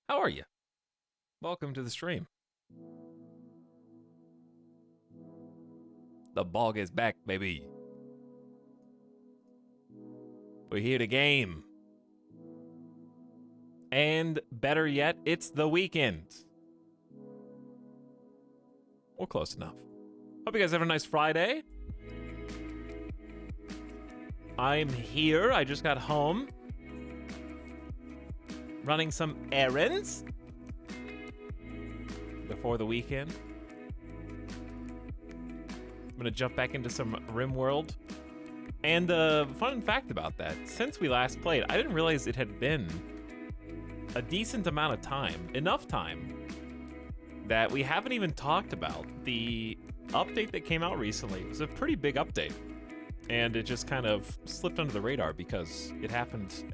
How are you? Welcome to the stream. The BOG is back, baby. We're here to game. And better yet, it's the weekend. We're close enough. Hope you guys have a nice Friday. I'm here. I just got home. Running some errands before the weekend. I'm gonna jump back into some RimWorld. And fun fact about that, since we last played, I didn't realize it had been a decent amount of time, enough time, that we haven't even talked about the update that came out recently. It was a pretty big update. And it just kind of slipped under the radar because it happened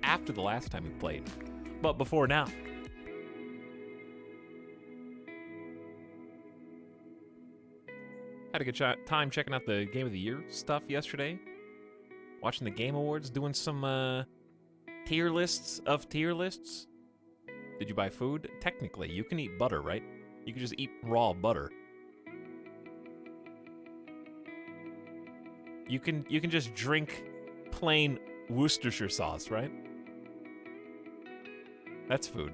after the last time we played. But before now. Had a good time checking out the Game of the Year stuff yesterday. Watching the Game Awards, doing some tier lists of tier lists. Did you buy food? Technically, you can eat butter, right? You can just eat raw butter. You can just drink plain Worcestershire sauce, right? That's food.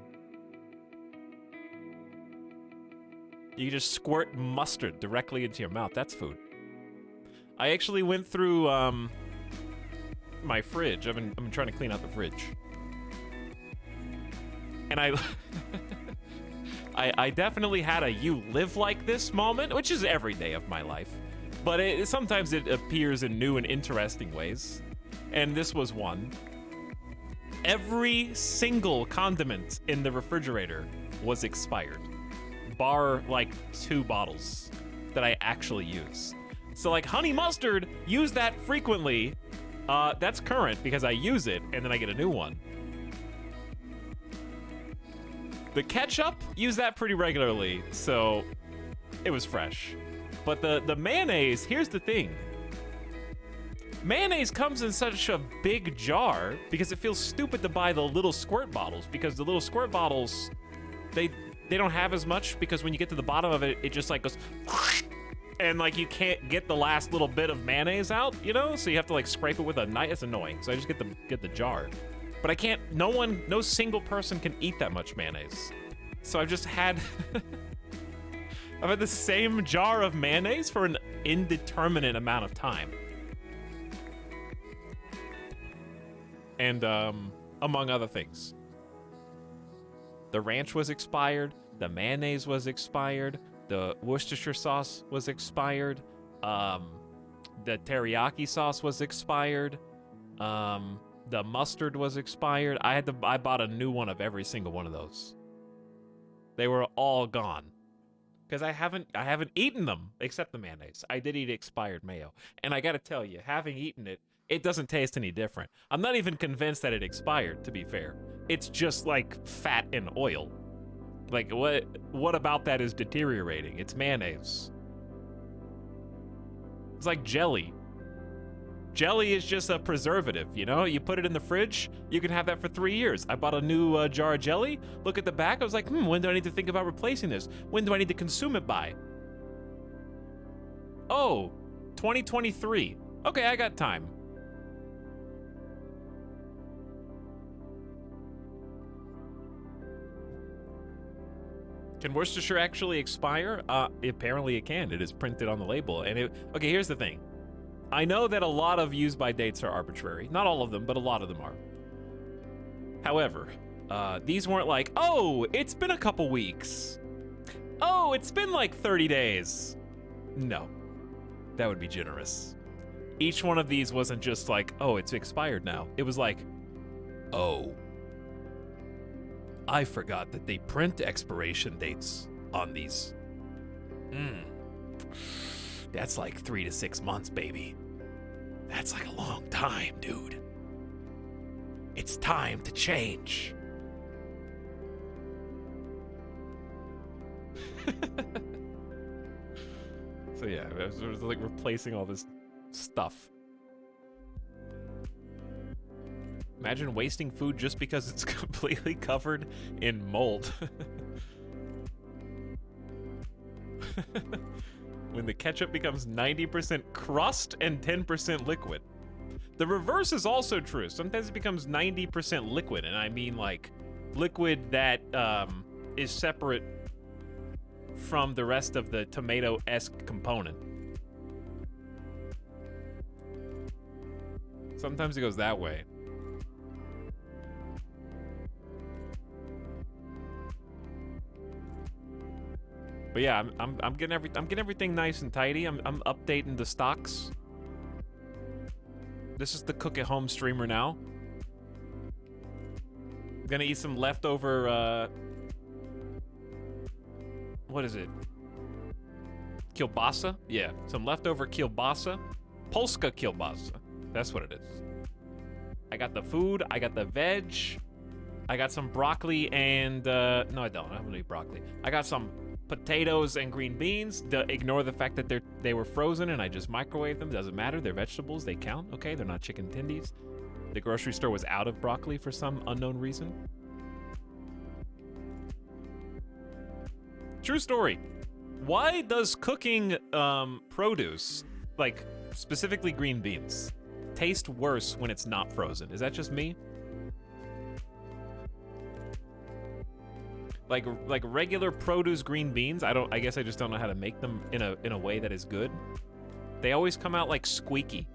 You can just squirt mustard directly into your mouth. That's food. I actually went through my fridge. I've been trying to clean out the fridge, and I definitely had a "you live like this" moment, which is every day of my life. But sometimes it appears in new and interesting ways. And this was one. Every single condiment in the refrigerator was expired. Bar, like, 2 bottles that I actually use. So, like, honey mustard, use that frequently. That's current because I use it, and then I get a new one. The ketchup, use that pretty regularly, so it was fresh. But the mayonnaise, here's the thing. Mayonnaise comes in such a big jar because it feels stupid to buy the little squirt bottles, because the little squirt bottles, they don't have as much, because when you get to the bottom of it, it just like goes, and like you can't get the last little bit of mayonnaise out, you know? So you have to like scrape it with a knife. It's annoying. So I just get the jar. But I can't, no single person can eat that much mayonnaise. So I've just had I've had the same jar of mayonnaise for an indeterminate amount of time. And among other things. The ranch was expired, the mayonnaise was expired, the Worcestershire sauce was expired, the teriyaki sauce was expired, the mustard was expired. I bought a new one of every single one of those. They were all gone. Because I haven't eaten them, except the mayonnaise. I did eat expired mayo. And I gotta tell you, having eaten it, it doesn't taste any different. I'm not even convinced that it expired, to be fair. It's just like fat and oil. Like, what about that is deteriorating? It's mayonnaise. It's like jelly. Jelly is just a preservative, you know? You put it in the fridge, you can have that for 3 years. I bought a new jar of jelly. Look at the back. I was like, when do I need to think about replacing this? When do I need to consume it by? Oh, 2023. Okay, I got time. Can Worcestershire actually expire? Apparently it can. It is printed on the label. And okay, here's the thing. I know that a lot of use-by dates are arbitrary. Not all of them, but a lot of them are. However, these weren't like, oh, it's been a couple weeks. Oh, it's been like 30 days. No, that would be generous. Each one of these wasn't just like, oh, it's expired now. It was like, oh, I forgot that they print expiration dates on these. That's like 3 to 6 months, baby. That's like a long time, dude. It's time to change. So yeah, I was like replacing all this stuff. Imagine wasting food just because it's completely covered in mold. When the ketchup becomes 90% crust and 10% liquid. The reverse is also true. Sometimes it becomes 90% liquid, and I mean like liquid that is separate from the rest of the tomato-esque component. Sometimes it goes that way. But yeah, I'm getting everything nice and tidy. I'm updating the stocks. This is the cook at home streamer now. I'm gonna eat some leftover what is it? Kielbasa? Yeah, some leftover kielbasa. Polska kielbasa. That's what it is. I got the food, I got the veg, I got some broccoli and no I don't have any broccoli. I got some potatoes and green beans. Ignore the fact that they were frozen and I just microwaved them. Doesn't matter. They're vegetables. They count. Okay, they're not chicken tendies. The grocery store was out of broccoli for some unknown reason. True story. Why does cooking produce, like specifically green beans, taste worse when it's not frozen? Is that just me? Like regular produce green beans, I guess I just don't know how to make them in a way that is good. They always come out like squeaky.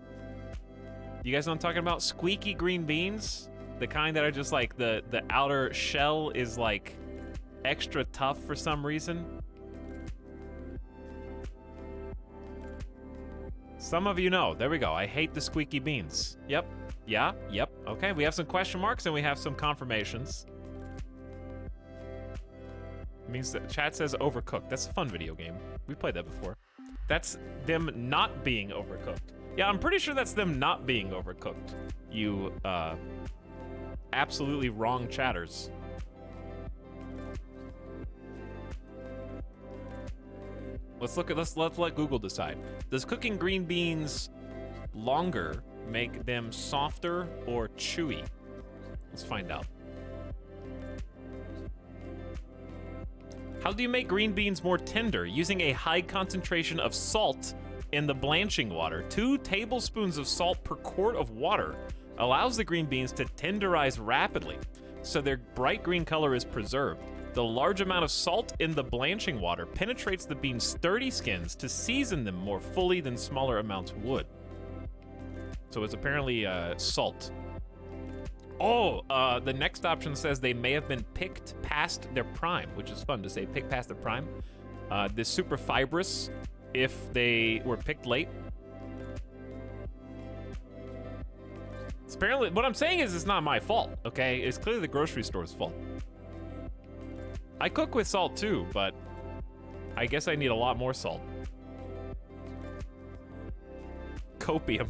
You guys know what I'm talking about? Squeaky green beans? The kind that are just like the outer shell is like extra tough for some reason. Some of you know. There we go. I hate the squeaky beans. Yep. Yeah. Yep. Okay. We have some question marks and we have some confirmations. It means that chat says overcooked. That's a fun video game. We played that before. That's them not being overcooked. Yeah, I'm pretty sure that's them not being overcooked. You absolutely wrong chatters. Let's let Google decide. Does cooking green beans longer make them softer or chewy? Let's find out. How do you make green beans more tender? Using a high concentration of salt in the blanching water. 2 tablespoons of salt per quart of water allows the green beans to tenderize rapidly, so their bright green color is preserved. The large amount of salt in the blanching water penetrates the beans' sturdy skins to season them more fully than smaller amounts would. So it's apparently salt. Oh, the next option says they may have been picked past their prime, which is fun to say, picked past their prime. This super fibrous if they were picked late. It's apparently, what I'm saying is it's not my fault, okay? It's clearly the grocery store's fault. I cook with salt too, but I guess I need a lot more salt. Copium.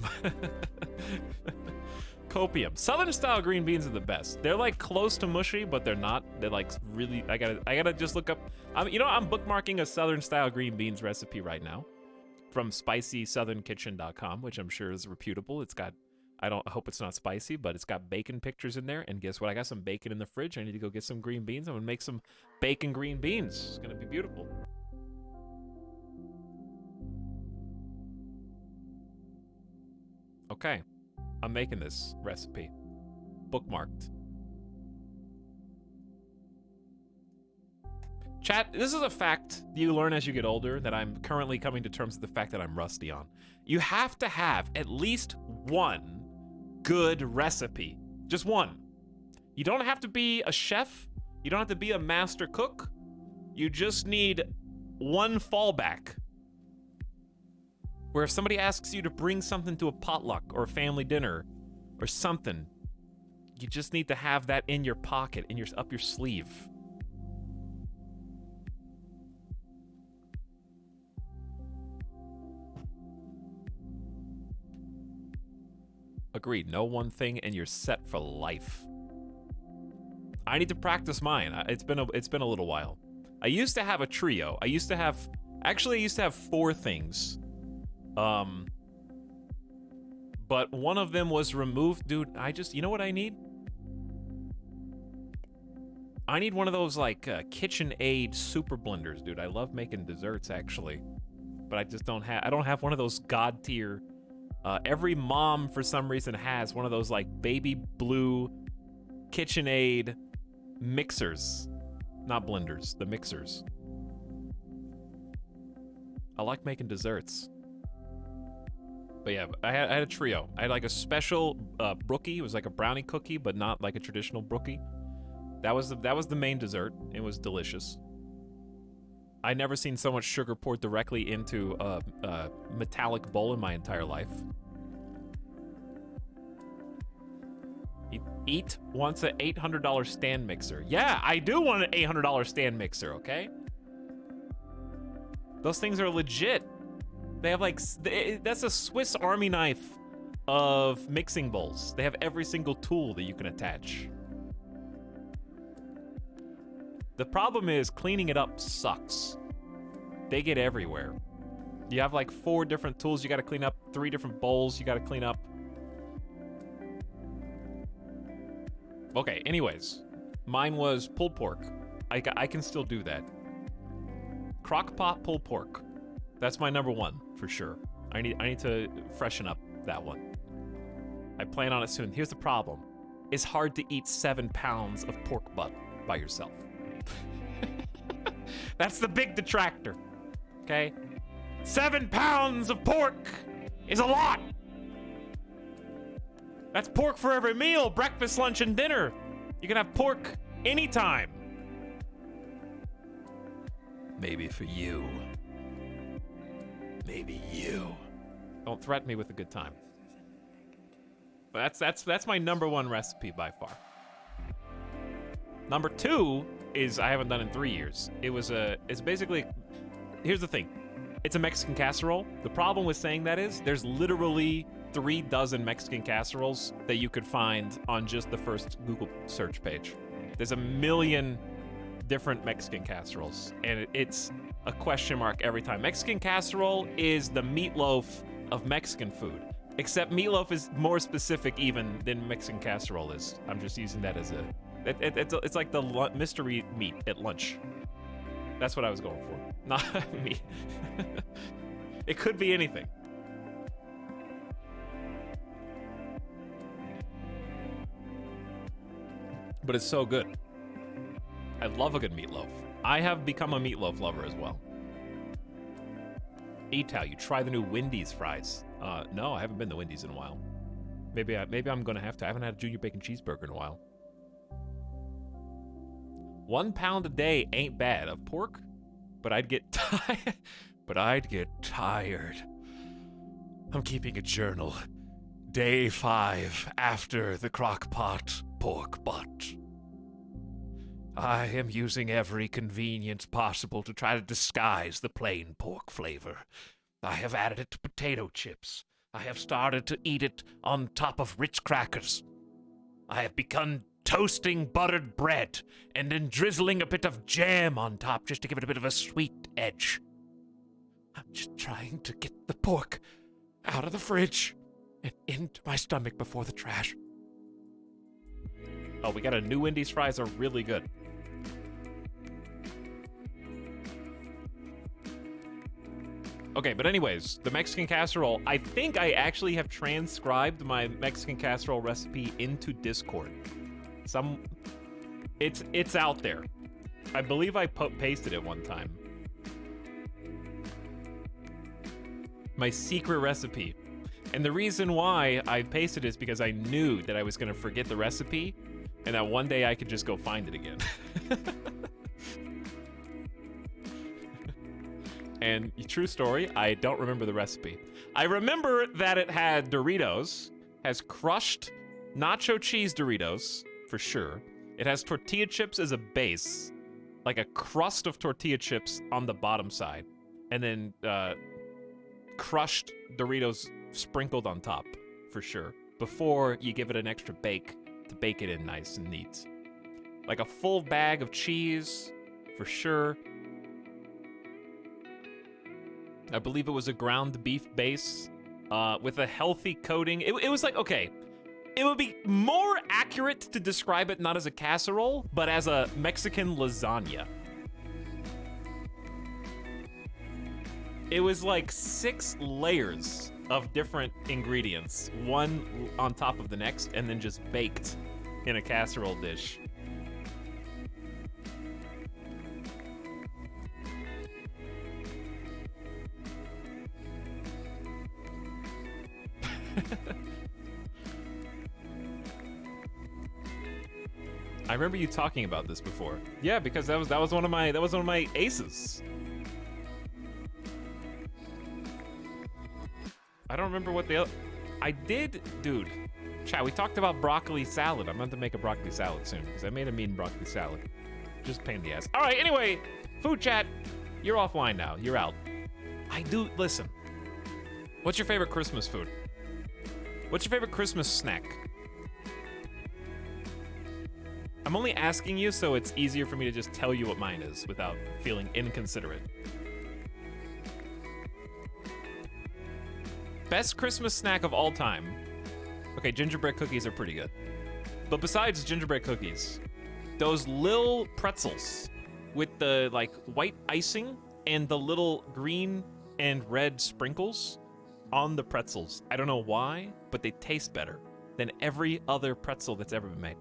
Copium. Southern style green beans are the best. They're like close to mushy, but they're not. They're like really, I gotta just look up. I'm bookmarking a Southern style green beans recipe right now from spicysouthernkitchen.com, which I'm sure is reputable. It's got, I hope it's not spicy, but it's got bacon pictures in there. And guess what? I got some bacon in the fridge. I need to go get some green beans. I'm gonna make some bacon green beans. It's gonna be beautiful. Okay. I'm making this recipe. Bookmarked. Chat, this is a fact you learn as you get older that I'm currently coming to terms with the fact that I'm rusty on. You have to have at least one good recipe. Just one. You don't have to be a chef. You don't have to be a master cook. You just need one fallback. Where if somebody asks you to bring something to a potluck or a family dinner or something, you just need to have that in your pocket, up your sleeve. Agreed. Know one thing and you're set for life. I need to practice mine. It's been a little while. I used to have a trio. I used to have 4 things. But one of them was removed. Dude, you know what I need? I need one of those like KitchenAid super blenders, dude. I love making desserts actually, but I just don't have. I don't have one of those god tier. Every mom for some reason has one of those like baby blue KitchenAid mixers, not blenders, the mixers. I like making desserts. But yeah, I had a trio. I had like a special brookie. It was like a brownie cookie, but not like a traditional brookie. That was the main dessert. It was delicious. I never seen so much sugar poured directly into a metallic bowl in my entire life. Eat wants an $800 stand mixer. Yeah, I do want an $800 stand mixer, okay? Those things are legit. They have like, that's a Swiss Army knife of mixing bowls. They have every single tool that you can attach. The problem is cleaning it up sucks. They get everywhere. You have like 4 different tools you gotta clean up, 3 different bowls you gotta clean up. Okay, anyways. Mine was pulled pork. I can still do that. Crock-pot pulled pork. That's my number 1, for sure. I need to freshen up that one. I plan on it soon. Here's the problem. It's hard to eat 7 pounds of pork butt by yourself. That's the big detractor, okay? 7 pounds of pork is a lot. That's pork for every meal, breakfast, lunch, and dinner. You can have pork anytime. Maybe for you. Maybe you. Don't threaten me with a good time. But that's my number 1 recipe by far. Number 2 is I haven't done in 3 years. It's basically, here's the thing. It's a Mexican casserole. The problem with saying that is there's literally 3 dozen Mexican casseroles that you could find on just the first Google search page. There's a million different Mexican casseroles, and it's a question mark every time. Mexican casserole is the meatloaf of Mexican food, except meatloaf is more specific even than Mexican casserole is. I'm just using that as it's like the mystery meat at lunch. That's what I was going for. Not meat. It could be anything. But it's so good. I love a good meatloaf. I have become a meatloaf lover as well. Etal, you try the new Wendy's fries. No, I haven't been to Wendy's in a while. Maybe I'm gonna have to. I haven't had a junior bacon cheeseburger in a while. 1 pound a day ain't bad of pork, but I'd get tired. I'm keeping a journal. Day 5 after the crock pot pork butt. I am using every convenience possible to try to disguise the plain pork flavor. I have added it to potato chips. I have started to eat it on top of Ritz crackers. I have begun toasting buttered bread and then drizzling a bit of jam on top just to give it a bit of a sweet edge. I'm just trying to get the pork out of the fridge and into my stomach before the trash. Oh, we got a new Wendy's fries are really good. Okay, but anyways, the Mexican casserole, I think I actually have transcribed my Mexican casserole recipe into Discord. It's out there. I believe I pasted it one time. My secret recipe. And the reason why I pasted it is because I knew that I was going to forget the recipe and that one day I could just go find it again. And true story, I don't remember the recipe. I remember that it had Doritos, has crushed nacho cheese Doritos, for sure. It has tortilla chips as a base, like a crust of tortilla chips on the bottom side, and then crushed Doritos sprinkled on top, for sure, before you give it an extra bake to bake it in nice and neat. Like a full bag of cheese, for sure. I believe it was a ground beef base with a healthy coating. It was like, okay, It would be more accurate to describe it not as a casserole, but as a Mexican lasagna. It was like 6 layers of different ingredients, one on top of the next, and then just baked in a casserole dish. I remember you talking about this before. Yeah, because that was one of my aces. I don't remember what the other... I did, dude. Chat, we talked about broccoli salad. I'm going to make a broccoli salad soon because I made a mean broccoli salad. Just a pain in the ass. All right, anyway, food chat. You're offline now. You're out. Listen. What's your favorite Christmas food? What's your favorite Christmas snack? I'm only asking you so it's easier for me to just tell you what mine is without feeling inconsiderate. Best Christmas snack of all time. Okay, gingerbread cookies are pretty good. But besides gingerbread cookies, those little pretzels with the like white icing and the little green and red sprinkles on the pretzels. I don't know why, but they taste better than every other pretzel that's ever been made.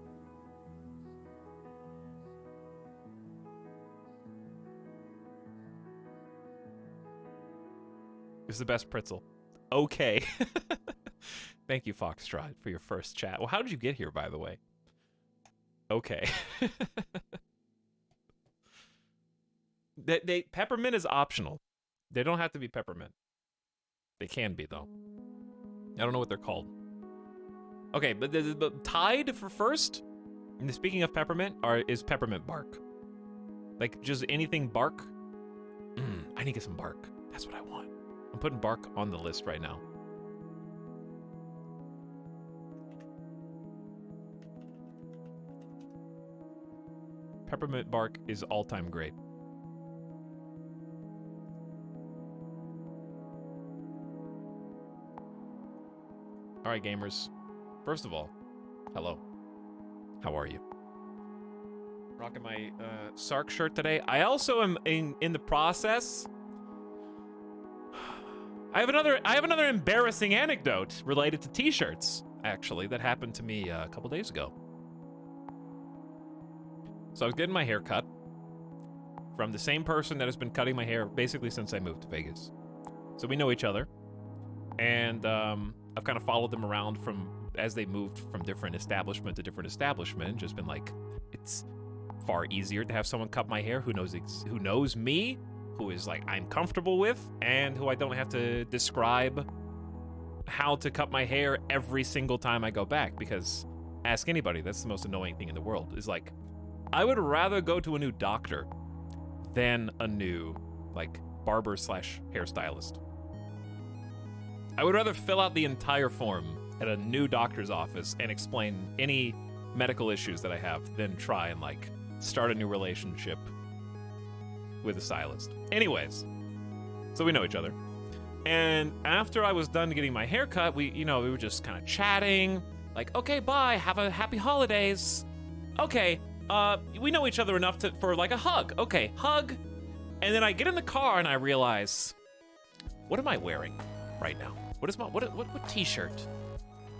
It's the best pretzel. Okay. Thank you, Foxtrot, for your first chat. Well, how did you get here, by the way? Okay. Peppermint is optional. They don't have to be peppermint. They can be, though. I don't know what they're called. Okay, but tied for first, and speaking of peppermint, is peppermint bark. Like, just anything bark. I need to get some bark. That's what I want. I'm putting bark on the list right now. Peppermint bark is all-time great. All right, gamers. First of all, hello. How are you? Rocking my Sark shirt today. I also am in the process. I have another embarrassing anecdote related to t-shirts, actually, that happened to me a couple days ago. So I was getting my hair cut from the same person that has been cutting my hair basically since I moved to Vegas. So we know each other. And I've kind of followed them around as they moved from different establishment to different establishment, and just been like, it's far easier to have someone cut my hair who knows me, who is like I'm comfortable with, and who I don't have to describe how to cut my hair every single time I go back. Because ask anybody, that's the most annoying thing in the world, is like, I would rather go to a new doctor than a new like barber / hairstylist. I would rather fill out the entire form at a new doctor's office and explain any medical issues that I have than try and like start a new relationship with a stylist. Anyways, so we know each other. And after I was done getting my hair cut, we were just kind of chatting, like, okay, bye, have a happy holidays. Okay, we know each other enough for like a hug. Okay, hug. And then I get in the car and I realize, what am I wearing right now? What t-shirt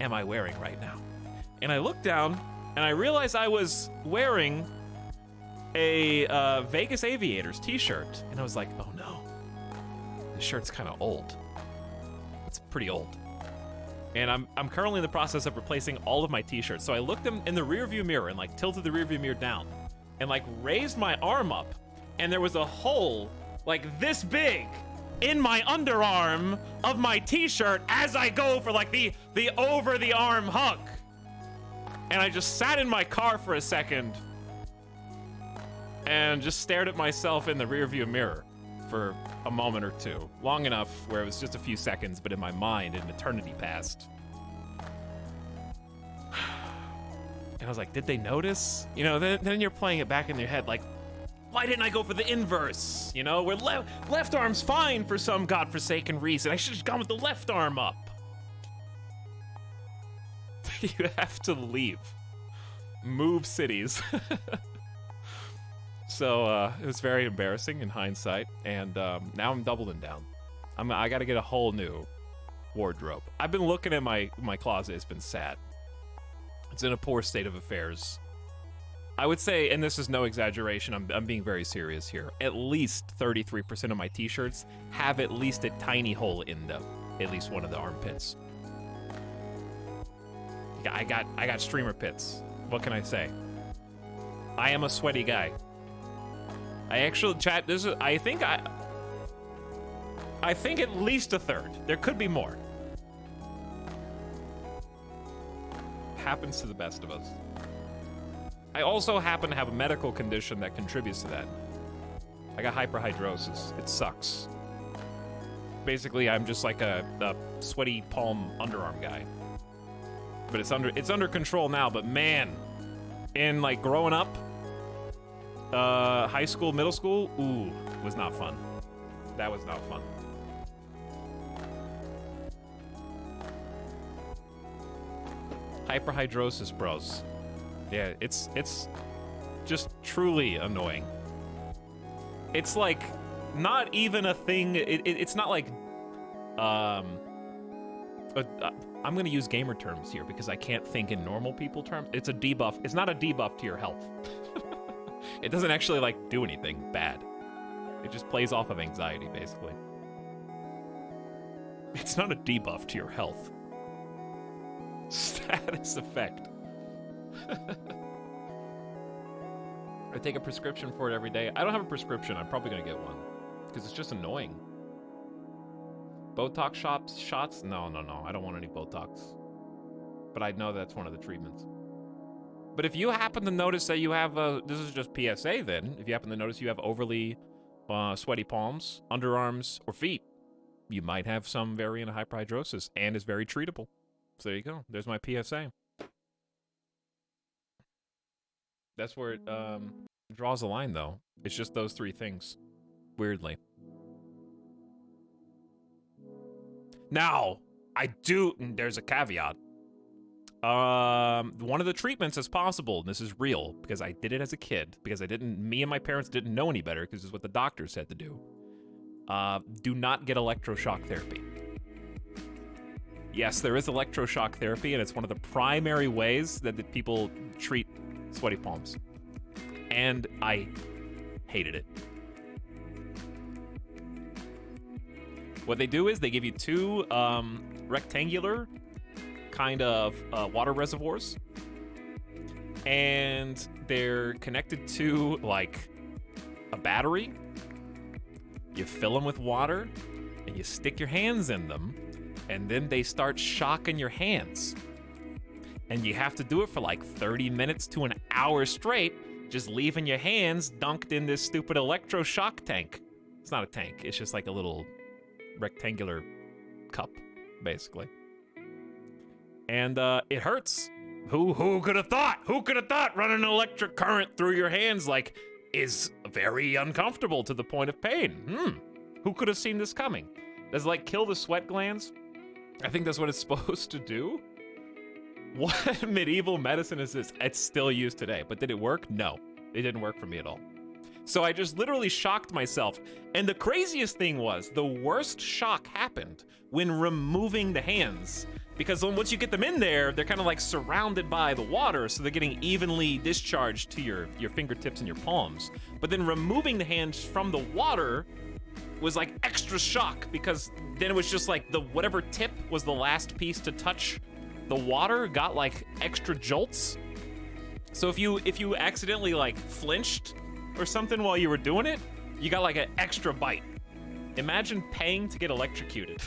am I wearing right now? And I look down and I realize I was wearing a Vegas Aviators t-shirt. And I was like, oh no, this shirt's kind of old. It's pretty old. And I'm currently in the process of replacing all of my t-shirts. So I looked in the rearview mirror and like tilted the rearview mirror down and like raised my arm up, and there was a hole like this big in my underarm of my t-shirt as I go for like the over the arm hug. And I just sat in my car for a second and just stared at myself in the rearview mirror for a moment or two. Long enough where it was just a few seconds, but in my mind, an eternity passed. And I was like, did they notice? Then you're playing it back in your head like, why didn't I go for the inverse? Where left arm's fine for some godforsaken reason. I should have gone with the left arm up. You have to leave. Move cities. So it was very embarrassing in hindsight, and now I'm doubling down. I got to get a whole new wardrobe. I've been looking at my closet. It's been sad. It's in a poor state of affairs. I would say, and this is no exaggeration, I'm being very serious here, at least 33% of my t-shirts have at least a tiny hole in them, at least one of the armpits. Yeah, I got streamer pits. What can I say? I am a sweaty guy. I actually, chat, this is, I think at least a third. There could be more. Happens to the best of us. I also happen to have a medical condition that contributes to that. I got hyperhidrosis. It sucks. Basically, I'm just like a sweaty palm underarm guy. But it's under control now, but man, in like growing up, high school, middle school, ooh, was not fun. That was not fun. Hyperhidrosis, bros. Yeah, it's just truly annoying. It's like not even a thing. It's not like I'm gonna use gamer terms here because I can't think in normal people terms. It's a debuff. It's not a debuff to your health. It doesn't actually like do anything bad. It just plays off of anxiety, basically. It's not a debuff to your health. Status effect. I take a prescription for it every day. I don't have a prescription. I'm probably gonna get one because it's just annoying. Botox shots? No. I don't want any Botox. But I know that's one of the treatments. But if you happen to notice that you have this is just PSA then. If you happen to notice you have overly sweaty palms, underarms, or feet, you might have some variant of hyperhidrosis and is very treatable. So there you go. There's my PSA. That's where it draws a line, though. It's just those three things. Weirdly. Now, there's a caveat. One of the treatments is possible, and this is real, because I did it as a kid, because me and my parents didn't know any better, because this is what the doctor said to do. Do not get electroshock therapy. Yes, there is electroshock therapy, and it's one of the primary ways that people treat sweaty palms. And I hated it. What they do is they give you two rectangular kind of water reservoirs, and they're connected to like a battery. You fill them with water, and you stick your hands in them, and then they start shocking your hands. And you have to do it for like 30 minutes to an hour straight, just leaving your hands dunked in this stupid electroshock tank. It's not a tank, it's just like a little rectangular cup, basically. And it hurts. Who could have thought? Who could have thought running an electric current through your hands like is very uncomfortable to the point of pain? Who could have seen this coming? Does it like kill the sweat glands? I think that's what it's supposed to do. What medieval medicine is this? It's still used today, but did it work? No, it didn't work for me at all. So I just literally shocked myself. And the craziest thing was the worst shock happened when removing the hands. Because once you get them in there, they're kind of like surrounded by the water, so they're getting evenly discharged to your fingertips and your palms. But then removing the hands from the water was like extra shock, because then it was just like whatever tip was the last piece to touch the water got like extra jolts. So if you accidentally like flinched or something while you were doing it, you got like an extra bite. Imagine paying to get electrocuted.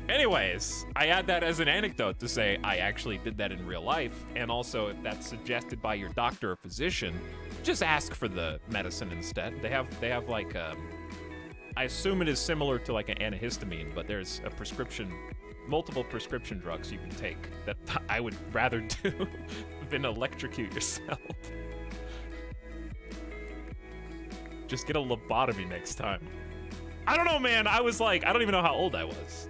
Anyways, I add that as an anecdote to say I actually did that in real life, and also if that's suggested by your doctor or physician, just ask for the medicine instead. They have like I assume it is similar to like an antihistamine, but there's a prescription, multiple prescription drugs you can take that I would rather do than electrocute yourself. Just get a lobotomy next time. I don't know, man. I was like, I don't even know how old I was.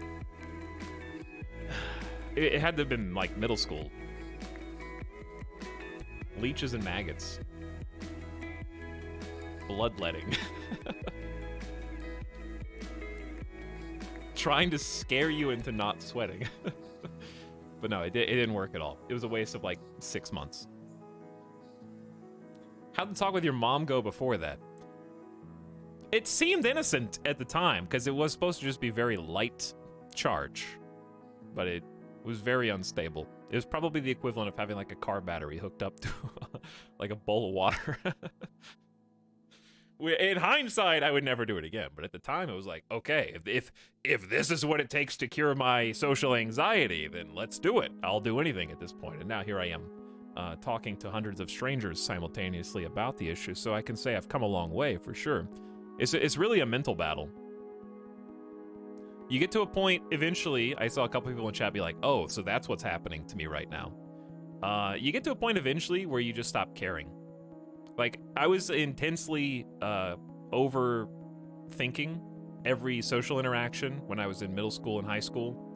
It had to have been like middle school. Leeches and maggots. Bloodletting. Trying to scare you into not sweating. But no, it didn't work at all. It was a waste of like 6 months. How'd the talk with your mom go before that? It seemed innocent at the time, because it was supposed to just be very light charge. But it was very unstable. It was probably the equivalent of having like a car battery hooked up to like a bowl of water. In hindsight, I would never do it again. But at the time, it was like, okay, if this is what it takes to cure my social anxiety, then let's do it. I'll do anything at this point. And now here I am, talking to hundreds of strangers simultaneously about the issue. So I can say I've come a long way for sure. It's really a mental battle. You get to a point eventually. I saw a couple people in chat be like, "Oh, so that's what's happening to me right now." You get to a point eventually where you just stop caring. Like, I was intensely overthinking every social interaction when I was in middle school and high school.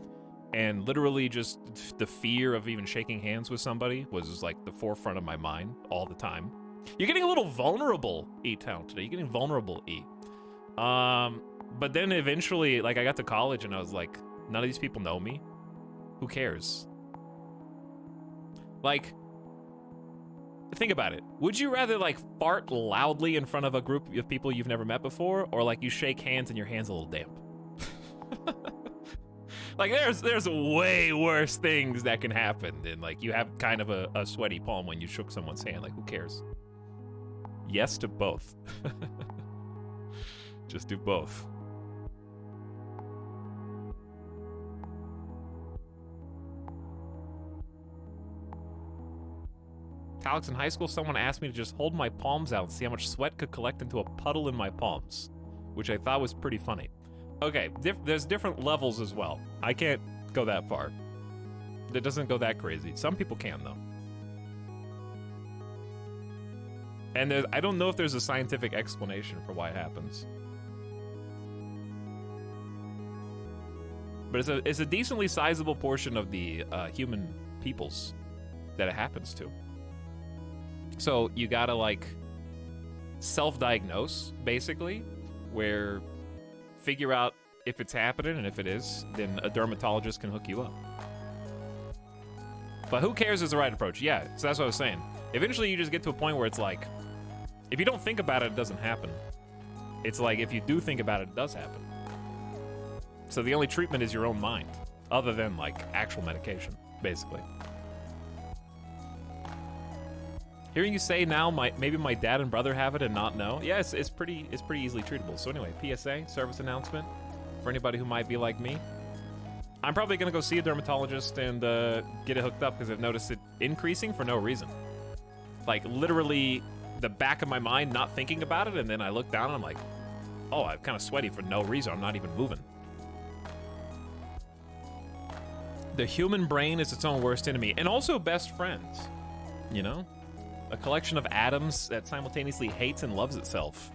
And literally just the fear of even shaking hands with somebody was like the forefront of my mind all the time. You're getting a little vulnerable, E-Town, today. You're getting vulnerable, E. But then eventually, like, I got to college and I was like, none of these people know me. Who cares? Like, think about it. Would you rather, like, fart loudly in front of a group of people you've never met before, or, like, you shake hands and your hand's a little damp? Like, there's way worse things that can happen than, like, you have kind of a sweaty palm when you shook someone's hand. Like, who cares? Yes to both. Just do both. Alex, in high school, someone asked me to just hold my palms out and see how much sweat could collect into a puddle in my palms, which I thought was pretty funny. Okay, there's different levels as well. I can't go that far. It doesn't go that crazy. Some people can, though. And I don't know if there's a scientific explanation for why it happens. But it's a decently sizable portion of the human peoples that it happens to. So you gotta, like, self-diagnose, basically, where figure out if it's happening, and if it is, then a dermatologist can hook you up. But who cares is the right approach. Yeah, so that's what I was saying. Eventually you just get to a point where it's like, if you don't think about it, it doesn't happen. It's like, if you do think about it, it does happen. So the only treatment is your own mind, other than, like, actual medication, basically. Hearing you say now, maybe my dad and brother have it and not know. Yeah, it's pretty easily treatable. So anyway, PSA, service announcement, for anybody who might be like me. I'm probably gonna go see a dermatologist and get it hooked up because I've noticed it increasing for no reason. Like, literally, the back of my mind not thinking about it, and then I look down and I'm like, oh, I'm kind of sweaty for no reason. I'm not even moving. The human brain is its own worst enemy, and also best friends, you know? A collection of atoms that simultaneously hates and loves itself.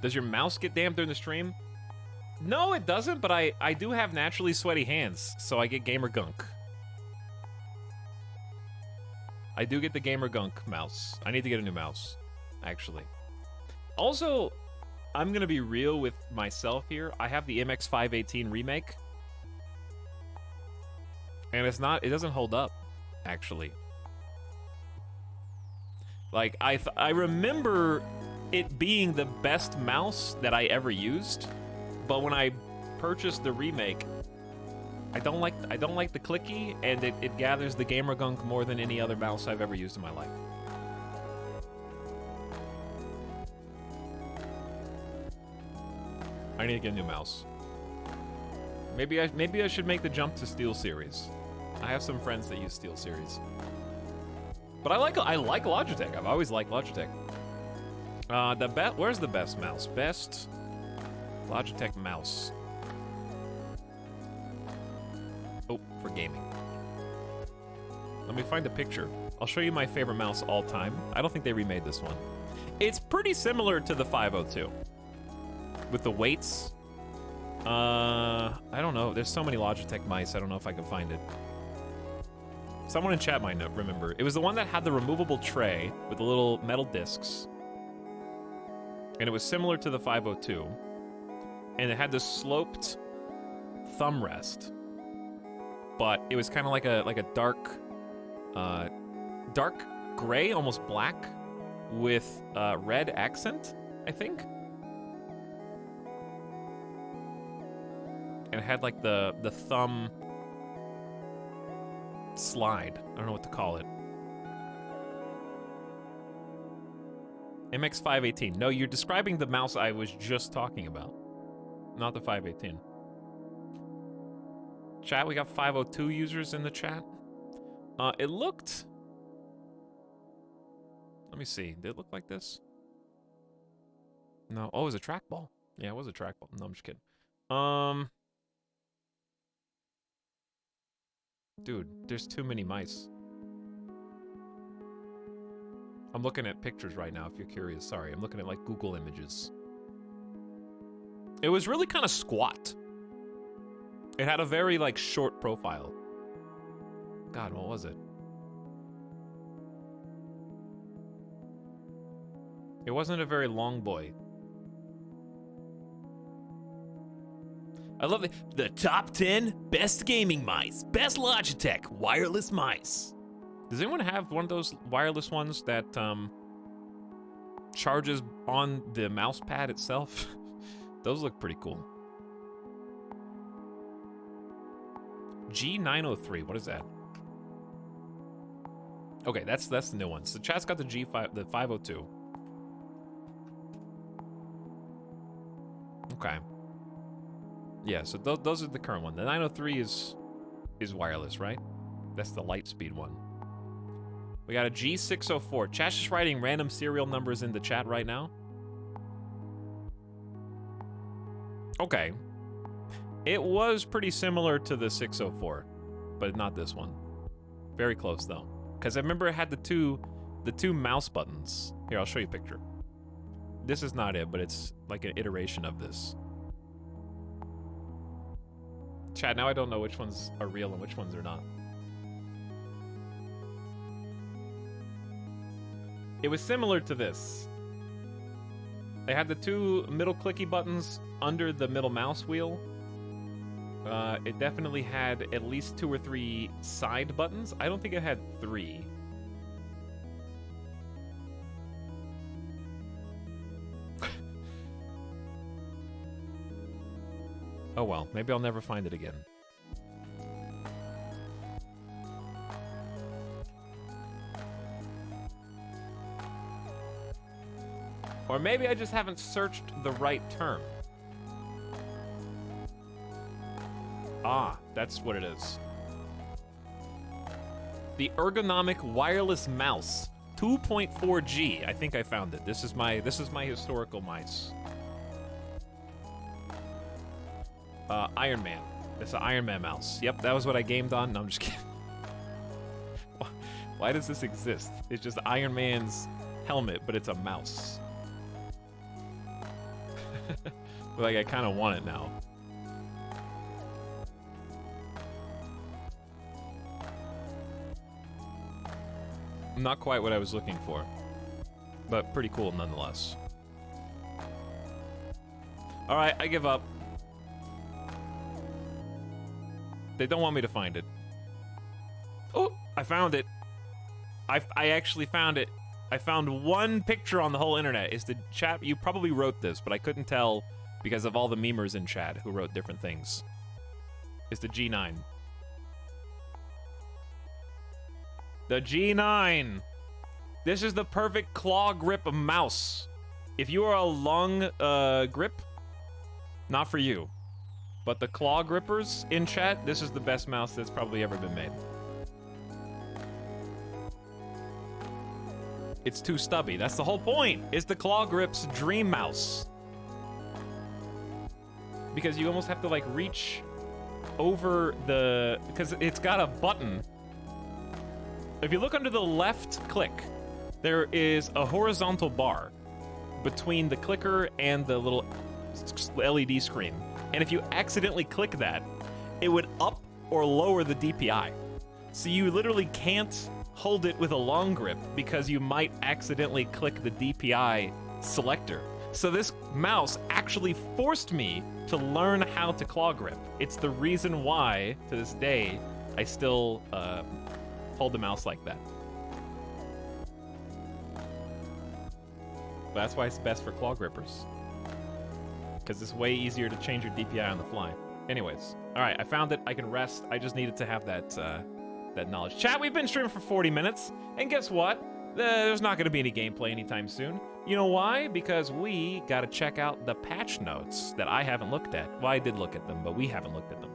Does your mouse get damp during the stream? No, it doesn't, but I do have naturally sweaty hands, so I get gamer gunk. I do get the gamer gunk mouse. I need to get a new mouse, actually. Also, I'm gonna be real with myself here. I have the MX518 remake. And it doesn't hold up, actually. Like, I remember it being the best mouse that I ever used, but when I purchased the remake, I don't like the clicky, and it gathers the gamer gunk more than any other mouse I've ever used in my life. I need to get a new mouse. Maybe I should make the jump to SteelSeries. I have some friends that use SteelSeries. But I like Logitech. I've always liked Logitech. Where's the best mouse? Best Logitech mouse. Oh, for gaming. Let me find a picture. I'll show you my favorite mouse all time. I don't think they remade this one. It's pretty similar to the 502. with the weights. I don't know. There's so many Logitech mice. I don't know if I can find it. Someone in chat might remember. It was the one that had the removable tray with the little metal discs. And it was similar to the 502. And it had this sloped thumb rest. But it was kind of like a dark gray, almost black, with red accent, I think. And it had like the thumb slide. I don't know what to call it. MX518. No, you're describing the mouse I was just talking about, not the 518. Chat, we got 502 users in the chat. It looked... Let me see. Did it look like this? No. Oh, it was a trackball. Yeah, it was a trackball. No, I'm just kidding. Dude, there's too many mice. I'm looking at pictures right now, if you're curious. Sorry, I'm looking at, like, Google images. It was really kind of squat. It had a very, like, short profile. God, what was it? It wasn't a very long boy. I love the top 10 best gaming mice. Best Logitech wireless mice. Does anyone have one of those wireless ones that charges on the mouse pad itself? Those look pretty cool. G903, what is that? Okay, that's the new one. So chat's got the G5, the 502. Okay. Yeah, so those are the current one. The 903 is wireless, right? That's the light speed one. We got a G604. Chat's just writing random serial numbers in the chat right now. Okay. It was pretty similar to the 604, but not this one. Very close though, because I remember it had the two mouse buttons. Here, I'll show you a picture. This is not it, but it's like an iteration of this. Chat, now I don't know which ones are real and which ones are not. It was similar to this. They had the two middle clicky buttons under the middle mouse wheel. It definitely had at least 2 or 3 side buttons. I don't think it had 3. Oh well, maybe I'll never find it again. Or maybe I just haven't searched the right term. Ah, that's what it is. The ergonomic wireless mouse, 2.4G. I think I found it. This is my historical mice. Iron Man. It's an Iron Man mouse. Yep, that was what I gamed on. No, I'm just kidding. Why does this exist? It's just Iron Man's helmet, but it's a mouse. Like, I kind of want it now. Not quite what I was looking for, but pretty cool nonetheless. All right, I give up. They don't want me to find it. Oh, I found it. I actually found it. I found one picture on the whole internet. It's the chat. You probably wrote this, but I couldn't tell because of all the memers in chat who wrote different things. It's the G9. The G9. This is the perfect claw grip mouse. If you are a long grip, not for you. But the claw grippers in chat, this is the best mouse that's probably ever been made. It's too stubby. That's the whole point. It's the claw grip's dream mouse. Because you almost have to like reach over the, because it's got a button. If you look under the left click, there is a horizontal bar between the clicker and the little LED screen. And if you accidentally click that, it would up or lower the DPI. So you literally can't hold it with a long grip because you might accidentally click the DPI selector. So this mouse actually forced me to learn how to claw grip. It's the reason why, to this day, I still hold the mouse like that. But that's why it's best for claw grippers. Because it's way easier to change your DPI on the fly. Anyways, all right, I found it. I can rest. I just needed to have that knowledge. Chat, we've been streaming for 40 minutes, and guess what? There's not going to be any gameplay anytime soon. You know why? Because we got to check out the patch notes that I haven't looked at. Well, I did look at them, but we haven't looked at them.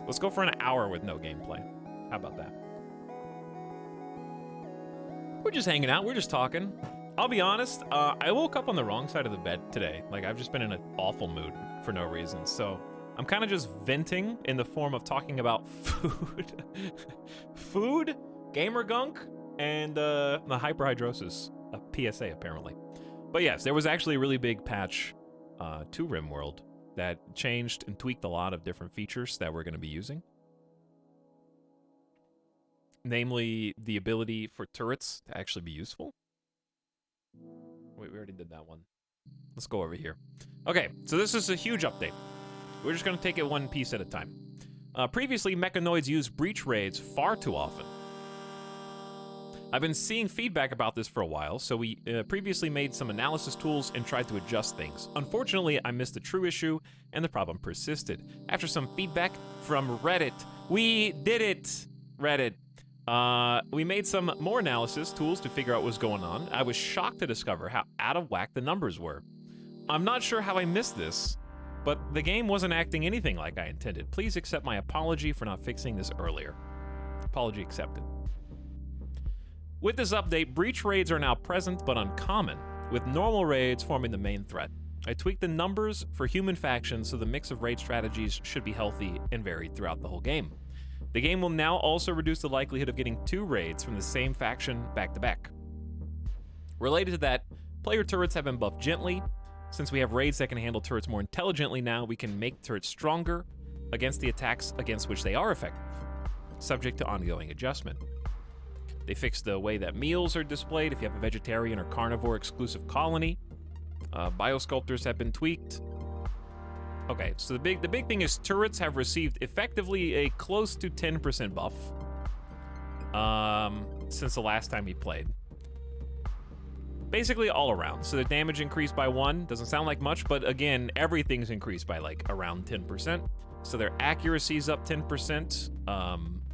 Let's go for an hour with no gameplay. How about that? We're just hanging out. We're just talking. I'll be honest, I woke up on the wrong side of the bed today. Like, I've just been in an awful mood for no reason. So I'm kind of just venting in the form of talking about food. Food, gamer gunk, and the hyperhidrosis. A PSA, apparently. But yes, there was actually a really big patch to RimWorld that changed and tweaked a lot of different features that we're going to be using. Namely, the ability for turrets to actually be useful. Wait, we already did that one. Let's go over here. Okay, so this is a huge update. We're just going to take it one piece at a time. Previously, mechanoids used breach raids far too often. I've been seeing feedback about this for a while, so we previously made some analysis tools and tried to adjust things. Unfortunately, I missed the true issue, and the problem persisted. After some feedback from Reddit, we did it, Reddit. We made some more analysis tools to figure out what was going on. I was shocked to discover how out of whack the numbers were. I'm not sure how I missed this, but the game wasn't acting anything like I intended. Please accept my apology for not fixing this earlier. Apology accepted. With this update, breach raids are now present but uncommon, with normal raids forming the main threat. I tweaked the numbers for human factions so the mix of raid strategies should be healthy and varied throughout the whole game. The game will now also reduce the likelihood of getting 2 raids from the same faction back-to-back. Related to that, player turrets have been buffed gently. Since we have raids that can handle turrets more intelligently now, we can make turrets stronger against the attacks against which they are effective, subject to ongoing adjustment. They fixed the way that meals are displayed if you have a vegetarian or carnivore exclusive colony. Biosculptors have been tweaked. Okay, so the big thing is turrets have received effectively a close to 10% buff since the last time we played. Basically all around. So the damage increased by 1. Doesn't sound like much, but again, everything's increased by like around 10%. So their accuracy's up 10%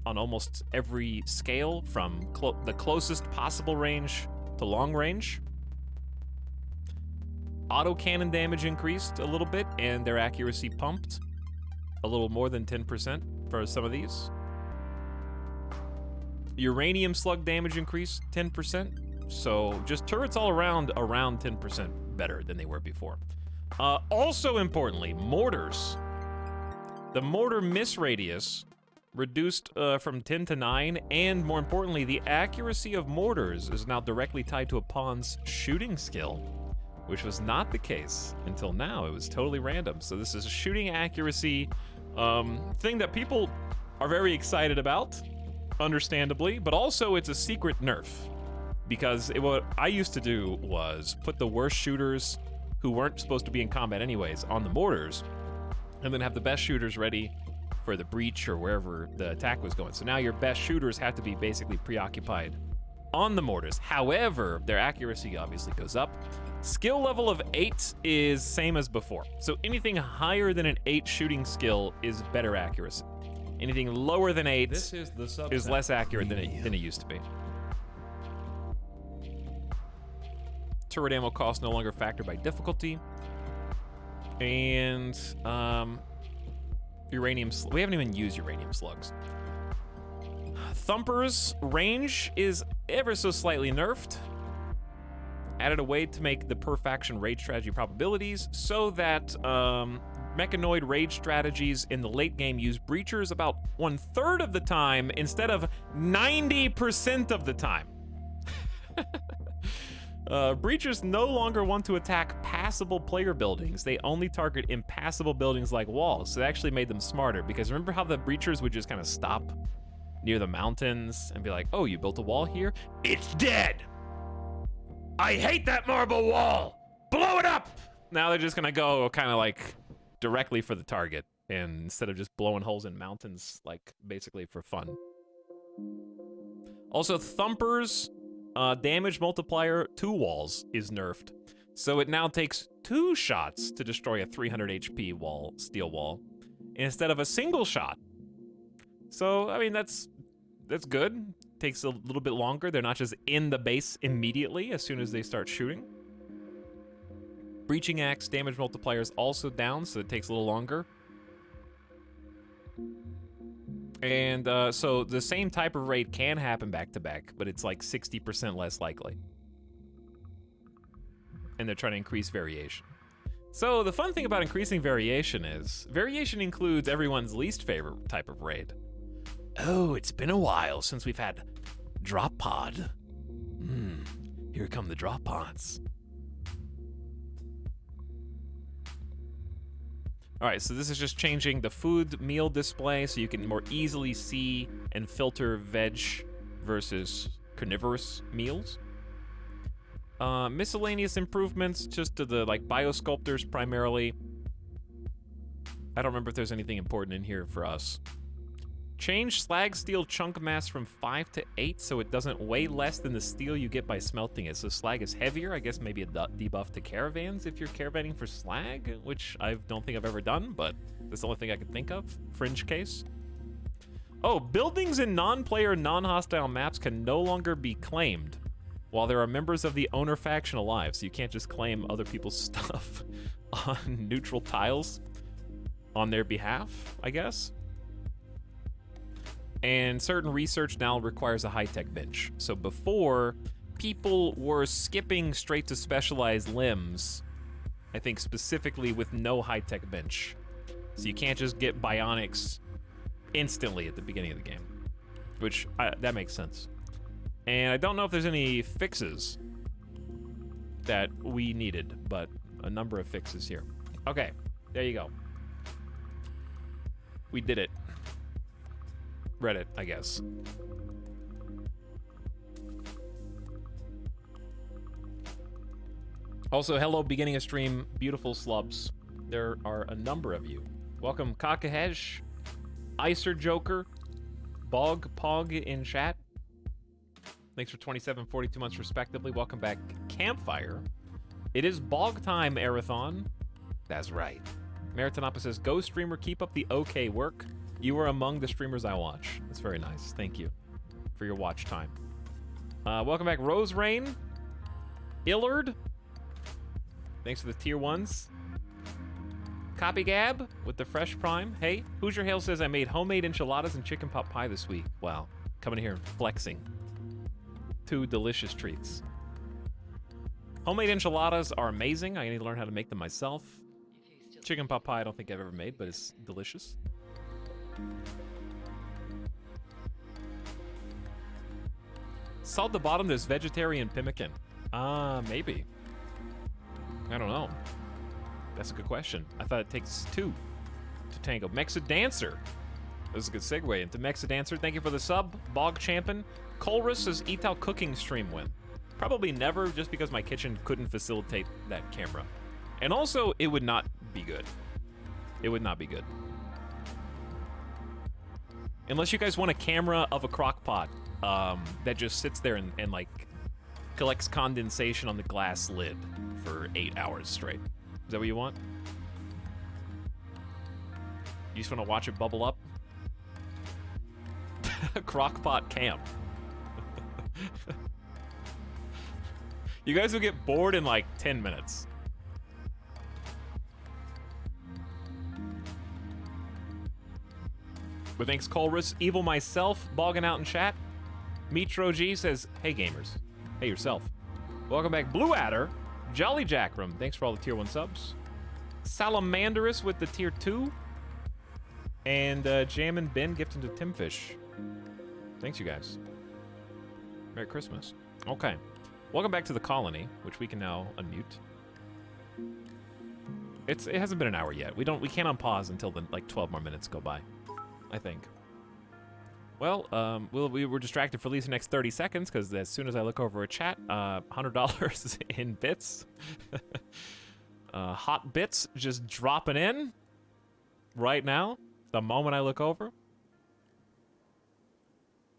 on almost every scale, from the closest possible range to long range. Autocannon damage increased a little bit, and their accuracy pumped a little more than 10% for some of these. Uranium slug damage increased 10%. So just turrets all around 10% better than they were before. Also importantly, mortars. The mortar miss radius reduced from 10 to 9, and more importantly, the accuracy of mortars is now directly tied to a pawn's shooting skill, which was not the case until now. It was totally random. So this is a shooting accuracy thing that people are very excited about, understandably, but also it's a secret nerf. Because what I used to do was put the worst shooters who weren't supposed to be in combat anyways on the mortars, and then have the best shooters ready for the breach or wherever the attack was going. So now your best shooters have to be basically preoccupied on the mortars. However, their accuracy obviously goes up. Skill level of 8 is same as before. So anything higher than an 8 shooting skill is better accuracy. Anything lower than 8 is less accurate than it used to be. Turret ammo cost no longer factored by difficulty. And uranium, we haven't even used uranium slugs. Thumper's range is ever so slightly nerfed. Added a way to make the per faction raid strategy probabilities so that mechanoid raid strategies in the late game use breachers about 1/3 of the time instead of 90% of the time. Breachers no longer want to attack passable player buildings. They only target impassable buildings like walls. So they actually made them smarter, because remember how the breachers would just kind of stop near the mountains and be like, oh, you built a wall here? It's dead! I hate that marble wall! Blow it up! Now they're just gonna go kind of like directly for the target, and instead of just blowing holes in mountains, like basically for fun. Also, Thumper's damage multiplier to walls is nerfed. So it now takes 2 shots to destroy a 300 HP wall, steel wall, instead of a single shot. So, I mean, that's good. Takes a little bit longer. They're not just in the base immediately as soon as they start shooting. Breaching Axe damage multiplier is also down, so it takes a little longer. And so the same type of raid can happen back to back, but it's like 60% less likely. And they're trying to increase variation. So the fun thing about increasing variation is, variation includes everyone's least favorite type of raid. Oh, it's been a while since we've had drop pod. Here come the drop pods. All right, so this is just changing the food meal display so you can more easily see and filter veg versus carnivorous meals. Miscellaneous improvements just to the like biosculptors primarily. I don't remember if there's anything important in here for us. Change slag steel chunk mass from 5 to 8 so it doesn't weigh less than the steel you get by smelting it. So slag is heavier. I guess maybe a debuff to caravans if you're caravanning for slag, which I don't think I've ever done, but that's the only thing I can think of. Fringe case. Oh, buildings in non-player, non-hostile maps can no longer be claimed while there are members of the owner faction alive. So you can't just claim other people's stuff on neutral tiles on their behalf, I guess. And certain research now requires a high-tech bench. So before, people were skipping straight to specialized limbs, I think specifically with no high-tech bench. So you can't just get bionics instantly at the beginning of the game, which that makes sense. And I don't know if there's any fixes that we needed, but a number of fixes here. Okay, there you go. We did it. Reddit, I guess. Also, hello, beginning of stream, beautiful slubs. There are a number of you. Welcome, Kakahesh, Icer Joker, Bog Pog in chat. Thanks for 27, 42 months respectively. Welcome back, Campfire. It is Bog time, Arathon. That's right. Maritanapa says, go streamer, keep up the okay work. You are among the streamers I watch. That's very nice. Thank you for your watch time. Welcome back, Rose Rain. Illard. Thanks for the tier 1s. Copy Gab with the fresh prime. Hey, Hoosier Hale says, I made homemade enchiladas and chicken pot pie this week. Wow. Coming here flexing. 2 delicious treats. Homemade enchiladas are amazing. I need to learn how to make them myself. Chicken pot pie I don't think I've ever made, but it's delicious. Saw at the bottom there's vegetarian pemmican. Maybe. I don't know. That's a good question. I thought it takes 2 to tango. Mexa Dancer. This is a good segue into Mexa Dancer. Thank you for the sub. Bog Champion. Colrus says Etal cooking stream win. Probably never, just because my kitchen couldn't facilitate that camera. And also, it would not be good. It would not be good. Unless you guys want a camera of a crock pot that just sits there and like collects condensation on the glass lid for 8 hours straight. Is that what you want? You just want to watch it bubble up? Crock pot camp. You guys will get bored in like 10 minutes. But thanks, Colrus. Evil myself, bogging out in chat. Metro G says, hey gamers. Hey yourself. Welcome back, Blue Adder. Jolly Jackram, thanks for all the tier 1 subs. Salamanderous with the tier 2. And Jammin' Ben gifting to Timfish. Thanks, you guys. Merry Christmas. Okay. Welcome back to the colony, which we can now unmute. It hasn't been an hour yet. We can't unpause until the like 12 more minutes go by, I think. Well, we were distracted for at least the next 30 seconds because as soon as I look over a chat, $100 in bits, hot bits just dropping in right now. The moment I look over,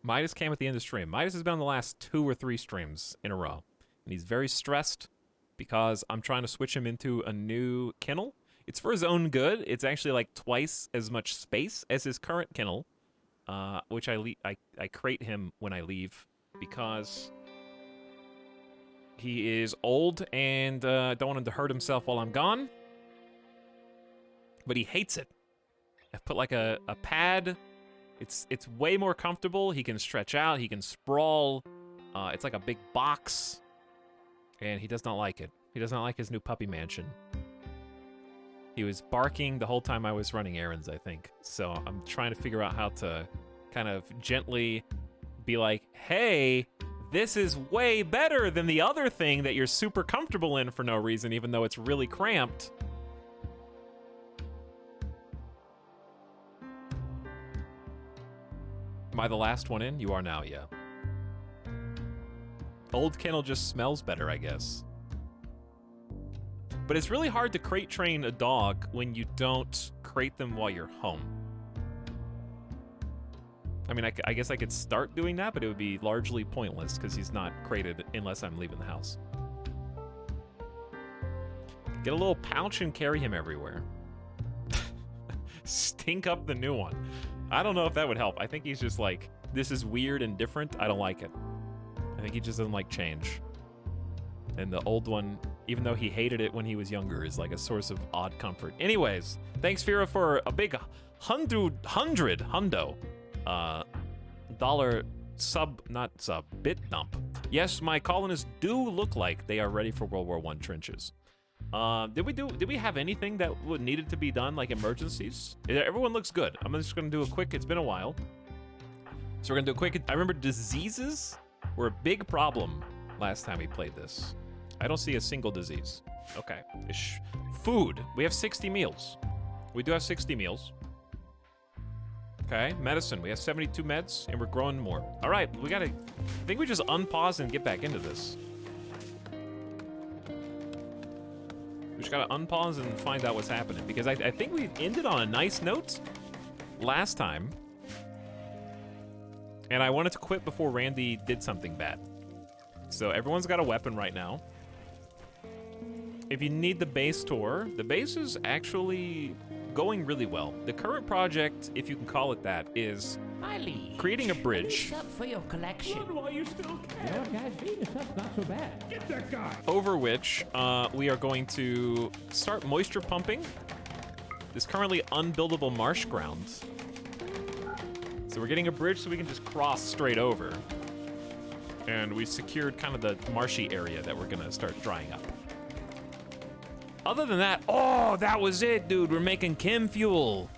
Midas came at the end of the stream. Midas has been on the last 2 or 3 streams in a row, and he's very stressed because I'm trying to switch him into a new kennel. It's for his own good. It's actually like twice as much space as his current kennel, which I crate him when I leave because he is old and don't want him to hurt himself while I'm gone. But he hates it. I've put like a pad. It's way more comfortable. He can stretch out. He can sprawl. It's like a big box. And he does not like it. He does not like his new puppy mansion. He was barking the whole time I was running errands, I think. So I'm trying to figure out how to kind of gently be like, hey, this is way better than the other thing that you're super comfortable in for no reason, even though it's really cramped. Am I the last one in? You are now, yeah. Old kennel just smells better, I guess. But it's really hard to crate train a dog when you don't crate them while you're home. I mean, I guess I could start doing that, but it would be largely pointless because he's not crated unless I'm leaving the house. Get a little pouch and carry him everywhere. Stink up the new one. I don't know if that would help. I think he's just like, this is weird and different. I don't like it. I think he just doesn't like change. And the old one, even though he hated it when he was younger, is like a source of odd comfort. Anyways, thanks, Fira, for a big hundo. Dollar bit dump. Yes, my colonists do look like they are ready for World War I trenches. Did we have anything that needed to be done, like emergencies? Everyone looks good. I'm just gonna do a quick, it's been a while. So we're gonna do a quick, I remember diseases were a big problem last time we played this. I don't see a single disease. Okay. Food, we have 60 meals. We do have 60 meals. Okay, medicine, we have 72 meds, and we're growing more. All right, I think we just unpause and get back into this. We just gotta unpause and find out what's happening, because I think we ended on a nice note last time, and I wanted to quit before Randy did something bad. So everyone's got a weapon right now. If you need the base tour, the base is actually going really well. The current project, if you can call it that, is creating a bridge. For your collection. While you still can. Yeah, guys, beating us up's not so bad. Get that guy. Over which we are going to start moisture pumping this currently unbuildable marsh ground. So we're getting a bridge so we can just cross straight over. And we secured kind of the marshy area that we're gonna start drying up. Other than that, oh, that was it, dude. We're making chem fuel.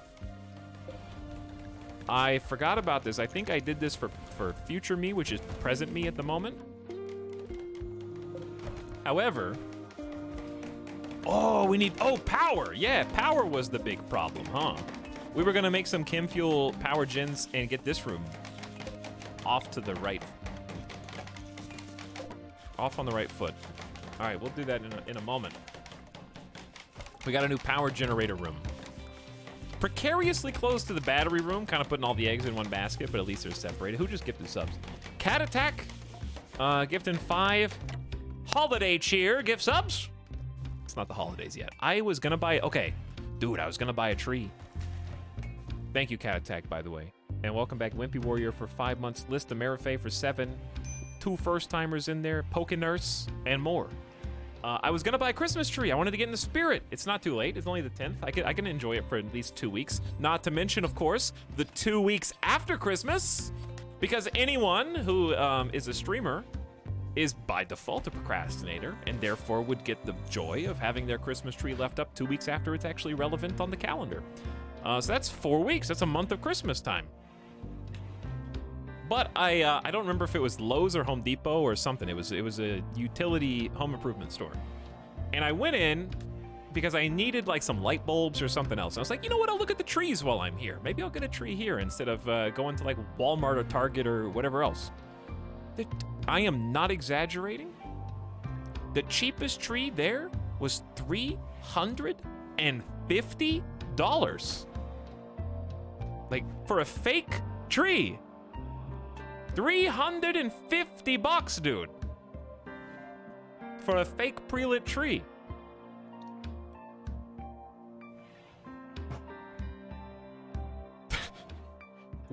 I forgot about this. I think I did this for future me, which is present me at the moment. However, oh, we need, power. Yeah, power was the big problem, huh? We were gonna make some chem fuel power gens and get this room off to the right. Off on the right foot. All right, we'll do that in a moment. We got a new power generator room. Precariously close to the battery room, kind of putting all the eggs in one basket, but at least they're separated. Who just gifted subs? Cat Attack, gifting 5. Holiday Cheer, gift subs. It's not the holidays yet. I was gonna buy, okay. Dude, I was gonna buy a tree. Thank you, Cat Attack, by the way. And welcome back, Wimpy Warrior, for 5 months. List of Marifay for 7. 2 first-timers in there, Pokenurse, and more. I was gonna buy a Christmas tree. I wanted to get in the spirit. It's not too late. It's only the 10th. I can enjoy it for at least 2 weeks. Not to mention, of course, the 2 weeks after Christmas, because anyone who is a streamer is by default a procrastinator, and therefore would get the joy of having their Christmas tree left up 2 weeks after it's actually relevant on the calendar. So that's 4 weeks. That's a month of Christmas time. But I don't remember if it was Lowe's or Home Depot or something. It was a utility home improvement store. And I went in because I needed like some light bulbs or something else. I was like, you know what? I'll look at the trees while I'm here. Maybe I'll get a tree here instead of going to like Walmart or Target or whatever else. I am not exaggerating. The cheapest tree there was $350. Like for a fake tree. $350, dude. For a fake pre-lit tree.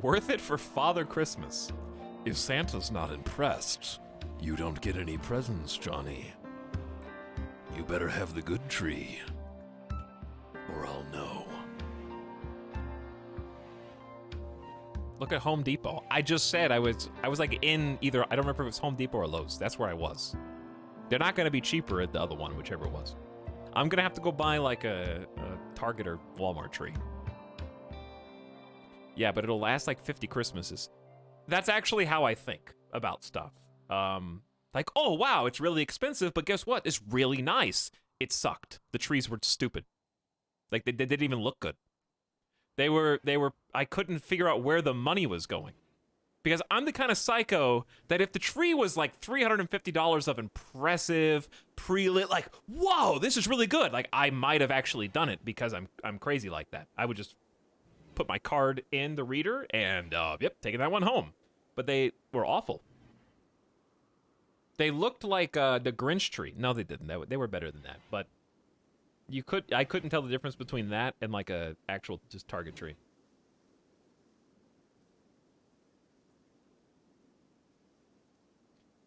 Worth it for Father Christmas. If Santa's not impressed, you don't get any presents, Johnny. You better have the good tree, or I'll know. Look at Home Depot. I just said I was like in either, I don't remember if it was Home Depot or Lowe's. That's where I was. They're not gonna be cheaper at the other one, whichever it was. I'm gonna have to go buy like a Target or Walmart tree. Yeah, but it'll last like 50 Christmases. That's actually how I think about stuff. Like, oh wow, it's really expensive, but guess what? It's really nice. It sucked. The trees were stupid. Like they didn't even look good. They were, I couldn't figure out where the money was going. Because I'm the kind of psycho that if the tree was like $350 of impressive, pre-lit, like, whoa, this is really good. Like, I might have actually done it because I'm crazy like that. I would just put my card in the reader and, yep, taking that one home. But they were awful. They looked like the Grinch tree. No, they didn't. They were better than that. But I couldn't tell the difference between that and like a actual just Target tree.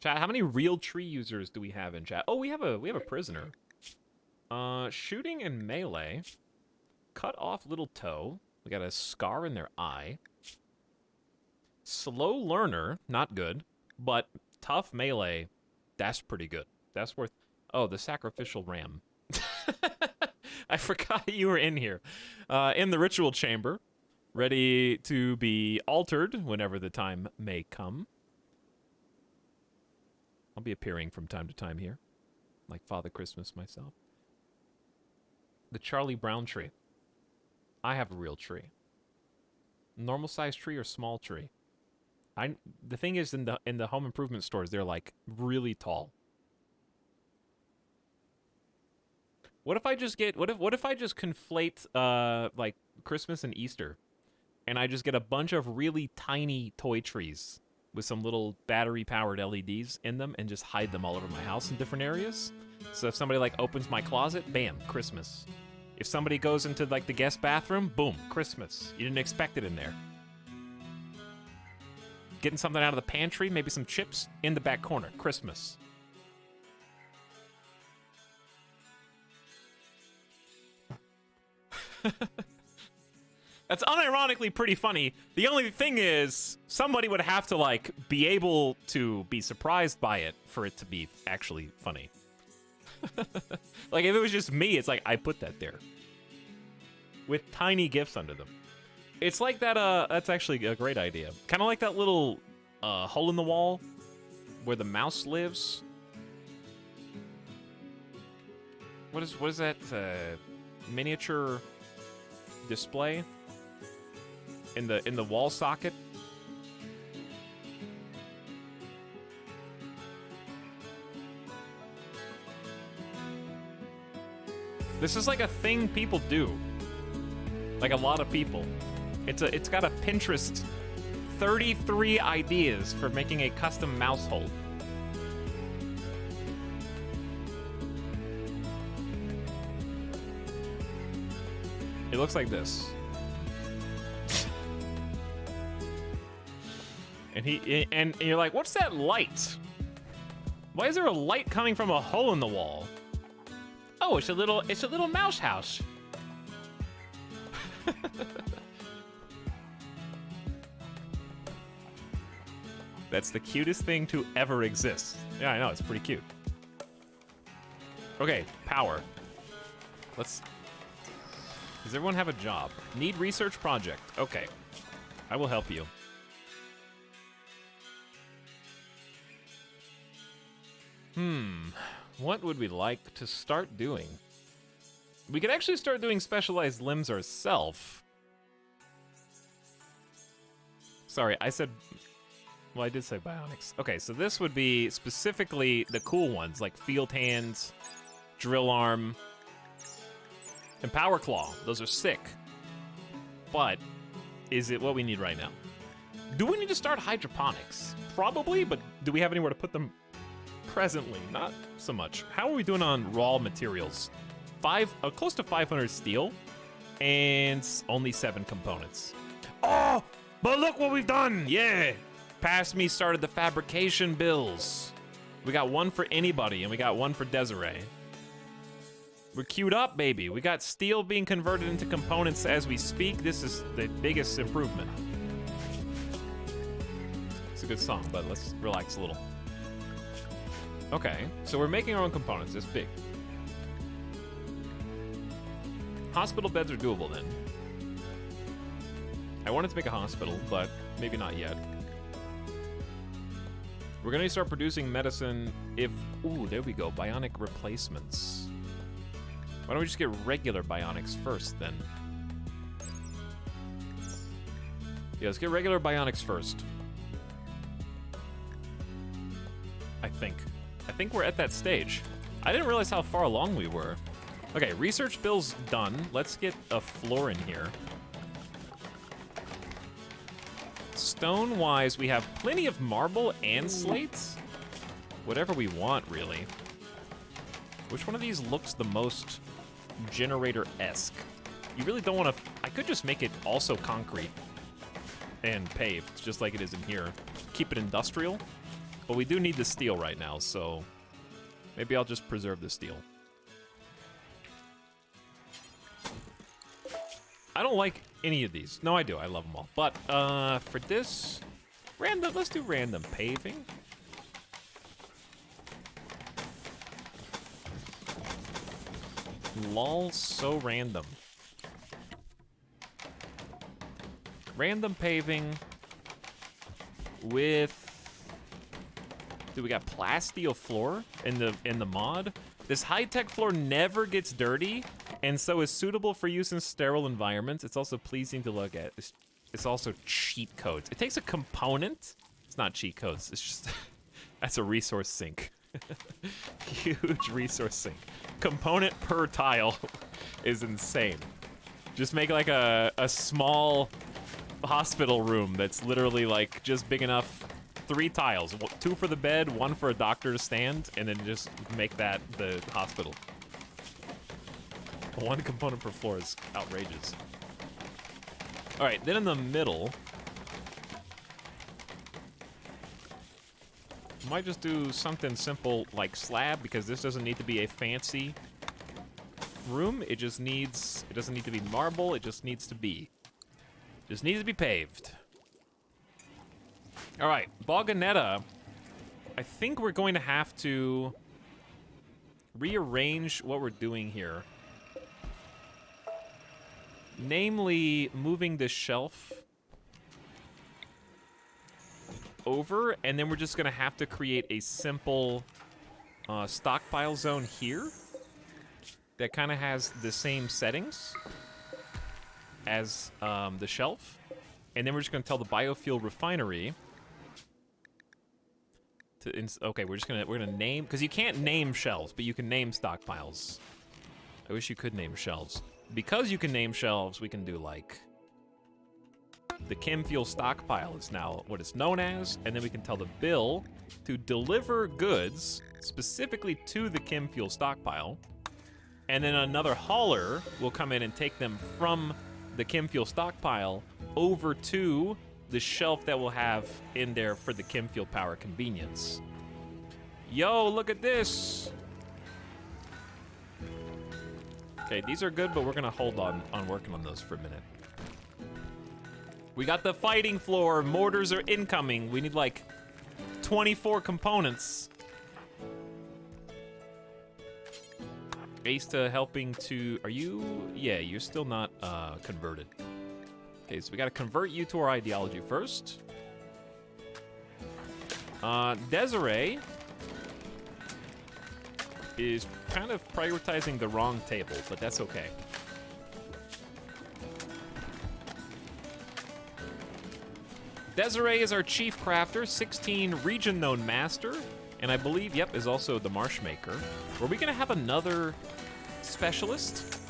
Chat, how many real tree users do we have in chat? Oh, we have a prisoner. Shooting and melee. Cut off little toe. We got a scar in their eye. Slow learner, not good. But tough melee, that's pretty good. That's worth... Oh, the sacrificial ram. I forgot you were in here. In the ritual chamber. Ready to be altered whenever the time may come. I'll be appearing from time to time here. Like Father Christmas myself. The Charlie Brown tree. I have a real tree. Normal sized tree or small tree? The thing is, in the home improvement stores, they're like really tall. What if I just get what if I just conflate like Christmas and Easter, and I just get a bunch of really tiny toy trees with some little battery powered LEDs in them and just hide them all over my house in different areas? So if somebody like opens my closet, bam, Christmas. If somebody goes into like the guest bathroom, boom, Christmas. You didn't expect it in there. Getting something out of the pantry, maybe some chips in the back corner, Christmas. That's unironically pretty funny. The only thing is, somebody would have to like be able to be surprised by it for it to be actually funny. Like if it was just me, it's like I put that there with tiny gifts under them. It's like that. That's actually a great idea. Kind of like that little hole in the wall where the mouse lives. What is that miniature display in the wall socket? This is like a thing people do. Like a lot of people. It's got a Pinterest 33 ideas for making a custom mouse hole. It looks like this. And you're like, what's that light? Why is there a light coming from a hole in the wall? Oh, it's a little mouse house. That's the cutest thing to ever exist. Yeah, I know, it's pretty cute. Okay, power. Does everyone have a job? Need research project. Okay. I will help you. What would we like to start doing? We could actually start doing specialized limbs ourselves. Sorry, I said... Well, I did say bionics. Okay, so this would be specifically the cool ones, like field hands, drill arm, and power claw. Those are sick. But is it what we need right now? Do we need to start hydroponics? Probably, but do we have anywhere to put them presently? Not so much. How are we doing on raw materials? Close to 500 steel, and only 7 components. Oh, but look what we've done! Yeah! Past me started the fabrication bills. We got one for anybody, and we got one for Desiree. We're queued up, baby. We got steel being converted into components as we speak. This is the biggest improvement. It's a good song, but let's relax a little. Okay, so we're making our own components. It's big. Hospital beds are doable then. I wanted to make a hospital, but maybe not yet. We're gonna start producing medicine if... Ooh, there we go. Bionic replacements. Why don't we just get regular bionics first, then? Yeah, let's get regular bionics first. I think we're at that stage. I didn't realize how far along we were. Okay, research bill's done. Let's get a floor in here. Stone-wise, we have plenty of marble and slates. Whatever we want, really. Which one of these looks the most generator-esque? You really don't want to... I could just make it also concrete and paved, just like it is in here. Keep it industrial. But we do need the steel right now, so maybe I'll just preserve the steel. I don't like any of these. No, I do. I love them all. But for this, let's do random paving. Lol, so random. Random paving with... Dude, we got plasteel floor in the mod. This high-tech floor never gets dirty, and so is suitable for use in sterile environments. It's also pleasing to look at. It's also cheat codes. It takes a component. It's not cheat codes. It's just that's a resource sink. Huge resource sink. Component per tile is insane. Just make like a small hospital room that's literally like just big enough. 3 tiles, 2 for the bed, 1 for a doctor to stand, and then just make that the hospital. 1 component per floor is outrageous. All right, then in the middle, might just do something simple like slab, because this doesn't need to be a fancy room. It doesn't need to be marble. It just needs to be paved. All right, Boganetta, I think we're going to have to rearrange what we're doing here. Namely, moving this shelf over, and then we're just gonna have to create a simple stockpile zone here that kind of has the same settings as the shelf. And then we're just gonna tell the biofuel refinery okay, we're gonna name, because you can't name shelves, but you can name stockpiles. I wish you could name shelves. Because you can name shelves, we can do like the chem fuel stockpile is now what it's known as, and then we can tell the bill to deliver goods specifically to the chem fuel stockpile, and then another hauler will come in and take them from the chem fuel stockpile over to the shelf that we'll have in there for the chem fuel power convenience. Yo, look at this. Okay, these are good, but we're gonna hold on working on those for a minute. We got the fighting floor. Mortars are incoming. We need like 24 components. Asta helping to, are you? Yeah, you're still not converted. Okay, so we gotta convert you to our ideology first. Desiree, is kind of prioritizing the wrong table, but that's okay. Desiree is our chief crafter, 16 region known master, and I believe, yep, is also the marsh maker. Were we gonna have another specialist?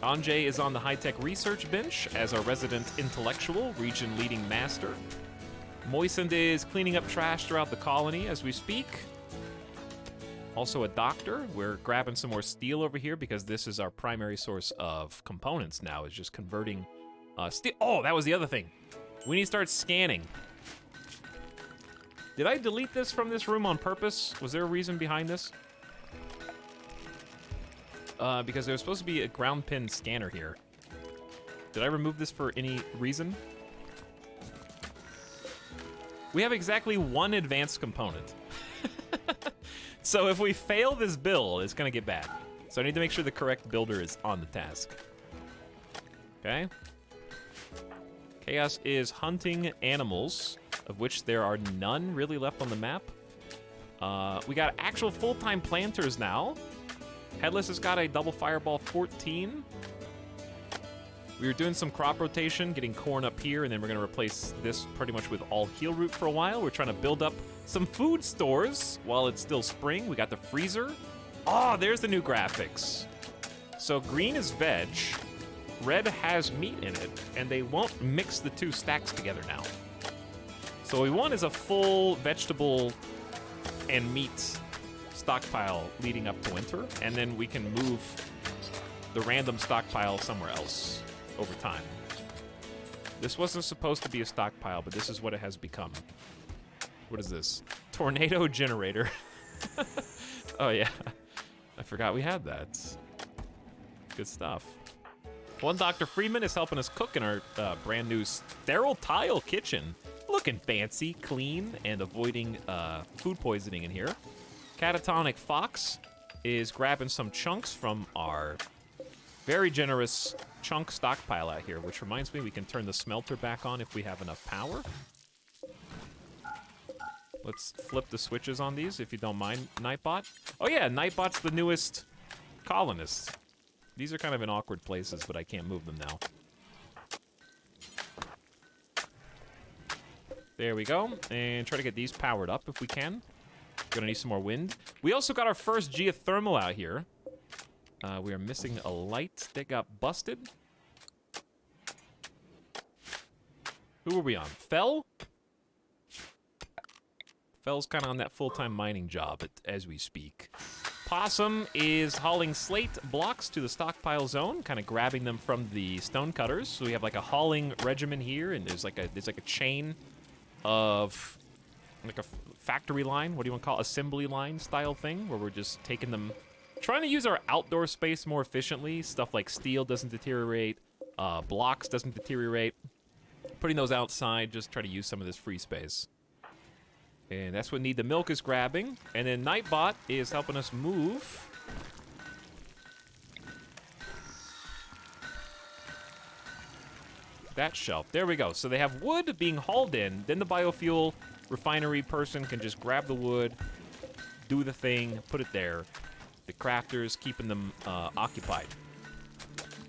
Anjay is on the high-tech research bench as our resident intellectual, region leading master. Moistened is cleaning up trash throughout the colony as we speak. Also a doctor. We're grabbing some more steel over here because this is our primary source of components now, is just converting steel. Oh, that was the other thing. We need to start scanning. Did I delete this from this room on purpose? Was there a reason behind this? Because there was supposed to be a ground pin scanner here. Did I remove this for any reason? We have exactly one advanced component. So if we fail this build, it's gonna get bad. So I need to make sure the correct builder is on the task. Okay. Chaos is hunting animals, of which there are none really left on the map. We got actual full-time planters now. Headless has got a double fireball 14. We were doing some crop rotation, getting corn up here, and then we're gonna replace this pretty much with all heel root for a while. We're trying to build up some food stores while it's still spring. We got the freezer. Oh, there's the new graphics. So green is veg, red has meat in it, and they won't mix the two stacks together now. So what we want is a full vegetable and meat stockpile leading up to winter, and then we can move the random stockpile somewhere else over time. This wasn't supposed to be a stockpile, but this is what it has become. What is this? Tornado generator. Oh yeah, I forgot we had that. Good stuff. One Dr. Freeman is helping us cook in our brand new sterile tile kitchen. Looking fancy, clean, and avoiding food poisoning in here. Catatonic Fox is grabbing some chunks from our very generous chunk stockpile out here, which reminds me we can turn the smelter back on if we have enough power. Let's flip the switches on these, if you don't mind, Nightbot. Oh yeah, Nightbot's the newest colonist. These are kind of in awkward places, but I can't move them now. There we go, and try to get these powered up if we can. Gonna need some more wind. We also got our first geothermal out here. We are missing a light that got busted. Who were we on? Fell? Fell's kind of on that full-time mining job as we speak. Possum is hauling slate blocks to the stockpile zone, kind of grabbing them from the stone cutters. So we have like a hauling regimen here, and there's like a chain of like a factory line. What do you want to call it? Assembly line style thing, where we're just taking them, trying to use our outdoor space more efficiently. Stuff like steel doesn't deteriorate, blocks doesn't deteriorate. Putting those outside, just try to use some of this free space. And that's what Need the Milk is grabbing. And then Nightbot is helping us move. That shelf. There we go. So they have wood being hauled in. Then the biofuel refinery person can just grab the wood, do the thing, put it there. The crafters keeping them occupied.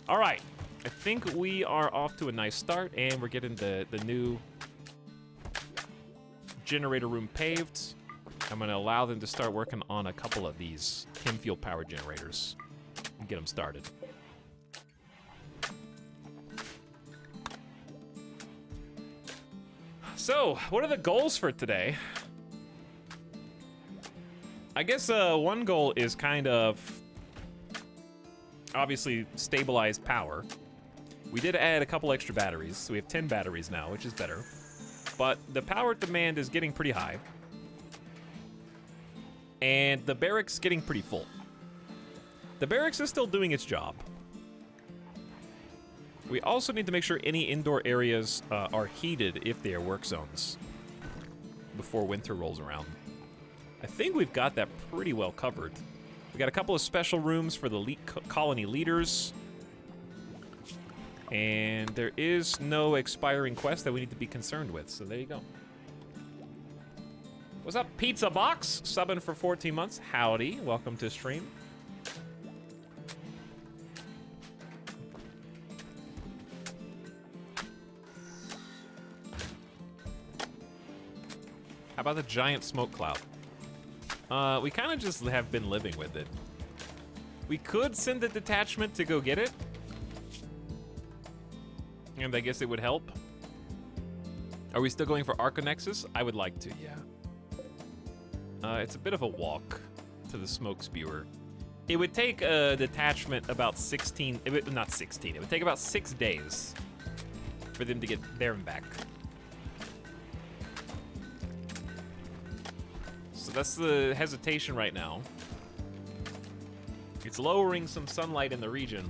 All right. I think we are off to a nice start, and we're getting the new generator room paved. I'm going to allow them to start working on a couple of these chem fuel power generators and get them started. So, what are the goals for today? I guess one goal is kind of obviously stabilize power. We did add a couple extra batteries, so we have 10 batteries now, which is better. But the power demand is getting pretty high. And the barracks getting pretty full. The barracks is still doing its job. We also need to make sure any indoor areas are heated if they are work zones before winter rolls around. I think we've got that pretty well covered. We got a couple of special rooms for the colony leaders. And there is no expiring quest that we need to be concerned with, so there you go. What's up, Pizza Box? Subbing for 14 months. Howdy. Welcome to stream. How about the giant smoke cloud? We kind of just have been living with it. We could send a detachment to go get it. And I guess it would help. Are we still going for Arconexus? I would like to, yeah. It's a bit of a walk to the smoke spewer. It would take a detachment about 16, not 16, it would take about 6 days for them to get there and back. So that's the hesitation right now. It's lowering some sunlight in the region.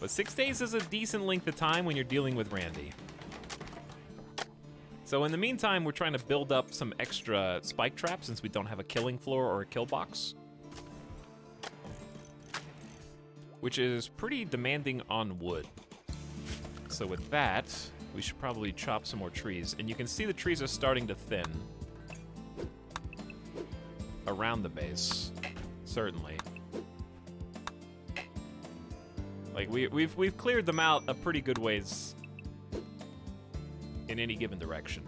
But 6 days is a decent length of time when you're dealing with Randy. So in the meantime, we're trying to build up some extra spike traps since we don't have a killing floor or a kill box. Which is pretty demanding on wood. So with that, we should probably chop some more trees. And you can see the trees are starting to thin. Around the base, certainly. Like we've cleared them out a pretty good ways in any given direction.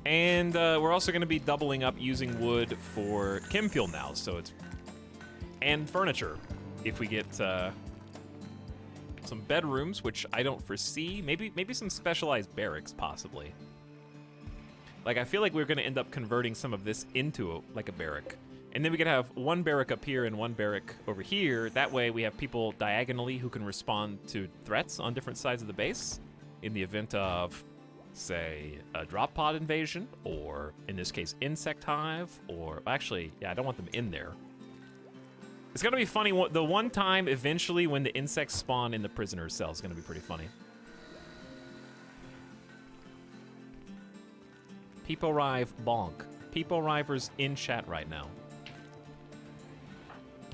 And we're also going to be doubling up using wood for chem fuel now, so it's and furniture. If we get some bedrooms, which I don't foresee, maybe some specialized barracks possibly. Like I feel like we're going to end up converting some of this into like a barrack. And then we could have one barrack up here and one barrack over here. That way we have people diagonally who can respond to threats on different sides of the base in the event of, say, a drop pod invasion, or in this case, insect hive, or actually, yeah, I don't want them in there. It's gonna be funny. The one time eventually when the insects spawn in the prisoner cell is gonna be pretty funny. People Rive bonk. People Rivers in chat right now.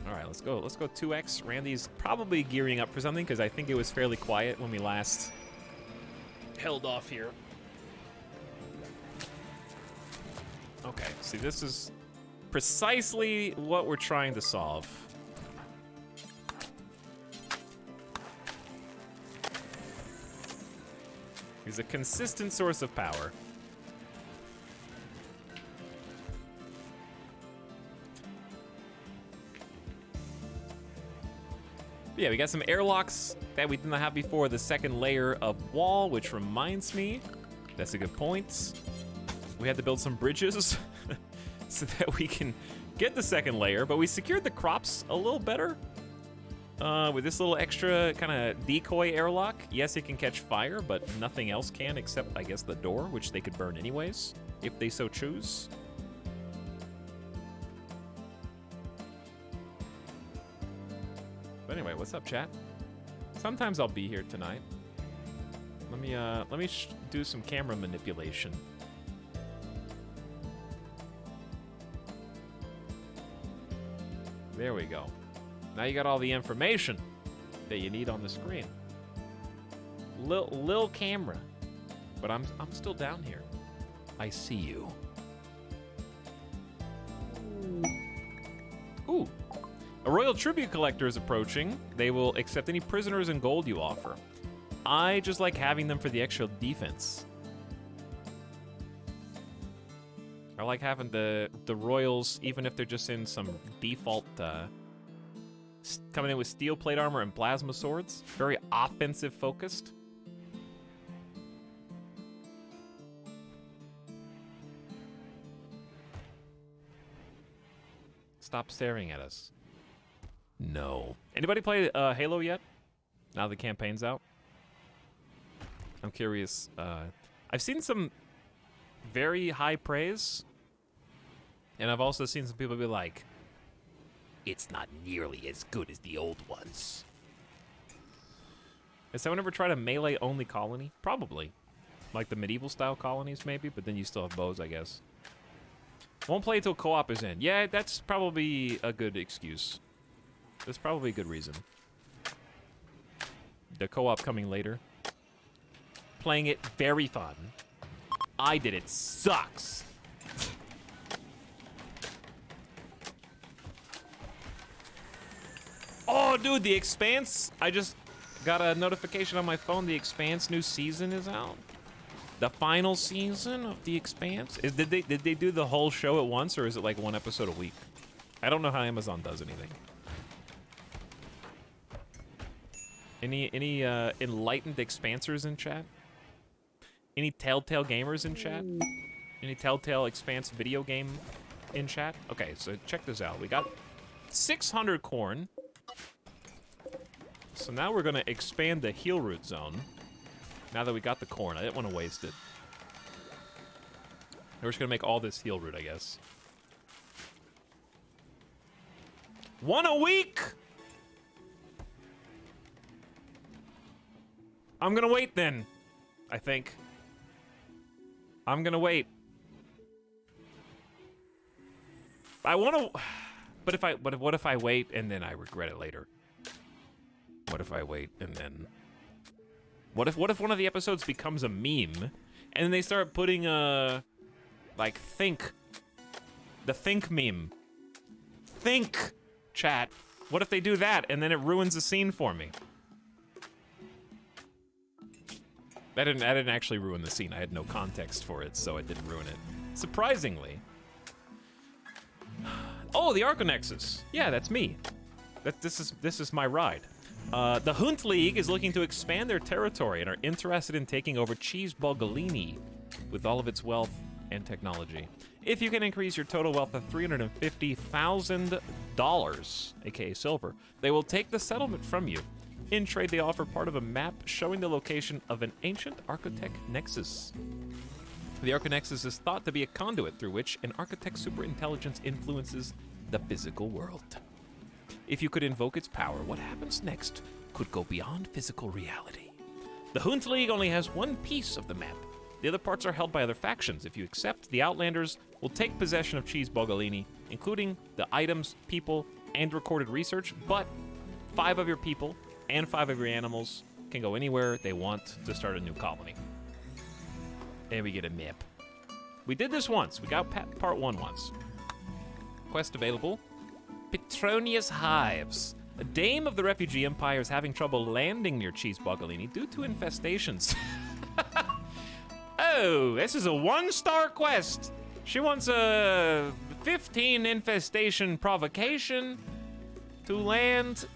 All right, let's go. Let's go 2x. Randy's probably gearing up for something because I think it was fairly quiet when we last held off here. Okay, see, this is precisely what we're trying to solve. He's a consistent source of power. Yeah, we got some airlocks that we didn't have before. The second layer of wall, which reminds me, that's a good point. We had to build some bridges so that we can get the second layer, but we secured the crops a little better with this little extra kind of decoy airlock. Yes, it can catch fire, but nothing else can except, I guess, the door, which they could burn anyways, if they so choose. But anyway, what's up, chat? Sometimes I'll be here tonight. Let me do some camera manipulation. There we go. Now you got all the information that you need on the screen. Lil camera, but I'm still down here. I see you. Ooh. A royal tribute collector is approaching. They will accept any prisoners and gold you offer. I just like having them for the extra defense. I like having the royals, even if they're just in some default, coming in with steel plate armor and plasma swords. Very offensive focused. Stop staring at us. No. Anybody play Halo yet? Now the campaign's out? I'm curious. I've seen some very high praise, and I've also seen some people be like, it's not nearly as good as the old ones. Has someone ever tried a melee-only colony? Probably. Like the medieval-style colonies, maybe, but then you still have bows, I guess. Won't play until co-op is in. Yeah, that's probably a good excuse. That's probably a good reason. The co-op coming later. playing it. Very fun. I did it. Sucks. Oh, dude, The Expanse. I just got a notification on my phone. The Expanse new season is out. The final season of The Expanse. Did they do the whole show at once, or is it like one episode a week? I don't know how Amazon does anything. Any enlightened expansers in chat? Any Telltale gamers in chat? Any Telltale Expanse video game in chat? Okay, so check this out. We got 600 corn. So now we're gonna expand the heal root zone. Now that we got the corn, I didn't want to waste it. We're just gonna make all this heal root, I guess. 1 a week! I'm gonna wait then, I think. I'm gonna wait. I wanna, but what if I wait and then I regret it later? What if I wait and then... What if one of the episodes becomes a meme, and then they start putting like the think meme. Think, chat. What if they do that, and then it ruins the scene for me? That didn't actually ruin the scene. I had no context for it, so it didn't ruin it. Surprisingly. Oh, the Arconexus. Yeah, that's me. This is my ride. The Hunt League is looking to expand their territory and are interested in taking over Cheese Bogolini with all of its wealth and technology. If you can increase your total wealth to $350,000, aka silver, they will take the settlement from you. In trade, they offer part of a map showing the location of an ancient Architect Nexus. The Arconexus is thought to be a conduit through which an Architect's superintelligence influences the physical world. If you could invoke its power, what happens next could go beyond physical reality. The Hunt League only has one piece of the map. The other parts are held by other factions. If you accept, the Outlanders will take possession of Cheese Bogolini, including the items, people, and recorded research, but 5 of your people and 5 of your animals can go anywhere they want to start a new colony. And we get a map. We did this once. We got part 1 once. Quest available. Petronius Hives. A dame of the refugee empire is having trouble landing near Cheese Bogolini due to infestations. Oh, this is a 1-star quest. She wants a 15 infestation provocation to land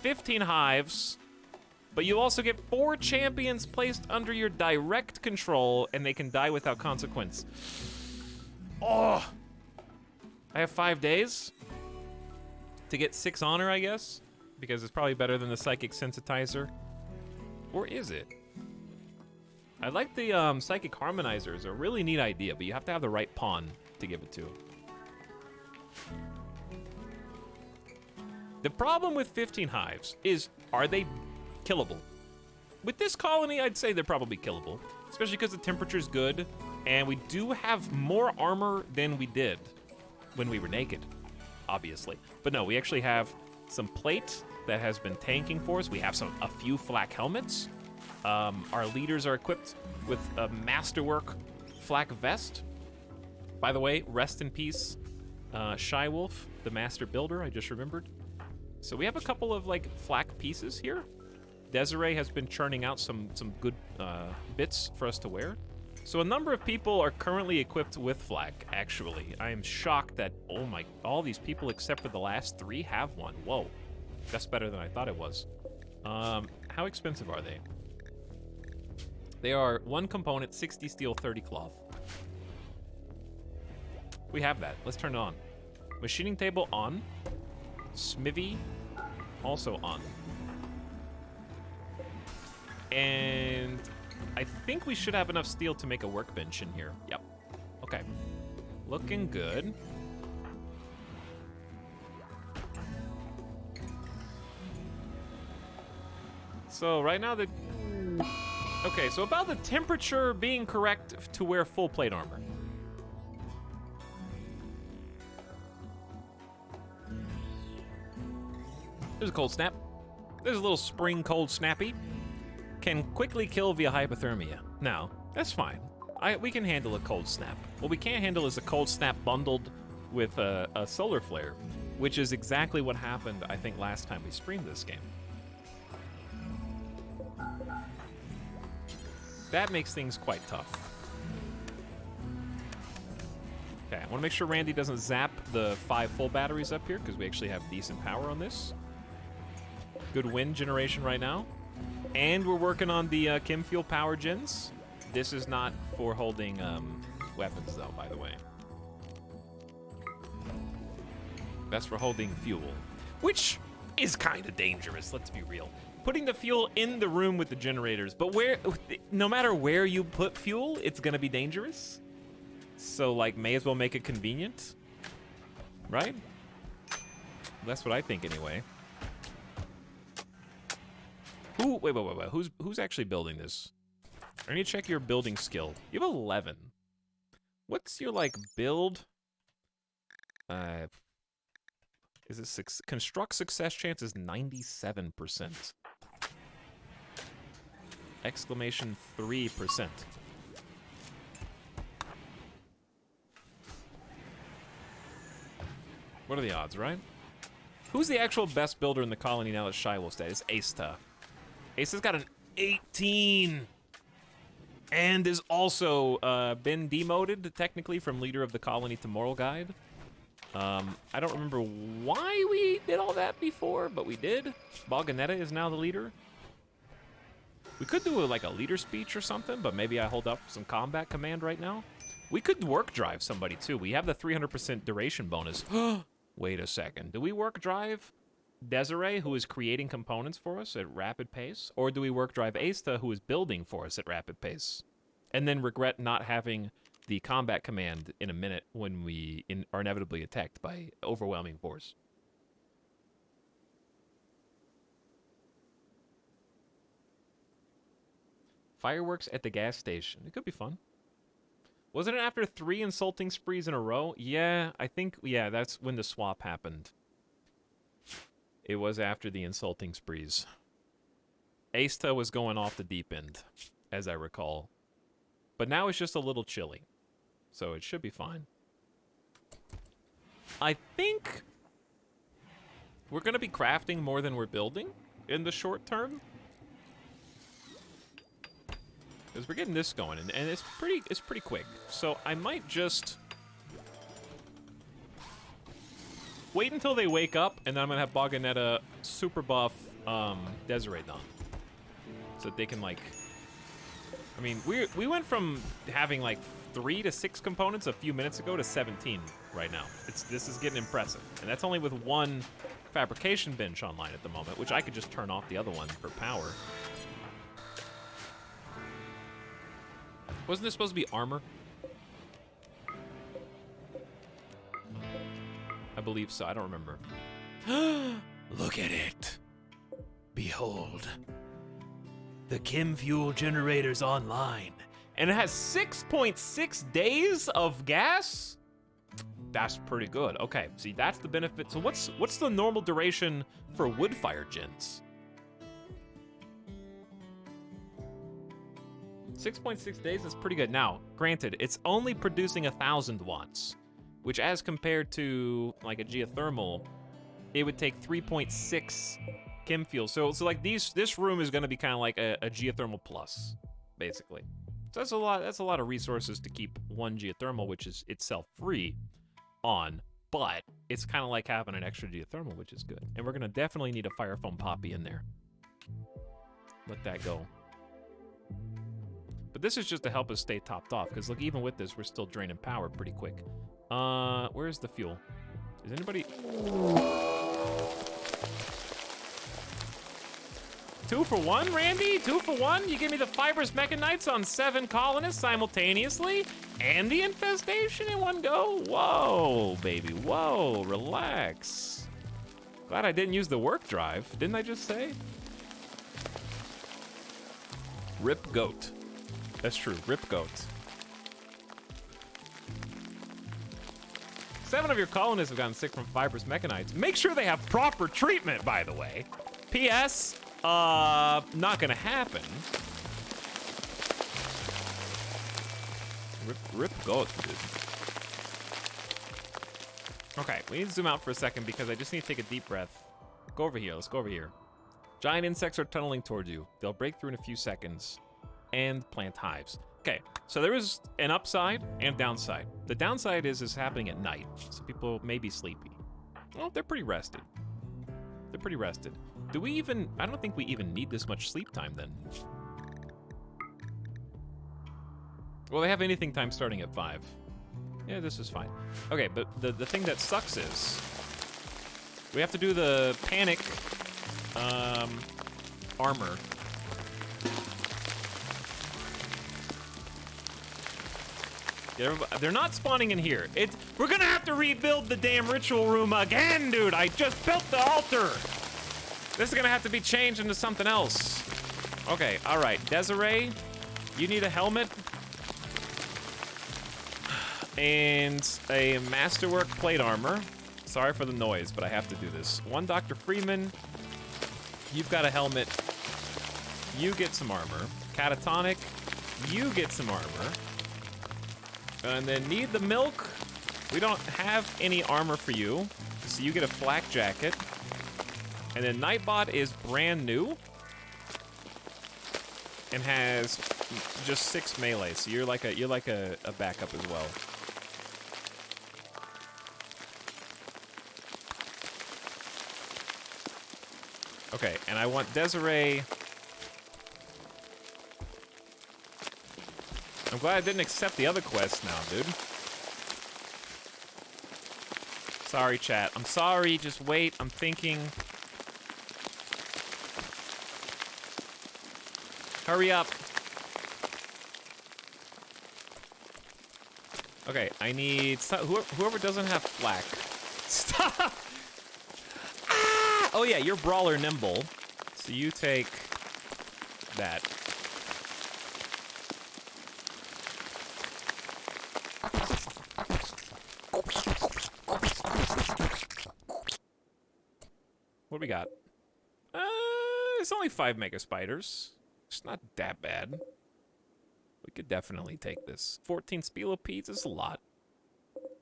15 hives, but you also get 4 champions placed under your direct control, and they can die without consequence. Oh, I have 5 days to get 6 honor, I guess, because it's probably better than the psychic sensitizer. Or is it? I like the psychic harmonizer. It's a really neat idea, but you have to have the right pawn to give it to. The problem with 15 hives is, are they killable? With this colony, I'd say they're probably killable, especially because the temperature's good, and we do have more armor than we did when we were naked, obviously. But no, we actually have some plate that has been tanking for us. We have a few flak helmets. Our leaders are equipped with a masterwork flak vest. By the way, rest in peace, Shy Wolf, the master builder, I just remembered. So we have a couple of like flak pieces here. Desiree has been churning out some good bits for us to wear. So a number of people are currently equipped with flak, actually. I am shocked that, oh my, all these people except for the last 3 have one. Whoa, that's better than I thought it was. How expensive are they? They are 1 component, 60 steel, 30 cloth. We have that, let's turn it on. Machining table on. Smithy also on. And I think we should have enough steel to make a workbench in here. Yep. Okay. Looking good. So right now okay, so about the temperature being correct to wear full plate armor. There's a cold snap. There's a little spring cold snappy. can quickly kill via hypothermia. Now, that's fine. We can handle a cold snap. What we can't handle is a cold snap bundled with a solar flare, which is exactly what happened, I think, last time we streamed this game. That makes things quite tough. Okay, I want to make sure Randy doesn't zap the 5 full batteries up here, because we actually have decent power on this. Good wind generation right now. And we're working on the chem fuel power gens. This is not for holding weapons, though, by the way. That's for holding fuel, which is kind of dangerous, let's be real. Putting the fuel in the room with the generators, but no matter where you put fuel, it's gonna be dangerous. So, like, may as well make it convenient, right? That's what I think, anyway. Wait. Who's actually building this? I need to check your building skill. You have 11. What's your, like, build? Is it construct success chance is 97%. Exclamation 3%. What are the odds, right? Who's the actual best builder in the colony now that Shywolf's dead? It's Asta. Asta's got an 18. And is also been demoted, technically, from leader of the colony to moral guide. I don't remember why we did all that before, but we did. Balganetta is now the leader. We could do like a leader speech or something, but maybe I hold up some combat command right now. We could work drive somebody too. We have the 300% duration bonus. Wait a second. Do we work drive Desiree, who is creating components for us at rapid pace? Or do we work drive Asta, who is building for us at rapid pace? And then regret not having the combat command in a minute when we are inevitably attacked by overwhelming force. Fireworks at the gas station. It could be fun. Wasn't it after 3 insulting sprees in a row? Yeah, I think, yeah, that's when the swap happened. It was after the insulting sprees. Asta was going off the deep end, as I recall. But now it's just a little chilly. So it should be fine. I think we're going to be crafting more than we're building in the short term. Because we're getting this going, and it's pretty quick. So I might just wait until they wake up, and then I'm going to have Balganetta super buff Desiree Dawn. So that they can, like... I mean, we went from having, like, 3 to 6 components a few minutes ago to 17 right now. This is getting impressive. And that's only with 1 fabrication bench online at the moment, which I could just turn off the other one for power. Wasn't this supposed to be armor? I believe so. I don't remember. Look at it. Behold. The chem fuel generator's online. And it has 6.6 days of gas? That's pretty good. Okay, see, that's the benefit. So what's the normal duration for wood fire gens? 6.6 days is pretty good. Now, granted, it's only producing 1,000 watts, which as compared to like a geothermal, it would take 3.6 chem fuel. So like this room is going to be kind of like a geothermal plus, basically. So that's a lot of resources to keep one geothermal, which is itself free, on. But it's kind of like having an extra geothermal, which is good. And we're going to definitely need a fire foam poppy in there. Let that go. But this is just to help us stay topped off, because look, even with this, we're still draining power pretty quick. Where's the fuel? Is anybody... 2 for 1, Randy? 2 for 1? You give me the fibrous mechanites on 7 colonists simultaneously? And the infestation in one go? Whoa, baby, whoa, relax. Glad I didn't use the work drive. Didn't I just say? Rip goat. That's true, rip goat. 7 of your colonists have gotten sick from fibrous mechanites. Make sure they have proper treatment, by the way. P.S. Not gonna happen. Rip goat, dude. Okay, we need to zoom out for a second because I just need to take a deep breath. Go over here, let's go over here. Giant insects are tunneling towards you. They'll break through in a few seconds and plant hives. Okay, so there is an upside and downside. The downside is it's happening at night, so people may be sleepy. Well, they're pretty rested. They're pretty rested. Do we even, I don't think we even need this much sleep time then. Well, they have anything time starting at 5. Yeah, this is fine. Okay, but the thing that sucks is we have to do the panic armor. They're not spawning in here. We're gonna have to rebuild the damn ritual room again, dude. I just built the altar. This is gonna have to be changed into something else. Okay, all right, Desiree, you need a helmet and a masterwork plate armor. Sorry for the noise, but I have to do this. One Dr. Freeman, you've got a helmet. You get some armor. Catatonic, you get some armor. And then Need the Milk, we don't have any armor for you, so you get a flak jacket. And then Nightbot is brand new and has just 6 melee, so you're like a backup as well. Okay, and I want Desiree. I'm glad I didn't accept the other quest now, dude. Sorry, chat. I'm sorry, just wait, I'm thinking. Hurry up. Okay, I need whoever doesn't have flak. Stop! Ah! Oh yeah, you're brawler nimble, so you take that. What do we got? It's only 5 mega spiders. It's not that bad. We could definitely take this. 14 spilopedes is a lot.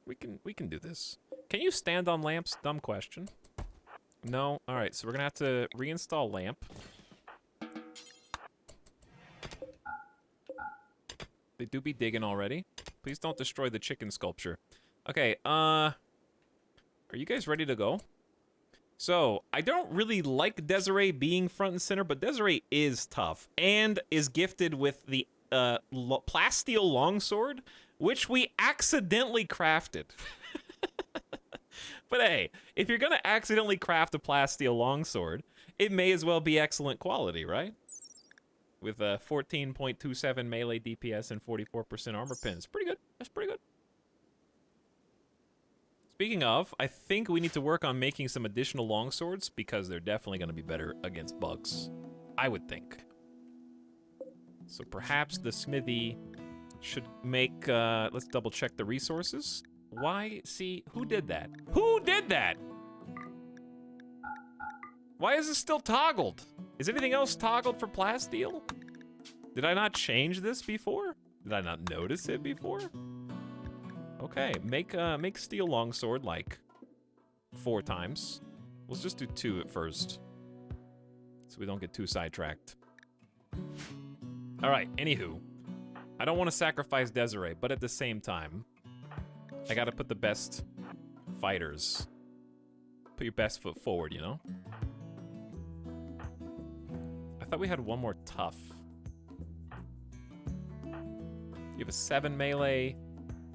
We can do this. Can you stand on lamps? Dumb question. No? Alright, so we're gonna have to reinstall lamp. They do be digging already. Please don't destroy the chicken sculpture. Okay, are you guys ready to go? So, I don't really like Desiree being front and center, but Desiree is tough and is gifted with the plasteel longsword, which we accidentally crafted. But hey, if you're gonna accidentally craft a plasteel longsword, it may as well be excellent quality, right? With 14.27 melee DPS and 44% armor pins. Pretty good. That's pretty good. Speaking of, I think we need to work on making some additional longswords because they're definitely going to be better against bugs. I would think. So perhaps the smithy should make, let's double check the resources. Why? See, who did that? Who did that? Why is this still toggled? Is anything else toggled for plasteel? Did I not change this before? Did I not notice it before? Okay, make steel longsword like 4 times. Let's just do 2 at first, so we don't get too sidetracked. All right, anywho, I don't want to sacrifice Desiree, but at the same time, I gotta put the best fighters. Put your best foot forward, you know? I thought we had one more tough. You have a 7 melee.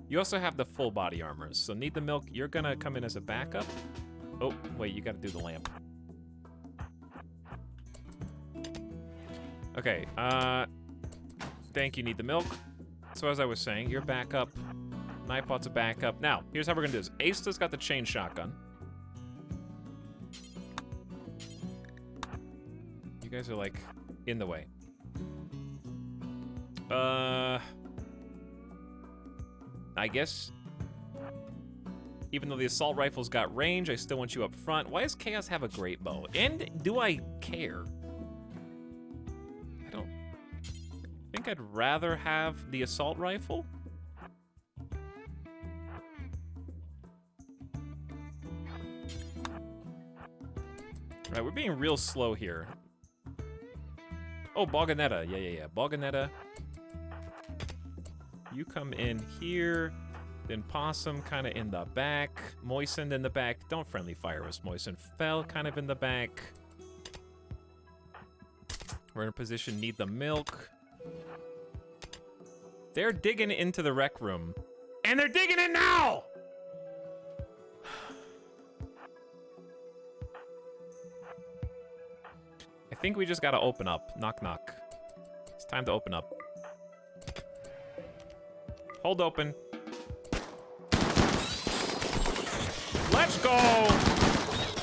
You also have the full body armors, so Need the Milk, you're gonna come in as a backup. Oh, wait, you gotta do the lamp. Okay, thank you, Need the Milk. So as I was saying, you're backup. Nightbot's a backup. Now, here's how we're gonna do this. Asta's got the chain shotgun. You guys are, like, in the way. I guess, even though the assault rifle's got range, I still want you up front. Why does Chaos have a great bow? And do I care? think I'd rather have the assault rifle. Right, we're being real slow here. Oh, Boganetta. Yeah. Boganetta. You come in here. Then Possum kind of in the back. Moistened in the back. Don't friendly fire us, Moistened. Fell kind of in the back. We're in a position, need the milk. They're digging into the rec room. And they're digging in now! I think we just gotta open up. Knock, knock. It's time to open up. Hold open. Let's go!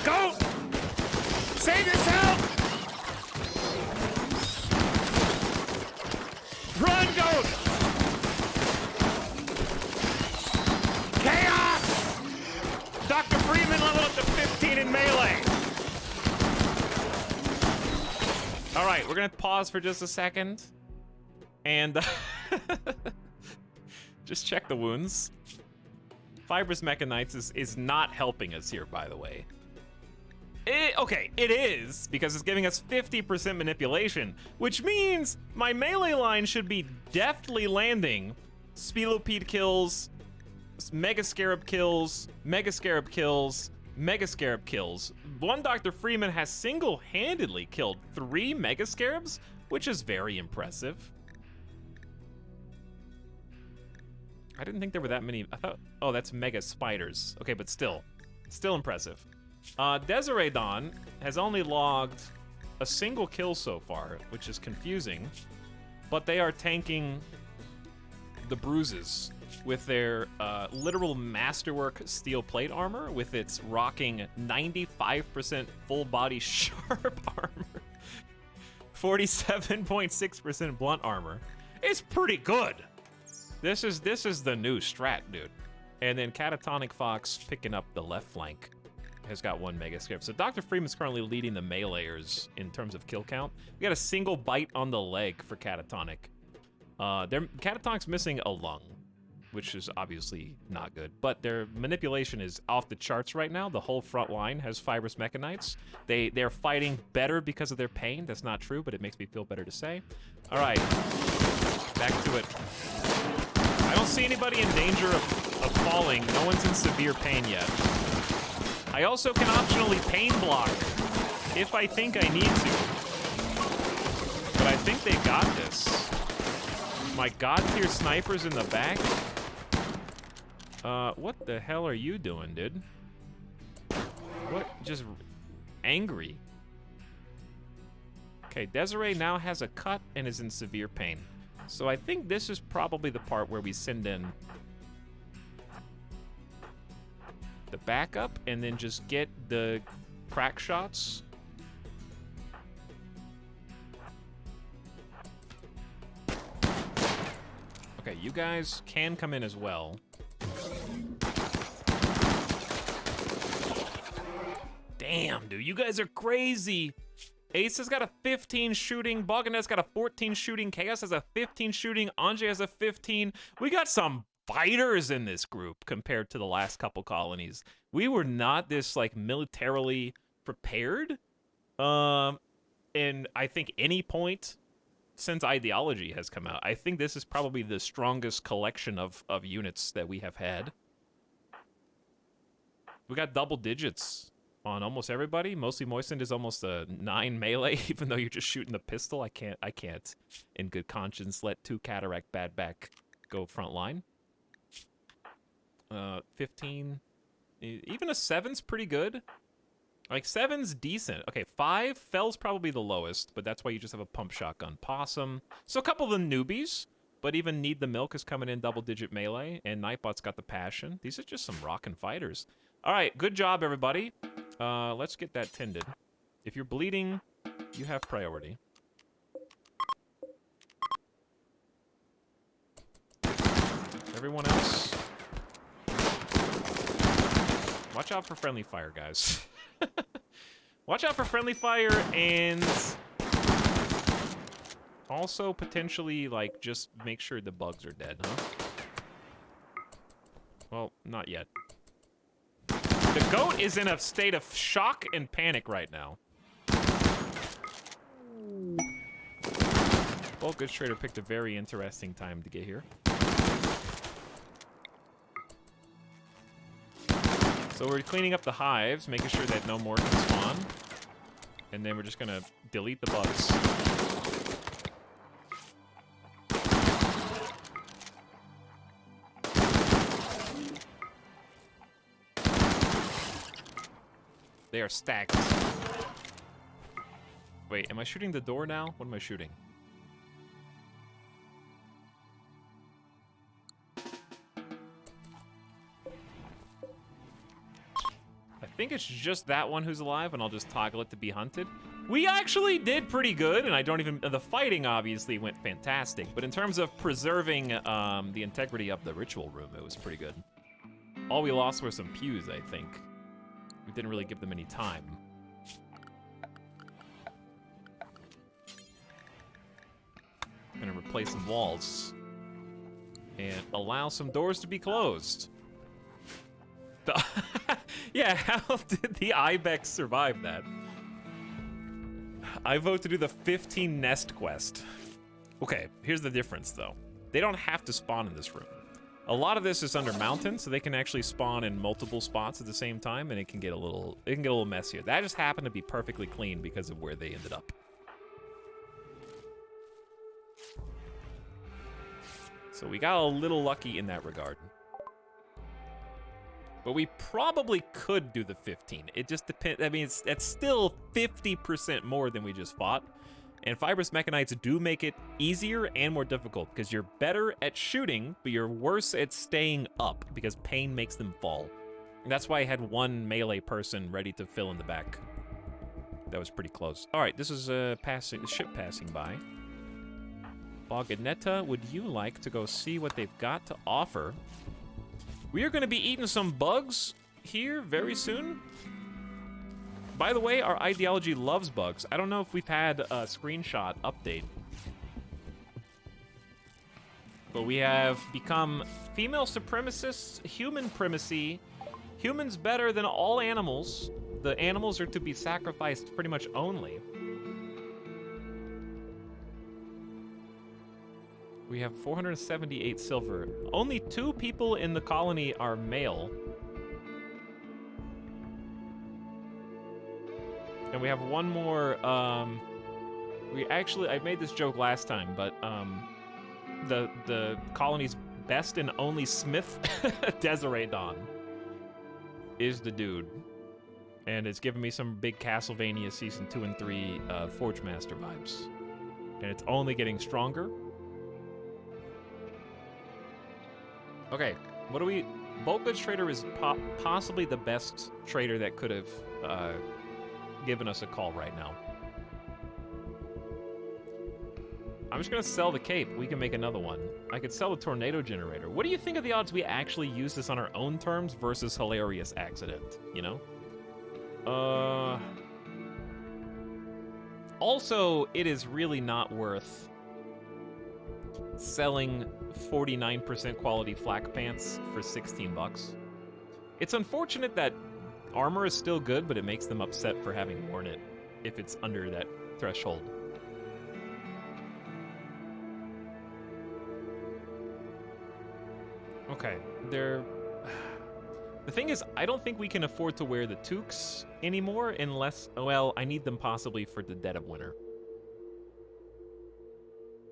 Go! Save yourself! Run, goat! Chaos! Dr. Freeman level up to 15 in melee. All right, we're gonna pause for just a second and just check the wounds. Fibrous Mechanites is not helping us here, by the way. Okay, it is, because it's giving us 50% manipulation, which means my melee line should be deftly landing Spelopede kills, Mega Scarab kills, Mega Scarab kills, Mega Scarab kills. One Dr. Freeman has single-handedly killed 3 Mega Scarabs, which is very impressive. I didn't think there were that many. I thought, oh, that's Mega Spiders. Okay, but still impressive. Desiree Dawn has only logged a single kill so far, which is confusing, but they are tanking the bruises with their literal masterwork steel plate armor with its rocking 95% full body sharp armor, 47.6% blunt armor. It's pretty good. This is the new strat, dude. And then Catatonic Fox picking up the left flank has got 1 Mega Scarab. So Dr. Freeman's currently leading the meleeers in terms of kill count. We got a single bite on the leg for Catatonic. Catatonic's missing a lung, which is obviously not good. But their manipulation is off the charts right now. The whole front line has Fibrous Mechanites. They're fighting better because of their pain. That's not true, but it makes me feel better to say. All right, back to it. I don't see anybody in danger of falling. No one's in severe pain yet. I also can optionally pain block if I think I need to. But I think they got this. My god tier sniper's in the back. What the hell are you doing, dude? What? Just angry. Okay, Desiree now has a cut and is in severe pain. So I think this is probably the part where we send in the backup and then just get the crack shots. Okay, you guys can come in as well. Damn, dude, you guys are crazy. Ace has got a 15 shooting, Boganet's got a 14 shooting, Chaos has a 15 shooting, Anjay has a 15. We got some fighters in this group compared to the last couple colonies. We were not this like militarily prepared. And I think any point since Ideology has come out, I think this is probably the strongest collection of units that we have had. We got double digits on almost everybody. Mostly Moistened is almost a 9 melee, even though you're just shooting the pistol. I can't, in good conscience, let 2 Cataract bad back go front line. 15, even a 7's pretty good. Like 7's decent. Okay, 5, Fell's probably the lowest, but that's why you just have a pump shotgun. Possum. So a couple of the newbies, but even Need the Milk is coming in double digit melee, and Nightbot's got the passion. These are just some rockin' fighters. All right, good job, everybody. Let's get that tended. If you're bleeding, you have priority. Everyone else, watch out for friendly fire, guys. Watch out for friendly fire and Also, potentially, like, just make sure the bugs are dead, huh? Well, not yet. The goat is in a state of shock and panic right now. Well, Goods Trader picked a very interesting time to get here. So we're cleaning up the hives, making sure that no more can spawn. And then we're just gonna delete the bugs. They are stacked. Wait, am I shooting the door now? What am I shooting? I think it's just that one who's alive, and I'll just toggle it to be hunted. We actually did pretty good, and I don't even... The fighting obviously went fantastic, but in terms of preserving the integrity of the ritual room, it was pretty good. All we lost were some pews, I think. We didn't really give them any time. I'm gonna replace some walls and allow some doors to be closed. Yeah, how did the ibex survive that? I vote to do the 15 nest quest. Okay, here's the difference though. They don't have to spawn in this room. A lot of this is under mountain, so they can actually spawn in multiple spots at the same time, and it can get a little messier. That just happened to be perfectly clean because of where they ended up. So we got a little lucky in that regard. But we probably could do the 15. It just depends. I mean, it's still 50% more than we just fought. And Fibrous Mechanites do make it easier and more difficult because you're better at shooting, but you're worse at staying up because pain makes them fall. And that's why I had one melee person ready to fill in the back. That was pretty close. All right, this is a ship passing by. Boganetta, would you like to go see what they've got to offer? We are going to be eating some bugs here very soon. By the way, our ideology loves bugs. I don't know if we've had a screenshot update. But we have become female supremacists, human primacy, humans better than all animals. The animals are to be sacrificed pretty much only. We have 478 silver. Only 2 people in the colony are male. And we have one more, I made this joke last time, but the colony's best and only smith, Desiree Dawn, is the dude. And it's giving me some big Castlevania Season 2 and 3 Forge Master vibes. And it's only getting stronger. Okay, what do we... Bulk Goods Trader is possibly the best trader that could have given us a call right now. I'm just gonna sell the cape. We can make another one. I could sell a tornado generator. What do you think of the odds we actually use this on our own terms versus hilarious accident, you know? Also, it is really not worth selling 49% quality flak pants for 16 bucks. It's unfortunate that armor is still good, but it makes them upset for having worn it if it's under that threshold. Okay, the thing is, I don't think we can afford to wear the toques anymore unless, well, I need them possibly for the dead of winter.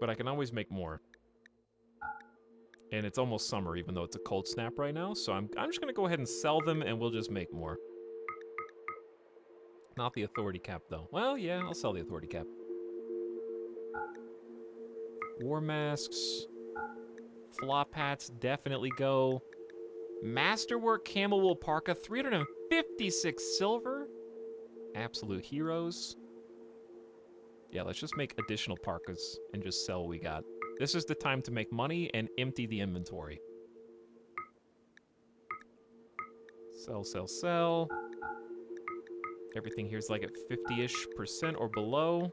But I can always make more. And it's almost summer, even though it's a cold snap right now, so I'm just gonna go ahead and sell them, and we'll just make more. Not the authority cap, though. Well, yeah, I'll sell the authority cap. War masks. Flop hats definitely go. Masterwork camel wool parka, 356 silver. Absolute heroes. Yeah, let's just make additional parkas and just sell what we got. This is the time to make money and empty the inventory. Sell, sell, sell. Everything here's like at 50-ish% or below.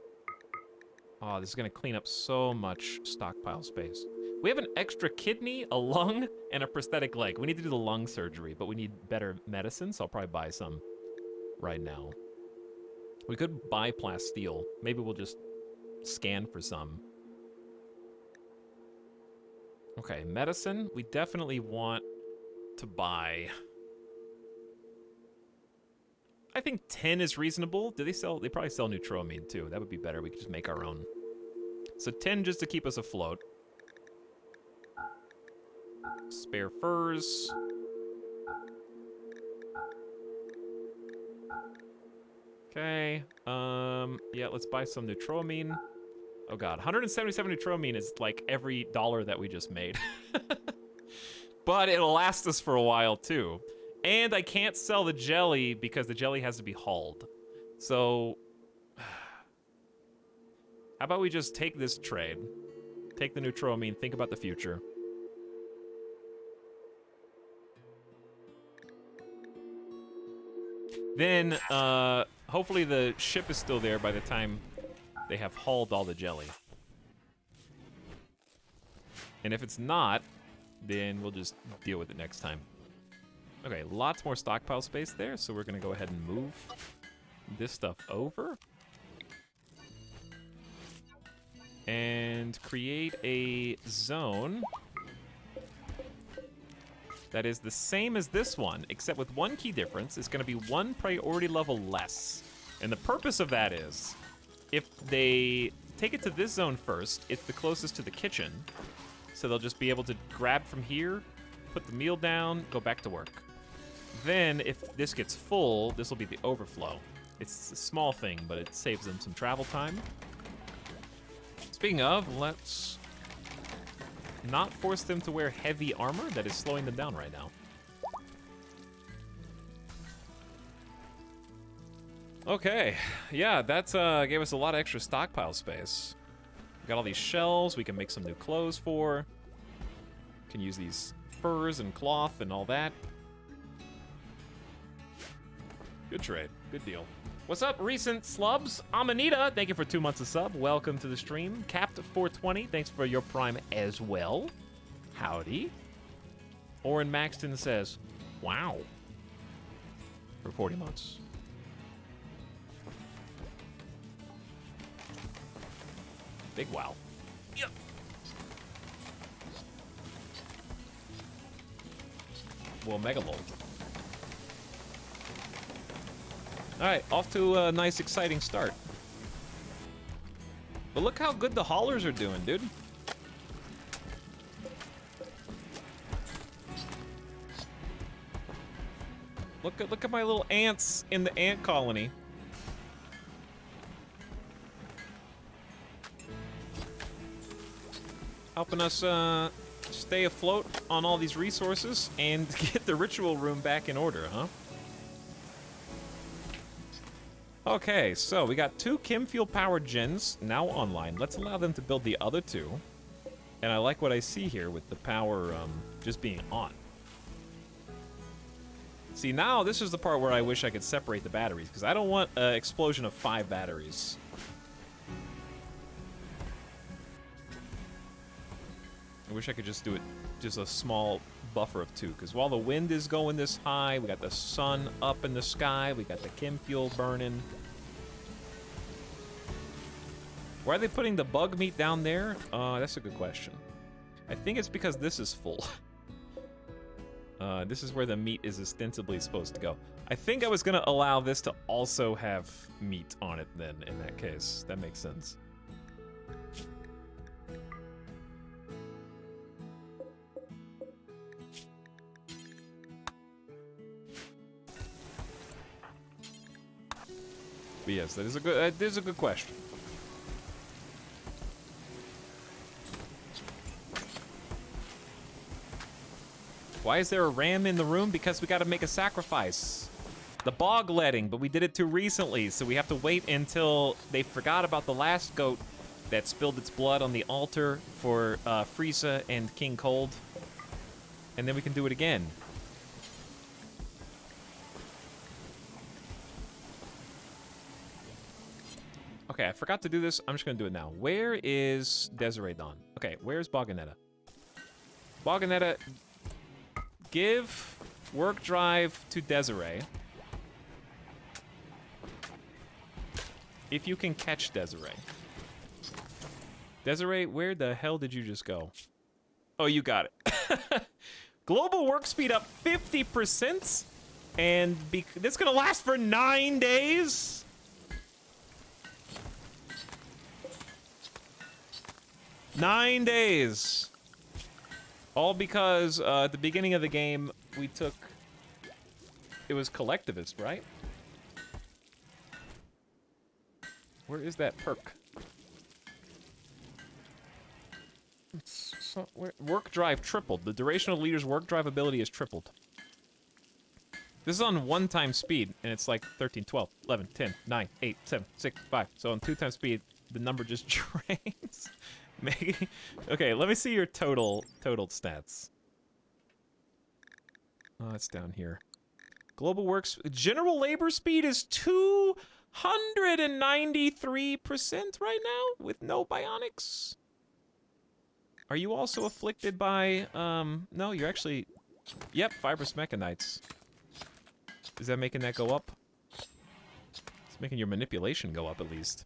Oh, this is gonna clean up so much stockpile space. We have an extra kidney, a lung, and a prosthetic leg. We need to do the lung surgery, but we need better medicine, so I'll probably buy some right now. We could buy plasteel. Maybe we'll just scan for some. Okay, medicine. We definitely want to buy... I think 10 is reasonable. Do they sell... They probably sell neutroamine, too. That would be better. We could just make our own. So 10 just to keep us afloat. Spare furs. Okay. Yeah, let's buy some neutroamine. Oh god, 177 neutroamine is like every dollar that we just made. But it'll last us for a while too. And I can't sell the jelly because the jelly has to be hauled. So, how about we just take this trade? Take the neutroamine, think about the future. Then, hopefully the ship is still there by the time they have hauled all the jelly. And if it's not, then we'll just deal with it next time. Okay, lots more stockpile space there, so we're gonna go ahead and move this stuff over. And create a zone that is the same as this one, except with one key difference. It's gonna be one priority level less. And the purpose of that is, if they take it to this zone first, it's the closest to the kitchen. So they'll just be able to grab from here, put the meal down, go back to work. Then, if this gets full, this will be the overflow. It's a small thing, but it saves them some travel time. Speaking of, let's not force them to wear heavy armor. That is slowing them down right now. Okay, yeah, that gave us a lot of extra stockpile space. We got all these shells we can make some new clothes for. Can use these furs and cloth and all that. Good trade, good deal. What's up, recent slubs? Amanita, thank you for 2 months of sub. Welcome to the stream. Capped420, thanks for your prime as well. Howdy. Oren Maxton says, wow. For 40 months. Big wow. Yep. Well, mega lol. All right, off to a nice, exciting start. But look how good the haulers are doing, dude. Look at my little ants in the ant colony. Helping us stay afloat on all these resources and get the ritual room back in order, huh? Okay, so we got 2 chem fuel powered gens now online. Let's allow them to build the other 2. And I like what I see here with the power just being on. See, now this is the part where I wish I could separate the batteries, because I don't want an explosion of 5 batteries. I wish I could just do it, just a small buffer of 2, because while the wind is going this high, we got the sun up in the sky, we got the chem fuel burning. Why are they putting the bug meat down there? That's a good question. I think it's because this is full. This is where the meat is ostensibly supposed to go. I think I was gonna allow this to also have meat on it then, in that case. That makes sense. But yes, that is a good question. Why is there a ram in the room? Because we got to make a sacrifice. The bog letting, but we did it too recently, so we have to wait until they forgot about the last goat that spilled its blood on the altar for Frieza and King Cold, and then we can do it again. Okay, I forgot to do this. I'm just gonna do it now. Where is Desiree Dawn? Okay, where's Boganetta? Boganetta, give work drive to Desiree. If you can catch Desiree. Desiree, where the hell did you just go? Oh, you got it. Global work speed up 50%, and that's gonna last for 9 days? 9 days. All because at the beginning of the game, we took... It was collectivist, right? Where is that perk? Work drive tripled. The duration of the leader's work drive ability is tripled. This is on 1 time speed, and it's like 13, 12, 11, 10, 9, 8, 7, 6, 5. So on 2 times speed, the number just drains. Okay, let me see your total stats. Oh, it's down here. Global works... General labor speed is 293% right now with no bionics. Are you also afflicted by, no, you're actually... Yep, fibrous mechanites. Is that making that go up? It's making your manipulation go up, at least.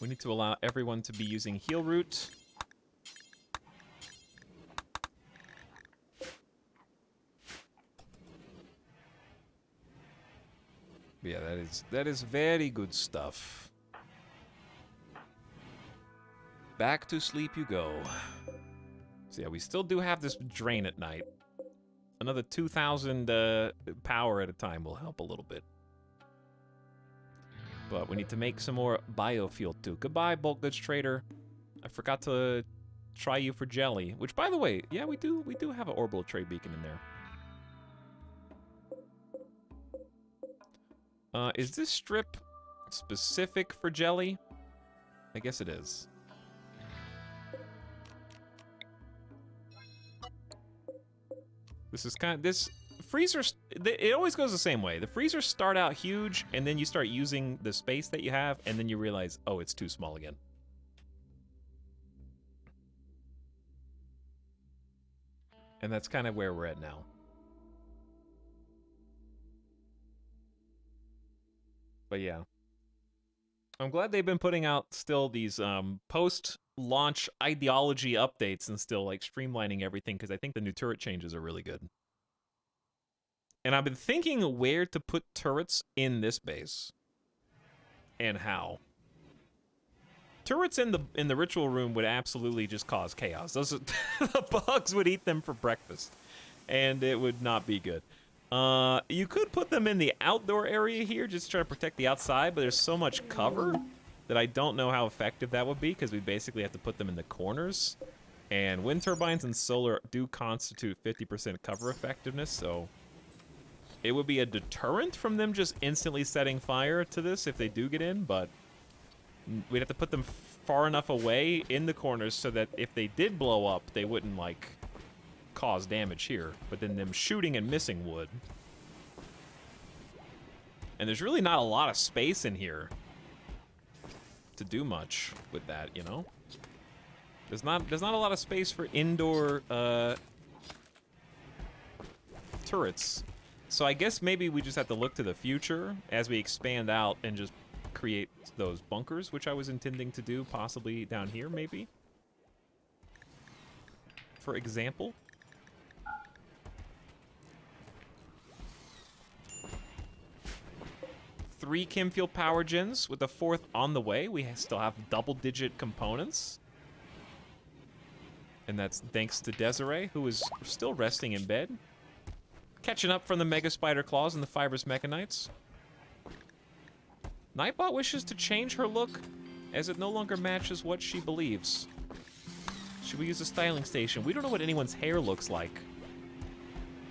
We need to allow everyone to be using heal root. Yeah, that is very good stuff. Back to sleep you go. So yeah, we still do have this drain at night. Another 2,000 power at a time will help a little bit. But we need to make some more biofuel too. Goodbye, bulk goods trader. I forgot to try you for jelly. Which, by the way, yeah, we do have an orbital trade beacon in there. Is this strip specific for jelly? I guess it is. This is this freezer, it always goes the same way. The freezers start out huge, and then you start using the space that you have, and then you realize, oh, it's too small again. And that's kind of where we're at now. But yeah. I'm glad they've been putting out still these post-launch ideology updates and still like streamlining everything, because I think the new turret changes are really good. And I've been thinking where to put turrets in this base. And how. Turrets in the ritual room would absolutely just cause chaos. Those the bugs would eat them for breakfast. And it would not be good. You could put them in the outdoor area here, just to try to protect the outside, but there's so much cover that I don't know how effective that would be, because we basically have to put them in the corners. And wind turbines and solar do constitute 50% cover effectiveness, so it would be a deterrent from them just instantly setting fire to this if they do get in, but we'd have to put them far enough away in the corners so that if they did blow up, they wouldn't, like, cause damage here. But then them shooting and missing would. And there's really not a lot of space in here to do much with that, you know? There's not a lot of space for indoor turrets. So I guess maybe we just have to look to the future as we expand out and just create those bunkers, which I was intending to do possibly down here, maybe. For example. Three Chemfuel power gens with a 4th on the way. We still have double-digit components. And that's thanks to Desiree, who is still resting in bed. Catching up from the Mega Spider Claws and the Fibrous Mechanites. Nightbot wishes to change her look, as it no longer matches what she believes. Should we use a styling station? We don't know what anyone's hair looks like,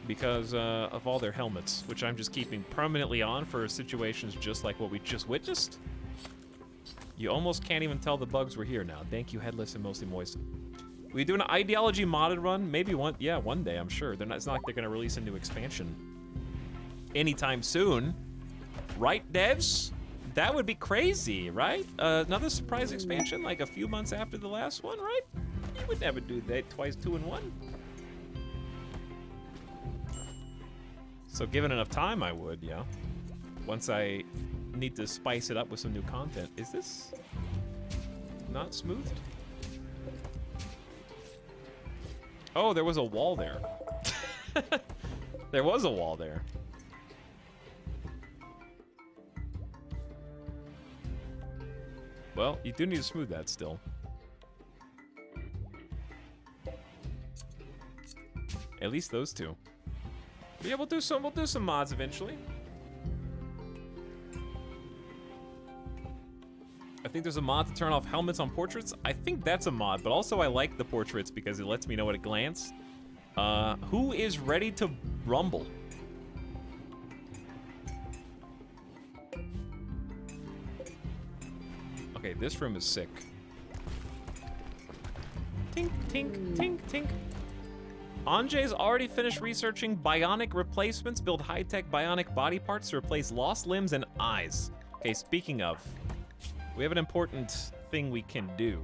because of all their helmets, which I'm just keeping permanently on for situations just like what we just witnessed. You almost can't even tell the bugs were here now. Thank you, Headless and Mostly Moist. We do an ideology modded run? Maybe one day, I'm sure. It's not like they're gonna release a new expansion anytime soon. Right, devs? That would be crazy, right? Another surprise expansion like a few months after the last one, right? You would never do that twice, 2 in 1. So given enough time, I would, yeah. Once I need to spice it up with some new content. Is this not smoothed? Oh, there was a wall there. There was a wall there. Well, you do need to smooth that still. At least those two. But yeah, we'll do some mods eventually. I think there's a mod to turn off helmets on portraits. I think that's a mod, but also I like the portraits because it lets me know at a glance. Who is ready to rumble? Okay, this room is sick. Tink, tink, tink, tink. Anjay's already finished researching bionic replacements, build high-tech bionic body parts to replace lost limbs and eyes. Okay, speaking of, we have an important thing we can do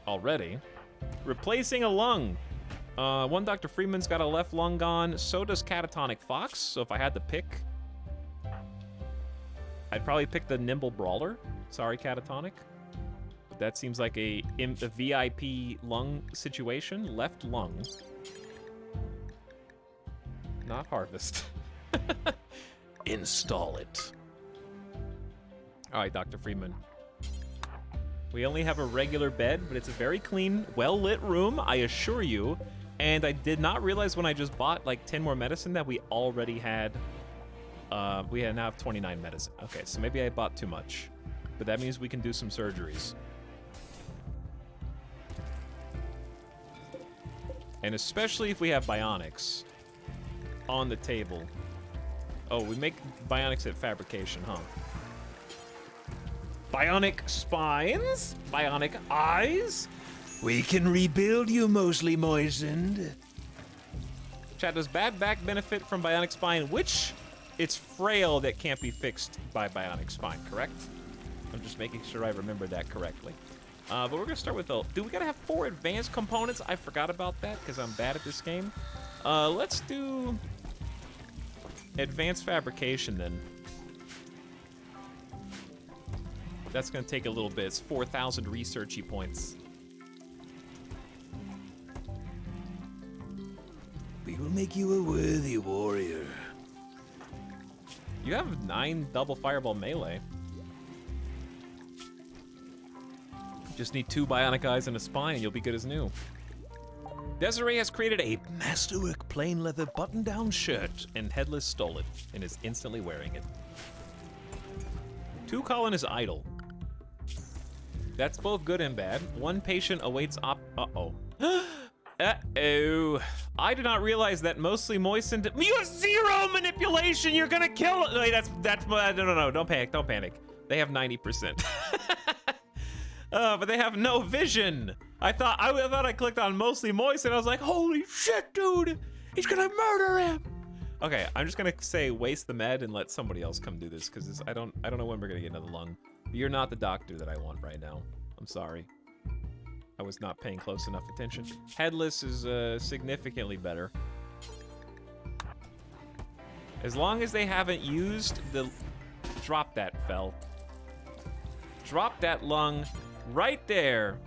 already. Replacing a lung. One Dr. Freeman's got a left lung gone, so does Catatonic Fox, so if I had to pick, I'd probably pick the Nimble Brawler. Sorry, Catatonic. That seems like a VIP lung situation. Left lung. Not harvest. Install it. All right, Dr. Freeman. We only have a regular bed, but it's a very clean, well-lit room, I assure you. And I did not realize when I just bought like 10 more medicine that we already had, now have 29 medicine. Okay, so maybe I bought too much, but that means we can do some surgeries. And especially if we have bionics on the table. Oh, we make bionics at fabrication, huh? Bionic spines? Bionic eyes? We can rebuild you, mostly moistened. Chat, does bad back benefit from bionic spine? Which it's frail that can't be fixed by bionic spine, correct? I'm just making sure I remember that correctly. But we're gonna start with the, we gotta have 4 advanced components. I forgot about that because I'm bad at this game. Let's do advanced fabrication then. That's gonna take a little bit. It's 4,000 researchy points. We will make you a worthy warrior. You have 9 double fireball melee. Just need 2 bionic eyes and a spine and you'll be good as new. Desiree has created a masterwork plain leather button-down shirt, and Headless stole it and is instantly wearing it. 2 Colin is idle. That's both good and bad. 1 patient awaits uh-oh. Uh-oh. I did not realize that mostly moistened. You have 0 manipulation. You're gonna kill it. Wait, that's no. Don't panic. They have 90%. But they have no vision. I thought I clicked on mostly moist and I was like, holy shit, dude. He's gonna murder him. Okay, I'm just gonna say waste the med and let somebody else come do this because I don't know when we're gonna get another lung. But you're not the doctor that I want right now. I'm sorry. I was not paying close enough attention. Headless is significantly better. As long as they haven't used the... Drop that, fell. Drop that lung right there.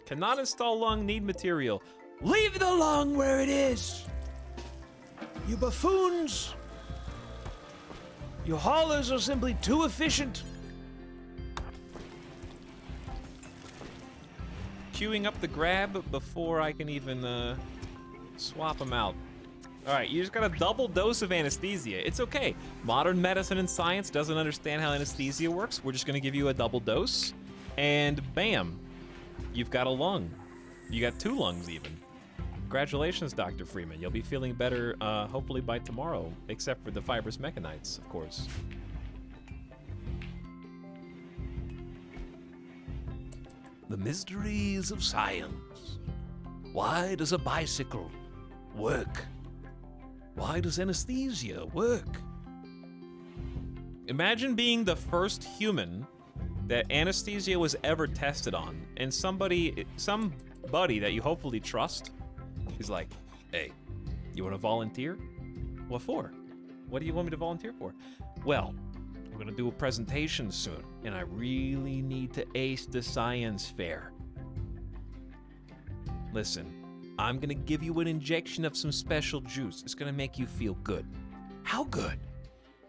Cannot install lung, need material. Leave the lung where it is. You buffoons. You haulers are simply too efficient. Queuing up the grab before I can even swap them out. All right, you just got a double dose of anesthesia. It's okay. Modern medicine and science doesn't understand how anesthesia works. We're just gonna give you a double dose, and bam, you've got a lung. You got 2 lungs even. Congratulations, Dr. Freeman. You'll be feeling better hopefully by tomorrow, except for the fibrous mechanites, of course. The mysteries of science. Why does a bicycle work Why does anesthesia work? Imagine being the first human that anesthesia was ever tested on, and somebody that you hopefully trust is like, hey, you want to volunteer? What for? What do you want me to volunteer for? Well, we're gonna do a presentation soon, and I really need to ace the science fair. Listen, I'm gonna give you an injection of some special juice. It's gonna make you feel good. How good?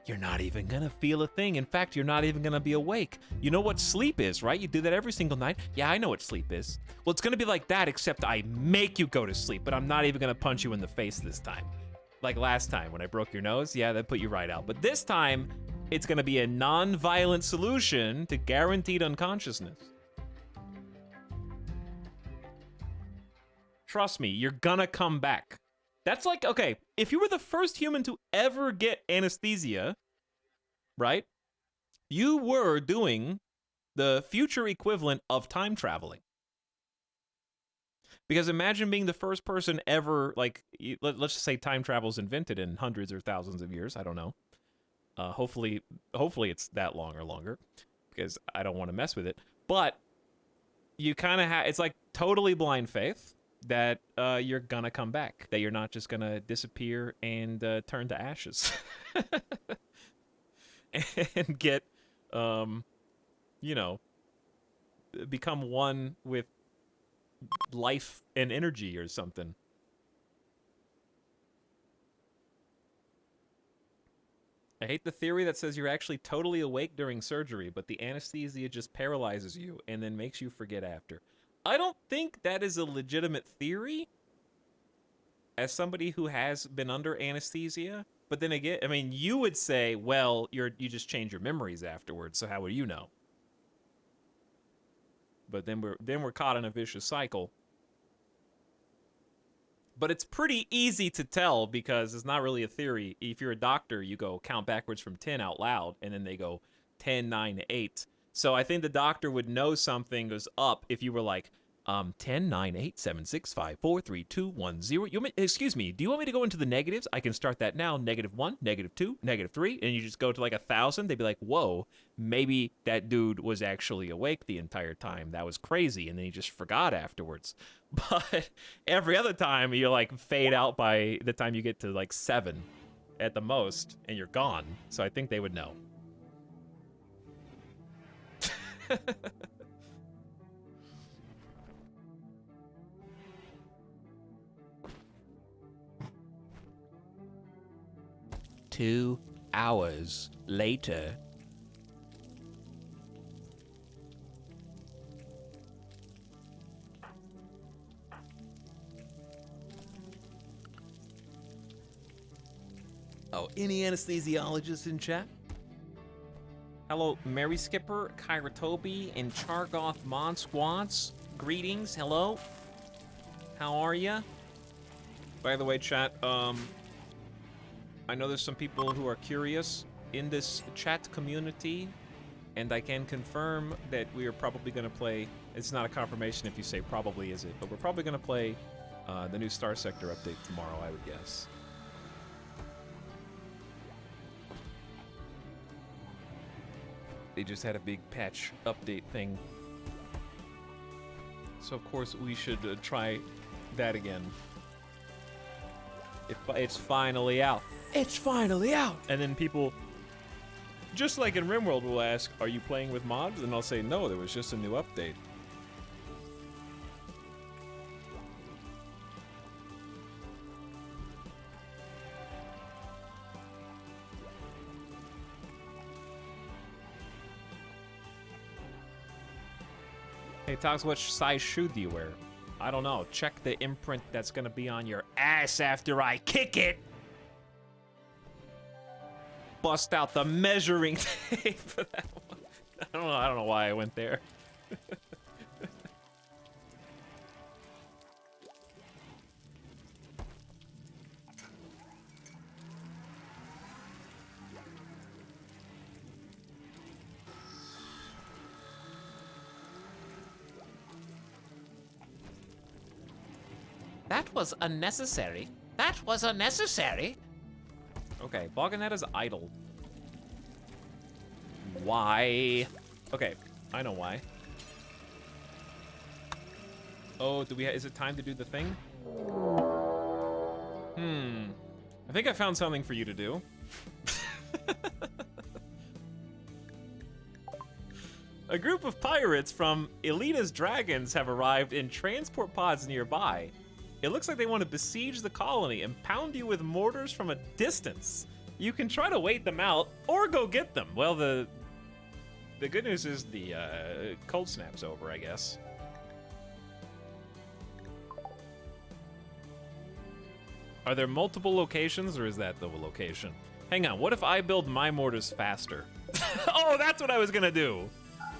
You're not even gonna feel a thing. In fact, you're not even gonna be awake. You know what sleep is, right? You do that every single night. Yeah, I know what sleep is. Well, it's gonna be like that, except I make you go to sleep, but I'm not even gonna punch you in the face this time. Like last time when I broke your nose, yeah, that put you right out. But this time, it's gonna be a non-violent solution to guaranteed unconsciousness. Trust me, you're gonna come back. That's like, okay, if you were the first human to ever get anesthesia, right? You were doing the future equivalent of time traveling. Because imagine being the first person ever, like, let's just say time travel is invented in hundreds or thousands of years. I don't know. Hopefully it's that long or longer, because I don't want to mess with it. But you kind of have, it's like totally blind faith that you're gonna come back, that you're not just gonna disappear and turn to ashes and get, you know, become one with life and energy or something. I hate the theory that says you're actually totally awake during surgery, but the anesthesia just paralyzes you and then makes you forget after. I don't think that is a legitimate theory as somebody who has been under anesthesia. But then again, I mean, you would say, well, you just change your memories afterwards, so how would you know? But then we're caught in a vicious cycle. But it's pretty easy to tell because it's not really a theory. If you're a doctor, you go count backwards from 10 out loud, and then they go 10, 9, 8. So I think the doctor would know something was up if you were like, 10, 9, 8, 7, 6, 5, 4, 3, 2, 1, 0. Excuse me, do you want me to go into the negatives? I can start that now. -1, -2, -3, and you just go to like 1,000. They'd be like, whoa, maybe that dude was actually awake the entire time. That was crazy, and then he just forgot afterwards. But every other time, you like fade out by the time you get to like 7 at the most, and you're gone. So I think they would know. Two hours later. Oh, any anesthesiologists in chat? Hello, Mary Skipper, Kyra Toby, and Chargoth Mon Squats. Greetings, hello. How are ya? By the way, chat, I know there's some people who are curious in this chat community, and I can confirm that we are probably gonna play, it's not a confirmation if you say probably, is it? But we're probably gonna play the new Star Sector update tomorrow, I would guess. They just had a big patch update thing. So of course we should try that again. It's finally out. It's finally out! And then people, just like in RimWorld, will ask, are you playing with mods? And I'll say, no, there was just a new update. Hey, Tox, what size shoe do you wear? I don't know. Check the imprint that's gonna be on your ass after I kick it! Bust out the measuring tape for that one. I don't know why I went there. That was unnecessary. That was unnecessary. Okay, Boganetta's idle. Why? Okay, I know why. Oh, is it time to do the thing? I think I found something for you to do. A group of pirates from Elita's Dragons have arrived in transport pods nearby. It looks like they want to besiege the colony and pound you with mortars from a distance. You can try to wait them out or go get them. Well, the good news is the cold snap's over, I guess. Are there multiple locations, or is that the location? Hang on, what if I build my mortars faster? Oh, that's what I was gonna do.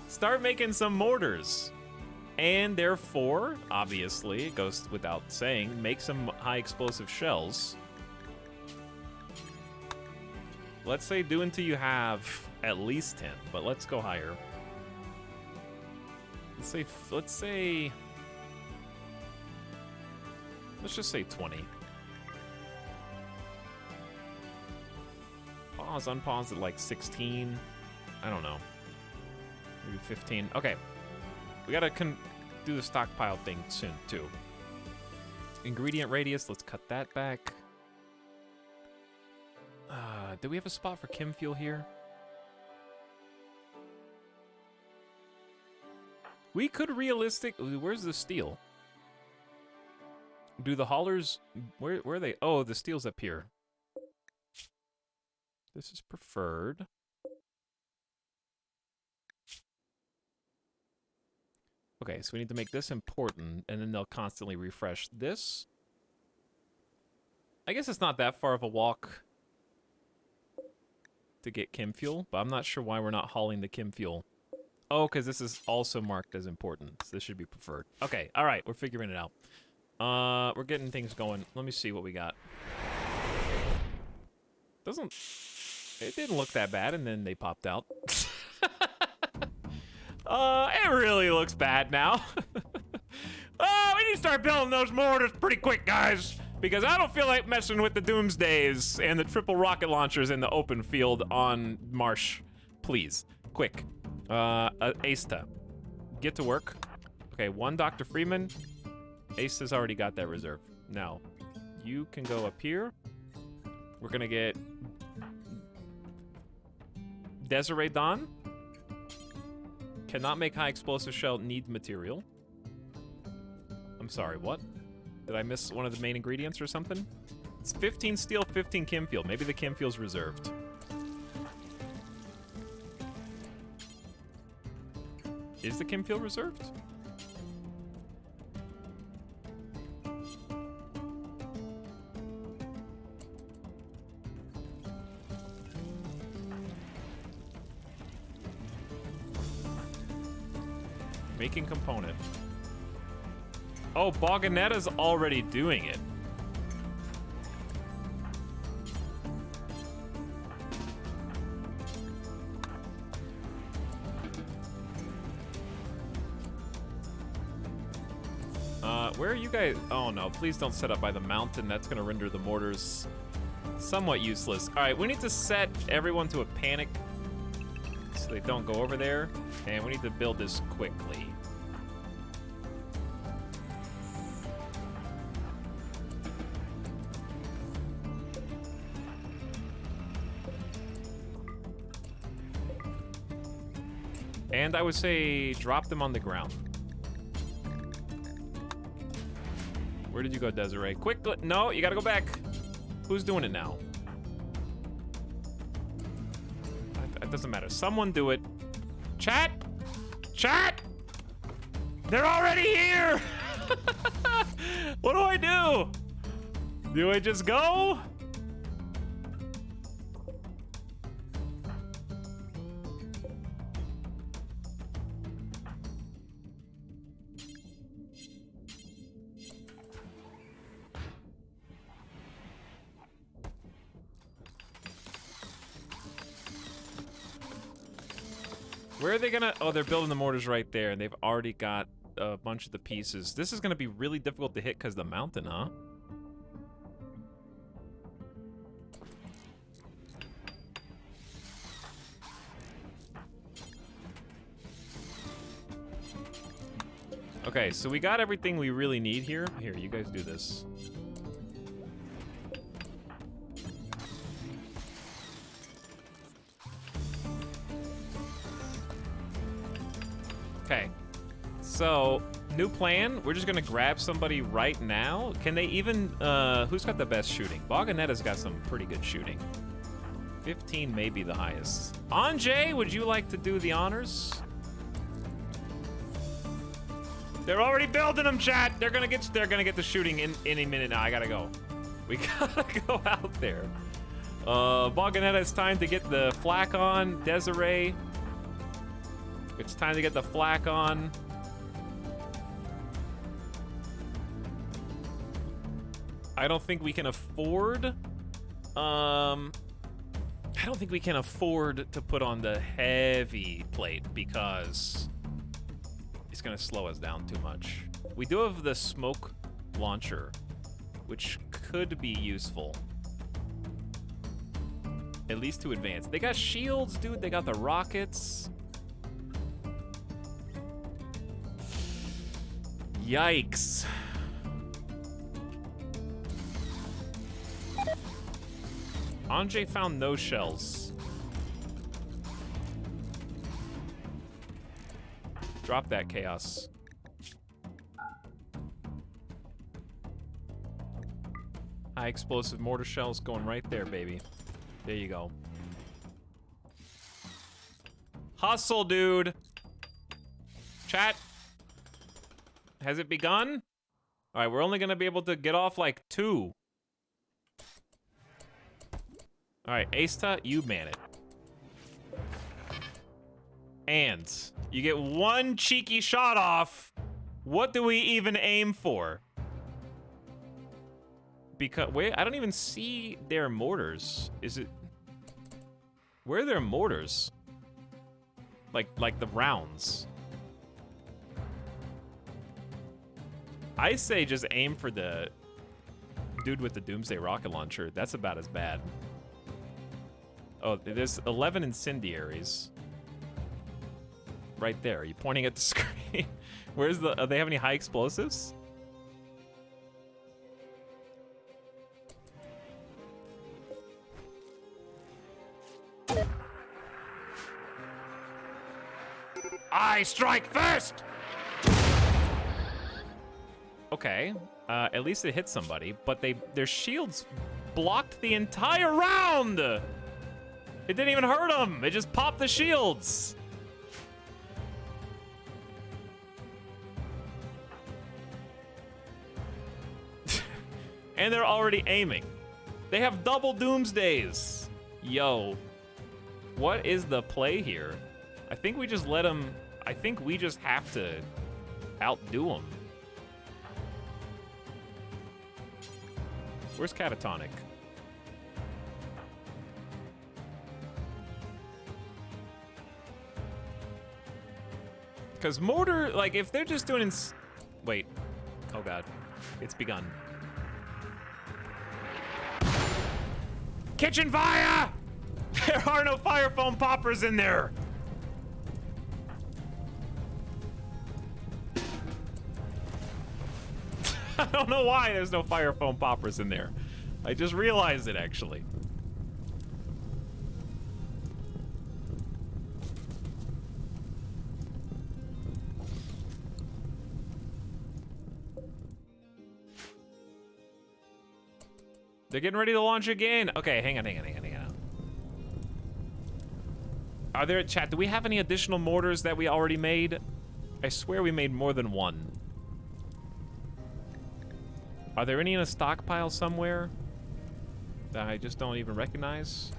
Start making some mortars. And therefore, obviously, it goes without saying, make some high explosive shells. Let's say do until you have at least 10, but let's go higher. Let's just say 20. Pause, unpause at like 16. I don't know. Maybe 15. Okay. We gotta do the stockpile thing soon, too. Ingredient radius, let's cut that back. Do we have a spot for chem fuel here? We could where's the steel? Do the haulers, where are they? Oh, the steel's up here. This is preferred. Okay, so we need to make this important, and then they'll constantly refresh this. I guess it's not that far of a walk to get chem fuel, but I'm not sure why we're not hauling the chem fuel. Oh, because this is also marked as important. So this should be preferred. Okay, all right, we're figuring it out. We're getting things going. Let me see what we got. It didn't look that bad, and then they popped out. It really looks bad now. We need to start building those mortars pretty quick, guys, because I don't feel like messing with the Doomsdays and the triple rocket launchers in the open field on Marsh. Please, quick. Asta, get to work. Okay, 1 Dr. Freeman. Asta's already got that reserve. Now, you can go up here. We're gonna get Desiree Dawn. Cannot make high explosive shell, need material. I'm sorry, what? Did I miss one of the main ingredients or something? It's 15 steel, 15 chem fuel. Maybe the chem fuel's reserved. Is the chem fuel reserved? Making component. Oh, Boganetta's already doing it. Where are you guys? Oh no, please don't set up by the mountain. That's gonna render the mortars somewhat useless. All right, we need to set everyone to a panic so they don't go over there. And we need to build this quickly. And I would say drop them on the ground. Where did you go, Desiree? Quickly! No, you gotta go back. Who's doing it now? It doesn't matter. Someone do it. Chat! Chat! They're already here! What do I do? Do I just go? Where are they gonna... Oh, they're building the mortars right there, and they've already got a bunch of the pieces. This is gonna be really difficult to hit because of the mountain, huh? Okay, so we got everything we really need here. Here, you guys do this. Okay. So, new plan. We're just gonna grab somebody right now. Can they even, who's got the best shooting? BOG has got some pretty good shooting. 15 may be the highest. Anjay, would you like to do the honors? They're already building them, chat. They're gonna get the shooting in any minute now. I gotta go. We gotta go out there. BOG it's time to get the flak on. Desiree. It's time to get the flak on. I don't think we can afford. I don't think we can afford to put on the heavy plate because it's gonna slow us down too much. We do have the smoke launcher, which could be useful. At least to advance. They got shields, dude. They got the rockets. Yikes. Anjay found no shells. Drop that, Chaos. High explosive mortar shells going right there, baby. There you go. Hustle, dude. Chat. Has it begun? All right, we're only gonna be able to get off like 2. All right, Asta, you man it. And you get 1 cheeky shot off. What do we even aim for? Because, wait, I don't even see their mortars. Is it? Where are their mortars? Like the rounds. I say just aim for the dude with the Doomsday rocket launcher. That's about as bad. Oh, there's 11 incendiaries. Right there. Are you pointing at the screen? Where's the... they have any high explosives? I strike first! Okay. At least it hit somebody, but their shields blocked the entire round! It didn't even hurt them! It just popped the shields! And they're already aiming. They have double Doomsdays. Yo. What is the play here? I think we just let them... I think we just have to outdo them. Where's Catatonic? Because mortar, like, if they're just doing... Wait. Oh, God. It's begun. Kitchen fire! There are no fire foam poppers in there! I don't know why there's no fire foam poppers in there. I just realized it, actually. They're getting ready to launch again. Okay, hang on. Are there, chat, do we have any additional mortars that we already made? I swear we made more than 1. Are there any in a stockpile somewhere that I just don't even recognize?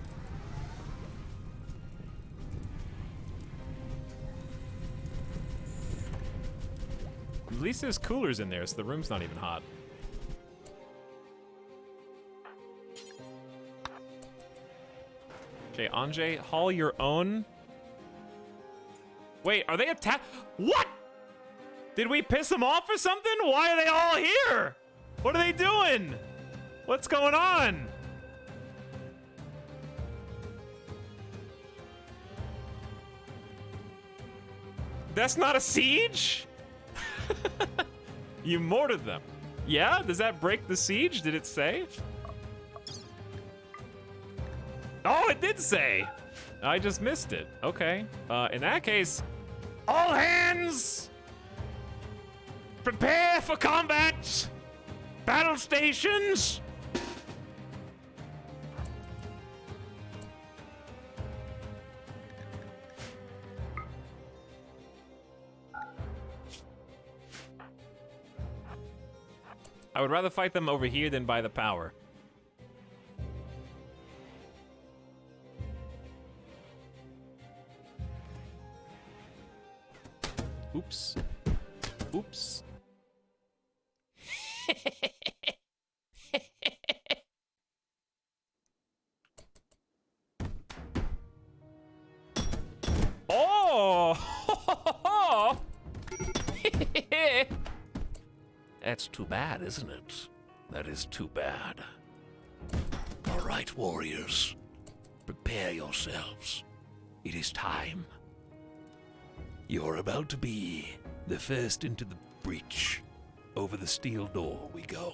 At least there's coolers in there, so the room's not even hot. Okay, Anjay, haul your own. Wait, are they attack? What? Did we piss them off or something? Why are they all here? What are they doing? What's going on? That's not a siege? You mortared them. Yeah? Does that break the siege? Did it say? Oh, it did say. I just missed it. Okay. In that case, all hands, prepare for combat. Battle stations. I would rather fight them over here than by the power. Oops. Oops. Oh! That's too bad, isn't it? That is too bad. All right, warriors. Prepare yourselves. It is time. You're about to be the first into the breach. Over the steel door we go.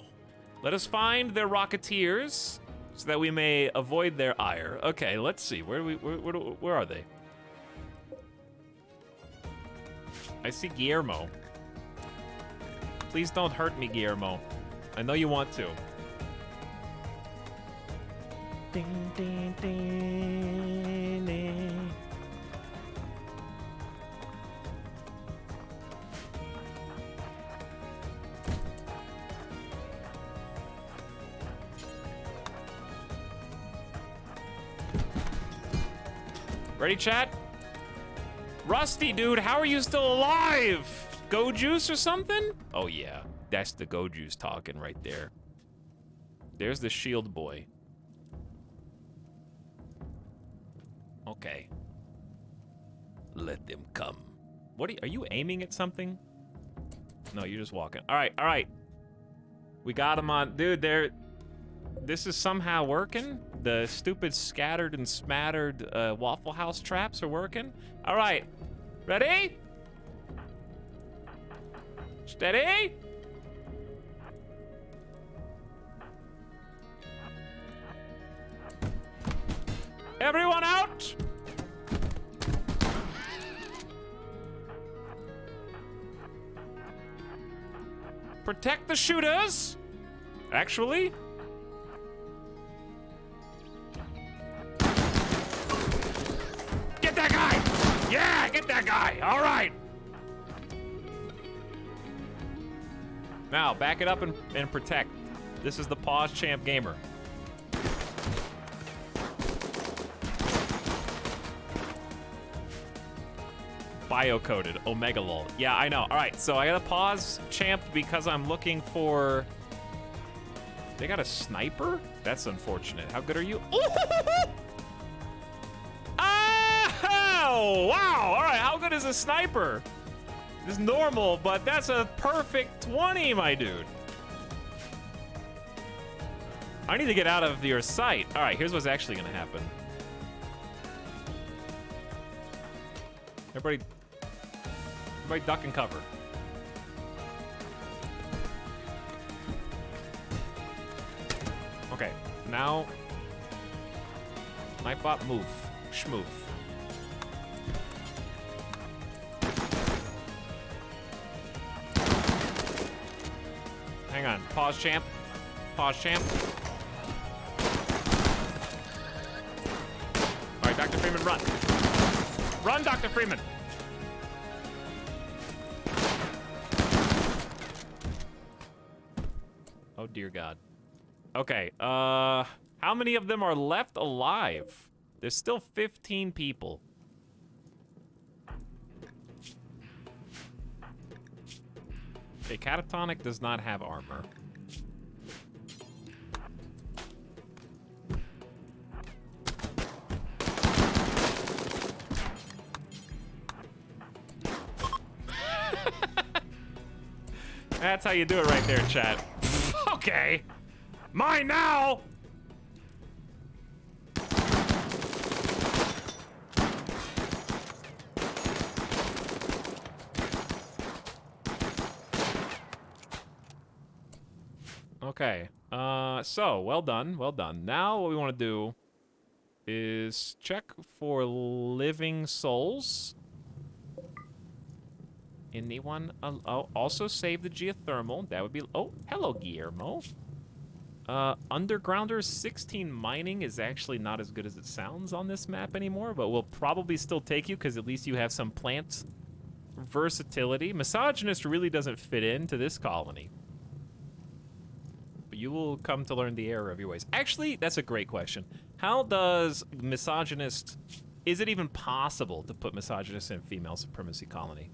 Let us find their rocketeers so that we may avoid their ire. Okay, let's see. Where are they? I see Guillermo. Please don't hurt me, Guillermo. I know you want to. Ding, ding, ding, ding. Ready, chat? Rusty, dude, how are you still alive? Go juice or something? Oh yeah, that's the go juice talking right there. There's the shield boy. Okay. Let them come. What are you aiming at something? No, you're just walking. All right. We got him on, dude. This is somehow working. The stupid scattered and smattered Waffle House traps are working. All right, ready? Steady. Everyone out. Protect the shooters. Actually. Get that guy! Yeah, get that guy! All right! Now, back it up and protect. This is the Pause Champ Gamer. Bio-coded, Omega lol. Yeah, I know. All right, so I got a Pause Champ because I'm looking for... They got a sniper? That's unfortunate. How good are you? Oh, wow. All right, how good is a sniper? It's normal, but that's a perfect 20, my dude. I need to get out of your sight. All right, here's what's actually gonna happen. Everybody duck and cover. Okay, now, Nightbot, move, schmoof. Hang on, pause champ. Pause champ. All right, Dr. Freeman, run. Run, Dr. Freeman. Oh, dear God. Okay, how many of them are left alive? There's still 15 people. Okay, Catatonic does not have armor. That's how you do it right there, chat. Okay. Mine now! Okay. So well done, well done. Now what we want to do is check for living souls. Anyone? Oh, also save the geothermal. That would be. Oh, hello, Guillermo. Undergrounder 16 mining is actually not as good as it sounds on this map anymore, but we'll probably still take you because at least you have some plant versatility. Misogynist really doesn't fit into this colony. But you will come to learn the error of your ways. Actually, that's a great question. How does misogynist... Is it even possible to put misogynist in female supremacy colony?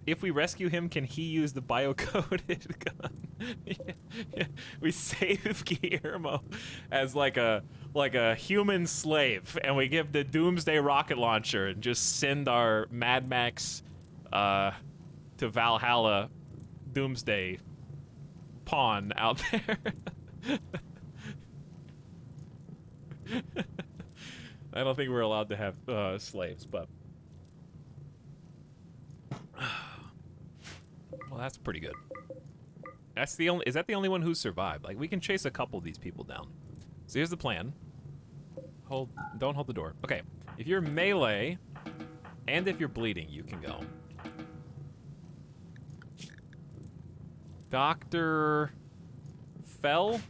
If we rescue him, can he use the bio-coded gun? Yeah. We save Guillermo as like a human slave, and we give the Doomsday rocket launcher and just send our Mad Max to Valhalla Doomsday pawn out there. I don't think we're allowed to have slaves, but well, that's pretty good. That's the only. Is that the only one who survived? Like, we can chase a couple of these people down. So here's the plan. Don't hold the door. Okay, if you're melee, and if you're bleeding, you can go. Dr. Fell,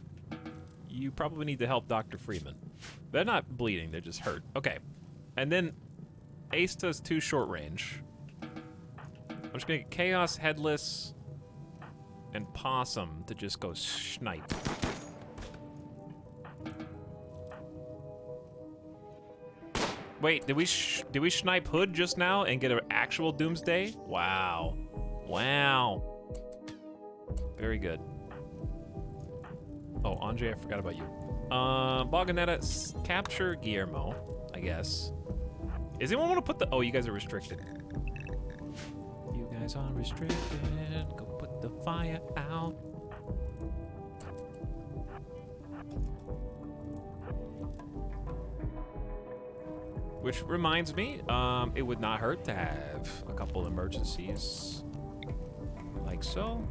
you probably need to help Dr. Freeman. They're not bleeding, they're just hurt. Okay, and then Ace does 2 short range. I'm just gonna get Chaos, Headless, and Possum to just go snipe. Wait, did we snipe Hood just now and get an actual Doomsday? Wow. Wow. Very good. Oh, Andre, I forgot about you. Boganetta, capture Guillermo, I guess. Does anyone want to put the... Oh, you guys are restricted. You guys are restricted. Go put the fire out. Which reminds me, it would not hurt to have a couple emergencies. Like so.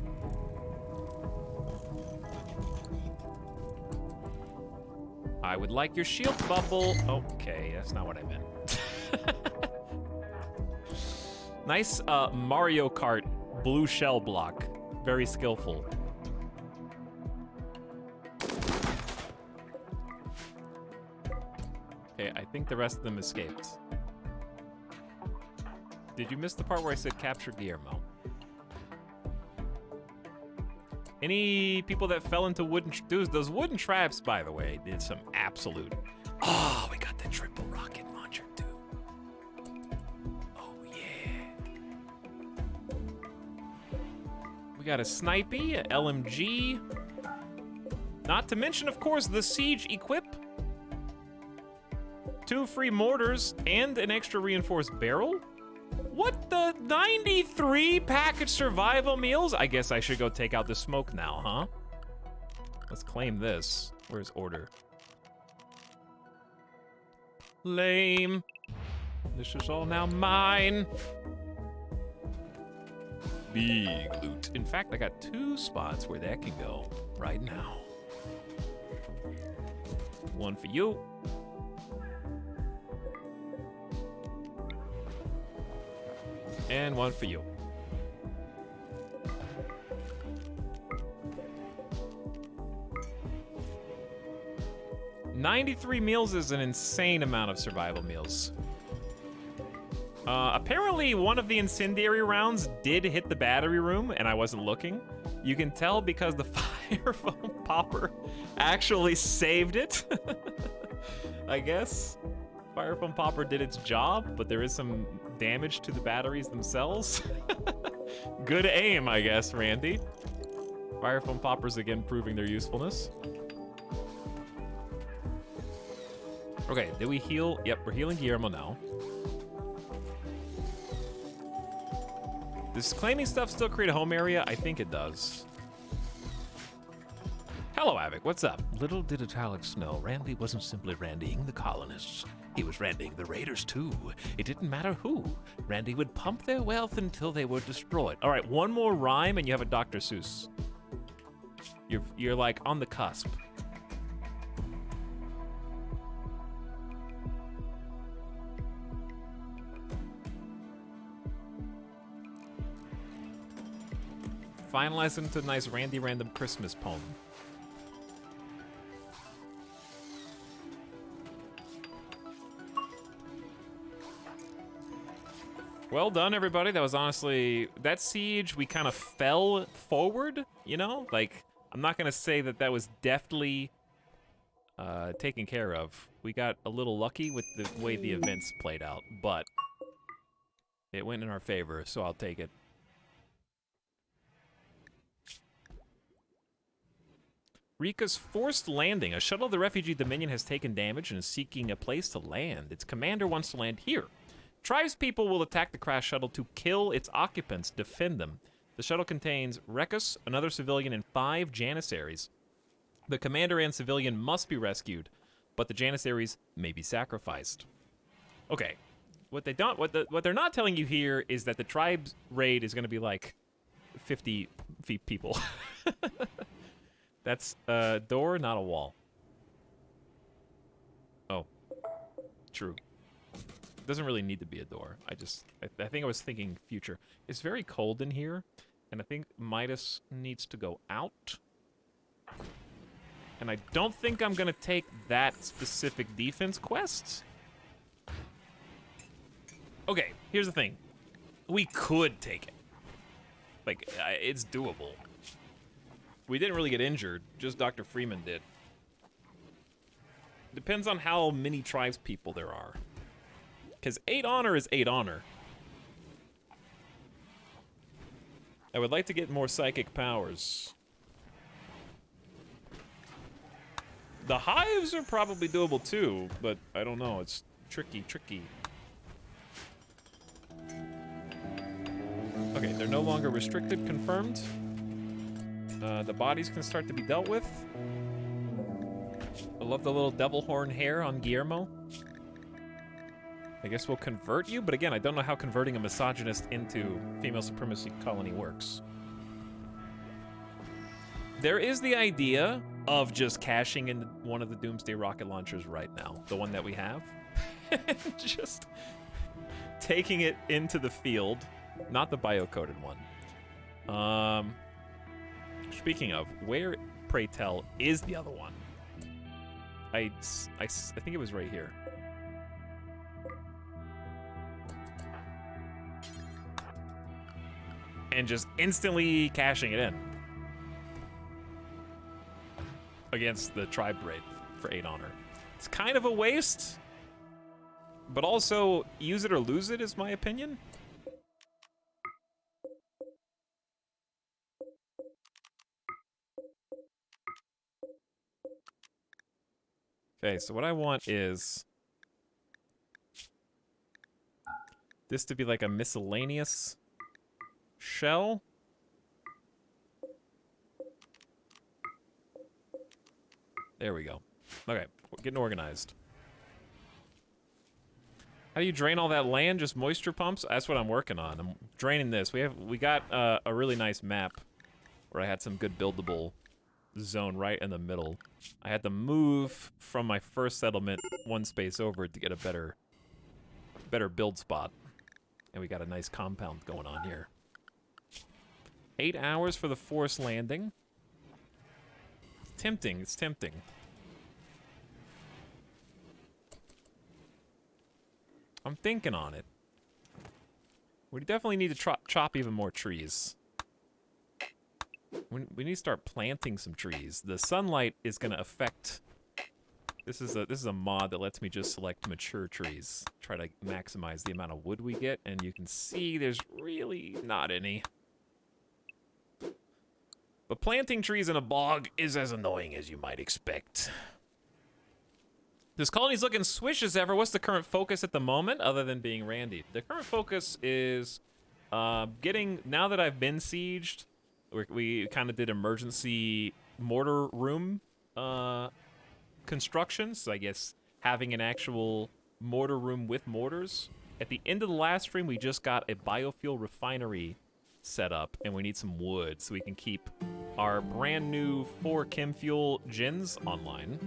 I would like your shield bubble. Okay, that's not what I meant. Nice Mario Kart blue shell block. Very skillful. Okay, I think the rest of them escaped. Did you miss the part where I said capture Guillermo? Any people that fell into wooden... Those wooden traps, by the way, did some absolute... Oh, we got the triple rocket launcher, too. Oh, yeah. We got a snipey, a LMG. Not to mention, of course, the siege equip. 2 free mortars and an extra reinforced barrel. What the 93 package survival meals? I guess I should go take out the smoke now, huh? Let's claim this. Where's order? Lame. This is all now mine. Big loot. In fact, I got 2 spots where that can go right now. One for you. And one for you. $93 meals is an insane amount of survival meals. Apparently one of the incendiary rounds did hit the battery room and I wasn't looking. You can tell because the fire foam popper actually saved it. I guess. Fire foam popper did its job, but there is some damage to the batteries themselves. Good aim, I guess, Randy. Fire foam poppers again proving their usefulness. Okay, did we heal? Yep, we're healing Guillermo now. Does claiming stuff still create a home area? I think it does. Hello, Avic, what's up? Little did Etalyx know, Randy wasn't simply randying the colonists. He was randying the raiders, too. It didn't matter who. Randy would pump their wealth until they were destroyed. All right, one more rhyme and you have a Dr. Seuss. You're like on the cusp. Finalize into a nice Randy Random Christmas poem. Well done, everybody. That was honestly... That siege, we kind of fell forward, you know? Like, I'm not going to say that that was deftly taken care of. We got a little lucky with the way the events played out, but it went in our favor, so I'll take it. Rika's forced landing. A shuttle of the refugee dominion has taken damage and is seeking a place to land. Its commander wants to land here. Tribespeople will attack the crash shuttle to kill its occupants, defend them. The shuttle contains Rekus, another civilian, and 5 Janissaries. The commander and civilian must be rescued, but the Janissaries may be sacrificed. Okay, what they're not telling you here is that the tribe's raid is going to be like 50 people. That's a door, not a wall. Oh, true. Doesn't really need to be a door. I think I was thinking future. It's very cold in here, and I think Midas needs to go out. And I don't think I'm gonna take that specific defense quest. Okay, here's the thing. We could take it. Like, it's doable. We didn't really get injured, just Dr. Freeman did. Depends on how many tribespeople there are. Because 8 honor is 8 honor. I would like to get more psychic powers. The hives are probably doable too, but I don't know, it's tricky. Okay, they're no longer restricted, confirmed. The bodies can start to be dealt with. I love the little devil horn hair on Guillermo. I guess we'll convert you, but again, I don't know how converting a misogynist into female supremacy colony works. There is the idea of just cashing in one of the Doomsday rocket launchers right now, the one that we have, just taking it into the field, not the biocoded one. Speaking of, where, pray tell, is the other one? I think it was right here. And just instantly cashing it in. Against the tribe raid for 8 honor. It's kind of a waste, but also use it or lose it is my opinion. Okay, so what I want is this to be like a miscellaneous shell. There we go. Okay, we're getting organized. How do you drain all that land? Just moisture pumps? That's what I'm working on. I'm draining this. We got a really nice map where I had some good buildable zone right in the middle. I had to move from my first settlement one space over to get a better build spot. And we got a nice compound going on here. 8 hours for the forced landing. It's tempting, it's tempting. I'm thinking on it. We definitely need to chop even more trees. We need to start planting some trees. The sunlight is going to affect... This is a mod that lets me just select mature trees. Try to maximize the amount of wood we get, and you can see there's really not any. But planting trees in a bog is as annoying as you might expect. This colony's looking swish as ever. What's the current focus at the moment, other than being Randy? The current focus is getting... Now that I've been sieged, we kind of did emergency mortar room construction. So I guess having an actual mortar room with mortars. At the end of the last stream, we just got a biofuel refinery set up, and we need some wood so we can keep our brand new 4 chem fuel gins online.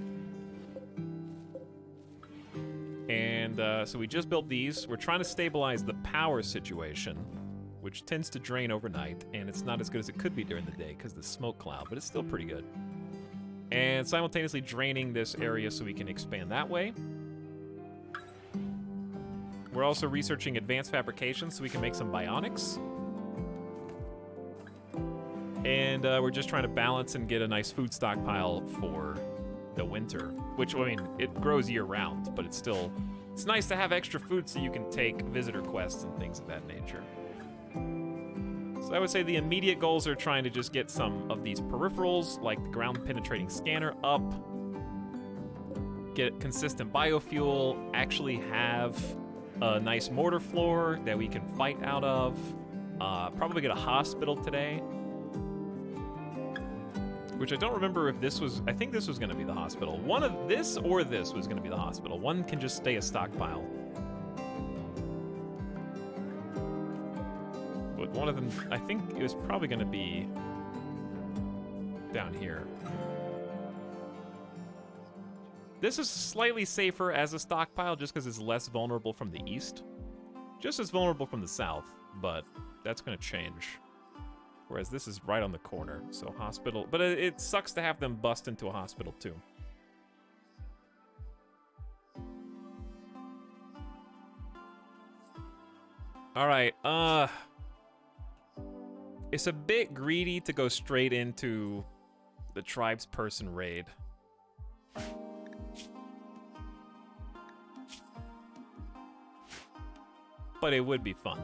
And so we just built these. We're trying to stabilize the power situation, which tends to drain overnight, and it's not as good as it could be during the day because of the smoke cloud, but it's still pretty good. And simultaneously draining this area so we can expand that way. We're also researching advanced fabrication so we can make some bionics. And we're just trying to balance and get a nice food stockpile for the winter, which, I mean, it grows year-round, but it's nice to have extra food so you can take visitor quests and things of that nature. So I would say the immediate goals are trying to just get some of these peripherals, like the ground-penetrating scanner, up, get consistent biofuel, actually have a nice mortar floor that we can fight out of, probably get a hospital today. Which I don't remember if this was... I think this was going to be the hospital. One of this or this was going to be the hospital. One can just stay a stockpile. But one of them... I think it was probably going to be... down here. This is slightly safer as a stockpile just because it's less vulnerable from the east. Just as vulnerable from the south, but that's going to change. Whereas this is right on the corner, so hospital. But it sucks to have them bust into a hospital, too. All right, it's a bit greedy to go straight into the tribesperson raid. But it would be fun.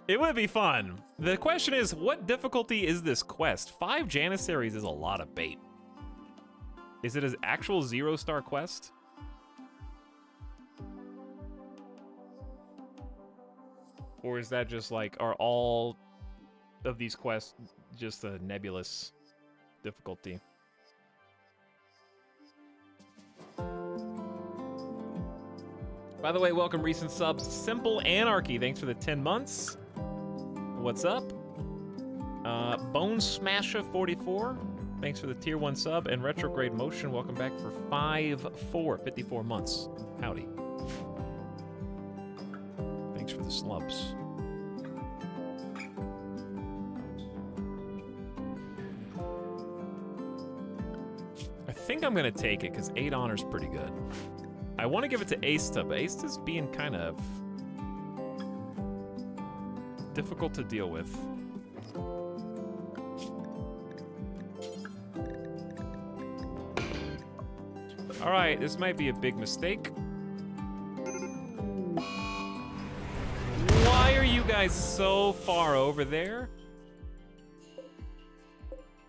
It would be fun. The question is, what difficulty is this quest? 5 Janissaries is a lot of bait. Is it an actual 0-star quest? Or is that just like, are all of these quests just a nebulous difficulty? By the way, welcome recent subs. Simple Anarchy, thanks for the 10 months. What's up? Bone Smasher 44, thanks for the tier 1 sub. And Retrograde Motion, welcome back for 54 months. Howdy. Thanks for the slubs. I think I'm gonna take it because 8 honor's pretty good. I want to give it to Asta, but Asta's being kind of difficult to deal with. All right, this might be a big mistake. Why are you guys so far over there?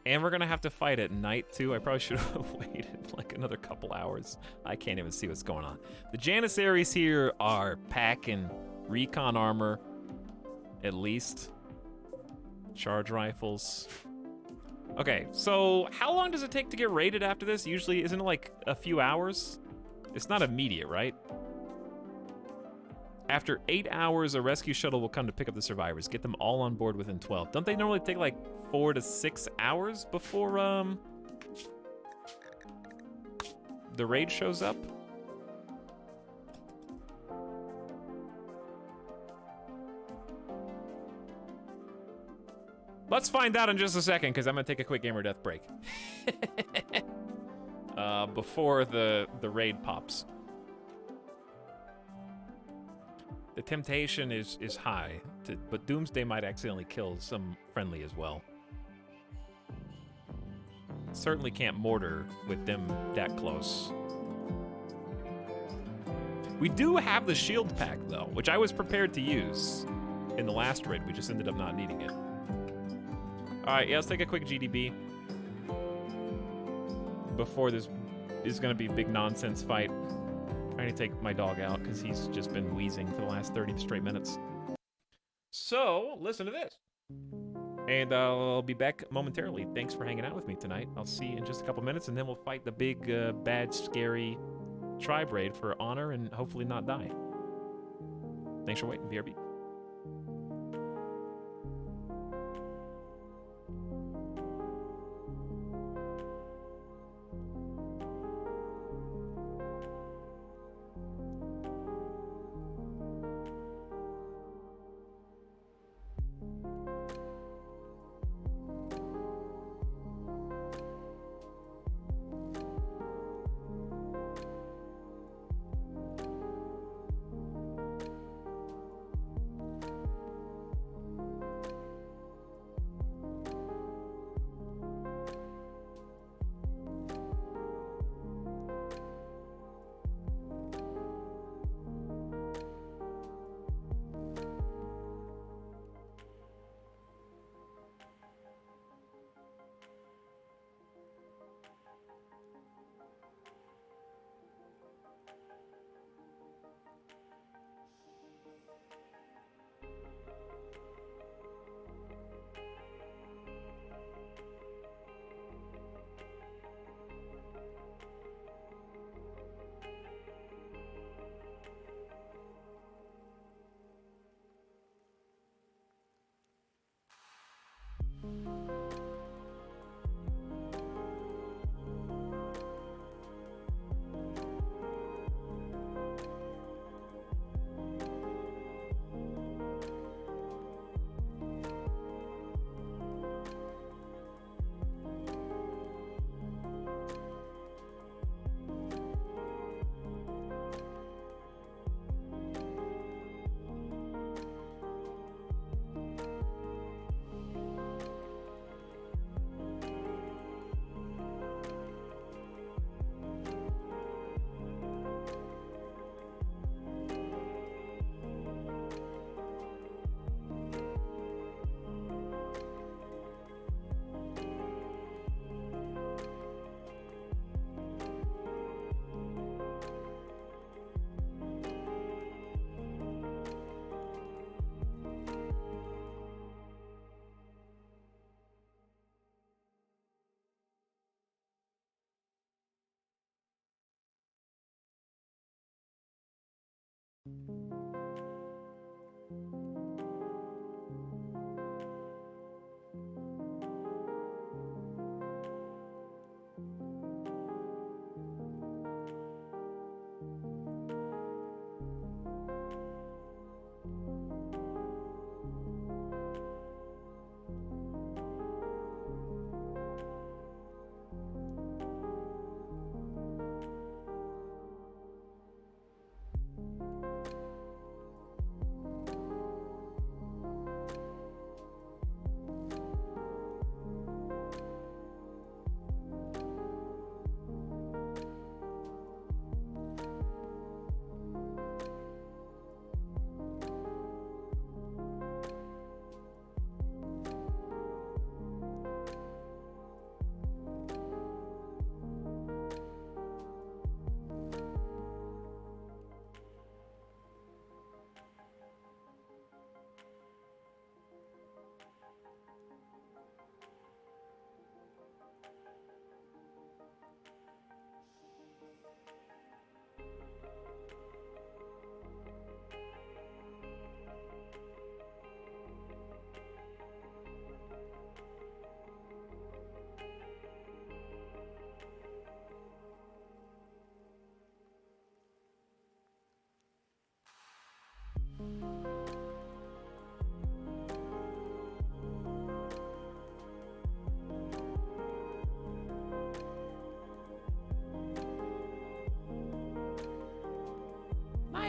And we're gonna have to fight at night too. I probably should have waited like another couple hours. I can't even see what's going on. The Janissaries here are packing recon armor, at least. Charge rifles. Okay, so how long does it take to get raided after this? Usually, isn't it like a few hours? It's not immediate, right? After 8 hours, a rescue shuttle will come to pick up the survivors. Get them all on board within 12. Don't they normally take like 4 to 6 hours before the raid shows up? Let's find out in just a second, because I'm gonna take a quick gamer death break. Before the raid pops. The temptation is high, but Doomsday might accidentally kill some friendly as well. Certainly can't mortar with them that close. We do have the shield pack, though, which I was prepared to use in the last raid. We just ended up not needing it. All right, yeah, let's take a quick GDB before this is going to be a big nonsense fight. Trying to take my dog out because he's just been wheezing for the last 30 straight minutes. So, listen to this. And I'll be back momentarily. Thanks for hanging out with me tonight. I'll see you in just a couple minutes, and then we'll fight the big, bad, scary tribe raid for honor and hopefully not die. Thanks for waiting, BRB.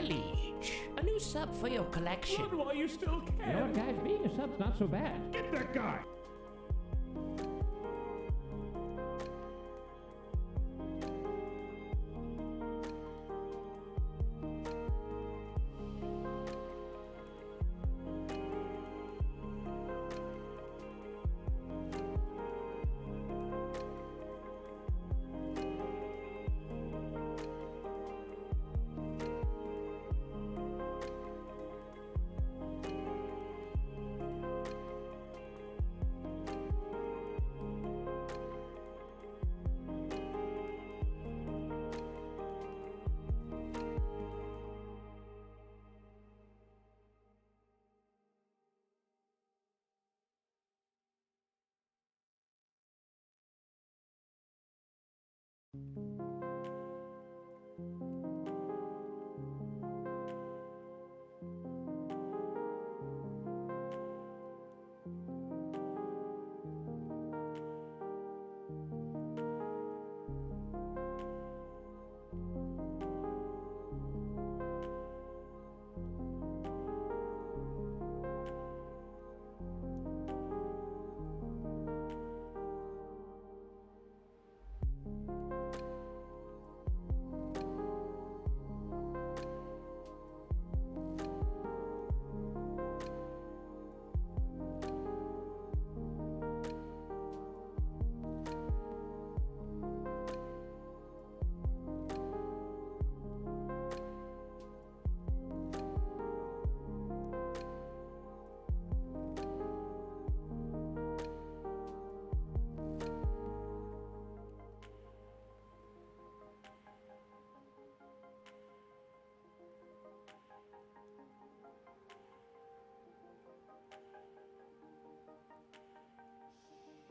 Liege. A new sub for your collection. Run while you still can. You know what, guys? Being a sub's not so bad. Get that guy.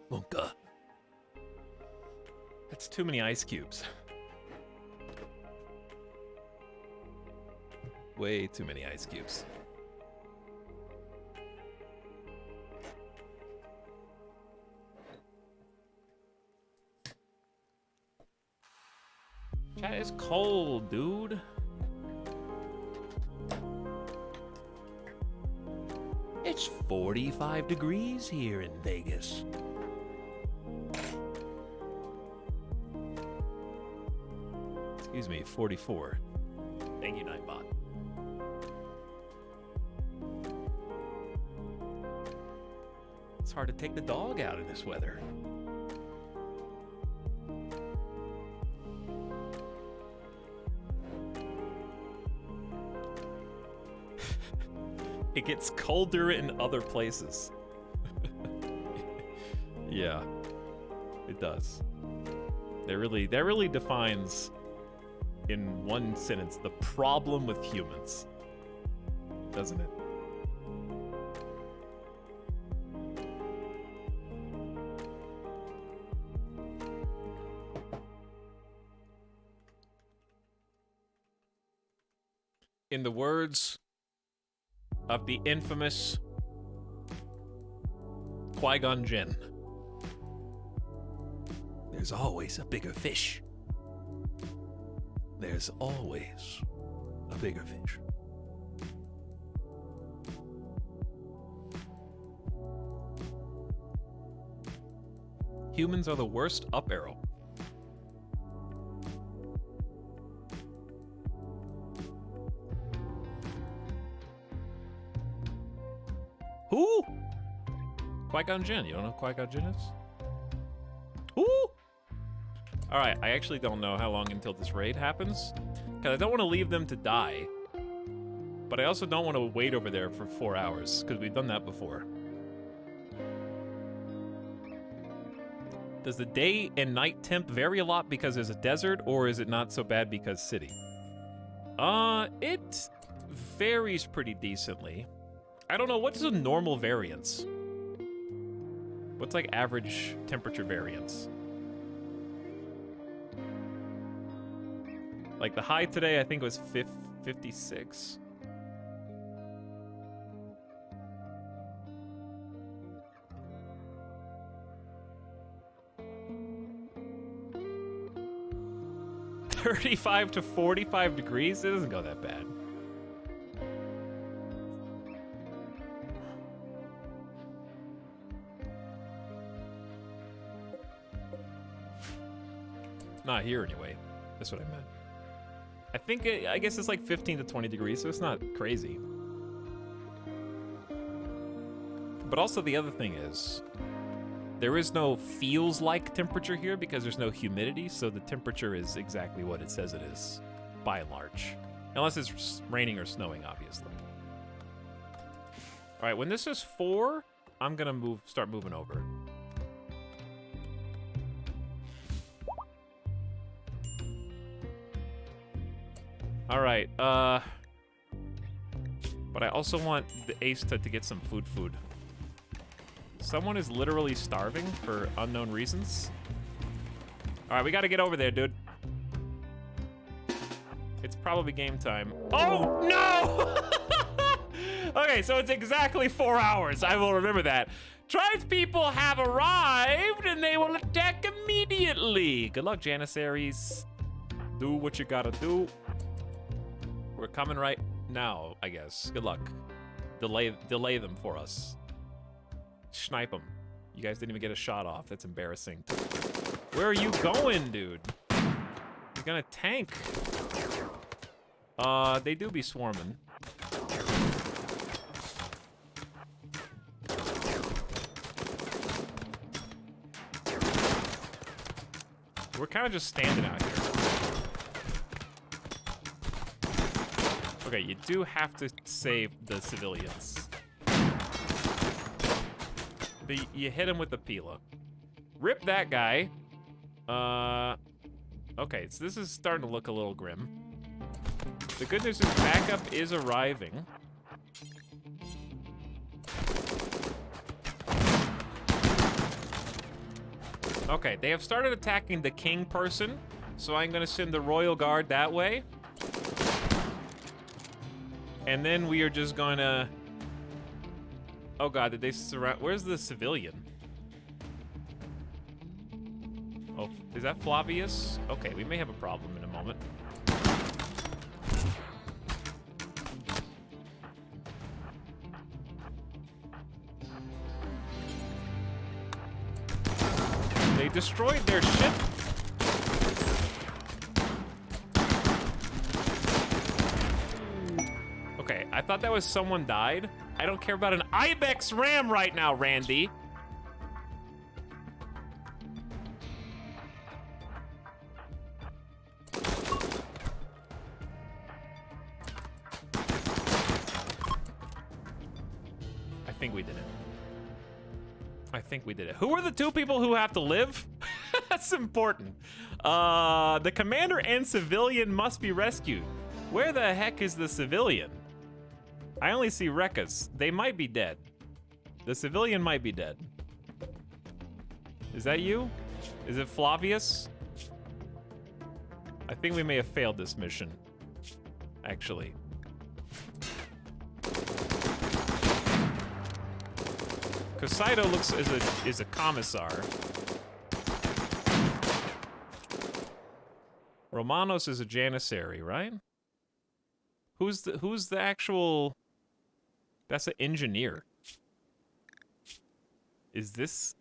Munka. That's too many ice cubes. Way too many ice cubes. Chat is cold, dude. It's 45 degrees here in Vegas. Excuse me, 44. Thank you, Nightbot. It's hard to take the dog out in this weather. It gets colder in other places. Yeah, it does. That really defines, in one sentence, the problem with humans, doesn't it? In the words of the infamous Qui-Gon Jinn, There's always a bigger fish. There's always a bigger fish. humans are the worst up arrow. Who? Qui-Gon Jinn. You don't know who Qui-Gon Jinn is? Who? All right, I actually don't know how long until this raid happens, because I don't want to leave them to die, but I also don't want to wait over there for 4 hours, because we've done that before. Does the day and night temp vary a lot because there's a desert, or is it not so bad because city? It varies pretty decently. I don't know, what's a normal variance? What's like average temperature variance? Like the high today, I think was 56. $35 to 45 degrees? It doesn't go that bad. Not here, anyway. That's what I meant. I guess it's like 15 to 20 degrees, so it's not crazy. But also the other thing is, there is no feels like temperature here because there's no humidity, so the temperature is exactly what it says it is, by and large. Unless it's raining or snowing, obviously. All right, when this is 4, I'm gonna start moving over. All right, but I also want the Ace to get some food. Someone is literally starving for unknown reasons. All right, we gotta get over there, dude. It's probably game time. Oh, no! Okay, so it's exactly 4 hours. I will remember that. Tribespeople have arrived, and they will attack immediately. Good luck, Janissaries. Do what you gotta do. We're coming right now, I guess. Good luck. Delay them for us. Snipe them. You guys didn't even get a shot off. That's embarrassing. Where are you going, dude? You're gonna tank. They do be swarming. We're kind of just standing out here. Okay, you do have to save the civilians. You hit him with the Pila. Rip that guy. Okay, so this is starting to look a little grim. The good news is backup is arriving. Okay, they have started attacking the king person, so I'm gonna send the royal guard that way. And then we are just gonna... Oh god, did they surround... Where's the civilian? Oh, is that Flavius? Okay, we may have a problem in a moment. They destroyed their ship. Okay, I thought that was someone died. I don't care about an Ibex ram right now, Randy. I think we did it. I think we did it. Who are the 2 people who have to live? That's important. The commander and civilian must be rescued. Where the heck is the civilian? I only see Rekkas. They might be dead. The civilian might be dead. Is that you? Is it Flavius? I think we may have failed this mission, actually. Kosaido looks is a commissar. Romanos is a janissary, right? Who's the actual? That's an engineer. Is this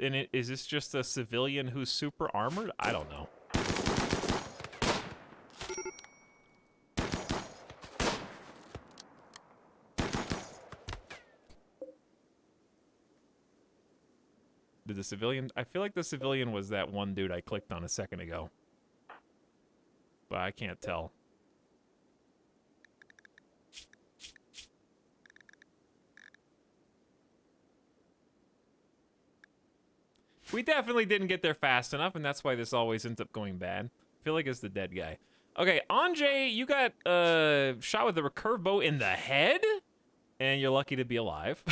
just a civilian who's super armored? I don't know. Did the civilian... I feel like the civilian was that one dude I clicked on a second ago. But I can't tell. We definitely didn't get there fast enough, and that's why this always ends up going bad. I feel like it's the dead guy. Okay, Anjay, you got shot with a recurve bow in the head, and you're lucky to be alive.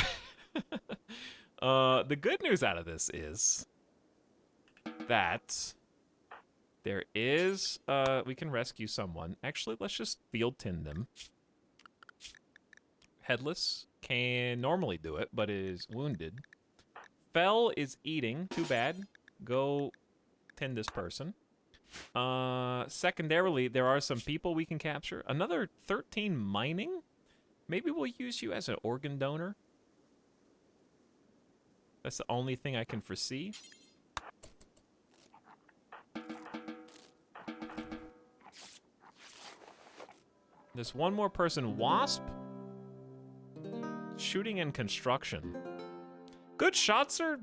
The good news out of this is that there is, we can rescue someone. Actually, let's just field tin them. Headless can normally do it, but is wounded. Fell is eating. Too bad. Go tend this person. Secondarily, there are some people we can capture. Another 13 mining. Maybe we'll use you as an organ donor. That's the only thing I can foresee. There's one more person. Wasp? Shooting and construction. Good shots are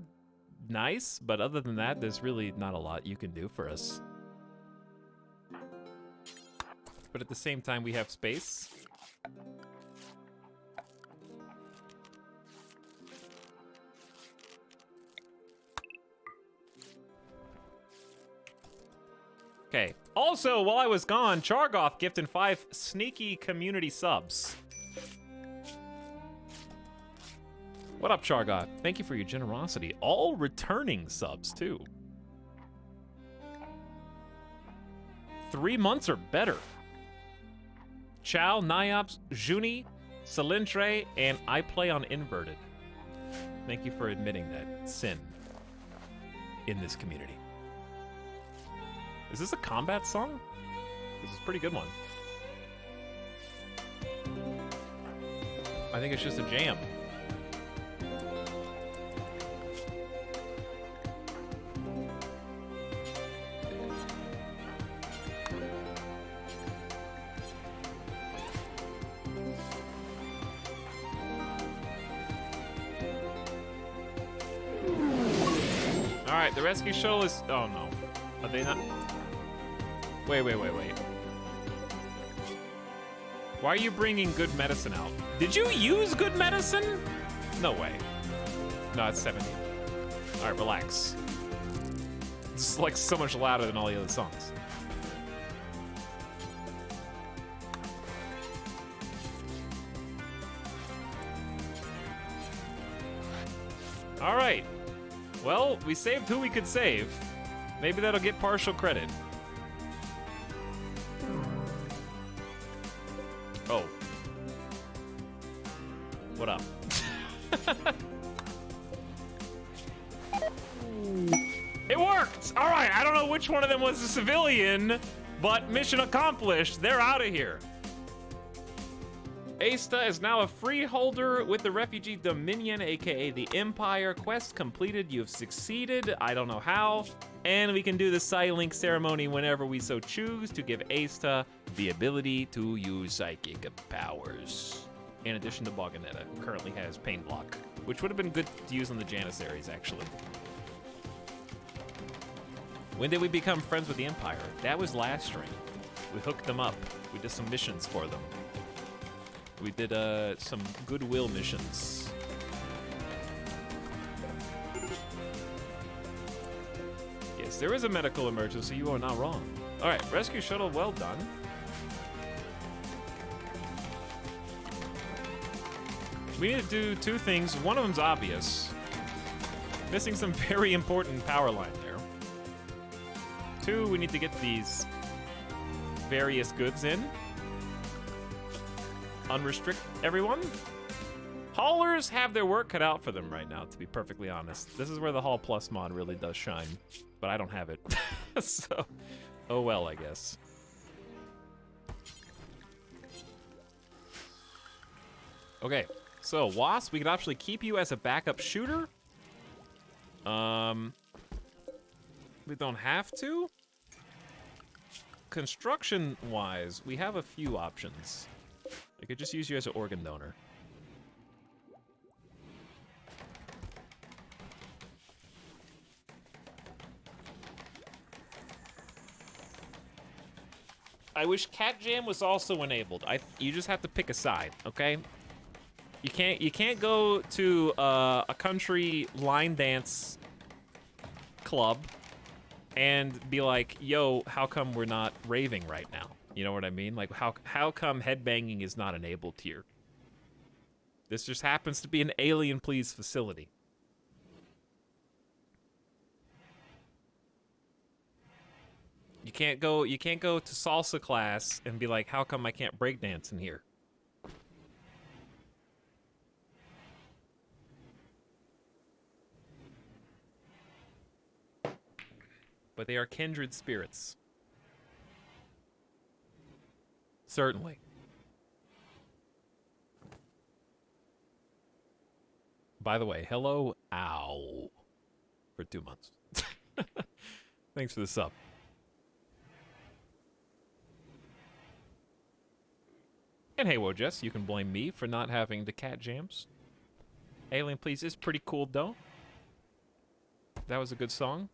nice, but other than that, there's really not a lot you can do for us. But at the same time, we have space. Okay. Also, while I was gone, Chargoth gifted 5 sneaky community subs. What up, Chargoth? Thank you for your generosity. All returning subs, too. 3 months or better. Chow, Niops, Juni, Celintre, and I play on inverted. Thank you for admitting that sin in this community. Is this a combat song? This is a pretty good one. I think it's just a jam. All right, the rescue shuttle is... Oh, no. Are they not... Wait. Why are you bringing good medicine out? Did you use good medicine? No way. No, it's 70. All right, relax. It's like so much louder than all the other songs. All right. Well, we saved who we could save. Maybe that'll get partial credit. Oh. What up? It worked! All right, I don't know which one of them was a civilian, but mission accomplished. They're out of here. Asta is now a freeholder with the refugee dominion, aka the Empire. Quest completed. You've succeeded. I don't know how. And we can do the Psylink ceremony whenever we so choose to give Asta the ability to use psychic powers. In addition to Boganetta, who currently has Pain Block, which would have been good to use on the Janissaries, actually. When did we become friends with the Empire? That was last stream. We hooked them up. We did some missions for them. We did some goodwill missions. Yes, there is a medical emergency. You are not wrong. All right, rescue shuttle, well done. We need to do 2 things. One of them's obvious. Missing some very important power line there. 2, we need to get these various goods in. Unrestrict everyone. Haulers have their work cut out for them right now, to be perfectly honest. This is where the Haul Plus mod really does shine, but I don't have it. So, oh well, I guess. Okay, so Wasp, we could actually keep you as a backup shooter. We don't have to. Construction-wise, we have a few options. I could just use you as an organ donor. I wish Cat Jam was also enabled. You just have to pick a side, okay? You can't go to a country line dance club and be like, yo, how come we're not raving right now? You know what I mean? Like, how come headbanging is not enabled here? This just happens to be an Alien Please facility. You can't go to salsa class and be like, how come I can't breakdance in here? But they are kindred spirits. Certainly. By the way, hello, ow, for 2 months. Thanks for the sub. And hey, Wojess, you can blame me for not having the cat jams. Alien Please is pretty cool, though. That was a good song.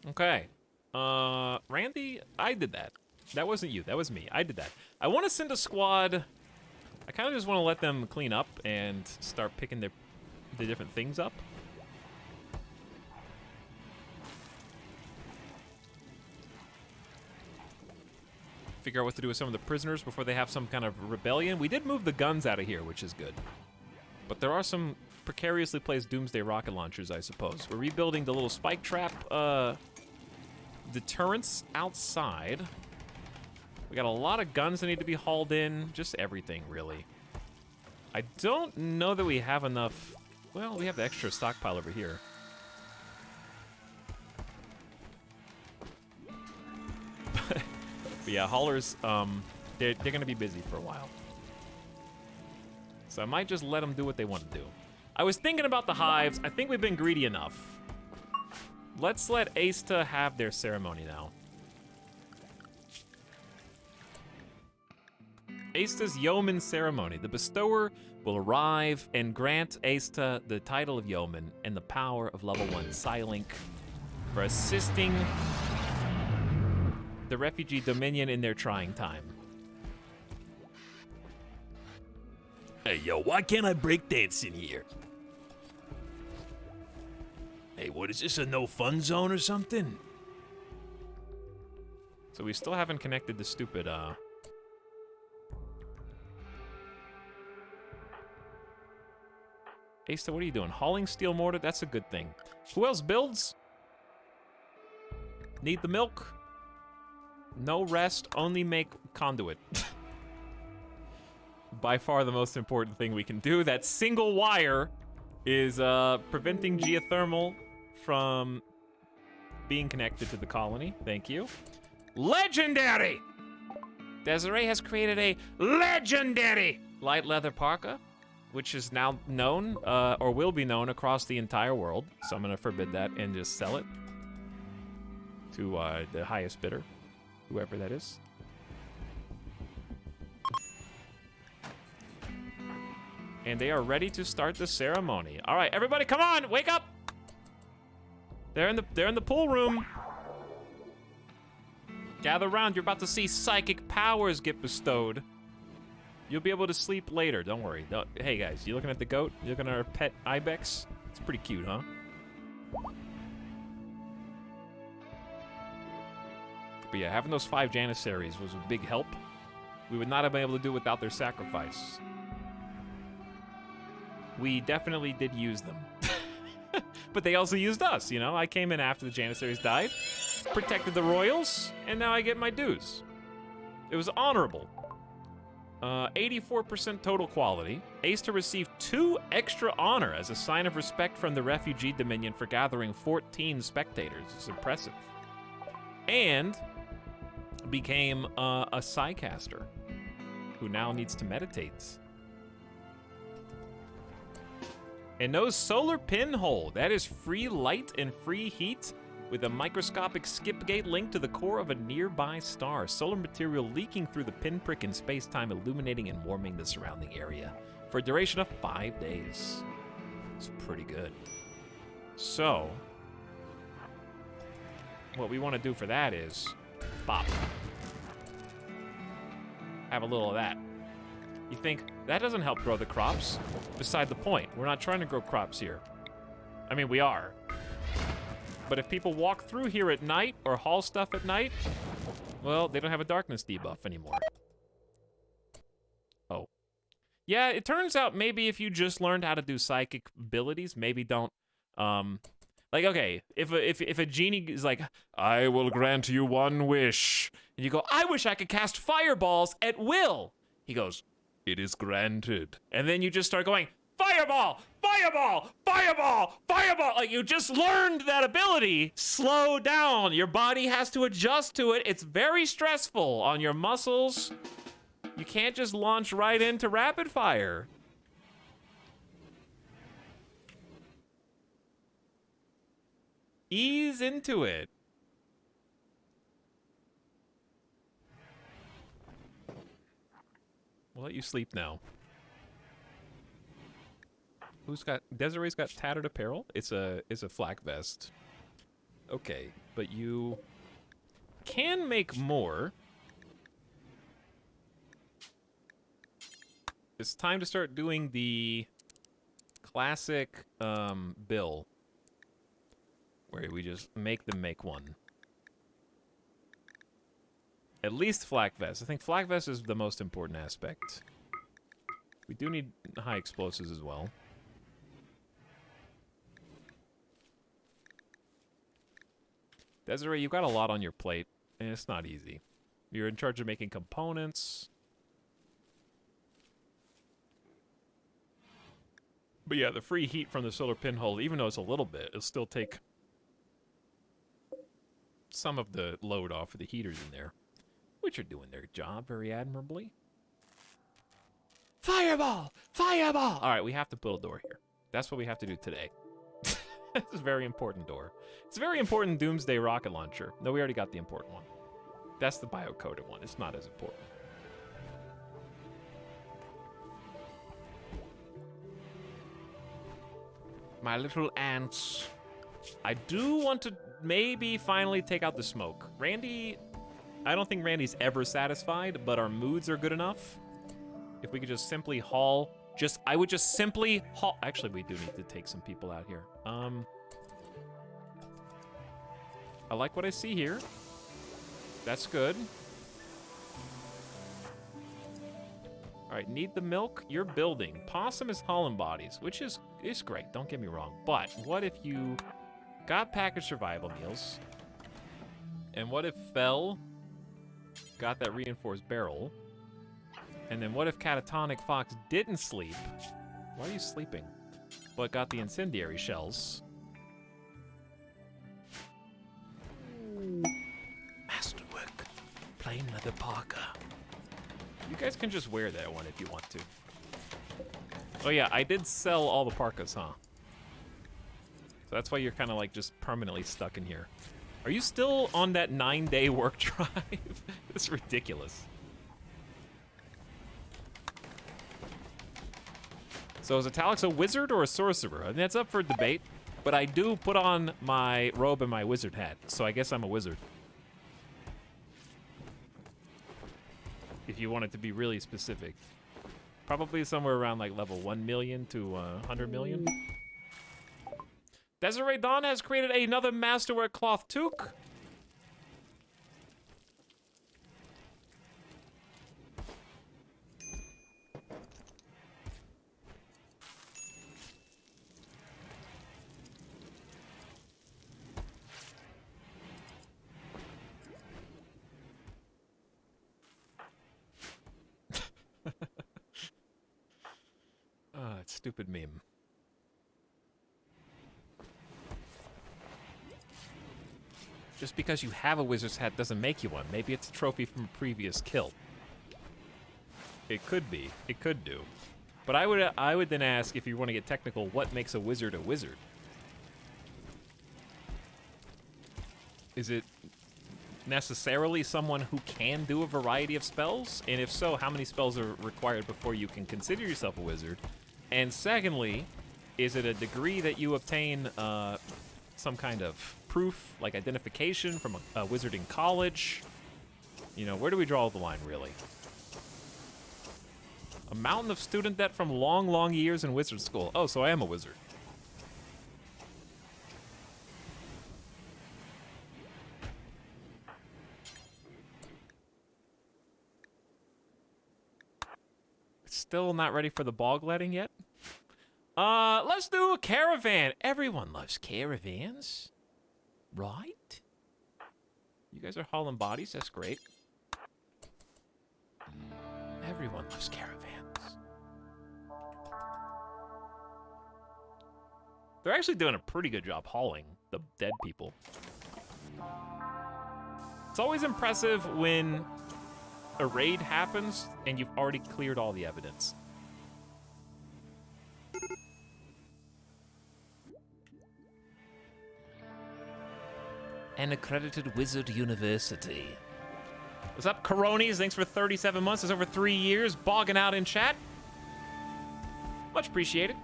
Okay. Randy, I did that. That wasn't you. That was me. I did that. I want to send a squad. I kind of just want to let them clean up and start picking the different things up. Figure out what to do with some of the prisoners before they have some kind of rebellion. We did move the guns out of here, which is good. But there are some precariously placed doomsday rocket launchers, I suppose. We're rebuilding the little spike trap deterrents outside. We got a lot of guns that need to be hauled in. Just everything, really. I don't know that we have enough. Well, we have the extra stockpile over here. But yeah, haulers, they're going to be busy for a while. So I might just let them do what they want to do. I was thinking about the hives. I think we've been greedy enough. Let's let Aista have their ceremony now. Aista's yeoman ceremony. The bestower will arrive and grant Aista the title of yeoman and the power of level 1 Psylink for assisting the refugee dominion in their trying time. Hey, yo, why can't I breakdance in here? Hey, what is this, a no-fun zone or something? So we still haven't connected the stupid, Aista, what are you doing? Hauling steel mortar? That's a good thing. Who else builds? Need the milk? No rest, only make conduit. By far the most important thing we can do. That single wire is preventing geothermal from being connected to the colony. Thank you. Legendary! Desiree has created a legendary light leather parka, which is now known, or will be known across the entire world. So I'm gonna forbid that and just sell it to the highest bidder, whoever that is. And they are ready to start the ceremony. All right, everybody, come on, wake up! They're in the pool room. Gather around. You're about to see psychic powers get bestowed. You'll be able to sleep later. Don't worry. Hey guys, you looking at the goat? You looking at our pet ibex? It's pretty cute, huh? But yeah, having those 5 Janissaries was a big help. We would not have been able to do without their sacrifice. We definitely did use them. But they also used us, you know? I came in after the Janissaries died, protected the royals, and now I get my dues. It was honorable. 84% total quality. Aista received 2 extra honor as a sign of respect from the refugee dominion for gathering 14 spectators. It's impressive. And became a Psycaster who now needs to meditate. And no solar pinhole. That is free light and free heat with a microscopic skip gate linked to the core of a nearby star. Solar material leaking through the pinprick in space-time, illuminating and warming the surrounding area for a duration of 5 days. It's pretty good. So, what we want to do for that is bop. Have a little of that. You think, that doesn't help grow the crops? Beside the point, we're not trying to grow crops here. I mean, we are. But if people walk through here at night or haul stuff at night, well, they don't have a darkness debuff anymore. Oh. Yeah, it turns out maybe if you just learned how to do psychic abilities, maybe don't, like, okay, if a genie is like, I will grant you 1 wish, and you go, I wish I could cast fireballs at will. He goes, it is granted. And then you just start going, fireball, fireball, fireball, fireball. Like, you just learned that ability. Slow down. Your body has to adjust to it. It's very stressful on your muscles. You can't just launch right into rapid fire. Ease into it. We'll let you sleep now. Who's got... Desiree's got tattered apparel? It's a flak vest. Okay, but you can make more. It's time to start doing the classic bill. Where we just make them make one. At least flak vest. I think flak vest is the most important aspect. We do need high explosives as well. Desiree, you've got a lot on your plate, and it's not easy. You're in charge of making components. But yeah, the free heat from the solar pinhole, even though it's a little bit, it'll still take some of the load off of the heaters in there, which are doing their job very admirably. Fireball! Fireball! All right, we have to build a door here. That's what we have to do today. This is a very important door. It's a very important Doomsday rocket launcher. No, we already got the important one. That's the bio-coded one. It's not as important. My little ants. I do want to maybe finally take out the smoke. Randy, I don't think Randy's ever satisfied, but our moods are good enough. If we could just simply haul, I would just simply haul. Actually, we do need to take some people out here. I like what I see here. That's good. All right, need the milk? You're building. Possum is hauling bodies, which is great, don't get me wrong. But what if you got packaged survival meals? And what if Fell got that reinforced barrel? And then what if Catatonic Fox didn't sleep? Why are you sleeping? But got the incendiary shells. Masterwork. Plain leather parka. You guys can just wear that one if you want to. Oh yeah, I did sell all the parkas, huh? So that's why you're kind of like just permanently stuck in here. Are you still on that 9-day work drive? This is ridiculous. So is Etalyx a wizard or a sorcerer? I mean, that's up for debate, but I do put on my robe and my wizard hat, so I guess I'm a wizard. If you want it to be really specific. Probably somewhere around like level 1 million to 100 million. Desiree Dawn has created another Masterwork cloth toque. That stupid meme. Just because you have a wizard's hat doesn't make you one. Maybe it's a trophy from a previous kill. It could be. It could do. But I would then ask, if you want to get technical, what makes a wizard a wizard? Is it necessarily someone who can do a variety of spells? And if so, how many spells are required before you can consider yourself a wizard? And secondly, is it a degree that you obtain some kind of proof, like identification from a wizard in college? You know, where do we draw the line, really? A mountain of student debt from long, long years in wizard school. Oh, so I am a wizard. Still not ready for the bog letting yet? Let's do a caravan. Everyone loves caravans, right? You guys are hauling bodies, that's great. Everyone loves caravans. They're actually doing a pretty good job hauling the dead people. It's always impressive when a raid happens and you've already cleared all the evidence. An accredited wizard university. What's up, Coronis? Thanks for 37 months. It's over 3 years. Bogging out in chat. Much appreciated.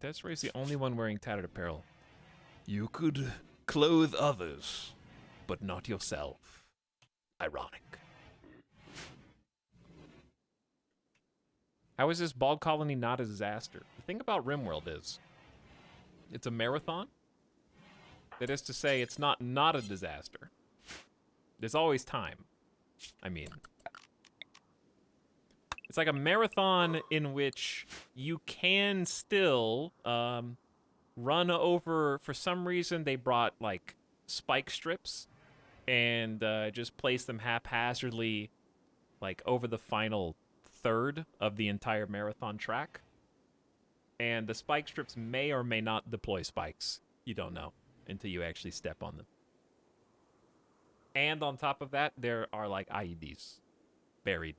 Desiree's the only one wearing tattered apparel. You could clothe others, but not yourself. Ironic. How is this bog colony not a disaster? The thing about RimWorld is, it's a marathon. That is to say, it's not a disaster. There's always time. I mean, it's like a marathon in which you can still run over. For some reason, they brought like spike strips and just place them haphazardly, like over the final third of the entire marathon track. And the spike strips may or may not deploy spikes. You don't know until you actually step on them. And on top of that, there are like IEDs buried.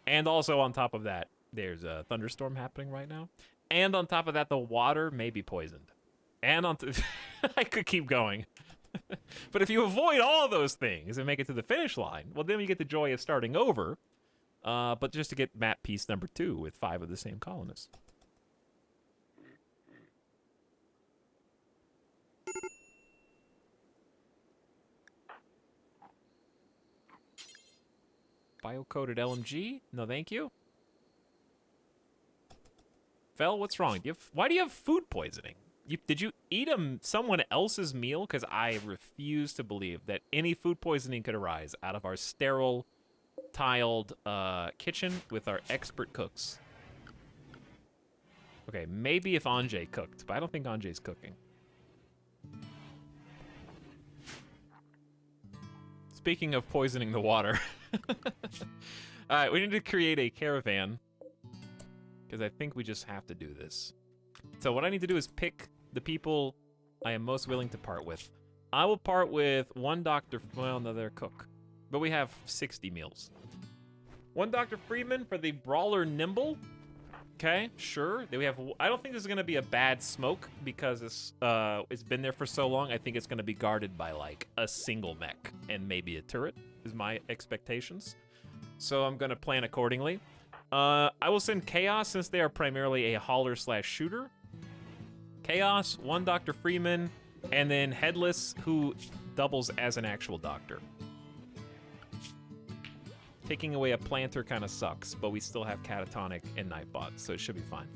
And also on top of that, there's a thunderstorm happening right now. And on top of that, the water may be poisoned. And on I could keep going. But if you avoid all those things and make it to the finish line, well, then you get the joy of starting over. But just to get map piece number 2 with 5 of the same colonists. Bio-coded LMG? No, thank you. Fel, what's wrong? Why do you have food poisoning? Did you eat someone else's meal? Because I refuse to believe that any food poisoning could arise out of our sterile, tiled kitchen with our expert cooks. Okay, maybe if Anjay cooked, but I don't think Anjay's cooking. Speaking of poisoning the water. Alright, we need to create a caravan. Because I think we just have to do this. So what I need to do is pick the people I am most willing to part with. I will part with one Dr. Well, no, they're a cook. But we have 60 meals. One Dr. Freeman for the Brawler Nimble. Okay, sure. Then we have. I don't think this is going to be a bad smoke because it's been there for so long. I think it's going to be guarded by like a single mech and maybe a turret is my expectations. So I'm going to plan accordingly. I will send Chaos since they are primarily a hauler/shooter. Chaos, one Dr. Freeman, and then Headless, who doubles as an actual doctor. Taking away a planter kind of sucks, but we still have Catatonic and Nightbot, so it should be fine.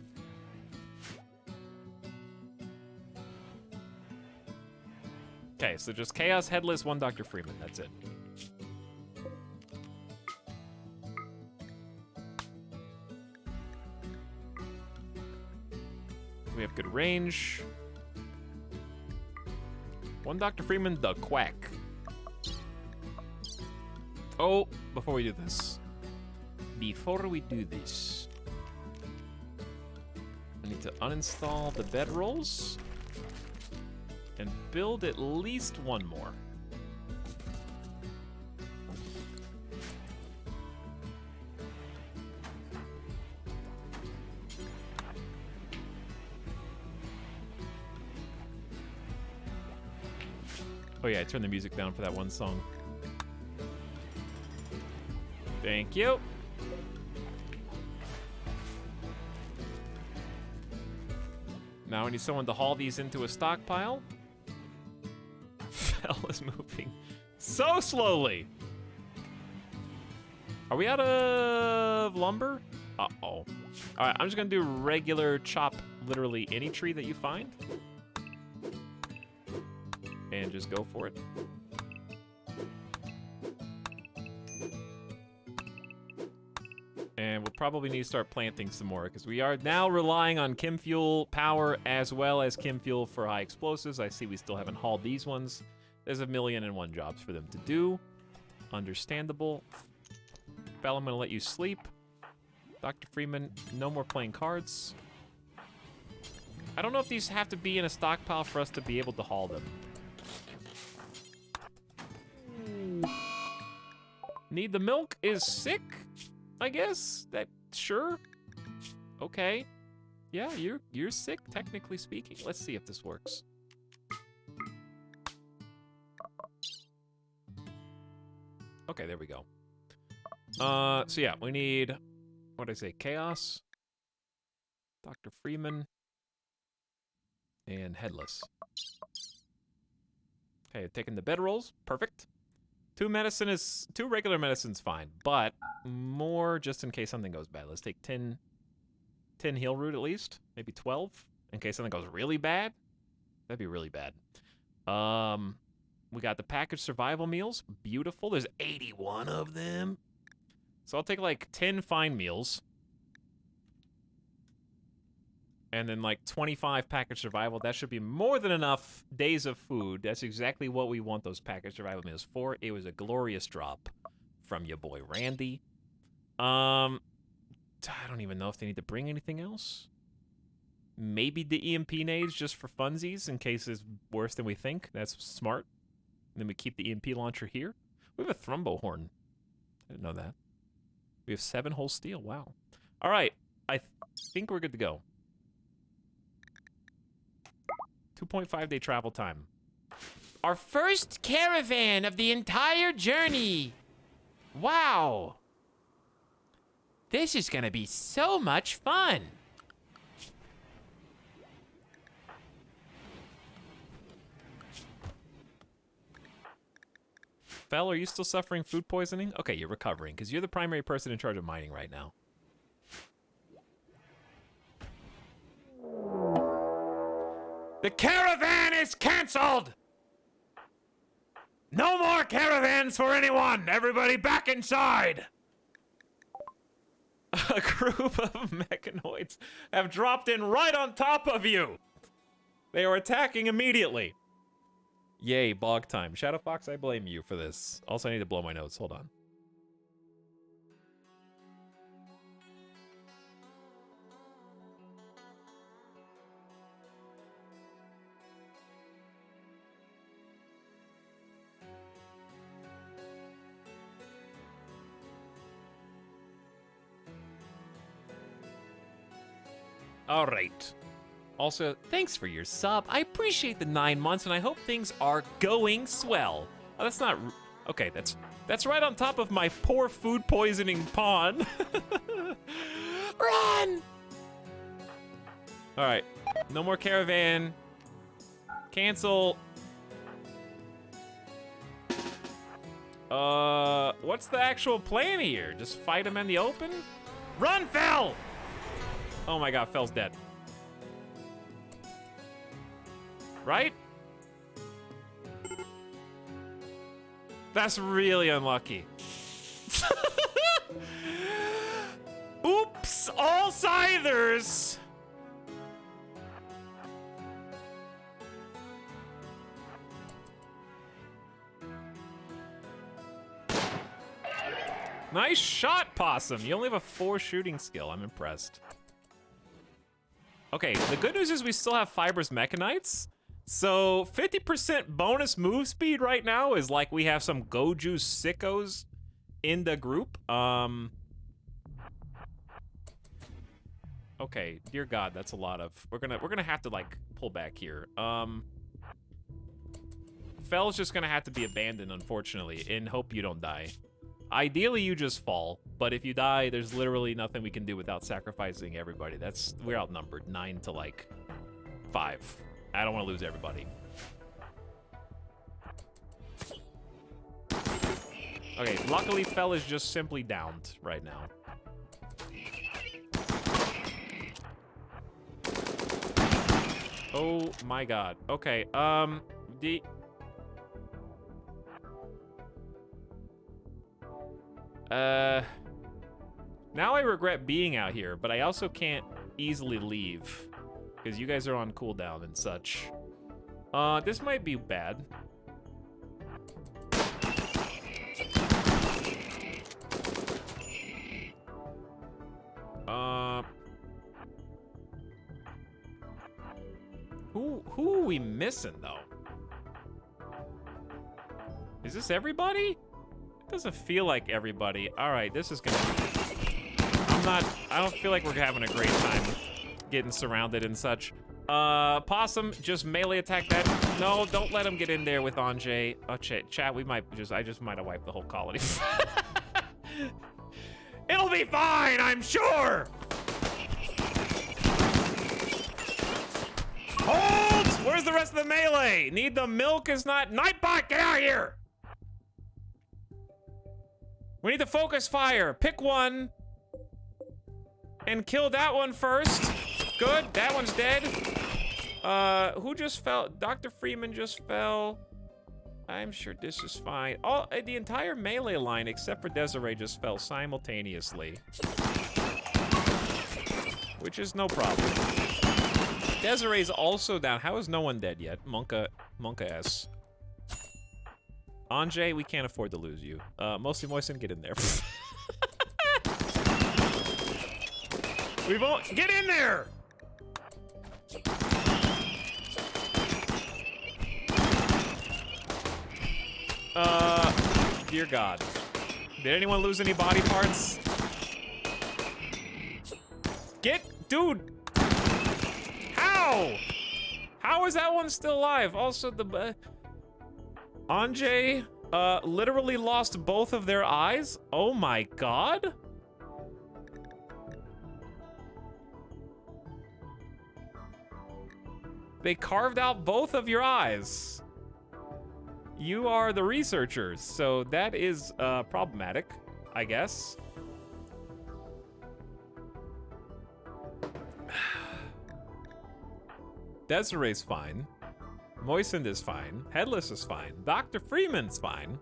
Okay, so just Chaos, Headless, one Dr. Freeman, that's it. We have good range. One Dr. Freeman, the Quack. Oh, before we do this, I need to uninstall the bedrolls and build at least one more. Oh yeah, I turned the music down for that one song. Thank you. Now I need someone to haul these into a stockpile. Fell is moving so slowly. Are we out of lumber? Uh-oh. All right, I'm just gonna do regular chop literally any tree that you find. And just go for it. And we'll probably need to start planting some more because we are now relying on Chem Fuel power as well as Chem Fuel for high explosives. I see we still haven't hauled these ones. There's 1,000,001 jobs for them to do. Understandable. Bell, I'm going to let you sleep. Dr. Freeman, no more playing cards. I don't know if these have to be in a stockpile for us to be able to haul them. Need the milk is sick, I guess. Sure. Okay. Yeah, you're sick, technically speaking. Let's see if this works. Okay, there we go. So yeah, we need, what did I say, Chaos, Dr. Freeman, and Headless. Okay, taking the bedrolls, perfect. 2 regular medicine's fine, but more just in case something goes bad. Let's take 10 heal root at least, maybe 12, in case something goes really bad. That'd be really bad. We got the packaged survival meals, beautiful. There's 81 of them. So I'll take like 10 fine meals. And then like 25 packaged survival. That should be more than enough days of food. That's exactly what we want those packaged survival meals for. It was a glorious drop from your boy Randy. I don't even know if they need to bring anything else. Maybe the EMP nades just for funsies in case it's worse than we think. That's smart. And then we keep the EMP launcher here. We have a thrombo horn. I didn't know that. We have 7 whole steel. Wow. All right. I think we're good to go. 2.5 day travel time. Our first caravan of the entire journey. Wow. This is gonna be so much fun. Fel, are you still suffering food poisoning? Okay, you're recovering, because you're the primary person in charge of mining right now. The caravan is canceled! No more caravans for anyone! Everybody back inside! A group of mechanoids have dropped in right on top of you! They are attacking immediately. Yay, BOG time. Shadow Fox, I blame you for this. Also, I need to blow my nose. Hold on. All right. Also, thanks for your sub. I appreciate the 9 months, and I hope things are going swell. Oh, that's not... Okay, that's right on top of my poor food poisoning pawn. Run! All right. No more caravan. Cancel. What's the actual plan here? Just fight him in the open? Run, Fel! Oh my god, Fel's dead. Right? That's really unlucky. Oops, all scythers! Nice shot, Possum. You only have a 4 shooting skill. I'm impressed. Okay, the good news is we still have Fibrous Mechanites. So 50% bonus move speed right now is like we have some Goju sickos in the group. Okay, dear God, that's a lot of. We're gonna have to like pull back here. Fel's just gonna have to be abandoned, unfortunately, and hope you don't die. Ideally, you just fall, but if you die, there's literally nothing we can do without sacrificing everybody. We're outnumbered 9 to like 5. I don't want to lose everybody. Okay, luckily Fel is just simply downed right now. Oh my god. Okay, now I regret being out here, but I also can't easily leave because you guys are on cooldown and such. This might be bad. Who are we missing though? Is this everybody? It doesn't feel like everybody. All right, this is gonna. I don't feel like we're having a great time. getting surrounded and such. Possum, just melee attack that. No, don't let him get in there with Anjay. Oh, chat, I just might have wiped the whole colony. It'll be fine, I'm sure. Hold! Where's the rest of the melee? Need the milk is not. Nightbot, get out here! We need to focus fire. Pick one. And kill that one first. Good, that one's dead. Who just fell? Dr. Freeman just fell. I'm sure this is fine. Oh, the entire melee line, except for Desiree, just fell simultaneously. Which is no problem. Desiree's also down. How is no one dead yet? Monka S. Anjay, we can't afford to lose you. Mostly Moisten, get in there. We won't get in there! Dear God. Did anyone lose any body parts? Dude! How? How is that one still alive? Also, Anjay, literally lost both of their eyes? Oh my God? They carved out both of your eyes. You are the researchers, so that is problematic, I guess. Desiree's fine. Moistened is fine. Headless is fine. Dr. Freeman's fine.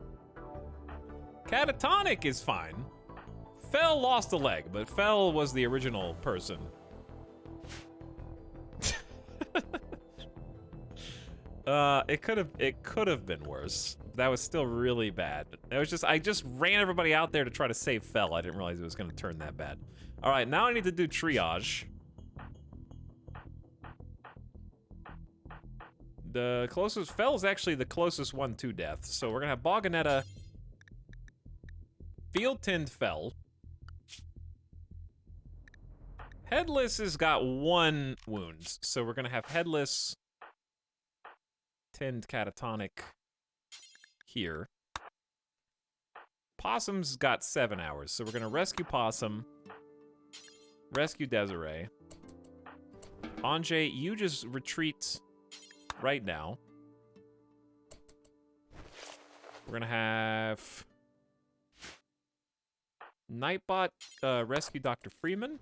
Catatonic is fine. Fell lost a leg, but Fell was the original person. It could have been worse. That was still really bad. I just ran everybody out there to try to save Fell. I didn't realize it was gonna turn that bad. All right, now I need to do triage. The closest, Fell is actually the closest one to death. So we're gonna have Boganetta, Field Tinned Fell. Headless has got 1 wound, so we're gonna have Headless, Tinned Catatonic here. Possum's got 7 hours, so we're gonna rescue Possum, rescue Desiree. Anjay, you just retreat right now. We're gonna have Nightbot rescue Dr. Freeman.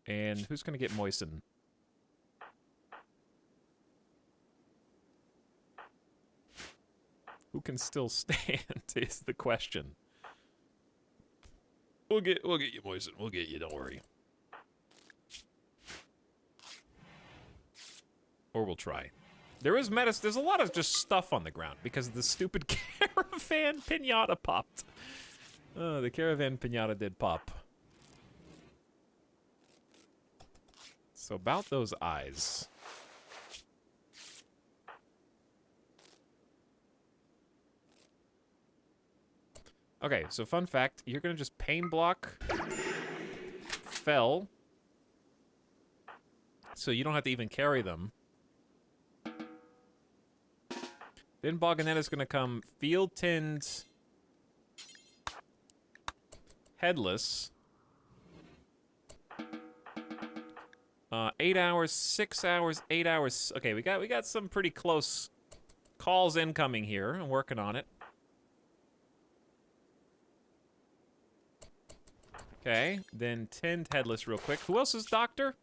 And who's gonna get Moisten? Who can still stand is the question. We'll get you, Moisten. We'll get you, don't worry. Or we'll try. There's a lot of just stuff on the ground because the stupid caravan pinata popped. The caravan pinata did pop. So about those eyes. Okay, so fun fact, you're gonna just pain block Fell. So you don't have to even carry them. Then Boganetta's gonna come Field Tinned Headless. 8 hours, 6 hours, 8 hours. Okay, we got some pretty close calls incoming here. I'm working on it. Okay, then Tinned Headless real quick. Who else is Doctor?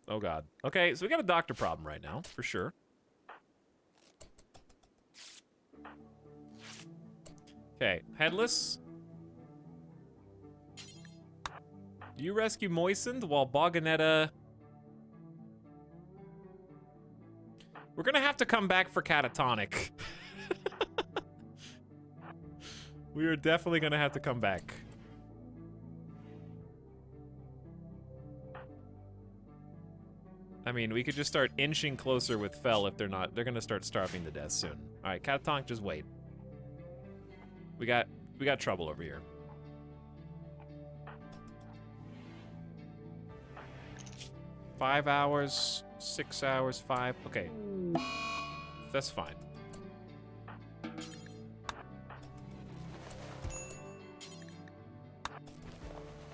Oh God. Okay, so we got a doctor problem right now, for sure. Okay, Headless. You rescue Moistened while Boganetta... We're gonna have to come back for Catatonic. We are definitely gonna have to come back. I mean, we could just start inching closer with Fell if they're not. They're gonna start starving to death soon. All right, Catatonic, just wait. We got trouble over here. 5 hours, 6 hours, 5. Okay. That's fine.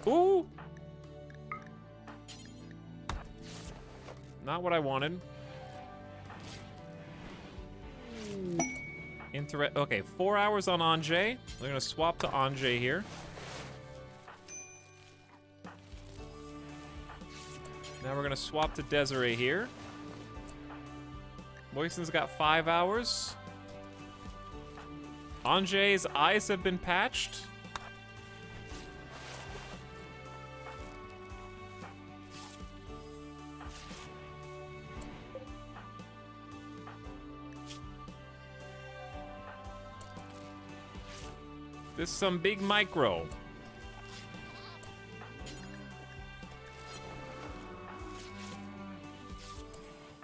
Ooh! Not what I wanted. Okay, 4 hours on Anjay. We're gonna swap to Anjay here. Now we're gonna swap to Desiree here. Moisten's got 5 hours. Anjay's eyes have been patched. This is some big micro.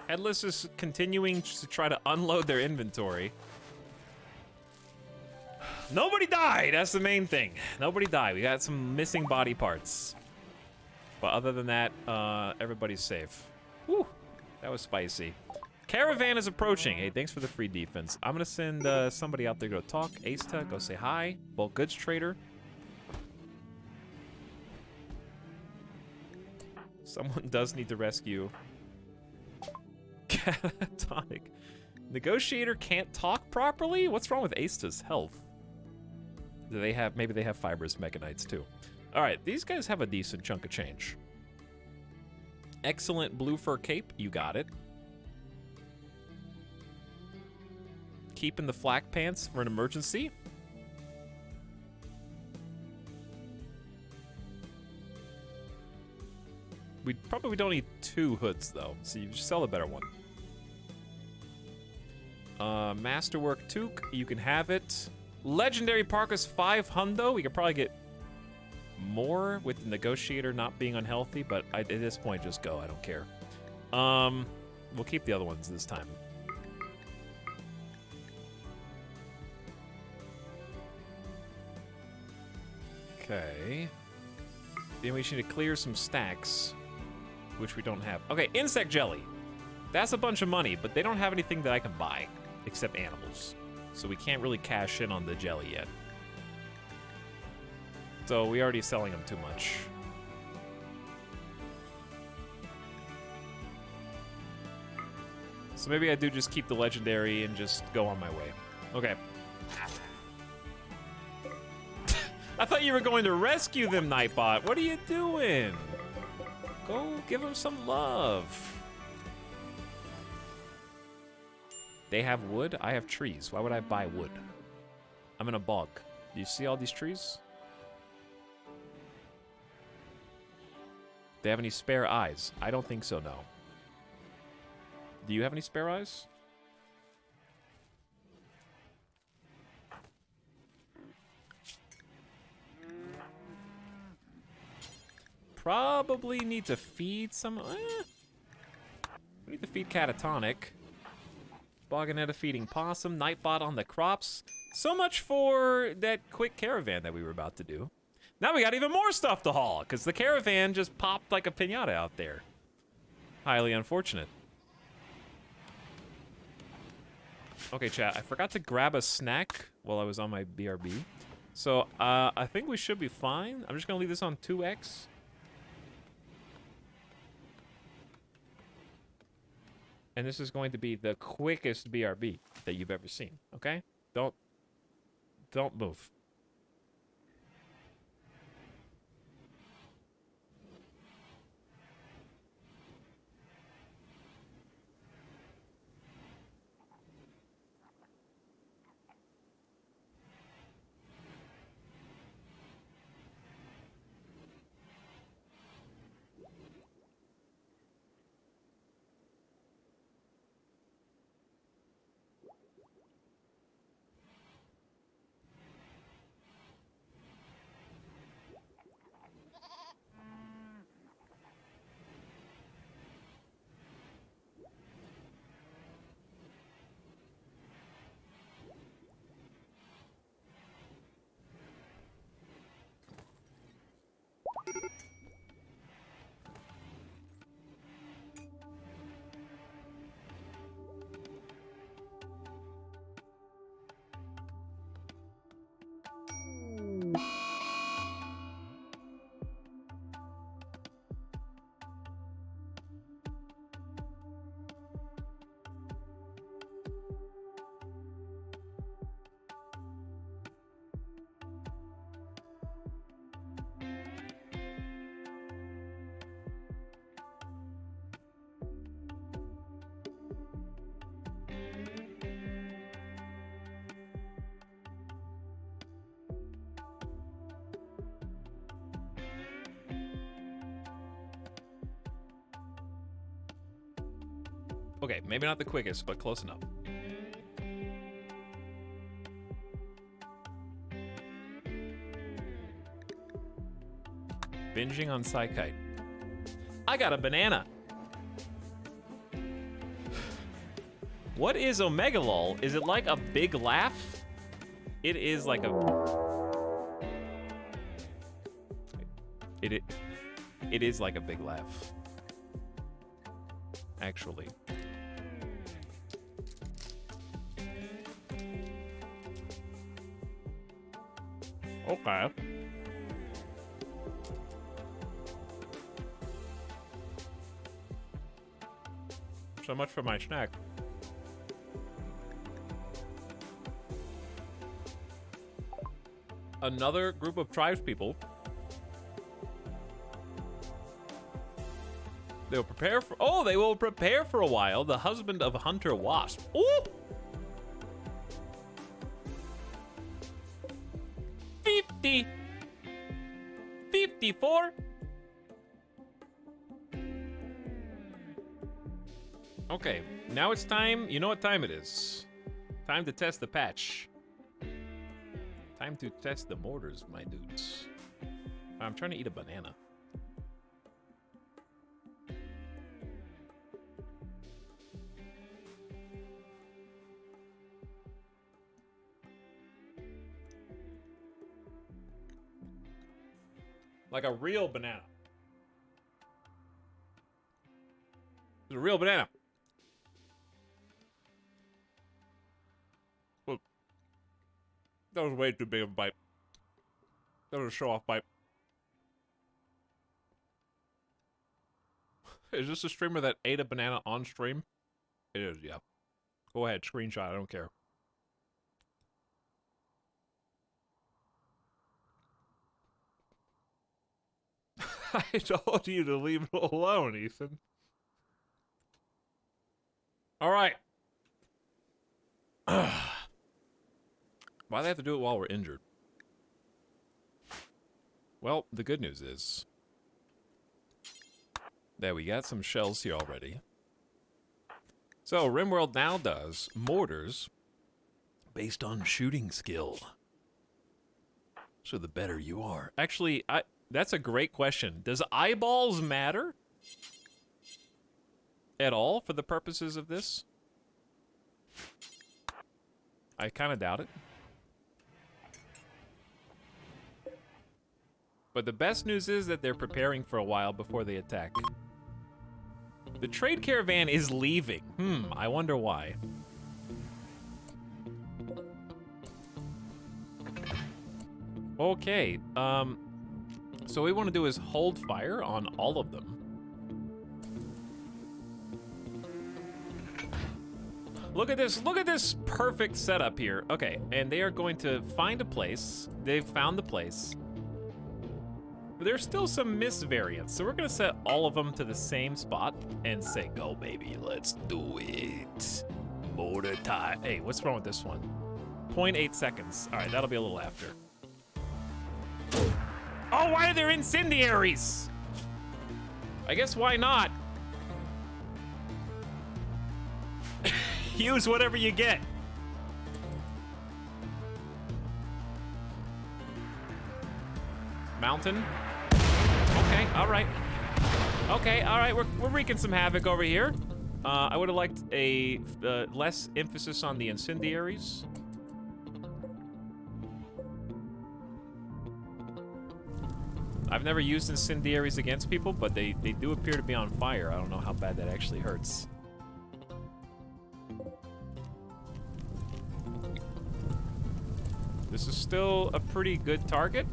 Headless is continuing to try to unload their inventory. Nobody died! That's the main thing. Nobody died. We got some missing body parts. But other than that, everybody's safe. Whew, that was spicy. Caravan is approaching. Hey, thanks for the free defense. I'm gonna send somebody out there to go talk. Asta, go say hi. Bulk goods trader. Someone does need to rescue. Catatonic. Negotiator can't talk properly? What's wrong with Asta's health? Do they have, maybe they have fibrous mechanites too. All right, these guys have a decent chunk of change. Excellent blue fur cape, you got it. Keeping the flak pants for an emergency. We probably don't need 2 hoods though, so you just sell a better one. Masterwork toque, you can have it. Legendary Parka's 5 hundo. We could probably get more with the negotiator not being unhealthy, but at this point, just go. I don't care. We'll keep the other ones this time. Okay. Then we should need to clear some stacks, which we don't have. Okay, insect jelly. That's a bunch of money, but they don't have anything that I can buy, except animals. So we can't really cash in on the jelly yet. So we're already selling them too much. So maybe I do just keep the legendary and just go on my way. Okay. I thought you were going to rescue them, Nightbot. What are you doing? Go give them some love. They have wood? I have trees. Why would I buy wood? I'm in a bog. Do you see all these trees? They have any spare eyes? I don't think so, no. Do you have any spare eyes? Probably need to feed some... We need to feed Catatonic. Boganetta feeding possum. Nightbot on the crops. So much for that quick caravan that we were about to do. Now we got even more stuff to haul, because the caravan just popped like a piñata out there. Highly unfortunate. Okay, chat, I forgot to grab a snack while I was on my BRB. So, I think we should be fine. I'm just going to leave this on 2x. And this is going to be the quickest BRB that you've ever seen, okay? Don't move. Okay, maybe not the quickest, but close enough. Binging on Psykite. I got a banana. What is Omegalol? Is it like a big laugh? It is like a... It is like a big laugh. Actually. Okay. So much for my snack. Another group of tribespeople. They will prepare for. Oh, they will prepare for a while. The husband of Hunter Wasp. Ooh! 50. 54. Okay, now it's time. You know what time it is. Time to test the patch. Time to test the mortars, my dudes. I'm trying to eat a banana. Like a real banana. It's a real banana. Well, that was way too big of a bite. That was a show-off bite. Is this a streamer that ate a banana on stream? It is, yeah. Go ahead, screenshot, I don't care. I told you to leave it alone, Ethan. All right. Why do they have to do it while we're injured? Well, the good news is that we got some shells here already. So, RimWorld now does mortars based on shooting skill. So the better you are. Actually, that's a great question. Does eyeballs matter at all for the purposes of this? I kind of doubt it. But the best news is that they're preparing for a while before they attack. The trade caravan is leaving. I wonder why. Okay, so what we want to do is hold fire on all of them. Look at this perfect setup here. Okay, and they are going to find a place. They've found the place. But there's still some misvariants, so we're gonna set all of them to the same spot and say, go baby, let's do it. Mortar time. Hey, what's wrong with this one? 0.8 seconds. All right, that'll be a little after. Oh, why are there incendiaries? I guess why not? Use whatever you get. Mountain. Okay, all right. Okay, all right, we're wreaking some havoc over here. I would have liked a less emphasis on the incendiaries. I've never used incendiaries against people, but they do appear to be on fire. I don't know how bad that actually hurts. This is still a pretty good target.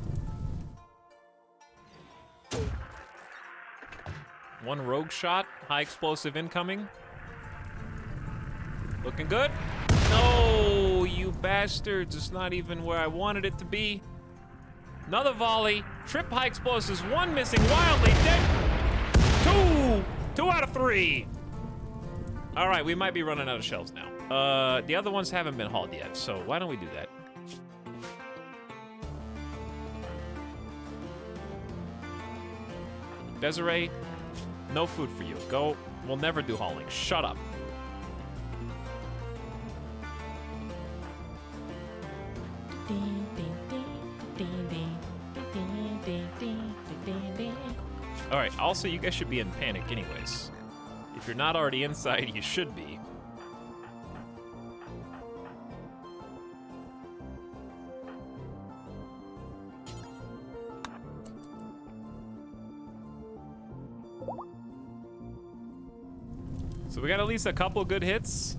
One rogue shot, high explosive incoming. Looking good. No, you bastards. It's not even where I wanted it to be. Another volley. Trip high explosives. One missing. Wildly dead. Two out of 3. All right, we might be running out of shells now. The other ones haven't been hauled yet, so why don't we do that? Desiree, no food for you. Go. We'll never do hauling. Shut up. Alright, also you guys should be in panic anyways. If you're not already inside, you should be. So we got at least a couple good hits.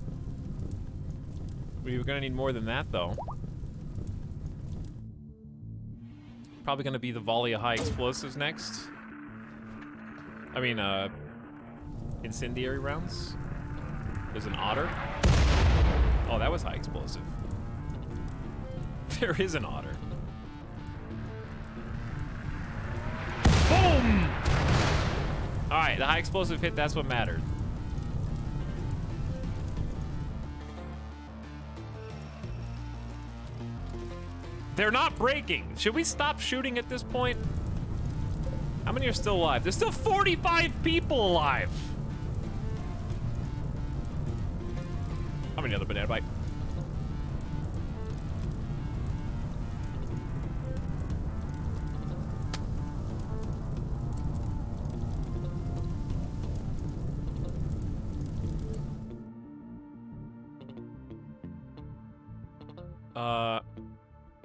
We're gonna need more than that, though. Probably gonna be the volley of high explosives next. I mean, incendiary rounds. There's an otter. Oh, that was high explosive. There is an otter. Boom! All right, the high explosive hit, that's what mattered. They're not breaking. Should we stop shooting at this point? How many are still alive? There's still 45 people alive. How many other banana bite?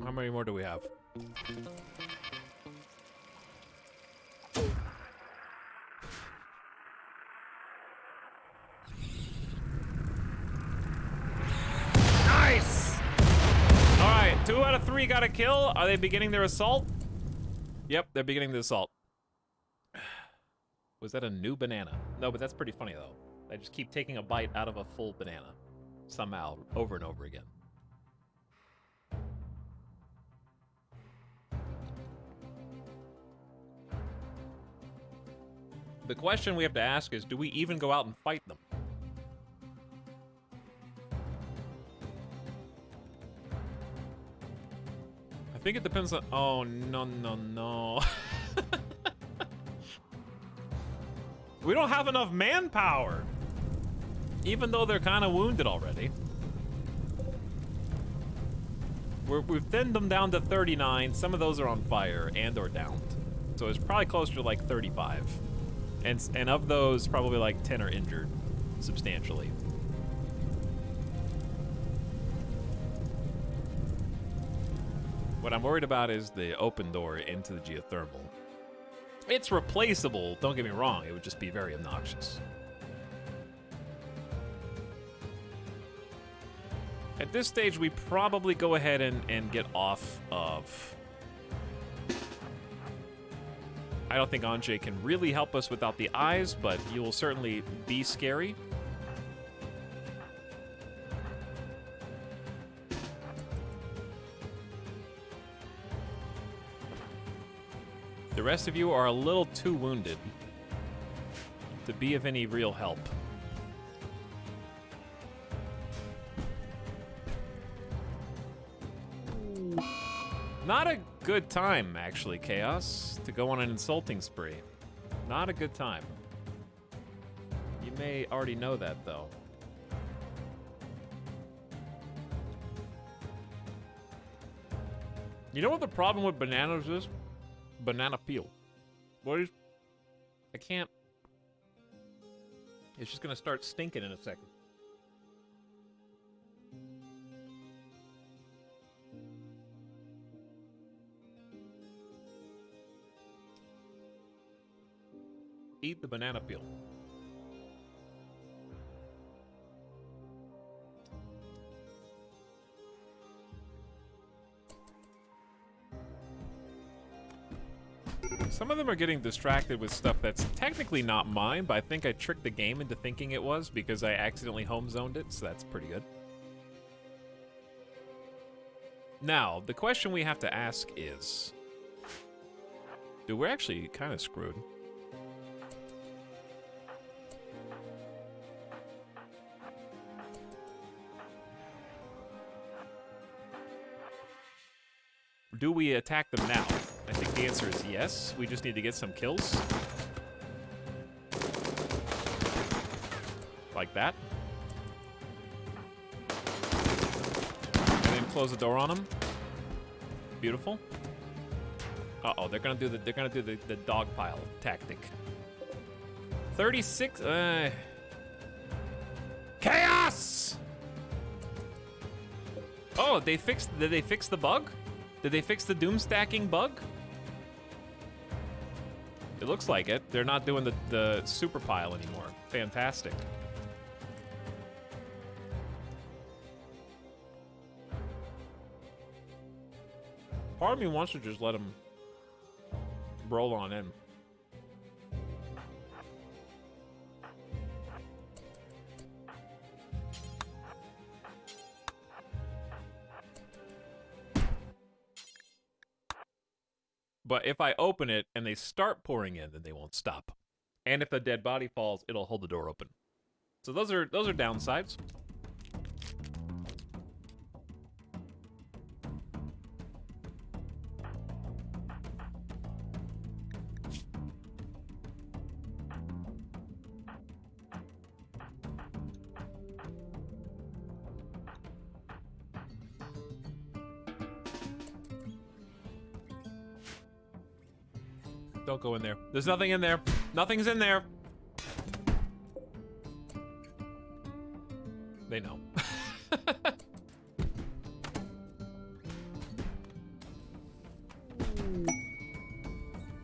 How many more do we have? Nice! All right, 2 out of 3 got a kill. Are they beginning their assault? Yep, they're beginning the assault. Was that a new banana? No, but that's pretty funny though. I just keep taking a bite out of a full banana. Somehow, over and over again. The question we have to ask is, do we even go out and fight them? I think it depends on... Oh, no, no, no. We don't have enough manpower. Even though they're kind of wounded already. We've thinned them down to 39. Some of those are on fire and or downed. So it's probably closer to like 35. And of those, probably like 10 are injured substantially. What I'm worried about is the open door into the geothermal. It's replaceable, don't get me wrong, it would just be very obnoxious. At this stage, we probably go ahead and get off of... I don't think Anjay can really help us without the eyes, but he will certainly be scary. The rest of you are a little too wounded to be of any real help. Not a good time, actually, Chaos, to go on an insulting spree. Not a good time. You may already know that, though. You know what the problem with bananas is? Banana peel. What is... I can't... It's just gonna start stinking in a second. Eat the banana peel. Some of them are getting distracted with stuff that's technically not mine, but I think I tricked the game into thinking it was because I accidentally home zoned it, so that's pretty good. Now, the question we have to ask is... Dude, we're actually kind of screwed. Do we attack them now? I think the answer is yes. We just need to get some kills. Like that. And then close the door on them. Beautiful. Uh-oh, they're gonna do the dog pile tactic. 36 chaos! Oh, did they fix the bug? Did they fix the doom stacking bug? It looks like it. They're not doing the super pile anymore. Fantastic. Part of me wants to just let him roll on in. But if I open it and they start pouring in, then they won't stop. And if the dead body falls, it'll hold the door open. So those are downsides. Don't go in there. There's nothing in there. Nothing's in there. They know.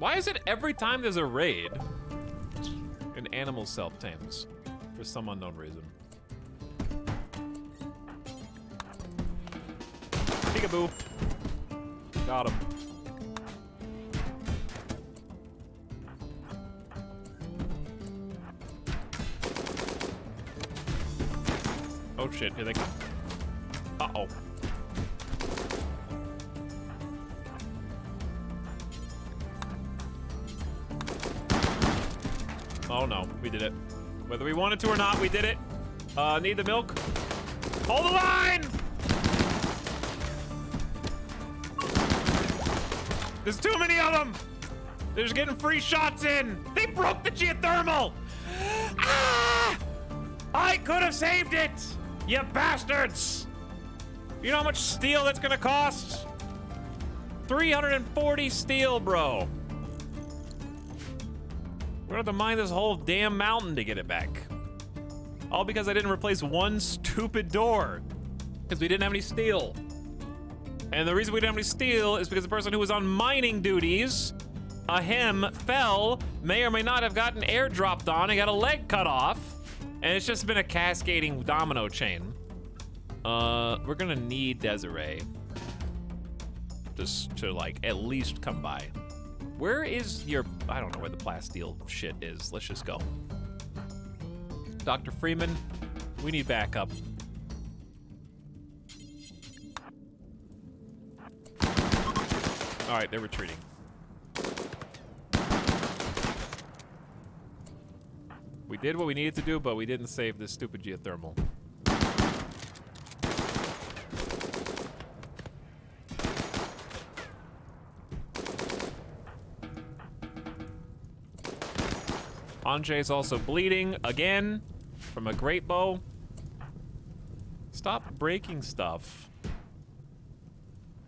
Why is it every time there's a raid, an animal self-tames for some unknown reason? Peekaboo. Got him. Oh shit, here they come. Uh-oh. Oh no, we did it. Whether we wanted to or not, we did it. Need the milk? Hold the line! There's too many of them! They're just getting free shots in! They broke the geothermal! Ah! I could have saved it! You bastards! You know how much steel that's gonna cost? 340 steel, bro. We're gonna have to mine this whole damn mountain to get it back. All because I didn't replace one stupid door. Because we didn't have any steel. And the reason we didn't have any steel is because the person who was on mining duties, him, fell, may or may not have gotten airdropped on and got a leg cut off. And it's just been a cascading domino chain. We're gonna need Desiree just to, like, at least come by. Where is your... I don't know where the plasteel shit is. Let's just go. Dr. Freeman, we need backup. All right, they're retreating. We did what we needed to do, but we didn't save this stupid geothermal. Anjay's also bleeding again from a great bow. Stop breaking stuff.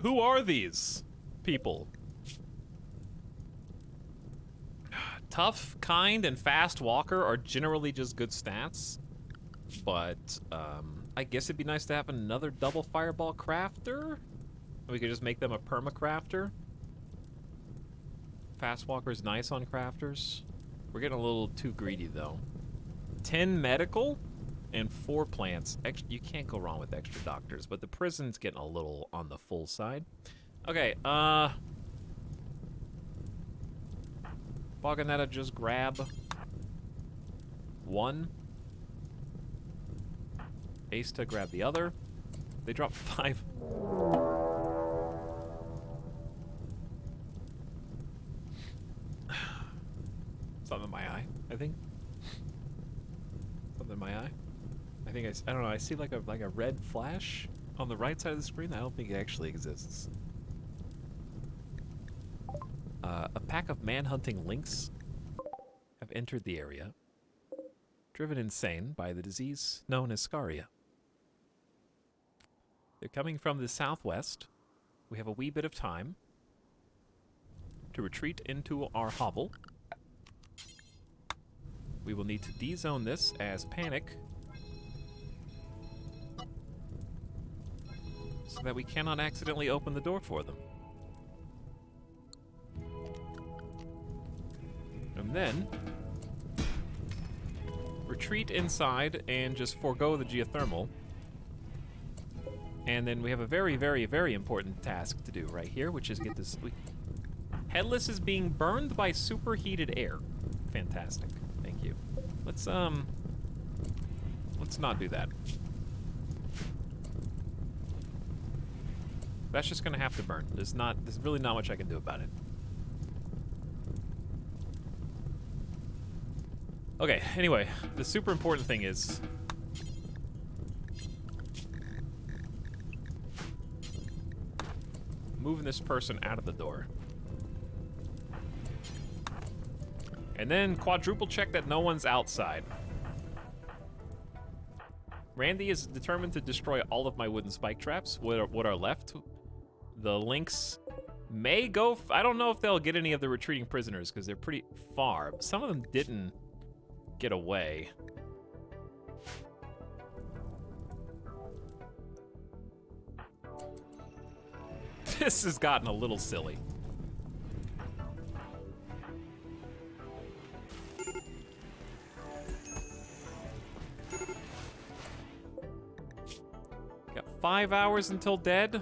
Who are these people? Tough, kind, and fast walker are generally just good stats, but I guess it'd be nice to have another double fireball crafter. We could just make them a perma crafter. Fast walker's nice on crafters. We're getting a little too greedy though. 10 medical and 4 plants. You can't go wrong with extra doctors, but the prison's getting a little on the full side. Okay, Boganetta just grab 1. Ace to grab the other. They drop 5. Something in my eye, I think. Something in my eye. I think I don't know. I see like a red flash on the right side of the screen. I don't think it actually exists. A pack of man-hunting lynx have entered the area, driven insane by the disease known as scaria. They're coming from the southwest, we have a wee bit of time to retreat into our hovel. We will need to de-zone this as panic so that we cannot accidentally open the door for them. And then retreat inside and just forego the geothermal. And then we have a very, very, very important task to do right here, which is get this... Headless is being burned by superheated air. Fantastic. Thank you. Let's not do that. That's just gonna have to burn. There's really not much I can do about it. Okay, anyway, the super important thing is moving this person out of the door. And then quadruple check that no one's outside. Randy is determined to destroy all of my wooden spike traps. What are left? The Lynx may go... I don't know if they'll get any of the retreating prisoners because they're pretty far. Some of them didn't get away. This has gotten a little silly. Got 5 hours until dead.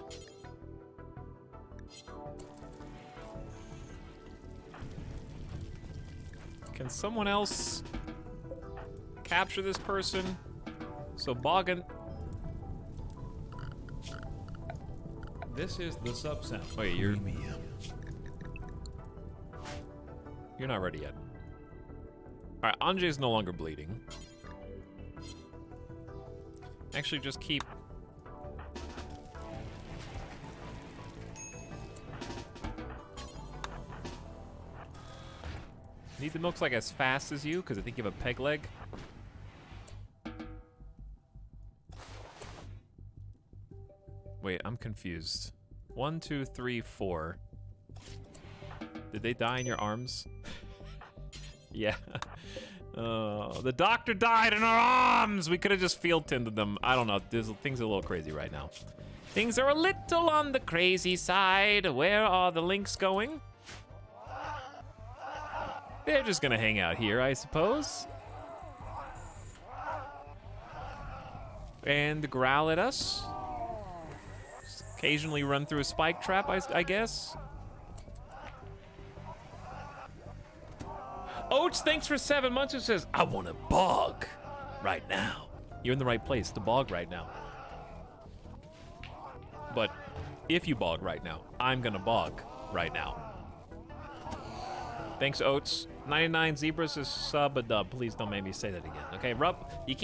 Can someone else capture this person? So Boggin... This is the sub-sound. Wait, you're not ready yet. All right, Anjay's no longer bleeding. Actually, just keep... Need the milk's like as fast as you, because I think you have a peg leg. Wait, I'm confused. 1, 2, 3, 4. Did they die in your arms? Yeah. The doctor died in our arms! We could have just field tended them. I don't know. Things are a little crazy right now. Things are a little on the crazy side. Where are the Lynx going? They're just gonna hang out here, I suppose. And growl at us. Occasionally run through a spike trap, I guess. Oats, thanks for 7 months, who says, I want to bog right now. You're in the right place to bog right now. But if you bog right now, I'm gonna bog right now. Thanks, Oats. 99 Zebras is sub-a-dub. Please don't make me say that again. Okay, you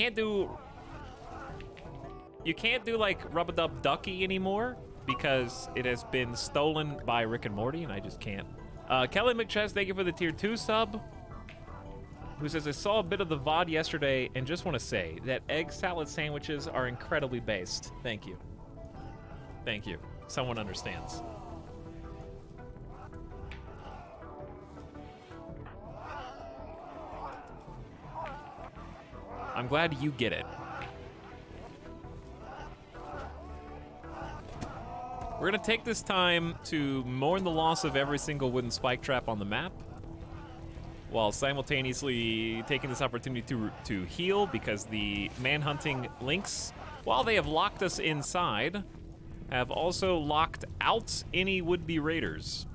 can't do like Rub-a-Dub Ducky anymore because it has been stolen by Rick and Morty, and I just can't. Kelly McChess, thank you for the tier 2 sub. Who says, I saw a bit of the VOD yesterday and just want to say that egg salad sandwiches are incredibly based. Thank you. Thank you. Someone understands. I'm glad you get it. We're gonna take this time to mourn the loss of every single wooden spike trap on the map, while simultaneously taking this opportunity to heal, because the manhunting Lynx, while they have locked us inside, have also locked out any would-be raiders.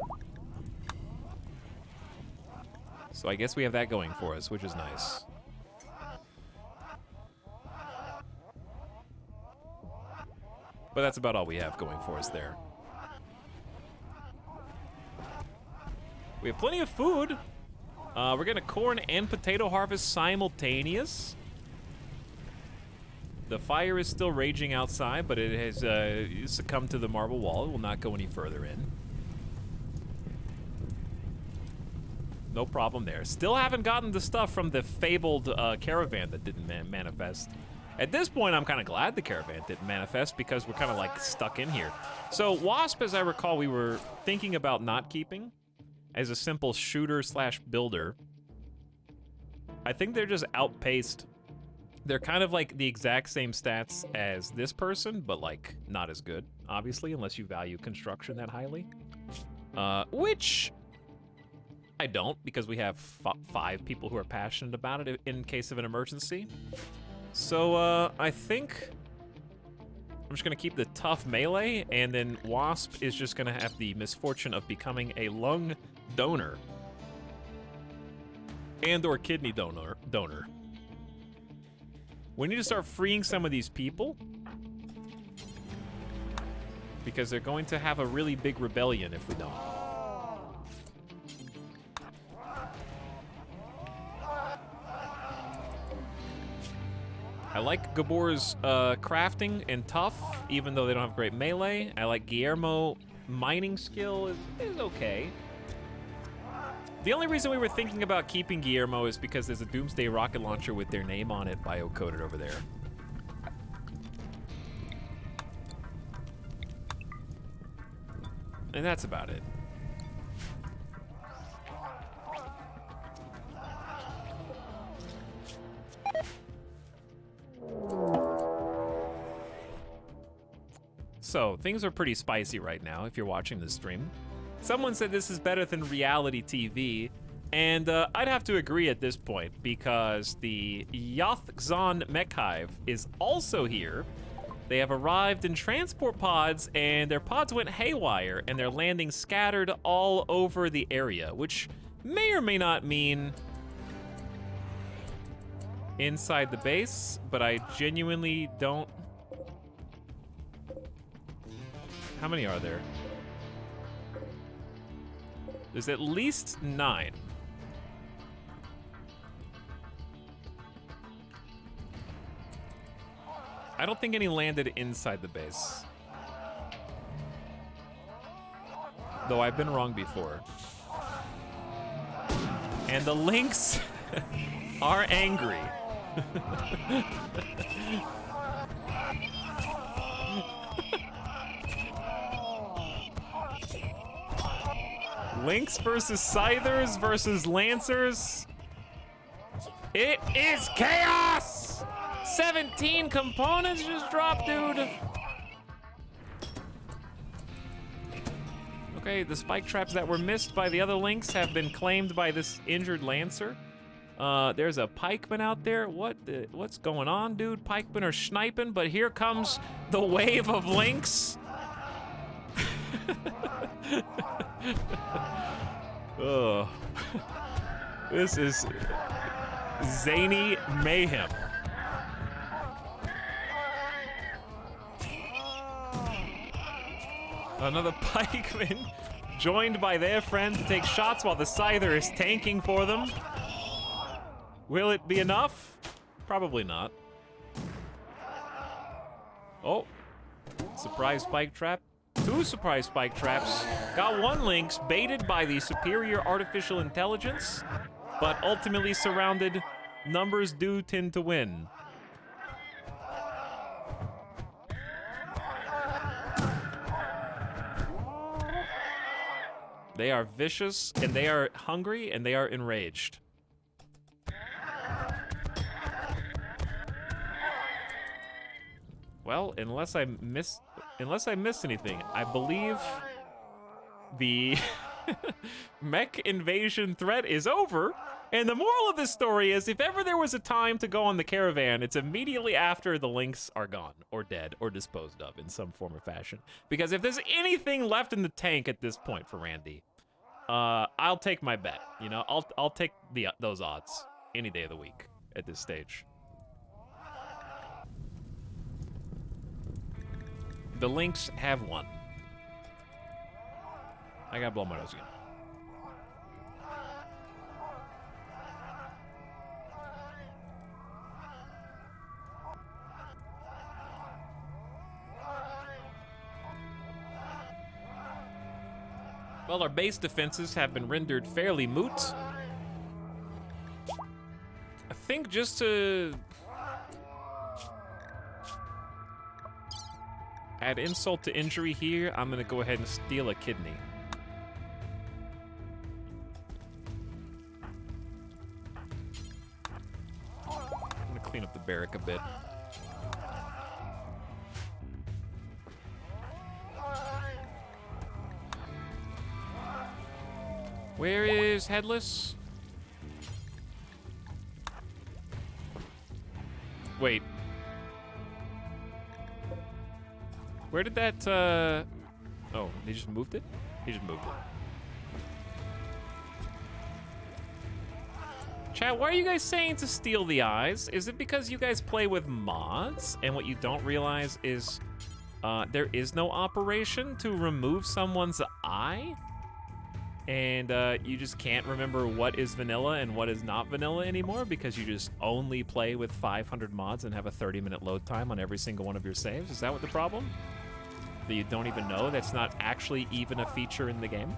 So I guess we have that going for us, which is nice. But that's about all we have going for us there. We have plenty of food. We're getting a corn and potato harvest simultaneous. The fire is still raging outside, but it has succumbed to the marble wall. It will not go any further in. No problem there. Still haven't gotten the stuff from the fabled caravan that didn't manifest. At this point, I'm kind of glad the caravan didn't manifest because we're kind of like stuck in here. So Wasp, as I recall, we were thinking about not keeping as a simple shooter slash builder. I think they're just outpaced. They're kind of like the exact same stats as this person, but like not as good, obviously, unless you value construction that highly. Which I don't, because we have 5 people who are passionate about it in case of an emergency. So I think I'm just gonna keep the tough melee, and then Wasp is just gonna have the misfortune of becoming a lung donor. And or kidney donor. We need to start freeing some of these people, because they're going to have a really big rebellion if we don't. I like Gabor's crafting and tough, even though they don't have great melee. I like Guillermo mining skill is okay. The only reason we were thinking about keeping Guillermo is because there's a Doomsday rocket launcher with their name on it bio-coded over there. And that's about it. So, things are pretty spicy right now if you're watching this stream. Someone said this is better than reality TV, and I'd have to agree at this point, because the Yothzon Mech Hive is also here. They have arrived in transport pods, and their pods went haywire, and they're landing scattered all over the area, which may or may not mean inside the base, but I genuinely don't. How many are there? There's at least 9. I don't think any landed inside the base. Though I've been wrong before. And the Lynx are angry. Lynx versus Scythers versus Lancers. It is chaos! 17 components just dropped, dude. Okay, the spike traps that were missed by the other Lynx have been claimed by this injured Lancer. There's a pikeman out there. What's going on, dude? Pikemen are sniping, but here comes the wave of Lynx. Ugh. This is zany mayhem. Another pikeman joined by their friend to take shots while the Scyther is tanking for them. Will it be enough? Probably not. Oh, surprise spike trap. 2 surprise spike traps. Got 1 Lynx baited by the superior artificial intelligence, but ultimately surrounded. Numbers do tend to win. They are vicious, and they are hungry, and they are enraged. Well, unless I missed anything, I believe the mech invasion threat is over. And the moral of this story is, if ever there was a time to go on the caravan, it's immediately after the Lynx are gone, or dead, or disposed of in some form or fashion. Because if there's anything left in the tank at this point for Randy, I'll take my bet. You know, I'll take those odds any day of the week at this stage. The Lynx have won. I gotta blow my nose again. Well, our base defenses have been rendered fairly moot. I think just to add insult to injury here, I'm gonna go ahead and steal a kidney. I'm gonna clean up the barrack a bit. Where is Headless? Wait. Where did that, Oh, they just moved it? He just moved it. Chat, why are you guys saying to steal the eyes? Is it because you guys play with mods, and what you don't realize is, there is no operation to remove someone's eye? And you just can't remember what is vanilla and what is not vanilla anymore because you just only play with 500 mods and have a 30-minute load time on every single one of your saves? Is that what the problem? That you don't even know that's not actually even a feature in the game?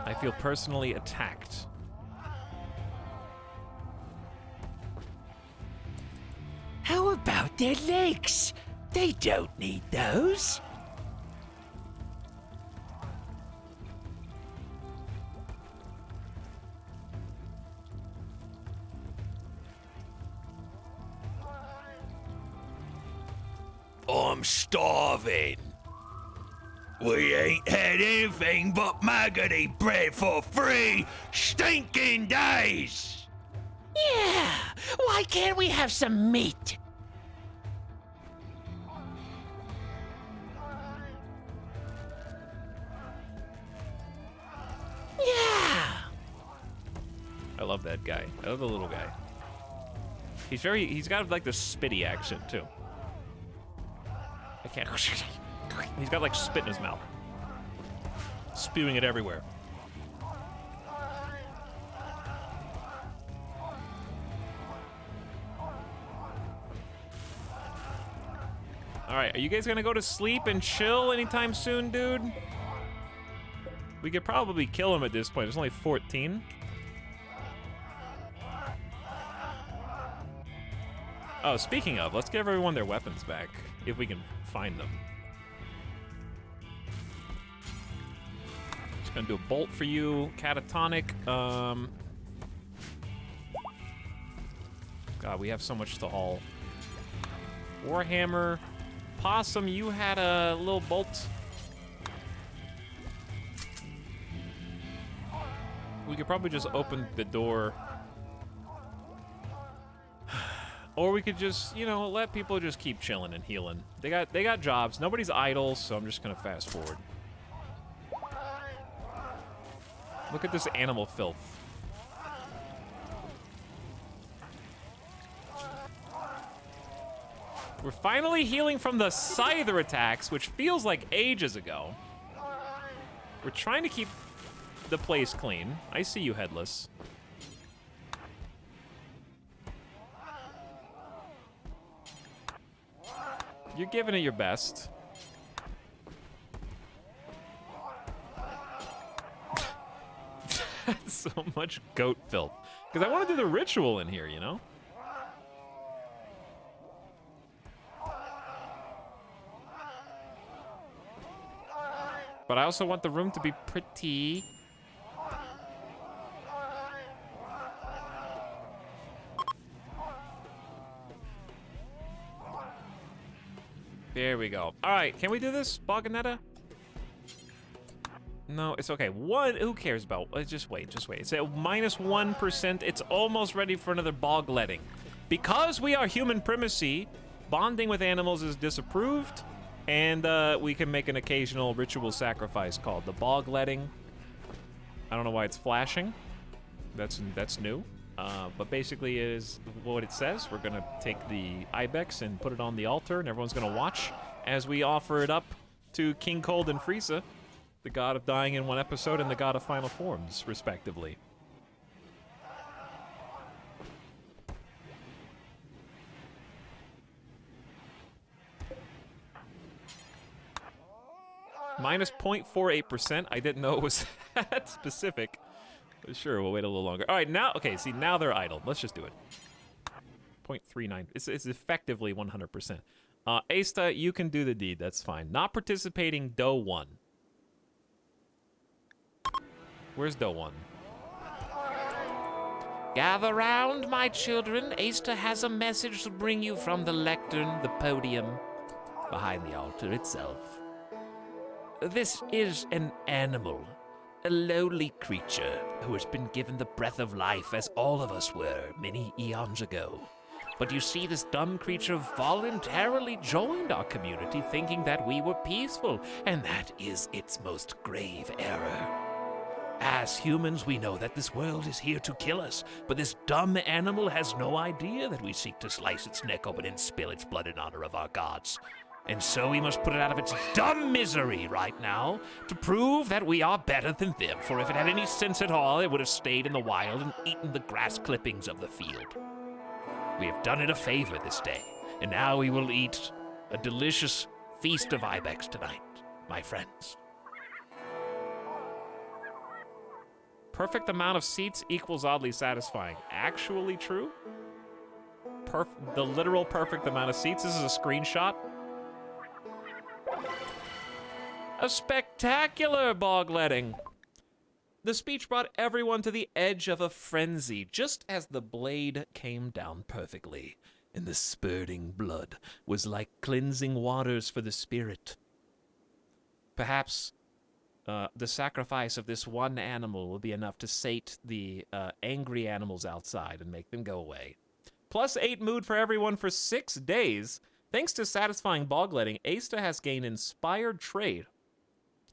I feel personally attacked. How about their legs? They don't need those. I'm starving. We ain't had anything but maggoty bread for 3 stinking days. Yeah, why can't we have some meat? Yeah. I love that guy. I love the little guy. He's got like the spitty accent too. I can't. He's got like spit in his mouth. Spewing it everywhere. Alright, are you guys gonna go to sleep and chill anytime soon, dude? We could probably kill him at this point. There's only 14. Oh, speaking of, let's give everyone their weapons back, if we can find them. Just gonna do a bolt for you, catatonic. God, we have so much to haul. Warhammer. Possum, you had a little bolt. We could probably just open the door. Or we could just, you know, let people just keep chilling and healing. They got jobs. Nobody's idle, so I'm just gonna fast forward. Look at this animal filth. We're finally healing from the Scyther attacks, which feels like ages ago. We're trying to keep the place clean. I see you, Headless. You're giving it your best. That's so much goat filth. Because I want to do the ritual in here, you know? But I also want the room to be pretty. There we go. All right, can we do this, Boganetta? No, it's okay. Who cares about? Just wait, just wait. It's at -1%. It's almost ready for another bog letting. Because we are human primacy, bonding with animals is disapproved, and we can make an occasional ritual sacrifice called the bog letting. I don't know why it's flashing. That's new. But basically it is what it says. We're gonna take the ibex and put it on the altar, and everyone's gonna watch as we offer it up to King Cold and Frieza, the god of dying in one episode and the god of final forms, respectively. Minus 0.48%. I didn't know it was that specific. But sure, we'll wait a little longer. All right, now, okay, see, now they're idle. Let's just do it. 0.39. It's effectively 100%. Asta, you can do the deed. That's fine. Not participating, Doe 1. Where's Doe 1? Gather round, my children. Asta has a message to bring you from the lectern, the podium, behind the altar itself. This is an animal, a lowly creature who has been given the breath of life as all of us were many eons ago. But you see, this dumb creature voluntarily joined our community thinking that we were peaceful, and that is its most grave error. As humans, we know that this world is here to kill us, but this dumb animal has no idea that we seek to slice its neck open and spill its blood in honor of our gods. And so we must put it out of its dumb misery right now to prove that we are better than them, for if it had any sense at all, it would have stayed in the wild and eaten the grass clippings of the field. We have done it a favor this day, and now we will eat a delicious feast of ibex tonight, my friends. Perfect amount of seats equals oddly satisfying. Actually true? The literal perfect amount of seats. This is a screenshot. A spectacular bogletting. The speech brought everyone to the edge of a frenzy, just as the blade came down perfectly, and the spurting blood was like cleansing waters for the spirit. Perhaps the sacrifice of this one animal will be enough to sate the angry animals outside and make them go away. +8 mood for everyone for 6 days. Thanks to satisfying bogletting, Asta has gained inspired trade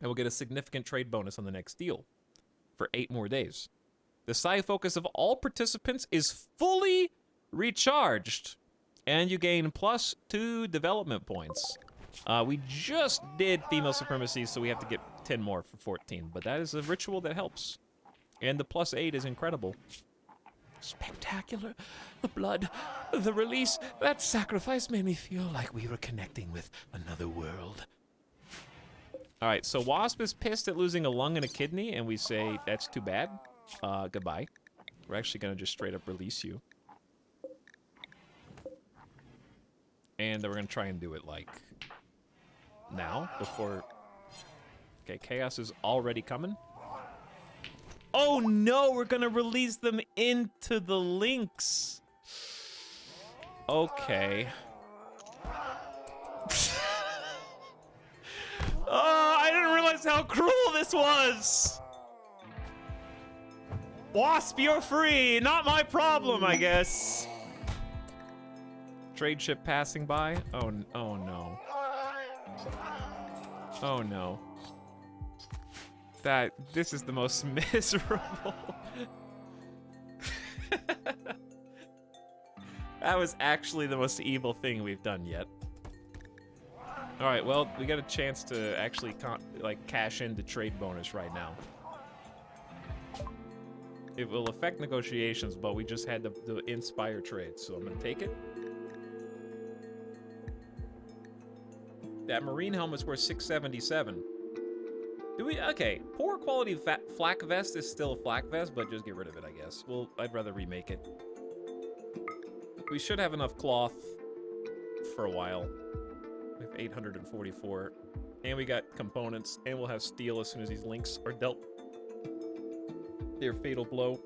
and will get a significant trade bonus on the next deal for 8 more days. The psi focus of all participants is fully recharged, and you gain +2 development points. We just did female supremacy, so we have to get 10 more for 14, but that is a ritual that helps. And the +8 is incredible. Spectacular. The blood, the release, that sacrifice made me feel like we were connecting with another world. All right, so Wasp is pissed at losing a lung and a kidney, and we say, that's too bad. Goodbye. We're actually going to just straight up release you. And then we're going to try and do it, like, now, before... Okay, Chaos is already coming. Oh no, we're going to release them into the links. Okay. Oh, I didn't realize how cruel this was. Wasp, you're free. Not my problem, I guess. Trade ship passing by. Oh no. Oh no. This is the most miserable. That was actually the most evil thing we've done yet. All right, well, we got a chance to actually cash in the trade bonus right now. It will affect negotiations, but we just had the inspire trade, so I'm gonna take it. That marine helmet's worth 677. Do we? Okay, poor quality flak vest is still a flak vest, but just get rid of it, I guess. I'd rather remake it. We should have enough cloth for a while. We have 844. And we got components, and we'll have steel as soon as these links are dealt their fatal blow.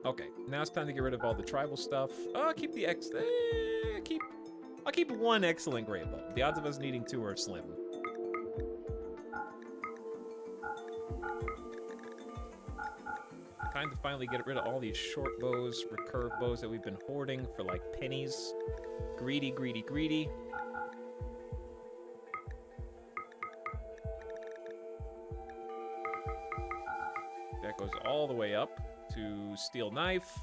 Okay, now it's time to get rid of all the tribal stuff. Keep the I'll keep one excellent gray bow. The odds of us needing 2 are slim. Time to finally get rid of all these short bows, recurve bows that we've been hoarding for like pennies. Greedy, greedy, greedy. That goes all the way up to steel knife.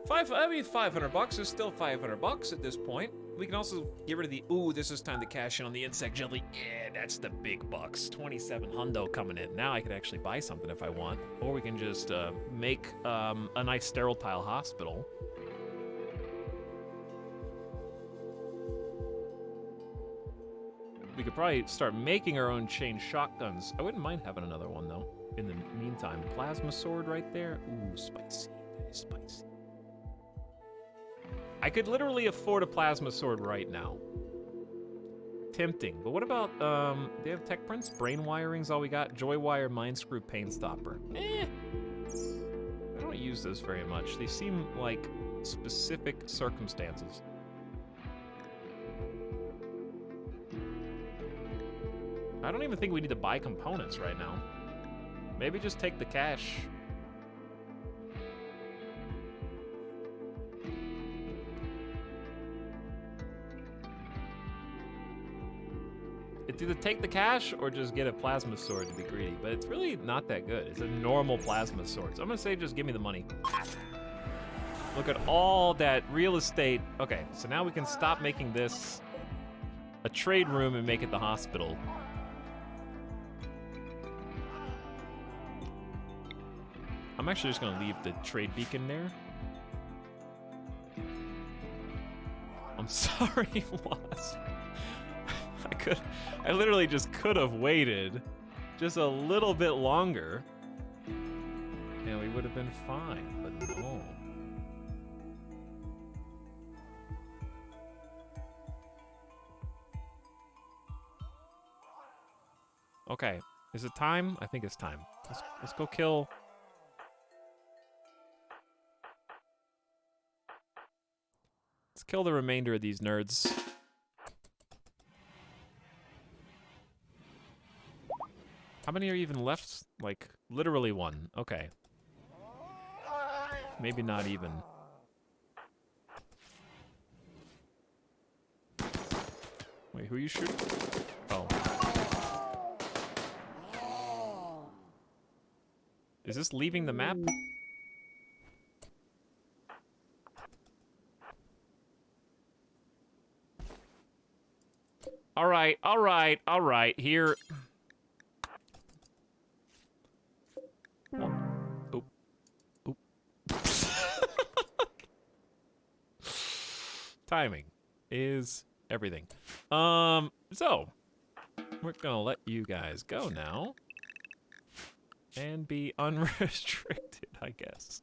500 bucks is still 500 bucks at this point. We can also get rid of the, ooh, this is time to cash in on the insect jelly. Yeah, that's the big bucks. 27 hundo coming in. Now I could actually buy something if I want. Or we can just make a nice sterile tile hospital. We could probably start making our own chain shotguns. I wouldn't mind having another one, though. In the meantime, plasma sword right there. Ooh, spicy. That is spicy. I could literally afford a plasma sword right now. Tempting. But what about, they have tech prints? Brain wiring's all we got. Joy wire, mind screw, pain stopper. I don't use those very much. They seem like specific circumstances. I don't even think we need to buy components right now. Maybe just take the cash. It's either take the cash or just get a plasma sword to be greedy, but it's really not that good. It's a normal plasma sword. So I'm gonna say just give me the money. Look at all that real estate. Okay, so now we can stop making this a trade room and make it the hospital. I'm actually just gonna leave the trade beacon there. I'm sorry, Wasp. I literally just could have waited just a little bit longer and we would have been fine, but no. Okay, is it time? I think it's time. Let's go kill. Let's kill the remainder of these nerds. How many are even left? Like, literally one. Okay. Maybe not even. Wait, who are you shooting? Oh. Is this leaving the map? All right, here. Oh. Oop. Timing is everything. So we're gonna let you guys go now and be unrestricted, I guess.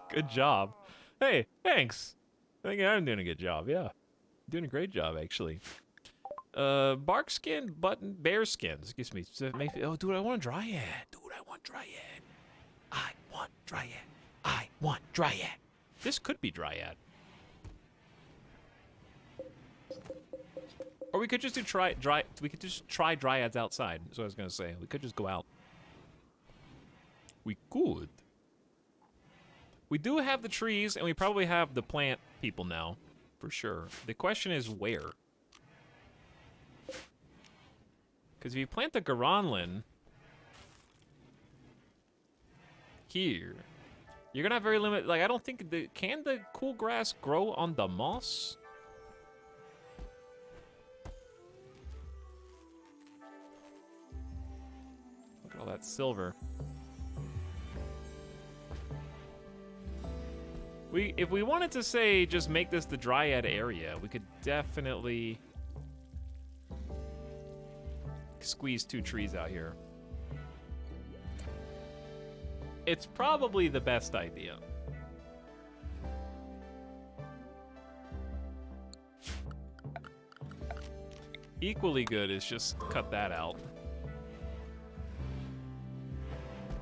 Good job. Hey, thanks. I think I'm doing a good job, yeah. Doing a great job, actually. Bark skin, button, bear skin. Excuse me. So maybe, oh, dude, I want dryad. Dude, I want dryad. I want dryad. I want dryad. This could be dryad. Or we could just do we could just try dryads outside. That's what I was gonna say. We could just go out. We could. We do have the trees, and we probably have the plant people now, for sure. The question is where. Because if you plant the Garanlin here, you're gonna have very limited. Like, I don't think can the cool grass grow on the moss? Look at all that silver. If we wanted to say just make this the dryad area, we could definitely squeeze 2 trees out here. It's probably the best idea. Equally good is just cut that out.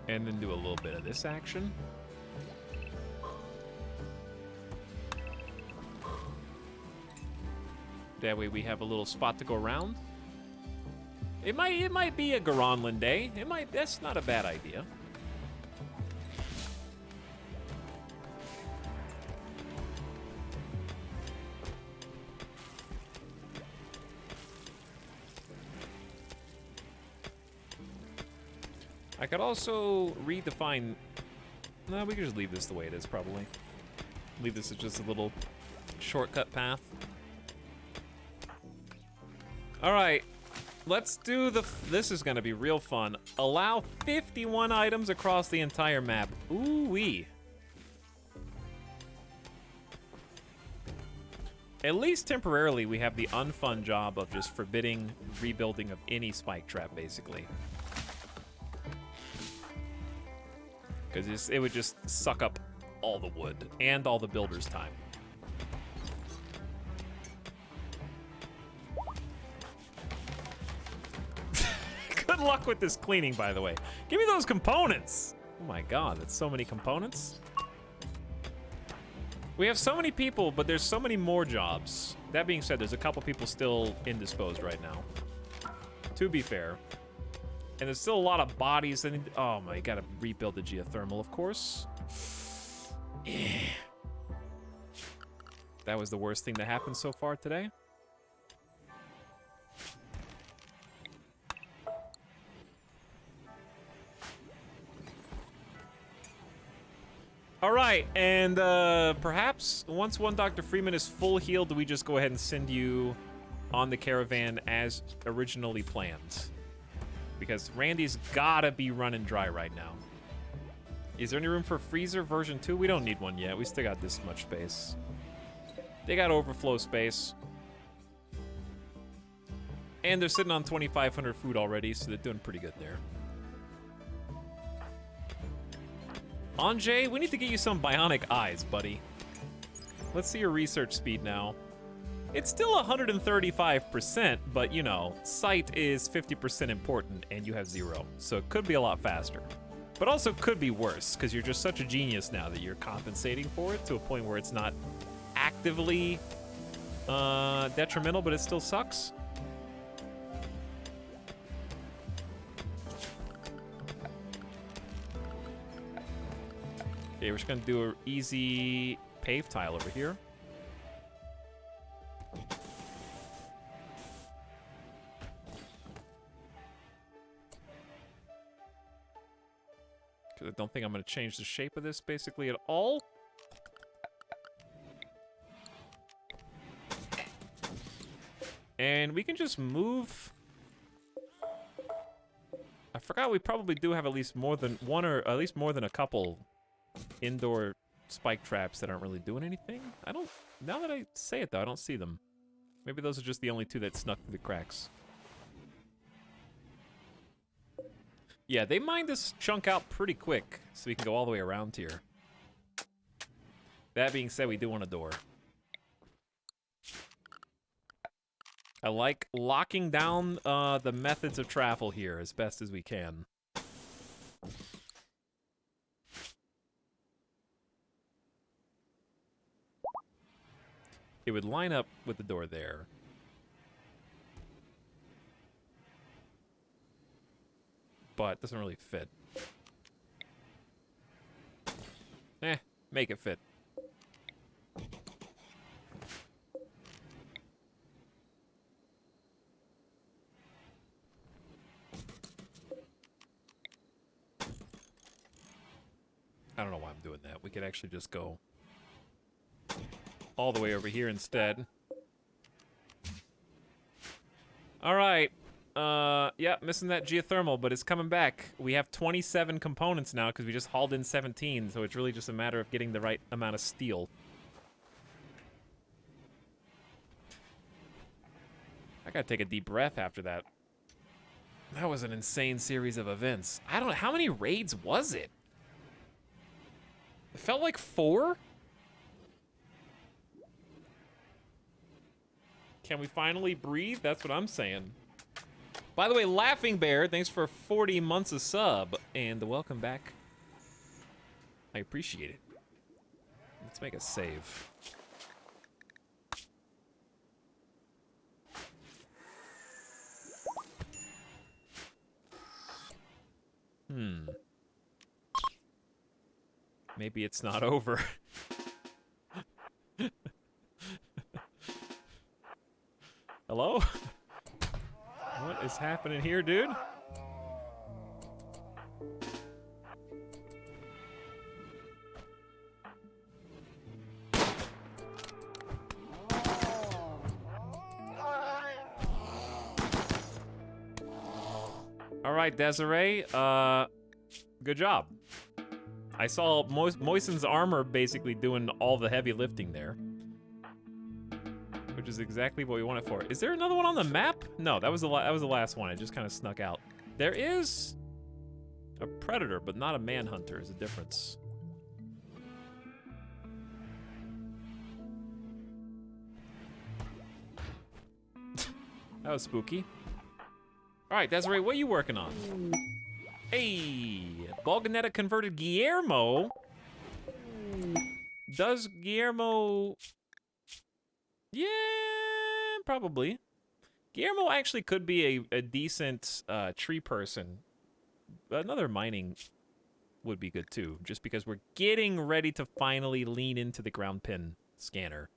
And then do a little bit of this action. That way we have a little spot to go around. It might be a Garanlin day. That's not a bad idea. I could also redefine. No, we could just leave this the way it is, probably. Leave this as just a little shortcut path. All right. Let's do this is gonna be real fun. Allow 51 items across the entire map. Ooh-wee. At least temporarily, we have the unfun job of just forbidding rebuilding of any spike trap, basically. Because it would just suck up all the wood and all the builder's time. Good luck with this cleaning, by the way. Give me those components. Oh my god, that's so many components. We have so many people, but there's so many more jobs. That being said, there's a couple people still indisposed right now. To be fair. And there's still a lot of bodies that need, oh my, gotta rebuild the geothermal, of course. That was the worst thing that happened so far today. All right, and perhaps once one Dr. Freeman is full healed, we just go ahead and send you on the caravan as originally planned. Because Randy's gotta be running dry right now. Is there any room for freezer version 2? We don't need one yet. We still got this much space. They got overflow space. And they're sitting on 2,500 food already, so they're doing pretty good there. Anjay, we need to get you some bionic eyes, buddy. Let's see your research speed now. It's still 135%, but you know, sight is 50% important and you have 0. So it could be a lot faster. But also could be worse, because you're just such a genius now that you're compensating for it to a point where it's not actively detrimental, but it still sucks. Okay, we're just gonna do an easy pave tile over here. Because I don't think I'm gonna change the shape of this basically at all. And we can just move. I forgot we probably do have at least more than one, or at least more than a couple indoor spike traps that aren't really doing anything. I don't, now that I say it though, I don't see them. Maybe those are just the only 2 that snuck through the cracks. Yeah, they mined this chunk out pretty quick, so we can go all the way around here. That being said, we do want a door. I like locking down the methods of travel here as best as we can. It would line up with the door there. But it doesn't really fit. Make it fit. I don't know why I'm doing that. We could actually just go all the way over here instead. All right. Yeah, missing that geothermal, but it's coming back. We have 27 components now because we just hauled in 17, so it's really just a matter of getting the right amount of steel. I gotta take a deep breath after that. That was an insane series of events. I don't know, how many raids was it? It felt like 4? Can we finally breathe? That's what I'm saying. By the way, Laughing Bear, thanks for 40 months of sub, and welcome back. I appreciate it. Let's make a save. Maybe it's not over. Hello? What is happening here, dude? All right, Desiree, good job. I saw Moisen's armor basically doing all the heavy lifting there. which is exactly what we want it for. Is there another one on the map? No, that was the last one. It just kind of snuck out. There is a predator, but not a manhunter. Is a difference. That was spooky. All right, Desiree, what are you working on? Hey, Balganetta converted Guillermo. Does Guillermo... Yeah, probably. Guillermo actually could be a decent tree person. Another mining would be good too, just because we're getting ready to finally lean into the ground pin scanner.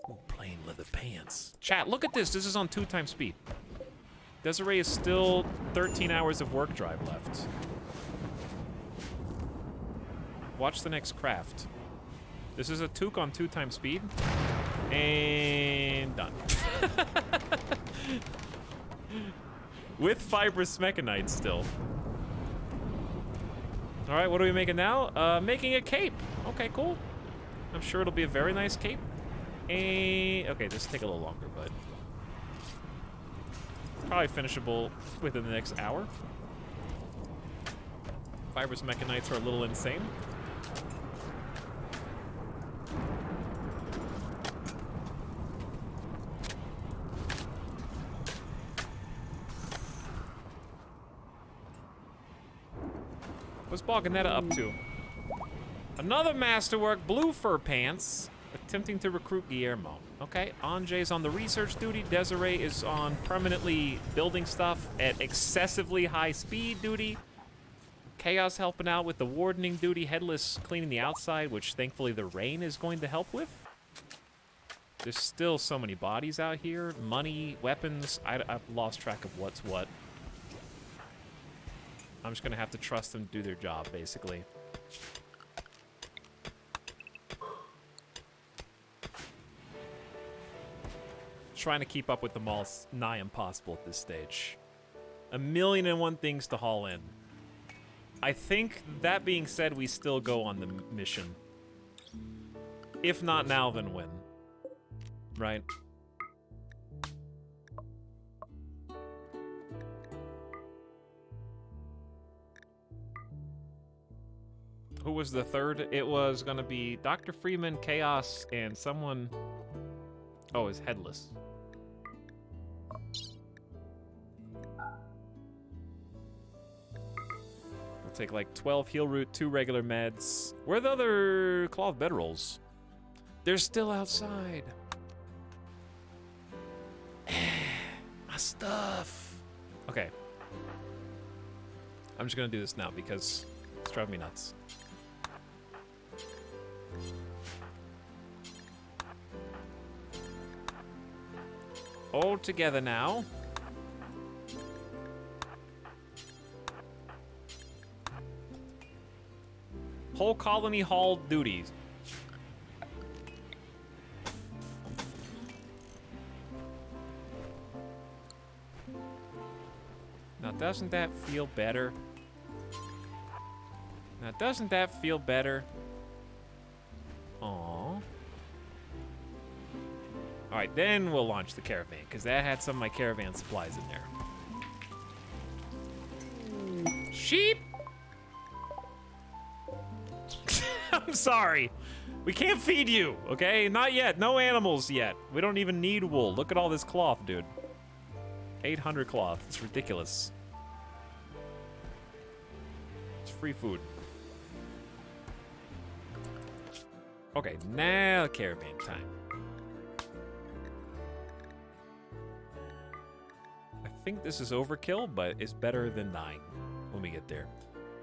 Ooh, plain leather pants. Chat, look at this. This is on 2x speed. Desiree is still 13 hours of work drive left. Watch the next craft. This is a toque on 2x speed. And done. With fibrous mechanite still. All right, what are we making now? Making a cape. Okay, cool. I'm sure it'll be a very nice cape. And okay, this will take a little longer, but probably finishable within the next hour. Fibrous mechanites are a little insane. What's Balganetta up to? Another masterwork, blue fur pants, attempting to recruit Guillermo. Okay, Anjay's on the research duty. Desiree is on permanently building stuff at excessively high speed duty. Chaos helping out with the wardening duty. Headless cleaning the outside, which thankfully the rain is going to help with. There's still so many bodies out here. Money, weapons. I've lost track of what's what. I'm just gonna have to trust them to do their job, basically. Trying to keep up with them all is nigh impossible at this stage. 1,000,001 things to haul in. I think, that being said, we still go on the mission. If not now, then when? Right? Who was the third? It was gonna be Dr. Freeman, Chaos, and someone... Oh, it's Headless. We'll take like 12 heal root, 2 regular meds. Where are the other cloth bedrolls? They're still outside. My stuff. Okay. I'm just gonna do this now because it's driving me nuts. All together now. Whole colony hall duties. Now, doesn't that feel better? Now, doesn't that feel better? Aww. All right, then we'll launch the caravan, because that had some of my caravan supplies in there. Sheep! I'm sorry. We can't feed you, okay? Not yet. No animals yet. We don't even need wool. Look at all this cloth, dude. 800 cloth. It's ridiculous. It's free food. Okay, now caravan time. I think this is overkill, but it's better than dying when we get there.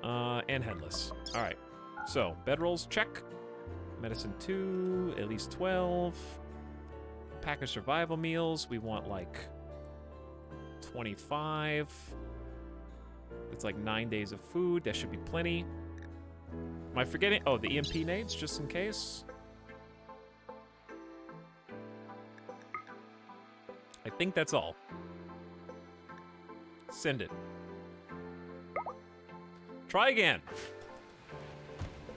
And headless. All right. So, bedrolls, check. Medicine 2, at least 12. Pack of survival meals, we want like 25. It's like 9 days of food, that should be plenty. Am I forgetting? Oh, the EMP nades, just in case. I think that's all. Send it. Try again.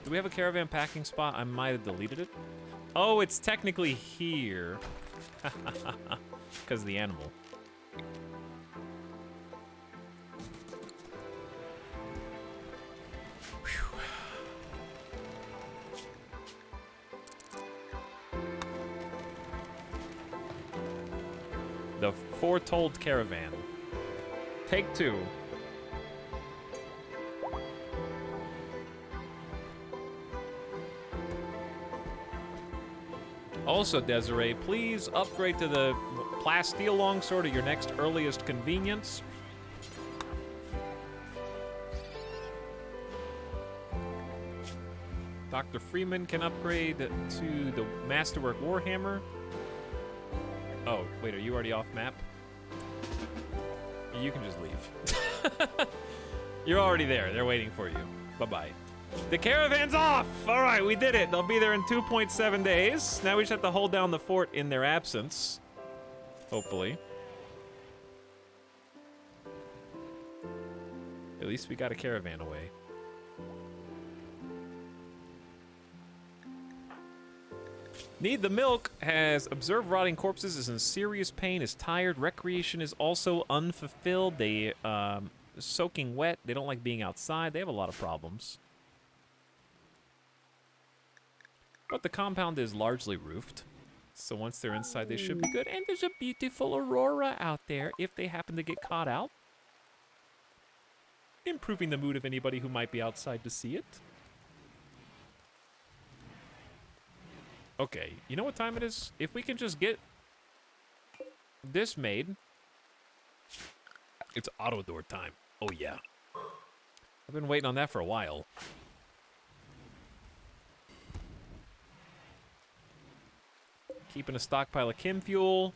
Do we have a caravan packing spot? I might have deleted it. Oh, it's technically here. Because of the animal. Whew. The foretold caravan. Take 2. Also, Desiree, please upgrade to the plasteel longsword at your next earliest convenience. Dr. Freeman can upgrade to the Masterwork Warhammer. Oh, wait, are you already off map? You can just leave. You're already there. They're waiting for you. Bye-bye. The caravan's off! All right, we did it. They'll be there in 2.7 days. Now we just have to hold down the fort in their absence. Hopefully. At least we got a caravan away. Need the milk has observed rotting corpses, is in serious pain, is tired. Recreation is also unfulfilled. They soaking wet. They don't like being outside. They have a lot of problems. But the compound is largely roofed, so once they're inside, they should be good. And there's a beautiful aurora out there if they happen to get caught out. Improving the mood of anybody who might be outside to see it. Okay, you know what time it is? If we can just get this made, it's auto door time. Oh yeah. I've been waiting on that for a while. Keeping a stockpile of chem fuel.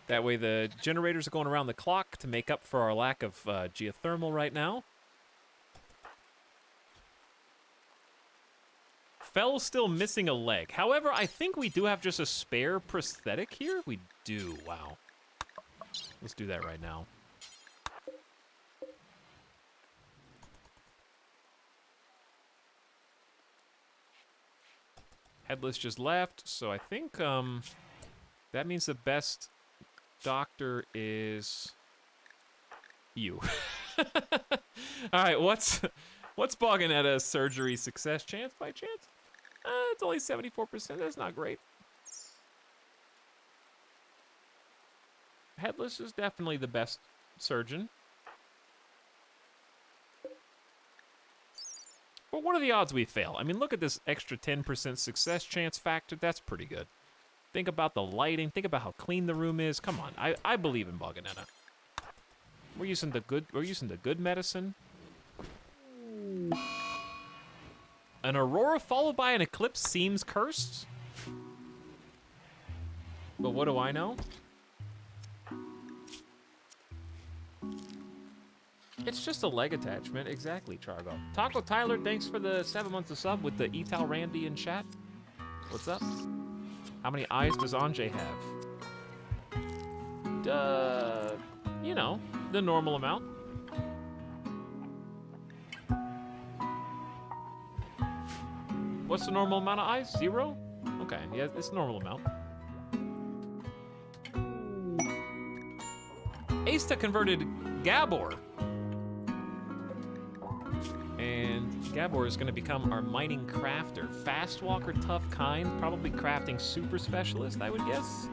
That way the generators are going around the clock to make up for our lack of geothermal right now. Fell's still missing a leg. However, I think we do have just a spare prosthetic here. We do. Wow. Let's do that right now. Headless just left, so I think that means the best doctor is you. All right, what's Boganetta's surgery success chance by chance? It's only 74%. That's not great. Headless is definitely the best surgeon. But what are the odds we fail? I mean, look at this extra 10% success chance factor. That's pretty good. Think about the lighting. Think about how clean the room is. Come on, I believe in Boganetta. We're using the good medicine. An aurora followed by an eclipse seems cursed. But what do I know? It's just a leg attachment. Exactly, Chargo. Taco Tyler, thanks for the 7 months of sub with the Etal Randy in chat. What's up? How many eyes does Anjay have? You know, the normal amount. What's the normal amount of eyes? 0? Okay, yeah, it's the normal amount. Asta converted Gabor. And Gabor is going to become our mining crafter. Fast walker, tough kind, probably crafting super specialist, I would guess.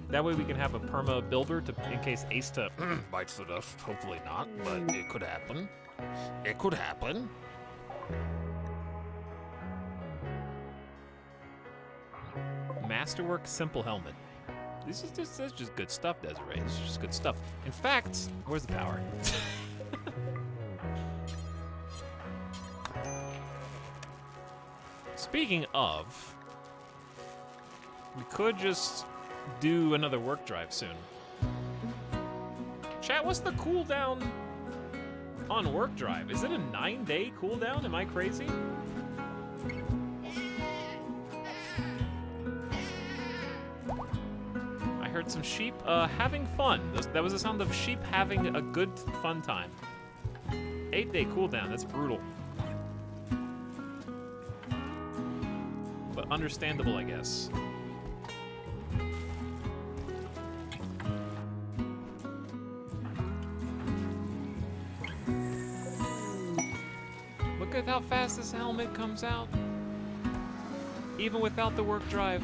That way we can have a perma builder to, in case Asta bites the dust. Hopefully not, but it could happen. It could happen. Masterwork simple helmet. This is just good stuff, Desiree. This is just good stuff. In fact, where's the power? Speaking of, we could just do another work drive soon. Chat, what's the cooldown on work drive? Is it a 9-day cooldown? Am I crazy? I heard some sheep having fun. That was the sound of sheep having a good fun time. 8-day cooldown, that's brutal. But understandable, I guess. Look at how fast this helmet comes out. Even without the work drive.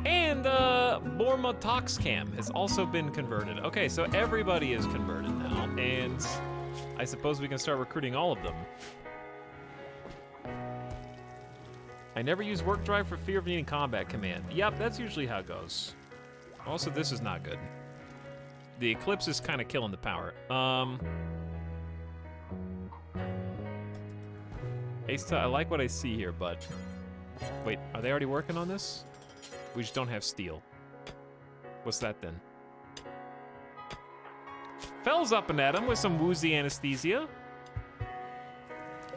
And Borma Toxcam has also been converted. Okay, so everybody is converted now, and I suppose we can start recruiting all of them. I never use work drive for fear of needing combat command. Yep, that's usually how it goes. Also, this is not good. The Eclipse is kind of killing the power. Asta, I like what I see here, but... Wait, are they already working on this? We just don't have steel. What's that then? Fell's up and at him with some woozy anesthesia.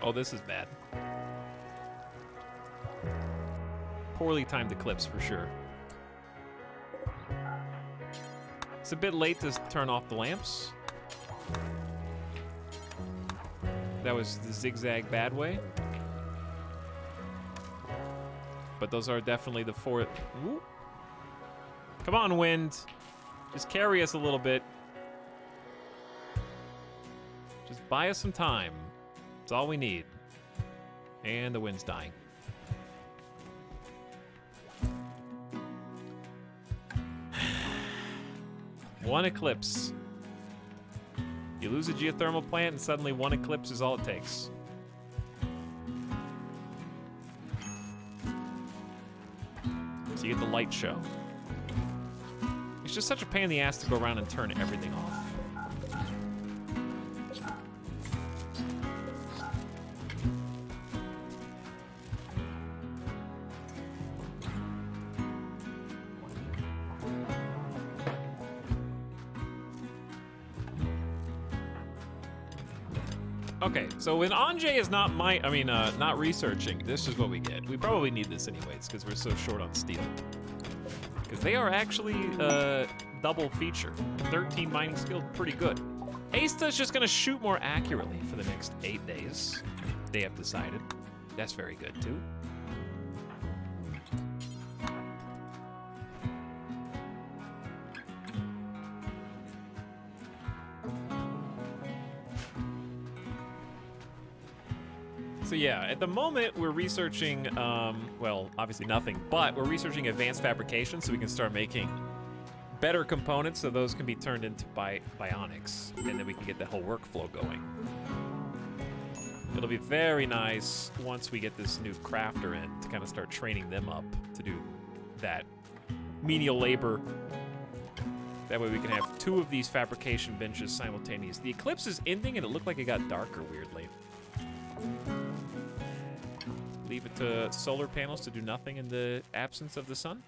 Oh, this is bad. Poorly timed Eclipse for sure. It's a bit late to turn off the lamps. That was the zigzag bad way. But those are definitely the four. Woo. Come on, wind. Just carry us a little bit. Just buy us some time. That's all we need. And the wind's dying. One eclipse. You lose a geothermal plant and suddenly one eclipse is all it takes. So you get the light show. It's just such a pain in the ass to go around and turn everything off. Okay, so when Anjay is not not researching, this is what we get. We probably need this anyways, because we're so short on steel. Because they are actually double feature. 13 mining skill, pretty good. Asta's just gonna shoot more accurately for the next 8 days. They have decided. That's very good too. So yeah, at the moment we're researching, well, obviously nothing, but we're researching advanced fabrication so we can start making better components so those can be turned into bionics, and then we can get the whole workflow going. It'll be very nice once we get this new crafter in to kind of start training them up to do that menial labor. That way we can have 2 of these fabrication benches simultaneous. The eclipse is ending and it looked like it got darker weirdly. Leave it to solar panels to do nothing in the absence of the sun.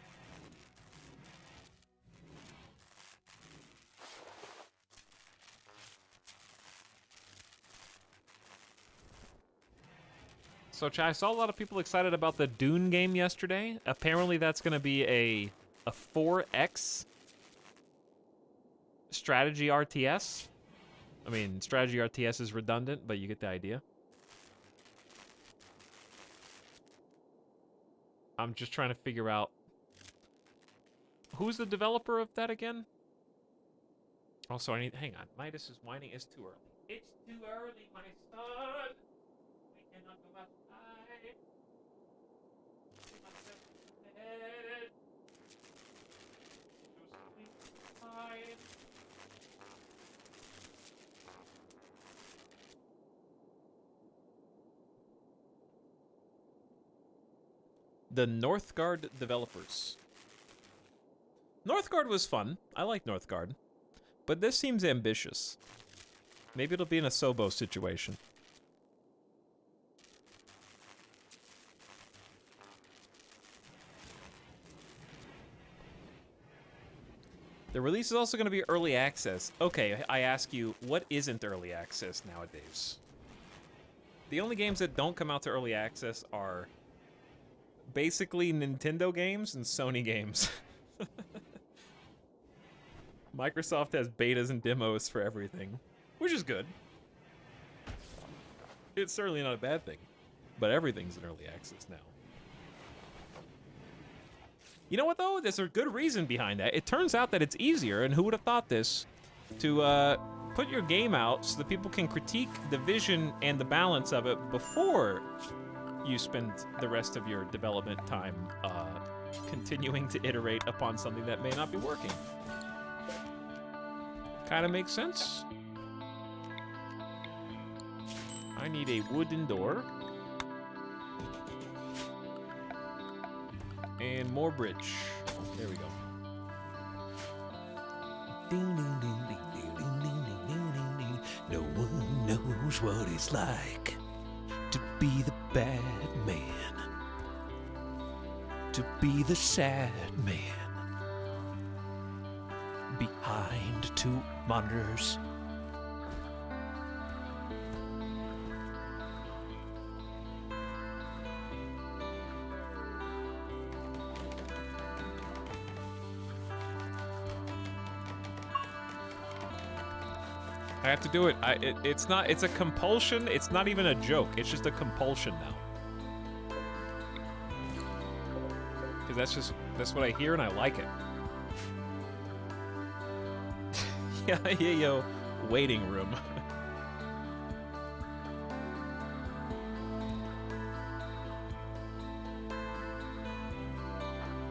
So I saw a lot of people excited about the Dune game yesterday. Apparently that's going to be a 4X strategy RTS. I mean, strategy RTS is redundant, but you get the idea. I'm just trying to figure out who's the developer of that again? Also, hang on. Midas is whining. It's too early. It's too early, my son. We cannot go outside. We must go to bed. Go sleep time. The Northgard developers. Northgard was fun. I like Northgard. But this seems ambitious. Maybe it'll be in a Sobo situation. The release is also going to be early access. Okay, I ask you, what isn't early access nowadays? The only games that don't come out to early access are basically Nintendo games and Sony games. Microsoft has betas and demos for everything, which is good. It's certainly not a bad thing. but everything's in early access now. You know what, though? There's a good reason behind that. It turns out that it's easier, and who would have thought this, to put your game out so that people can critique the vision and the balance of it before you spend the rest of your development time continuing to iterate upon something that may not be working. Kind of makes sense. I need a wooden door. And more bridge. There we go. No one knows what it's like to be the bad man, to be the sad man behind two monitors. I have to do it. It's not. It's a compulsion. It's not even a joke. It's just a compulsion now. Because that's what I hear and I like it. Yeah, yo, waiting room.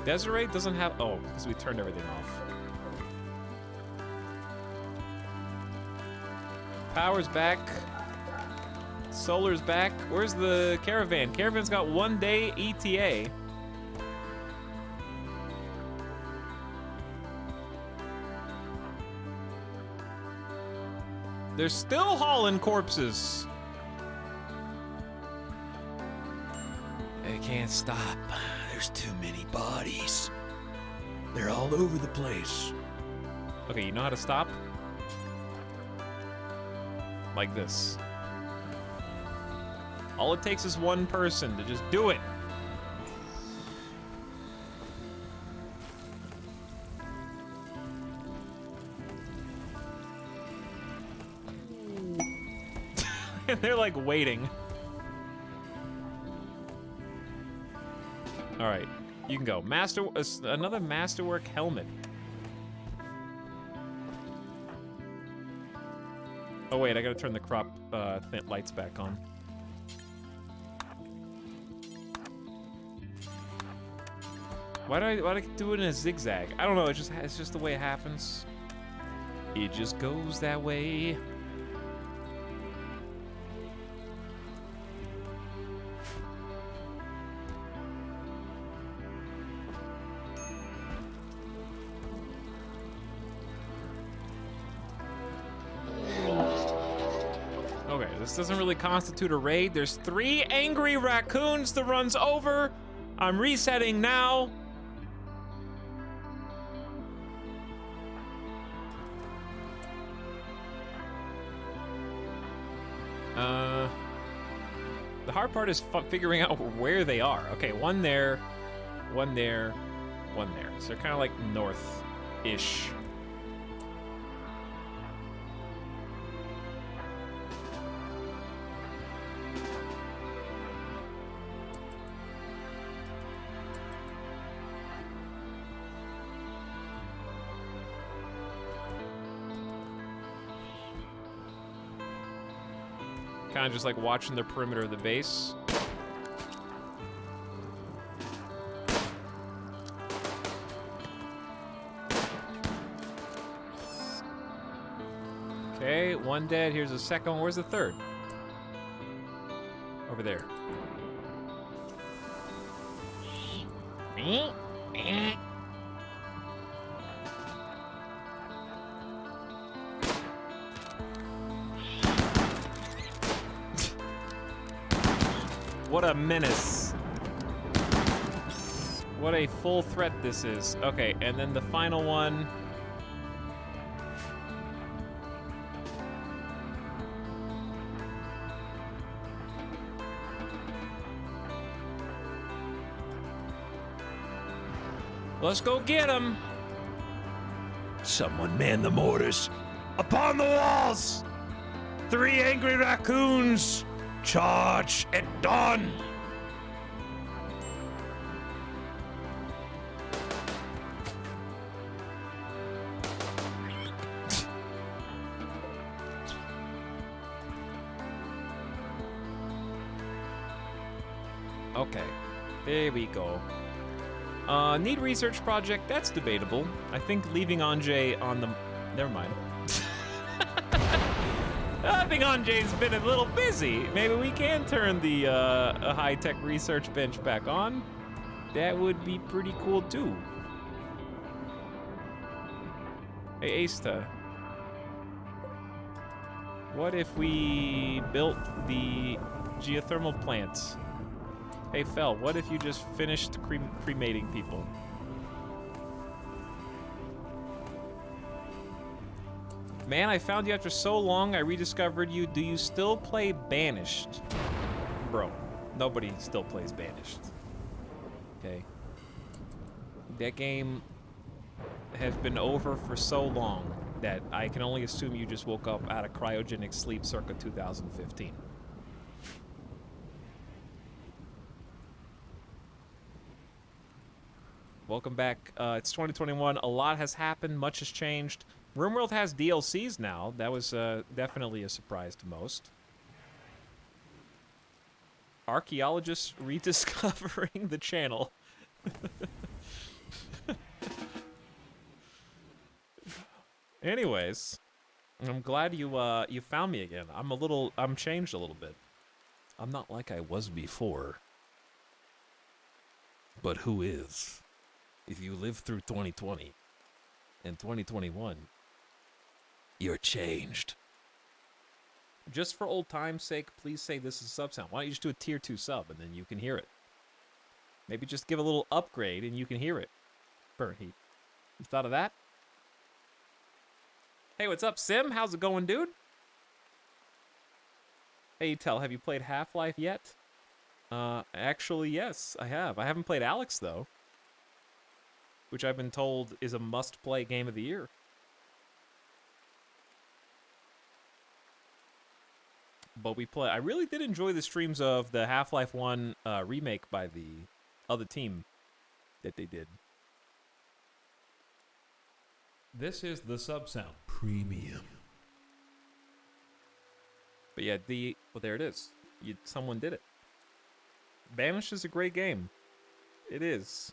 Desiree doesn't have. Oh, because we turned everything off. Power's back. Solar's back. Where's the caravan? Caravan's got 1 day ETA. They're still hauling corpses. They can't stop. There's too many bodies. They're all over the place. Okay, you know how to stop? Like this. All it takes is one person to just do it. And they're like waiting. All right, you can go. Another Masterwork helmet. Oh wait, I gotta turn the crop lights back on. Why do I do it in a zigzag? I don't know. It's just the way it happens. It just goes that way. Okay, this doesn't really constitute a raid. There's 3 angry raccoons the run's over. I'm resetting now. The hard part is figuring out where they are. Okay, one there, one there, one there. So they're kind of like north-ish. Kind of just like watching the perimeter of the base. Okay, one dead. Here's the second one. Where's the third? Over there. What a menace. What a full threat this is. Okay, and then the final one. Let's go get him. Someone man the mortars. Upon the walls! 3 angry raccoons! Charge at dawn! Okay, there we go. Need research project, that's debatable. I think leaving Anjay on the... Never mind. I think Anjay's been a little busy. Maybe we can turn the high-tech research bench back on. That would be pretty cool too. Hey, Asta. What if we built the geothermal plants? Hey, Fel, what if you just finished cremating people? Man, I found you after so long, I rediscovered you. Do you still play Banished? Bro, nobody still plays Banished. Okay. That game has been over for so long that I can only assume you just woke up out of cryogenic sleep circa 2015. Welcome back. It's 2021. A lot has happened. Much has changed. RimWorld has DLCs now. That was definitely a surprise to most. Archaeologists rediscovering the channel. Anyways, I'm glad you found me again. I'm changed a little bit. I'm not like I was before. But who is? If you live through 2020 and 2021, you're changed. Just for old time's sake, please say this is sub sound. Why don't you just do a tier 2 sub and then you can hear it? Maybe just give a little upgrade and you can hear it. Burn heat. You thought of that? Hey, what's up, Sim? How's it going, dude? Hey, Tell, have you played Half-Life yet? Actually, yes, I have. I haven't played Alex, though. Which I've been told is a must-play game of the year. But we play. I really did enjoy the streams of the Half-Life 1 remake by the other team that they did. This is the sub sound. Premium. But yeah, well, there it is. Someone did it. Banished is a great game. It is.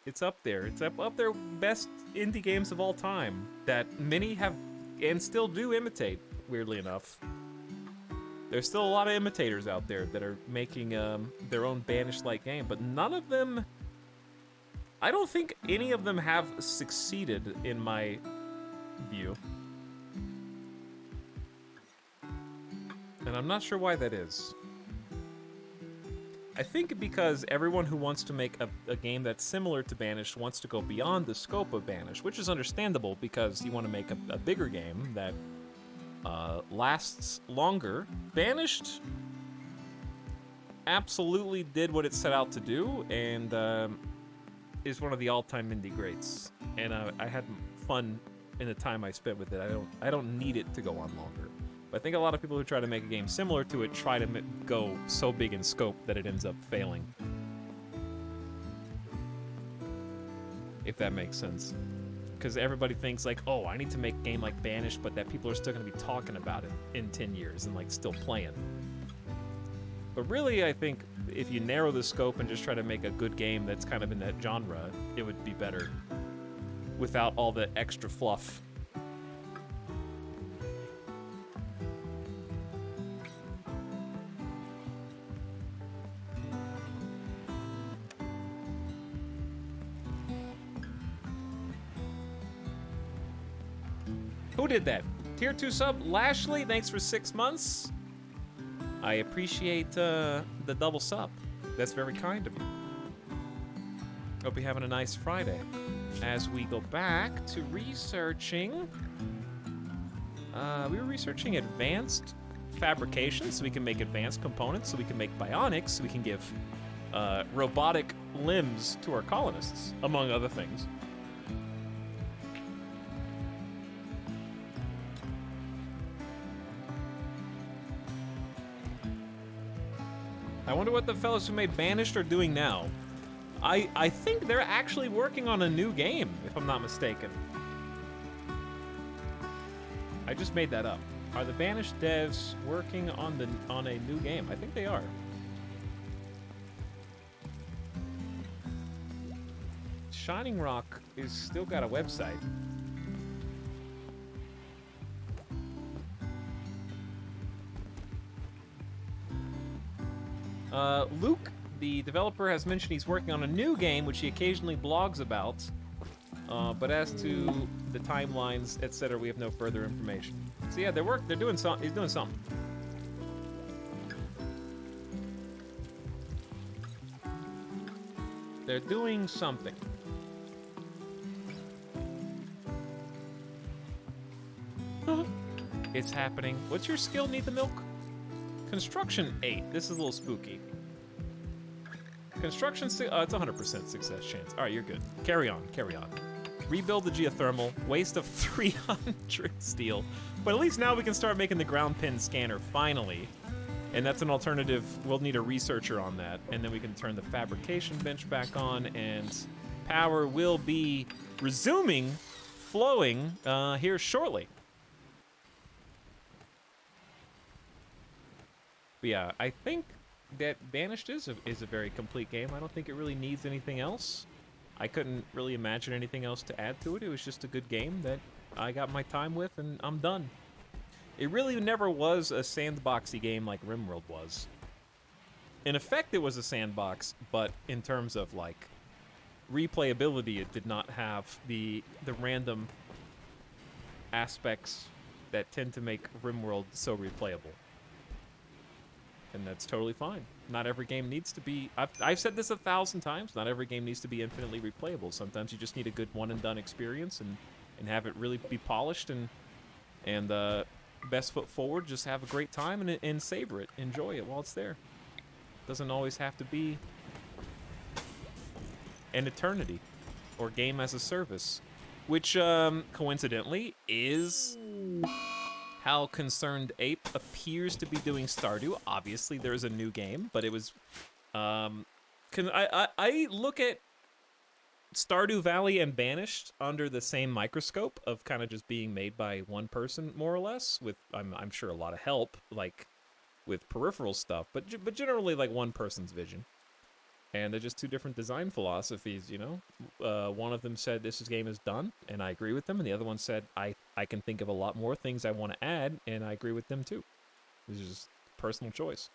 It's up there. It's up there, best indie games of all time that many have and still do imitate, weirdly enough. There's still a lot of imitators out there that are making their own Banished-like game, but none of them... I don't think any of them have succeeded in my view. And I'm not sure why that is. I think because everyone who wants to make a game that's similar to Banished wants to go beyond the scope of Banished, which is understandable because you want to make a bigger game that lasts longer. Banished absolutely did what it set out to do, and is one of the all-time indie greats. And I had fun in the time I spent with it. I don't need it to go on longer. But I think a lot of people who try to make a game similar to it try to go so big in scope that it ends up failing. If that makes sense. Because everybody thinks like, oh, I need to make a game like Banished, but that people are still going to be talking about it in 10 years and like still playing. But really, I think if you narrow the scope and just try to make a good game that's kind of in that genre, it would be better without all the extra fluff. Who did that? Tier 2 sub, Lashley, thanks for 6 months. I appreciate the double sub. That's very kind of you. Hope you're having a nice Friday. As we go back to researching, we were researching advanced fabrication so we can make advanced components, so we can make bionics, so we can give robotic limbs to our colonists, among other things. I wonder what the fellows who made Banished are doing now. I think they're actually working on a new game, if I'm not mistaken. I just made that up. Are the Banished devs working on a new game? I think they are. Shining Rock is still got a website. Luke, the developer, has mentioned he's working on a new game, which he occasionally blogs about. But as to the timelines, etc., we have no further information. So yeah, they're doing something. He's doing something. They're doing something. It's happening. What's your skill? Need the milk? Construction 8. This is a little spooky. Construction 6. Oh, it's 100% success chance. All right, you're good. Carry on. Carry on. Rebuild the geothermal. Waste of 300 steel. But at least now we can start making the ground pin scanner finally. And that's an alternative. We'll need a researcher on that. And then we can turn the fabrication bench back on. And power will be resuming, flowing here shortly. But yeah, I think that Banished is a very complete game. I don't think it really needs anything else. I couldn't really imagine anything else to add to it. It was just a good game that I got my time with, and I'm done. It really never was a sandboxy game like RimWorld was. In effect, it was a sandbox, but in terms of like replayability, it did not have the random aspects that tend to make RimWorld so replayable. And that's totally fine. Not every game needs to be... I've said this 1,000 times. Not every game needs to be infinitely replayable. Sometimes you just need a good one-and-done experience and have it really be polished and best foot forward. Just have a great time and savor it. Enjoy it while it's there. Doesn't always have to be an eternity or game as a service. Which, coincidentally, is... how Concerned Ape appears to be doing Stardew. Obviously, there's a new game, but it was... I look at Stardew Valley and Banished under the same microscope of kind of just being made by one person, more or less, with, I'm sure, a lot of help, like, with peripheral stuff, but generally, like, one person's vision. And they're just two different design philosophies, you know? One of them said this game is done, and I agree with them, and the other one said I can think of a lot more things I want to add, and I agree with them too. This is just personal choice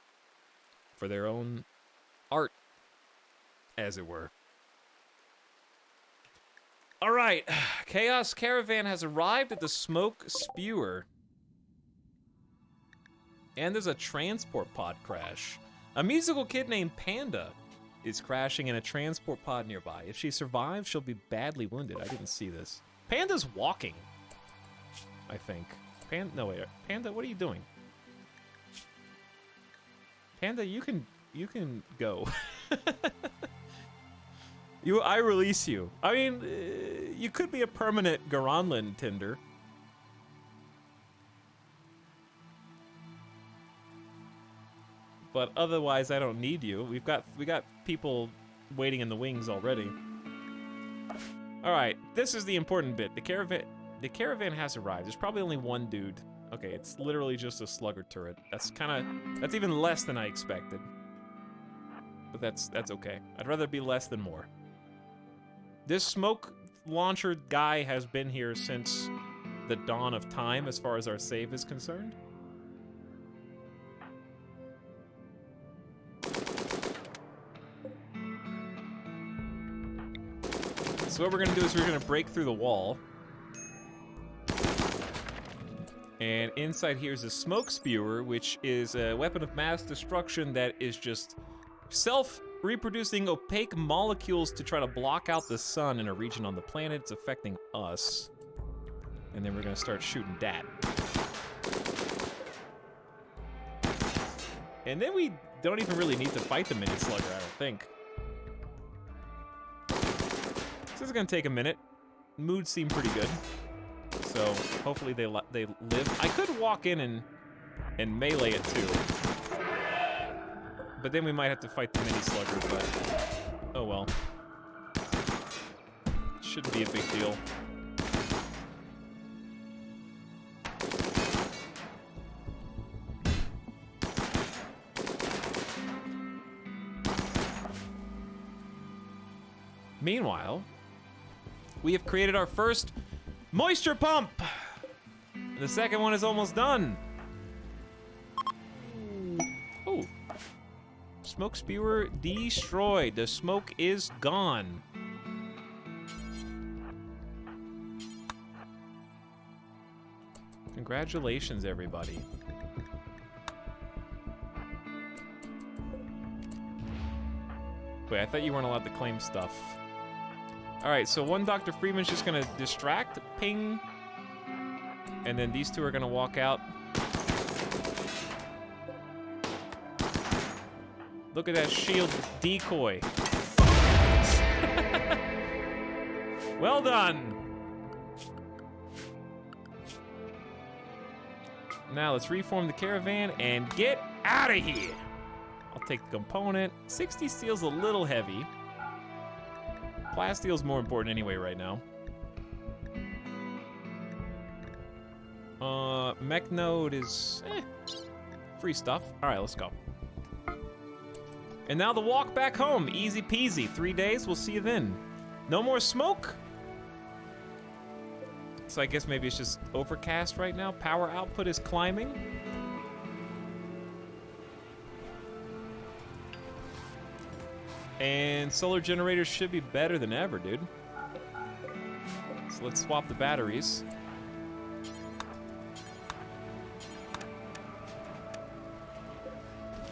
for their own art, as it were. All right, Chaos Caravan has arrived at the Smoke Spewer. And there's a transport pod crash. A musical kid named Panda is crashing in a transport pod nearby. If she survives, she'll be badly wounded. I didn't see this. Panda's walking, I think. No, wait. Panda, what are you doing? Panda, you can go. I release you. I mean, you could be a permanent Garanland Tinder. But otherwise, I don't need you. We got people waiting in the wings already. All right, this is the important bit. The caravan has arrived. There's probably only one dude. Okay, it's literally just a slugger turret. That's even less than I expected. But that's okay. I'd rather be less than more. This smoke launcher guy has been here since the dawn of time, as far as our save is concerned. So what we're gonna do is we're gonna break through the wall. And inside here is a smoke spewer, which is a weapon of mass destruction that is just self-reproducing opaque molecules to try to block out the sun in a region on the planet. It's affecting us. And then we're gonna start shooting dat. And then we don't even really need to fight the mini slugger, I don't think. This is gonna take a minute. Moods seem pretty good, so hopefully they live. I could walk in and melee it too, But then we might have to fight the mini sluggers, but oh well. Shouldn't be a big deal. Meanwhile, we have created our first moisture pump. The second one is almost done. Oh. Smoke spewer destroyed. The smoke is gone. Congratulations, everybody. Wait, I thought you weren't allowed to claim stuff. All right, so one Dr. Freeman's just gonna distract, ping, and then these two are gonna walk out. Look at that shield decoy. Well done. Now let's reform the caravan and get out of here. I'll take the component. 60 steel's a little heavy. Plasteel's more important anyway right now. Mech node is free stuff. All right, let's go. And now the walk back home, easy peasy. 3 days, we'll see you then. No more smoke. So I guess maybe it's just overcast right now. Power output is climbing. And solar generators should be better than ever, dude. So let's swap the batteries.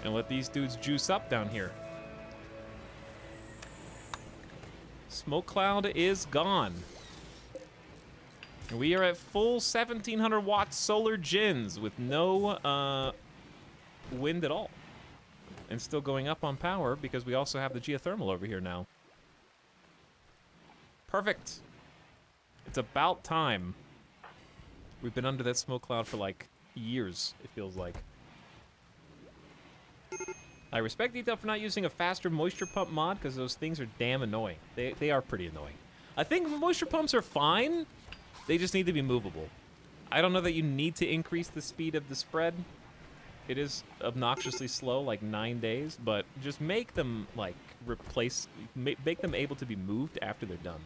And let these dudes juice up down here. Smoke cloud is gone. And we are at full 1700 watt solar gens with no wind at all. And still going up on power because we also have the geothermal over here now. Perfect. It's about time. We've been under that smoke cloud for like years, it feels like. I respect Detail for not using a faster moisture pump mod because those things are damn annoying. They are pretty annoying. I think moisture pumps are fine. They just need to be movable. I don't know that you need to increase the speed of the spread. It is obnoxiously slow, like 9 days, but just make them like make them able to be moved after they're done.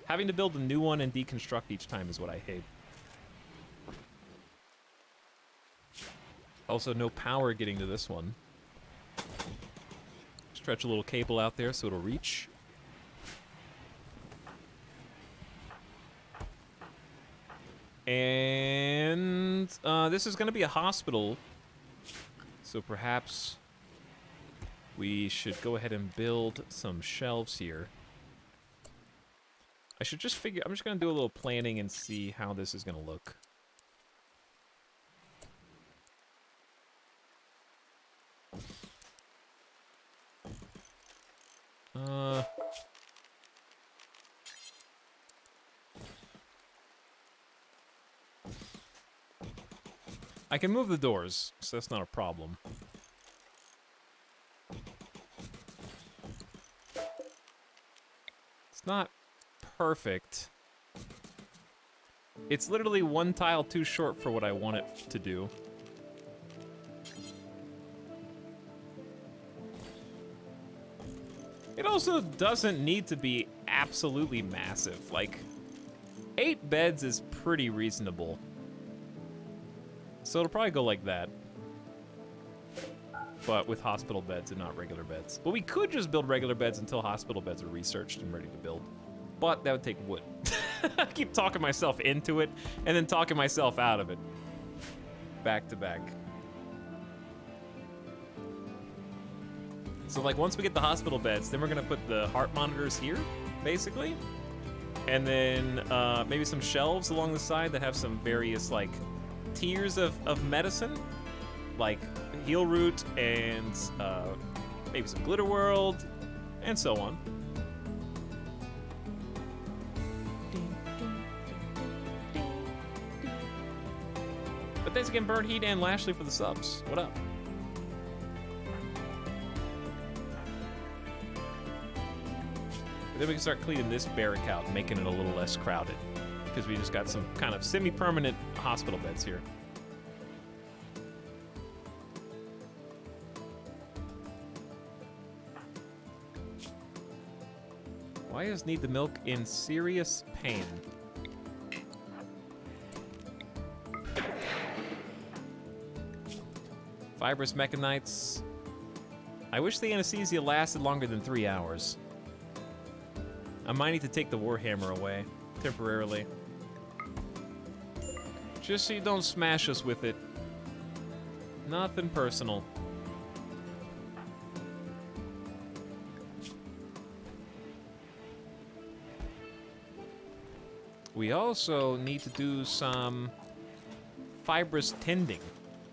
Having to build a new one and deconstruct each time is what I hate. Also, no power getting to this one. Stretch a little cable out there so it'll reach. And this is going to be a hospital, so perhaps we should go ahead and build some shelves here. I should just figure, I'm just going to do a little planning and see how this is going to look. I can move the doors, so that's not a problem. It's not perfect. It's literally one tile too short for what I want it to do. It also doesn't need to be absolutely massive. Like, 8 beds is pretty reasonable. So it'll probably go like that. But with hospital beds and not regular beds. But we could just build regular beds until hospital beds are researched and ready to build. But that would take wood. I keep talking myself into it and then talking myself out of it. Back to back. So like once we get the hospital beds, then we're gonna put the heart monitors here, basically. And then maybe some shelves along the side that have some various like tiers of medicine, like Heal Root and maybe some Glitter World, and so on. But thanks again, Bird Heat and Lashley for the subs. What up? Then we can start cleaning this barrack out and making it a little less crowded. Because we just got some kind of semi-permanent hospital beds here. Why is Need the Milk in serious pain? Fibrous mechanites. I wish the anesthesia lasted longer than 3 hours. I might need to take the Warhammer away, temporarily. Just so you don't smash us with it. Nothing personal. We also need to do some fibrous tending.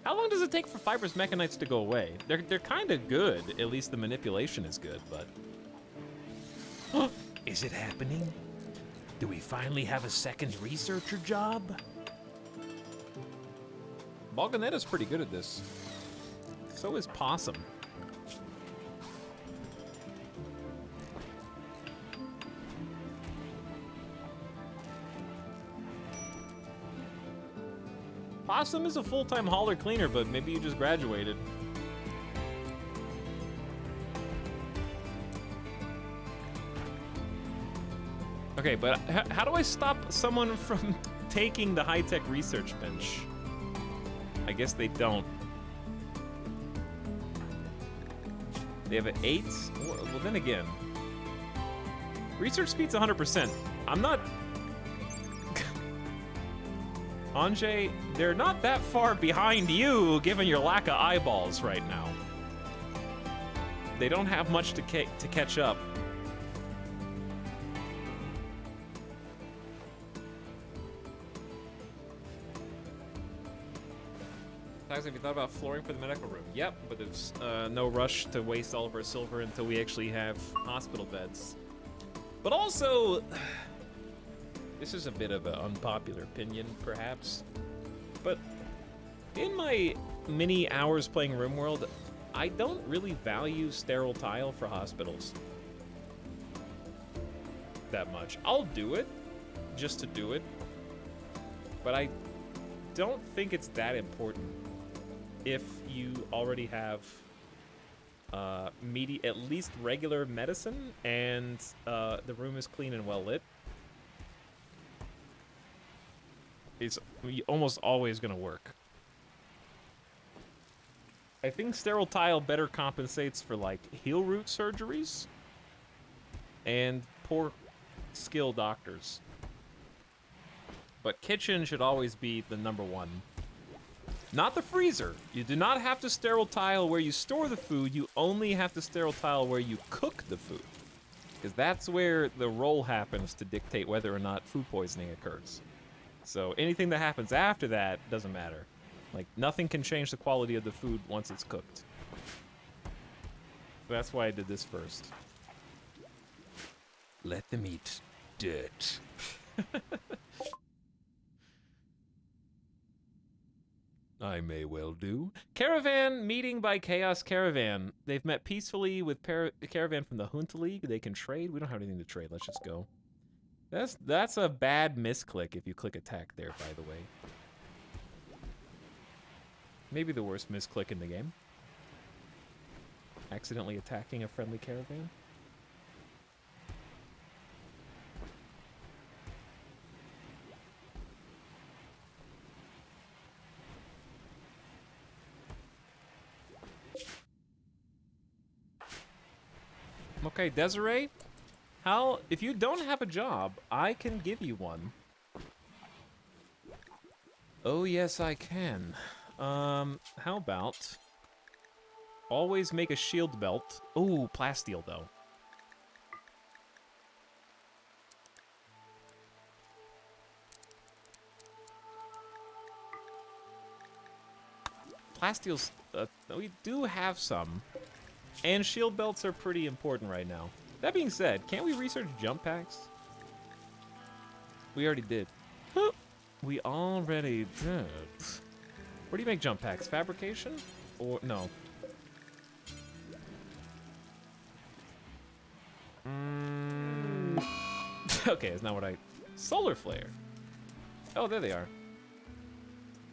How long does it take for fibrous mechanites to go away? They're kind of good. At least the manipulation is good, but... Is it happening? Do we finally have a second researcher job? Balganetta's pretty good at this. So is Possum. Possum is a full-time hauler cleaner, but maybe you just graduated. Okay, but how do I stop someone from taking the high-tech research bench? I guess they don't. They have an 8? Well, then again. Research speed's 100%. I'm not... Anjay, they're not that far behind you, given your lack of eyeballs right now. They don't have much to catch up. Have you thought about flooring for the medical room? Yep, but there's no rush to waste all of our silver until we actually have hospital beds. But also, this is a bit of an unpopular opinion, perhaps, but in my many hours playing RimWorld, I don't really value sterile tile for hospitals that much. I'll do it, just to do it, but I don't think it's that important. If you already have at least regular medicine and the room is clean and well lit, it's almost always gonna work. I think sterile tile better compensates for like heel root surgeries and poor skill doctors. But kitchen should always be the #1. Not the freezer. You do not have to sterile tile where you store the food. You only have to sterile tile where you cook the food. Because that's where the roll happens to dictate whether or not food poisoning occurs. So anything that happens after that doesn't matter. Like, nothing can change the quality of the food once it's cooked. So that's why I did this first. Let them eat dirt. I may well do. Caravan meeting by Chaos Caravan. They've met peacefully with Caravan from the Junta League. They can trade. We don't have anything to trade. Let's just go. That's a bad misclick if you click attack there, by the way. Maybe the worst misclick in the game. Accidentally attacking a friendly caravan. Okay, Desiree, if you don't have a job, I can give you one. Oh, yes, I can. How about always make a shield belt. Oh, plasteel, though. Plasteel's, we do have some. And shield belts are pretty important right now. That being said, can't we research jump packs? We already did. We already did. Where do you make jump packs? Fabrication? Or no? Okay, it's not what I... Solar flare. Oh, there they are.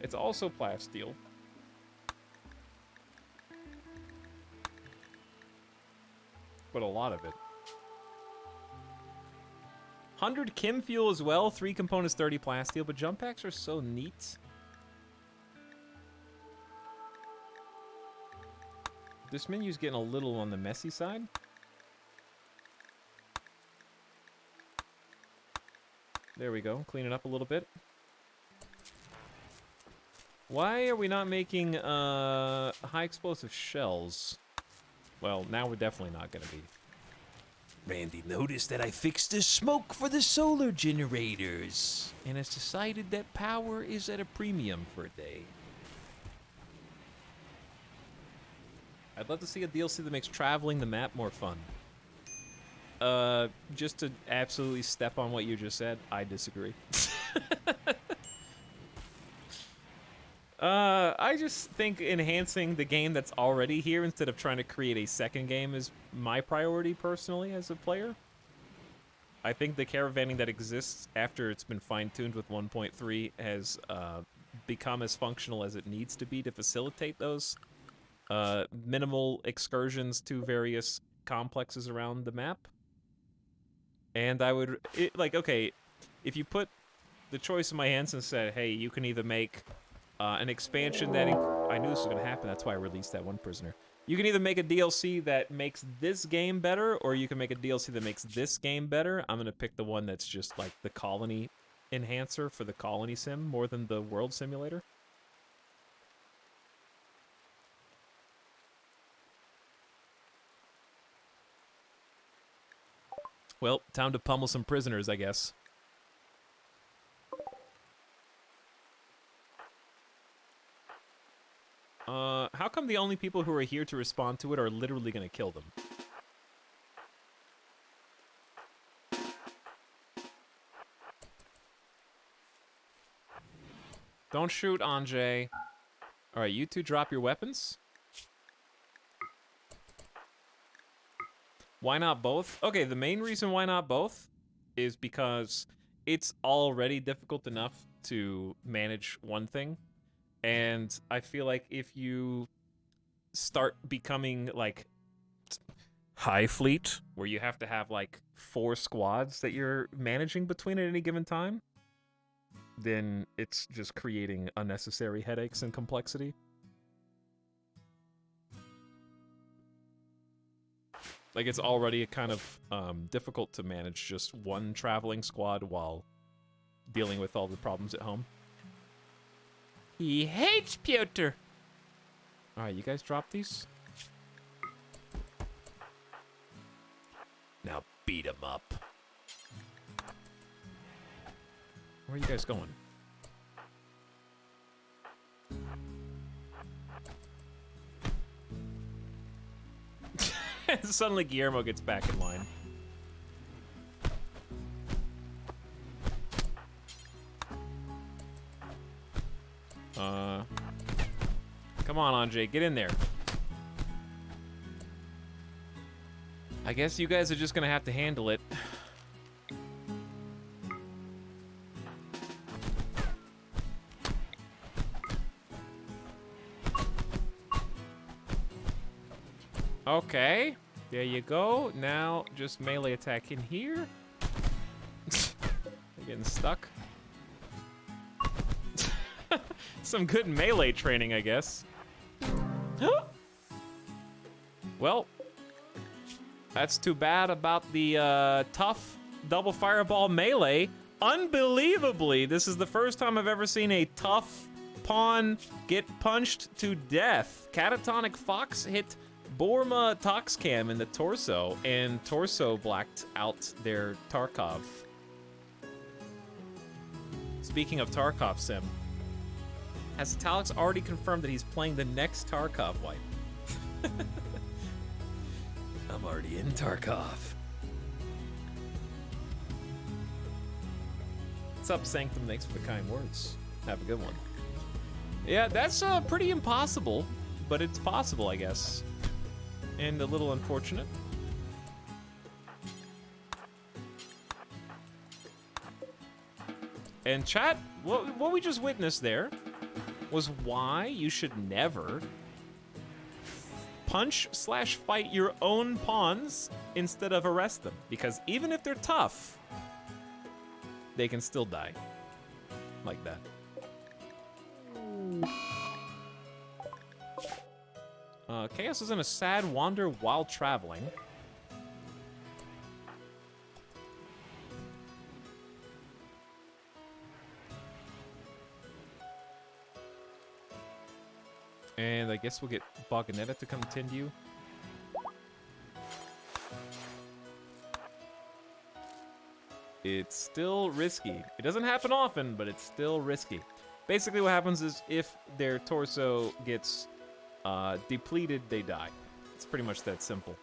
It's also plasteel. But a lot of it. 100 chem fuel as well. 3 components, 30 plasteel. But jump packs are so neat. This menu's getting a little on the messy side. There we go. Clean it up a little bit. Why are we not making high explosive shells? Well, now we're definitely not gonna be. Randy noticed that I fixed the smoke for the solar generators And has decided that power is at a premium for a day. I'd love to see a DLC that makes traveling the map more fun. Just to absolutely step on what you just said, I disagree. I just think enhancing the game that's already here instead of trying to create a second game is my priority personally as a player. I think the caravanning that exists after it's been fine-tuned with 1.3 has become as functional as it needs to be to facilitate those minimal excursions to various complexes around the map. And I would, okay, if you put the choice in my hands and said, hey, you can either make an expansion that, I knew this was going to happen, that's why I released that one prisoner. You can either make a DLC that makes this game better, or you can make a DLC that makes this game better. I'm going to pick the one that's just like the colony enhancer for the colony sim more than the world simulator. Well, time to pummel some prisoners, I guess. How come the only people who are here to respond to it are literally gonna kill them? Don't shoot, Anjay. Alright, you two drop your weapons. Why not both? Okay, the main reason why not both is because it's already difficult enough to manage one thing. And I feel like if you start becoming like high fleet, where you have to have like 4 squads that you're managing between at any given time, then it's just creating unnecessary headaches and complexity. Like, it's already kind of difficult to manage just one traveling squad while dealing with all the problems at home. He hates Piotr. Alright, you guys drop these? Now beat him up. Where are you guys going? Suddenly Guillermo gets back in line. Come on, Anjay, get in there. I guess you guys are just gonna have to handle it. Okay, there you go. Now just melee attack in here. They're getting stuck. Some good melee training, I guess. Well, that's too bad about the tough double fireball melee. Unbelievably, this is the first time I've ever seen a tough pawn get punched to death. Catatonic Fox hit Borma Toxcam in the torso, and torso blacked out their Tarkov. Speaking of Tarkov sim, has Etalyx already confirmed that he's playing the next Tarkov wipe? I'm already in Tarkov. What's up, Sanctum? Thanks for the kind words. Have a good one. Yeah, that's pretty impossible, but it's possible, I guess. And a little unfortunate. And chat, what we just witnessed there was why you should never punch/fight your own pawns instead of arrest them. Because even if they're tough, they can still die. Like that. Chaos is in a sad wander while traveling. And I guess we'll get Boganetta to come tend you. It's still risky. It doesn't happen often, but it's still risky. Basically what happens is if their torso gets depleted, they die. It's pretty much that simple.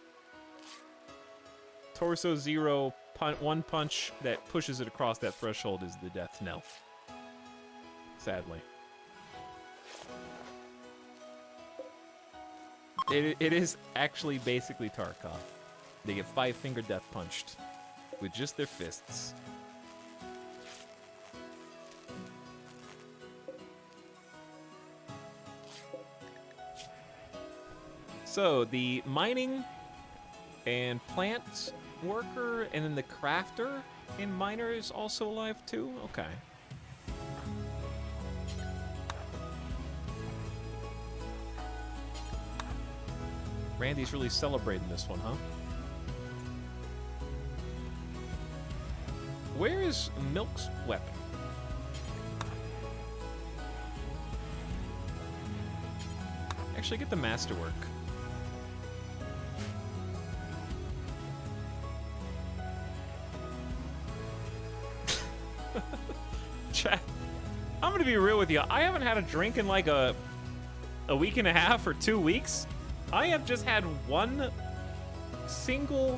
Torso 0, one punch that pushes it across that threshold is the death knell. Sadly. It is actually basically Tarkov. They get 5-finger death punched with just their fists. So the mining and plant worker and then the crafter in miner is also alive too? Okay. Randy's really celebrating this one, huh? Where is Milk's weapon? Actually, get the masterwork. Chat, I'm gonna be real with you. I haven't had a drink in like a week and a half or 2 weeks. I have just had one single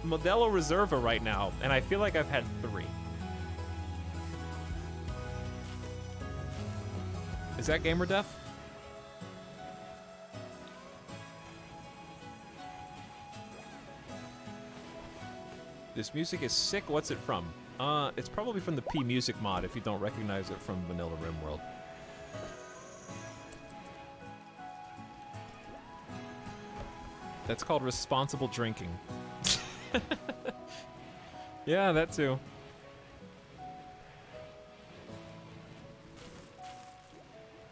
Modelo Reserva right now, and I feel like I've had 3. Is that gamer death? This music is sick. What's it from? It's probably from the P Music mod if you don't recognize it from Vanilla RimWorld. That's called responsible drinking. Yeah, that too.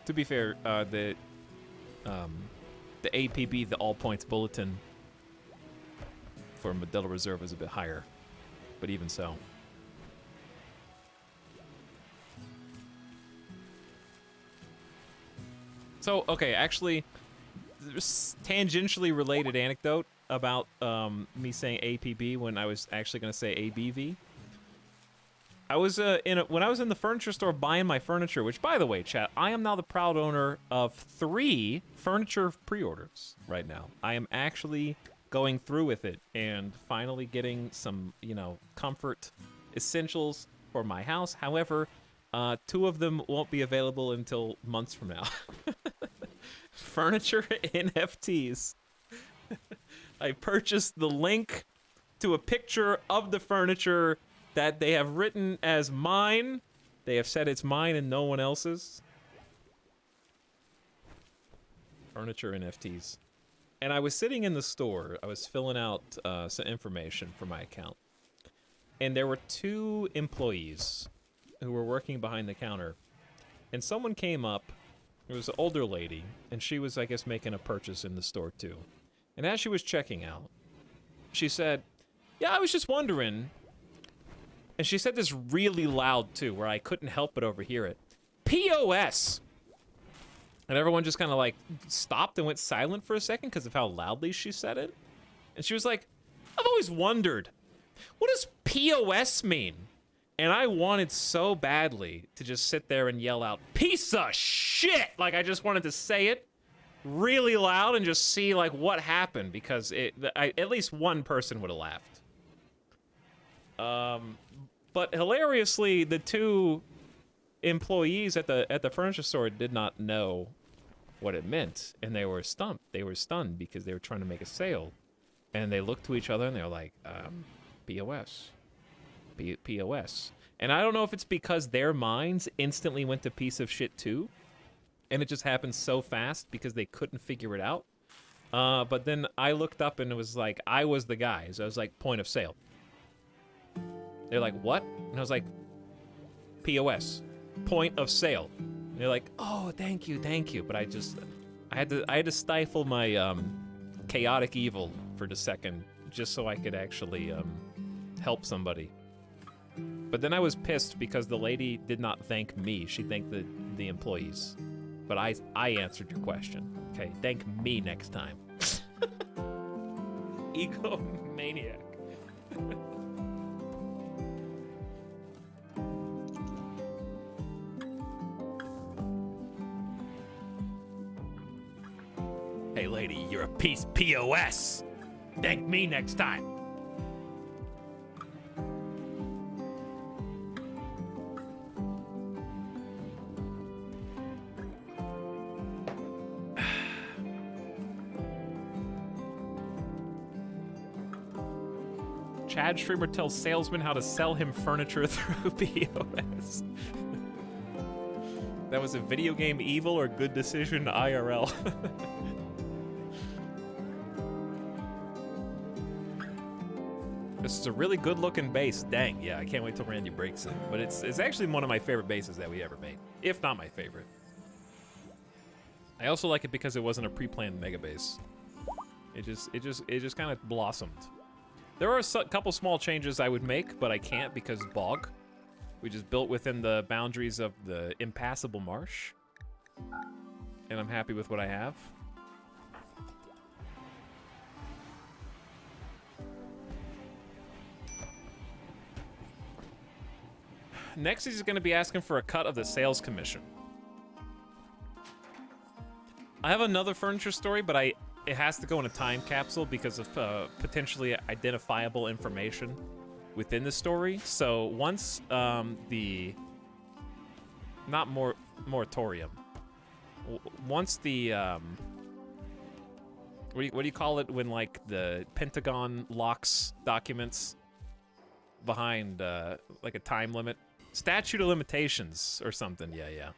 To be fair, the APB, the All Points Bulletin for Modelo Reserve is a bit higher, but even so. So, okay, actually, tangentially related anecdote about me saying APB when I was actually going to say ABV. I was when I was in the furniture store buying my furniture, which, by the way, chat, I am now the proud owner of 3 furniture pre-orders right now. I am actually going through with it and finally getting some, comfort essentials for my house. However, 2 of them won't be available until months from now. Furniture NFTs. I purchased the link to a picture of the furniture that they have written as mine. They have said it's mine and no one else's. Furniture NFTs. And I was sitting in the store. I was filling out some information for my account. And there were 2 employees who were working behind the counter. And someone came up. It was an older lady, and she was, I guess, making a purchase in the store, too. And as she was checking out, she said, yeah, I was just wondering, and she said this really loud, too, where I couldn't help but overhear it, POS! And everyone just kind of, like, stopped and went silent for a second because of how loudly she said it. And she was like, I've always wondered, what does POS mean? And I wanted so badly to just sit there and yell out, piece of shit! Like, I just wanted to say it really loud and just see, like, what happened, because at least one person would have laughed. But hilariously, the 2 employees at the furniture store did not know what it meant, and they were stumped. They were stunned because they were trying to make a sale. And they looked to each other and they were like, POS. POS. And I don't know if it's because their minds instantly went to piece of shit too, and it just happened so fast because they couldn't figure it out. But then I looked up and it was like, I was the guy. So I was like, point of sale. They're like, what? And I was like, POS, point of sale. And they're like, oh, thank you. But I had to stifle my chaotic evil for the second, just so I could actually help somebody. But then I was pissed because the lady did not thank me. She thanked the employees. But I answered your question. Okay, thank me next time. Egomaniac. Hey lady, you're a piece POS. Thank me next time. Chad streamer tells salesman how to sell him furniture through POS. That was a video game evil or good decision IRL. This is a really good looking bass. Dang, yeah, I can't wait till Randy breaks it. But it's actually one of my favorite basses that we ever made, if not my favorite. I also like it because it wasn't a pre-planned mega bass. It just kind of blossomed. There are a couple small changes I would make, but I can't because BOG. We just built within the boundaries of the impassable marsh. And I'm happy with what I have. Next, he's going to be asking for a cut of the sales commission. I have another furniture story, but it has to go in a time capsule because of potentially identifiable information within the story. So once the moratorium, once the what do you call it when like the Pentagon locks documents behind like a time limit, statute of limitations or something. Yeah.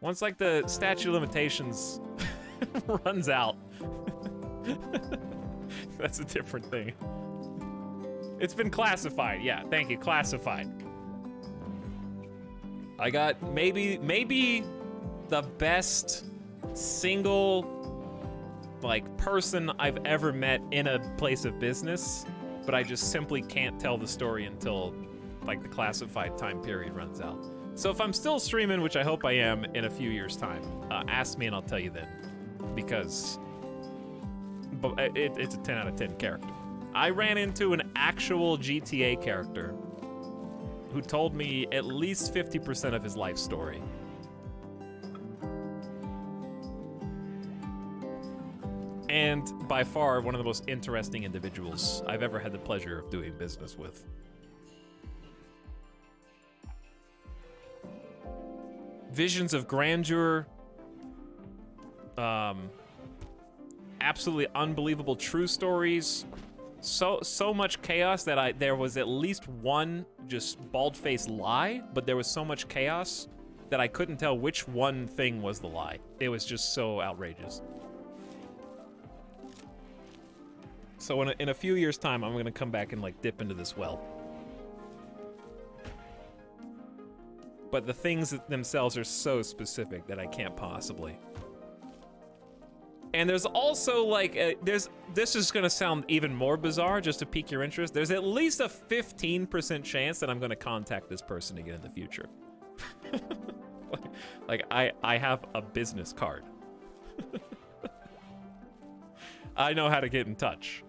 Once like the statute of limitations runs out. That's a different thing. It's been classified. Yeah, thank you. Classified. I got maybe the best single like person I've ever met in a place of business, but I just simply can't tell the story until like the classified time period runs out. So if I'm still streaming, which I hope I am in a few years' time, ask me and I'll tell you then, because it's a 10 out of 10 character. I ran into an actual GTA character who told me at least 50% of his life story. And by far, one of the most interesting individuals I've ever had the pleasure of doing business with. Visions of grandeur, absolutely unbelievable true stories, so much chaos that there was at least one just bald-faced lie, but there was so much chaos that I couldn't tell which one thing was the lie. It was just so outrageous. So in a few years' time, I'm gonna come back and like dip into this well. But the things themselves are so specific that I can't possibly. And there's also like, this is gonna sound even more bizarre just to pique your interest. There's at least a 15% chance that I'm gonna contact this person again in the future. Like I have a business card. I know how to get in touch.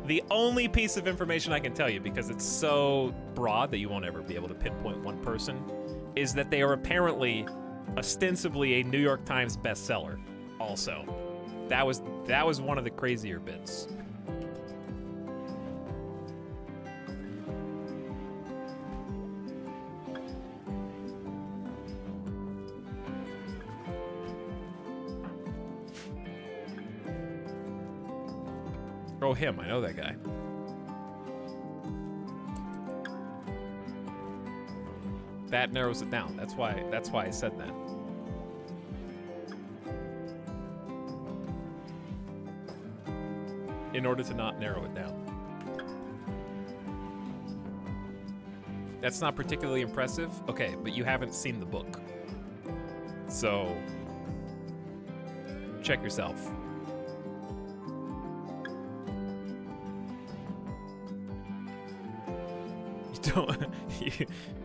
The only piece of information I can tell you, because it's so broad that you won't ever be able to pinpoint one person, is that they are apparently ostensibly a New York Times bestseller also. That was one of the crazier bits. Oh, him. I know that guy. That narrows it down. That's why I said that. In order to not narrow it down. That's not particularly impressive. Okay, but you haven't seen the book. So, check yourself.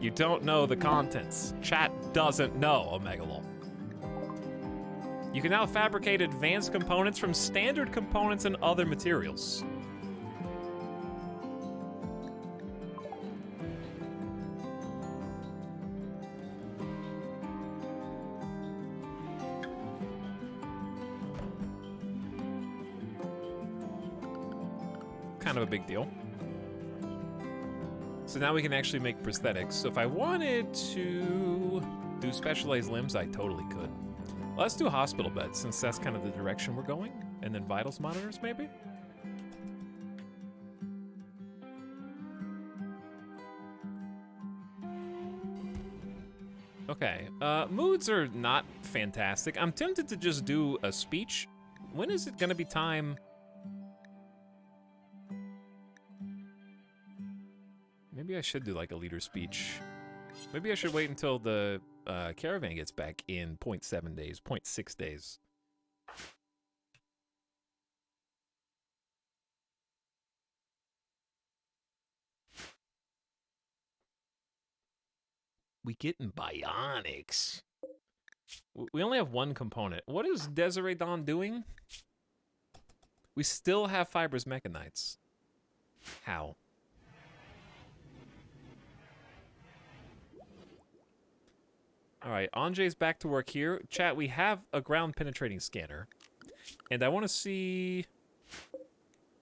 You don't know the contents. Chat doesn't know a megalol. You can now fabricate advanced components from standard components and other materials. Kind of a big deal. So now we can actually make prosthetics. So if I wanted to do specialized limbs, I totally could. Let's do hospital beds, since that's kind of the direction we're going. And then vitals monitors, maybe? Okay, moods are not fantastic. I'm tempted to just do a speech. When is it gonna be time? Maybe I should do like a leader speech. Maybe I should wait until the caravan gets back in 0.7 days, 0.6 days. We getting bionics. We only have one component. What is Desiree Dawn doing? We still have fibrous mechanites. How? All right, Anjay's back to work here. Chat, we have a ground penetrating scanner. And I want to see...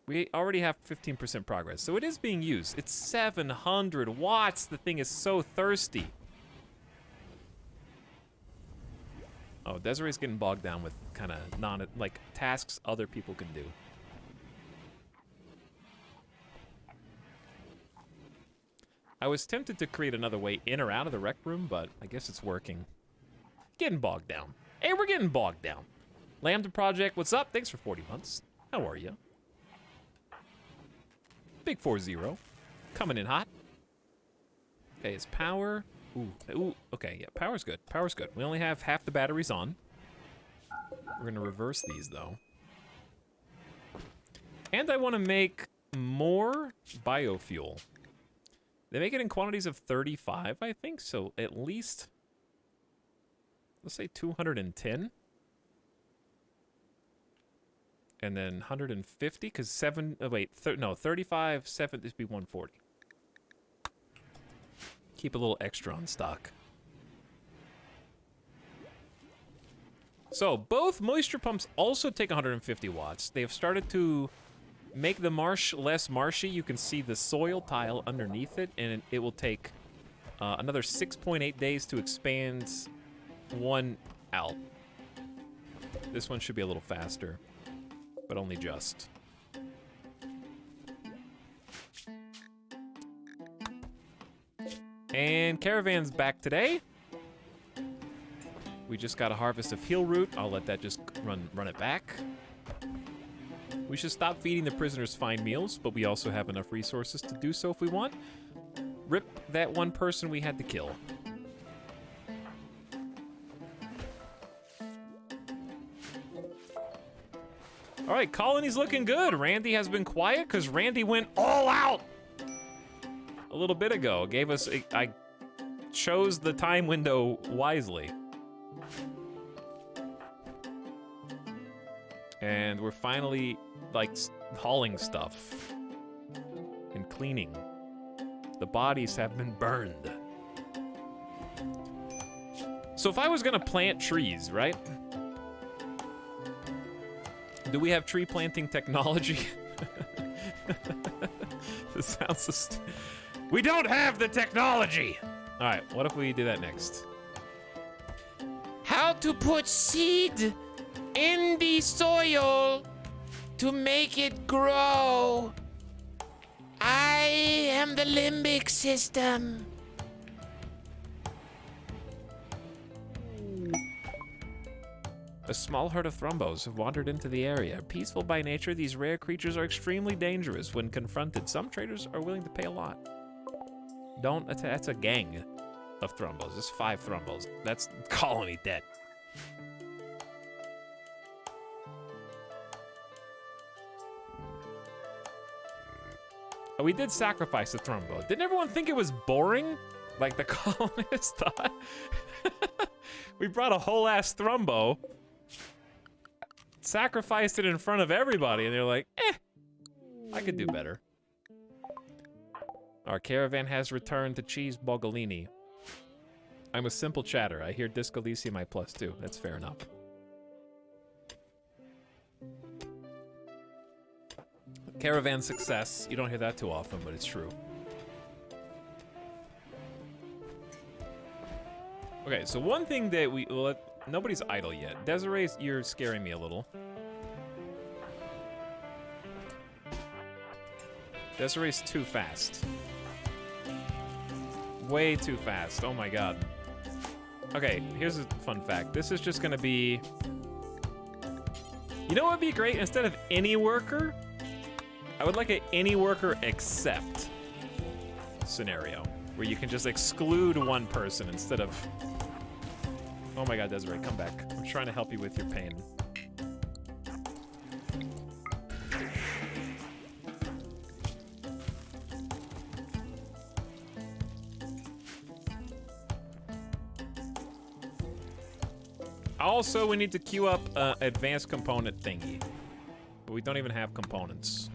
We already have 15% progress, so it is being used. It's 700 watts. The thing is so thirsty. Oh, Desiree's getting bogged down with kind of like tasks other people can do. I was tempted to create another way in or out of the rec room, but I guess it's working. Getting bogged down. Hey, we're getting bogged down. Lambda Project, what's up? Thanks for 40 months. How are you? Big 4-0. Coming in hot. Okay, is power... Ooh, okay, yeah, power's good. Power's good. We only have half the batteries on. We're gonna reverse these, though. And I want to make more biofuel. They make it in quantities of 35, I think, so at least, let's say 210. And then 150, because 35, 7, this would be 140. Keep a little extra on stock. So, both moisture pumps also take 150 watts. They have started to make the marsh less marshy. You can see the soil tile underneath it, and it will take another 6.8 days to expand one out. This one should be a little faster, but only just. And Caravan's back today. We just got a harvest of heal root. I'll let that just run it back. We should stop feeding the prisoners fine meals, but we also have enough resources to do so if we want. Rip that one person we had to kill. All right, Colony's looking good. Randy has been quiet because Randy went all out a little bit ago. I chose the time window wisely. And we're finally, like, hauling stuff and cleaning. The bodies have been burned. So if I was gonna plant trees, right? Do we have tree planting technology? This sounds so we don't have the technology! All right, what if we do that next? How to put seed in the soil to make it grow. I am the limbic system. A small herd of thrombos have wandered into the area. Peaceful by nature, these rare creatures are extremely dangerous when confronted. Some traders are willing to pay a lot. Don't attack. That's a gang of thrombos. There's 5 thrombos. That's colony dead. Oh, we did sacrifice the thrombo. Didn't everyone think it was boring? Like the colonists thought? We brought a whole ass thrombo, sacrificed it in front of everybody, and they're like, I could do better. Our caravan has returned to Cheese Bogolini. I'm a simple chatter. I hear Disco Elysium my +2. That's fair enough. Caravan success. You don't hear that too often, but it's true. Okay, so one thing that nobody's idle yet. Desiree, you're scaring me a little. Desiree's too fast. Way too fast. Oh my god. Okay, here's a fun fact. This is just gonna be... You know what would be great? Instead of any worker, I would like an any worker except scenario, where you can just exclude one person instead of... Oh my god, Desiree, come back. I'm trying to help you with your pain. Also, we need to queue up advanced component thingy. But we don't even have components.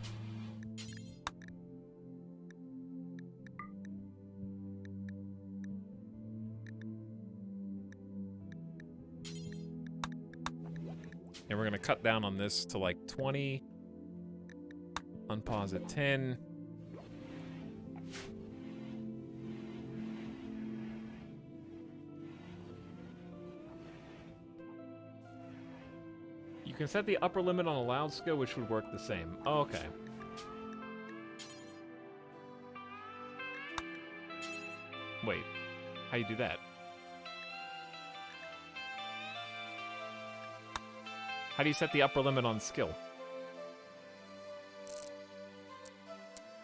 And we're gonna cut down on this to like 20. Unpause at 10. You can set the upper limit on allowed skill, which would work the same. Oh, okay. Wait, how you do that? How do you set the upper limit on skill?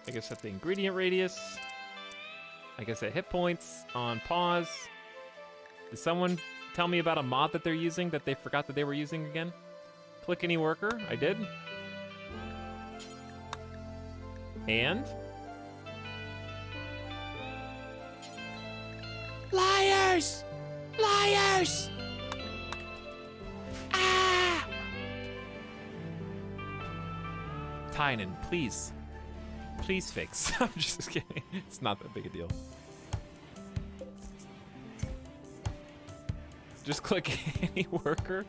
I guess set the ingredient radius. I guess set hit points on pause. Did someone tell me about a mod that they're using that they forgot that they were using again? Click any worker. I did. And? Liars! Liars! Ah! Tynan, please. Please fix. I'm just kidding. It's not that big a deal. Just click any worker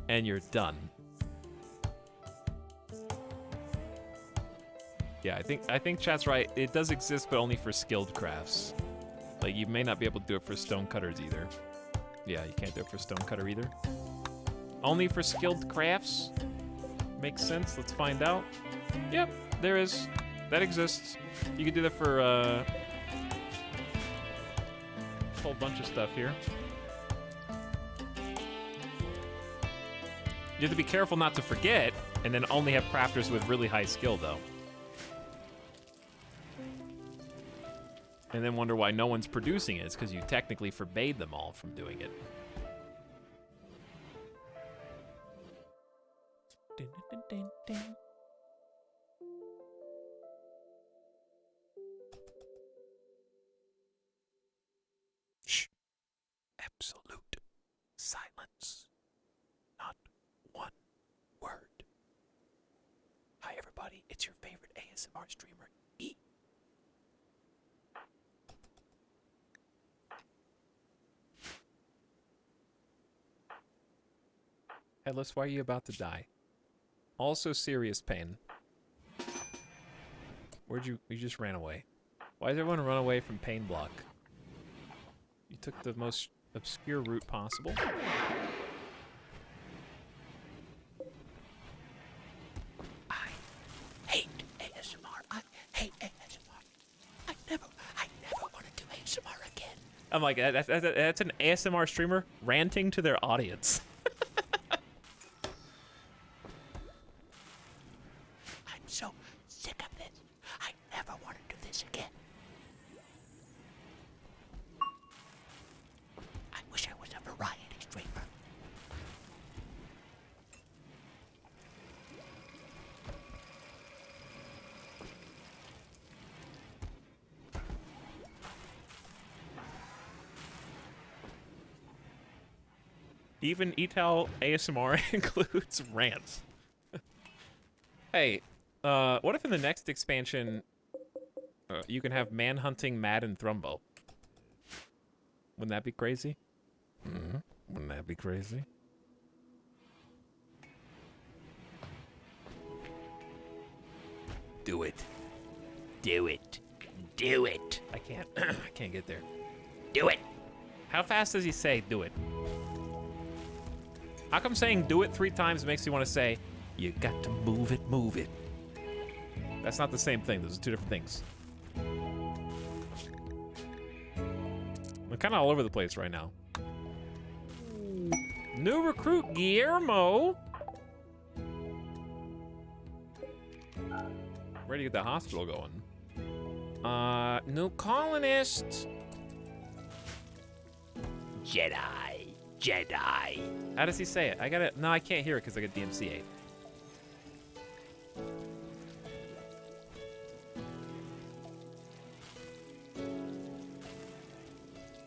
and you're done. Yeah, I think chat's right. It does exist, but only for skilled crafts. Like, you may not be able to do it for stonecutters either. Yeah, you can't do it for stonecutter either. Only for skilled crafts? Makes sense. Let's find out. Yep, there is. That exists. You can do that for a whole bunch of stuff here. You have to be careful not to forget, and then only have crafters with really high skill, though. And then wonder why no one's producing it. It's because you technically forbade them all from doing it. Dun, dun, dun, dun, dun. Shh. Absolute silence. Not one word. Hi, everybody. It's your favorite ASMR streamer, E. Headless, why are you about to die? Also serious pain. You just ran away. Why does everyone run away from pain block? You took the most obscure route possible. I I'm like, that's an ASMR streamer ranting to their audience. I'm so sick of this. I never want to do this again. I wish I was a variety streamer. Even Etal ASMR includes rants. Hey, what if in the next expansion you can have man-hunting Mad and Thrumbo? Wouldn't that be crazy? Mm-hmm. Wouldn't that be crazy? Do it. Do it. Do it. I can't. I can't get there. Do it. How fast does he say do it? How come saying do it 3 times makes you want to say, you got to move it, move it? That's not the same thing. Those are 2 different things. I'm kind of all over the place right now. New recruit Guillermo. Ready to get the hospital going. New colonist. Jedi. Jedi. How does he say it? I gotta. No, I can't hear it because I got DMCA.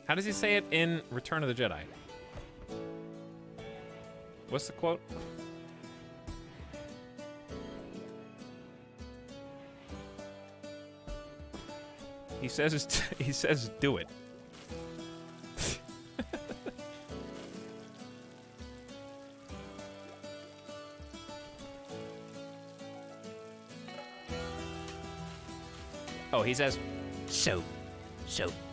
How does he say it in Return of the Jedi? What's the quote? He says do it. Oh, he says, So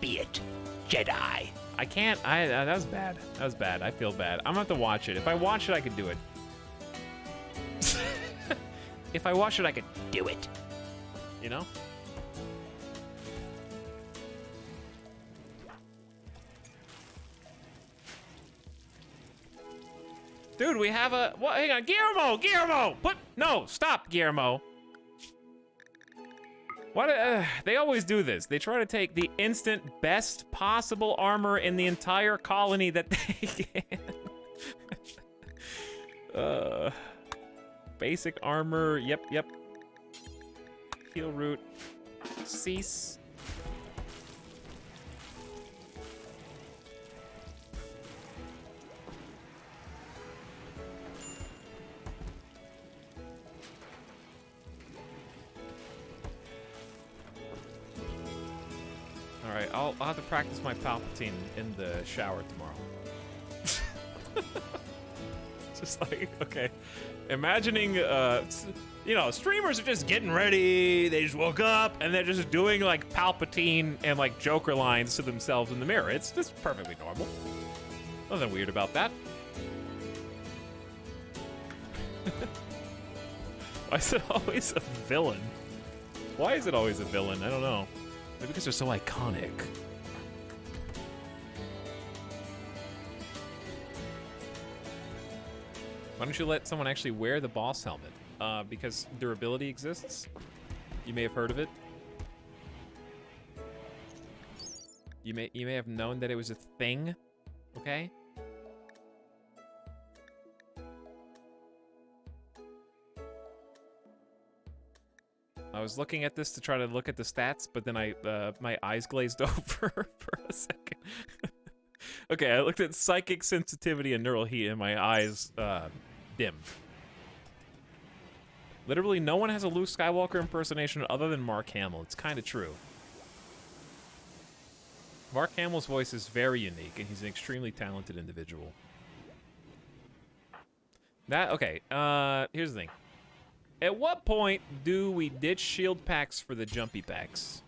be it, Jedi. I can't. That was bad. That was bad. I feel bad. I'm gonna have to watch it. If I watch it, I could do it. If I watch it, I could Do it. you know? Dude, we have a... What? Hang on. Guillermo! Guillermo! No, stop, Guillermo. What? They always do this. They try to take the instant best possible armor in the entire colony that they can. Basic armor. Yep. Heal root. Cease. All right, I'll have to practice my Palpatine in the shower tomorrow. Just like, okay, imagining, you know, streamers are just getting ready. They just woke up and they're just doing like Palpatine and like Joker lines to themselves in the mirror. It's just perfectly normal. Nothing weird about that. Why is it always a villain? Why is it always a villain? I don't know. Maybe because they're so iconic. Why don't you let someone actually wear the boss helmet? Because durability exists. You may have heard of it. You may have known that it was a thing. Okay? I was looking at this to try to look at the stats, but then my eyes glazed over for a second. Okay, I looked at psychic sensitivity and neural heat, and my eyes dimmed. Literally, no one has a Luke Skywalker impersonation other than Mark Hamill. It's kind of true. Mark Hamill's voice is very unique, and he's an extremely talented individual. Okay, here's the thing. At what point do we ditch shield packs for the jumpy packs?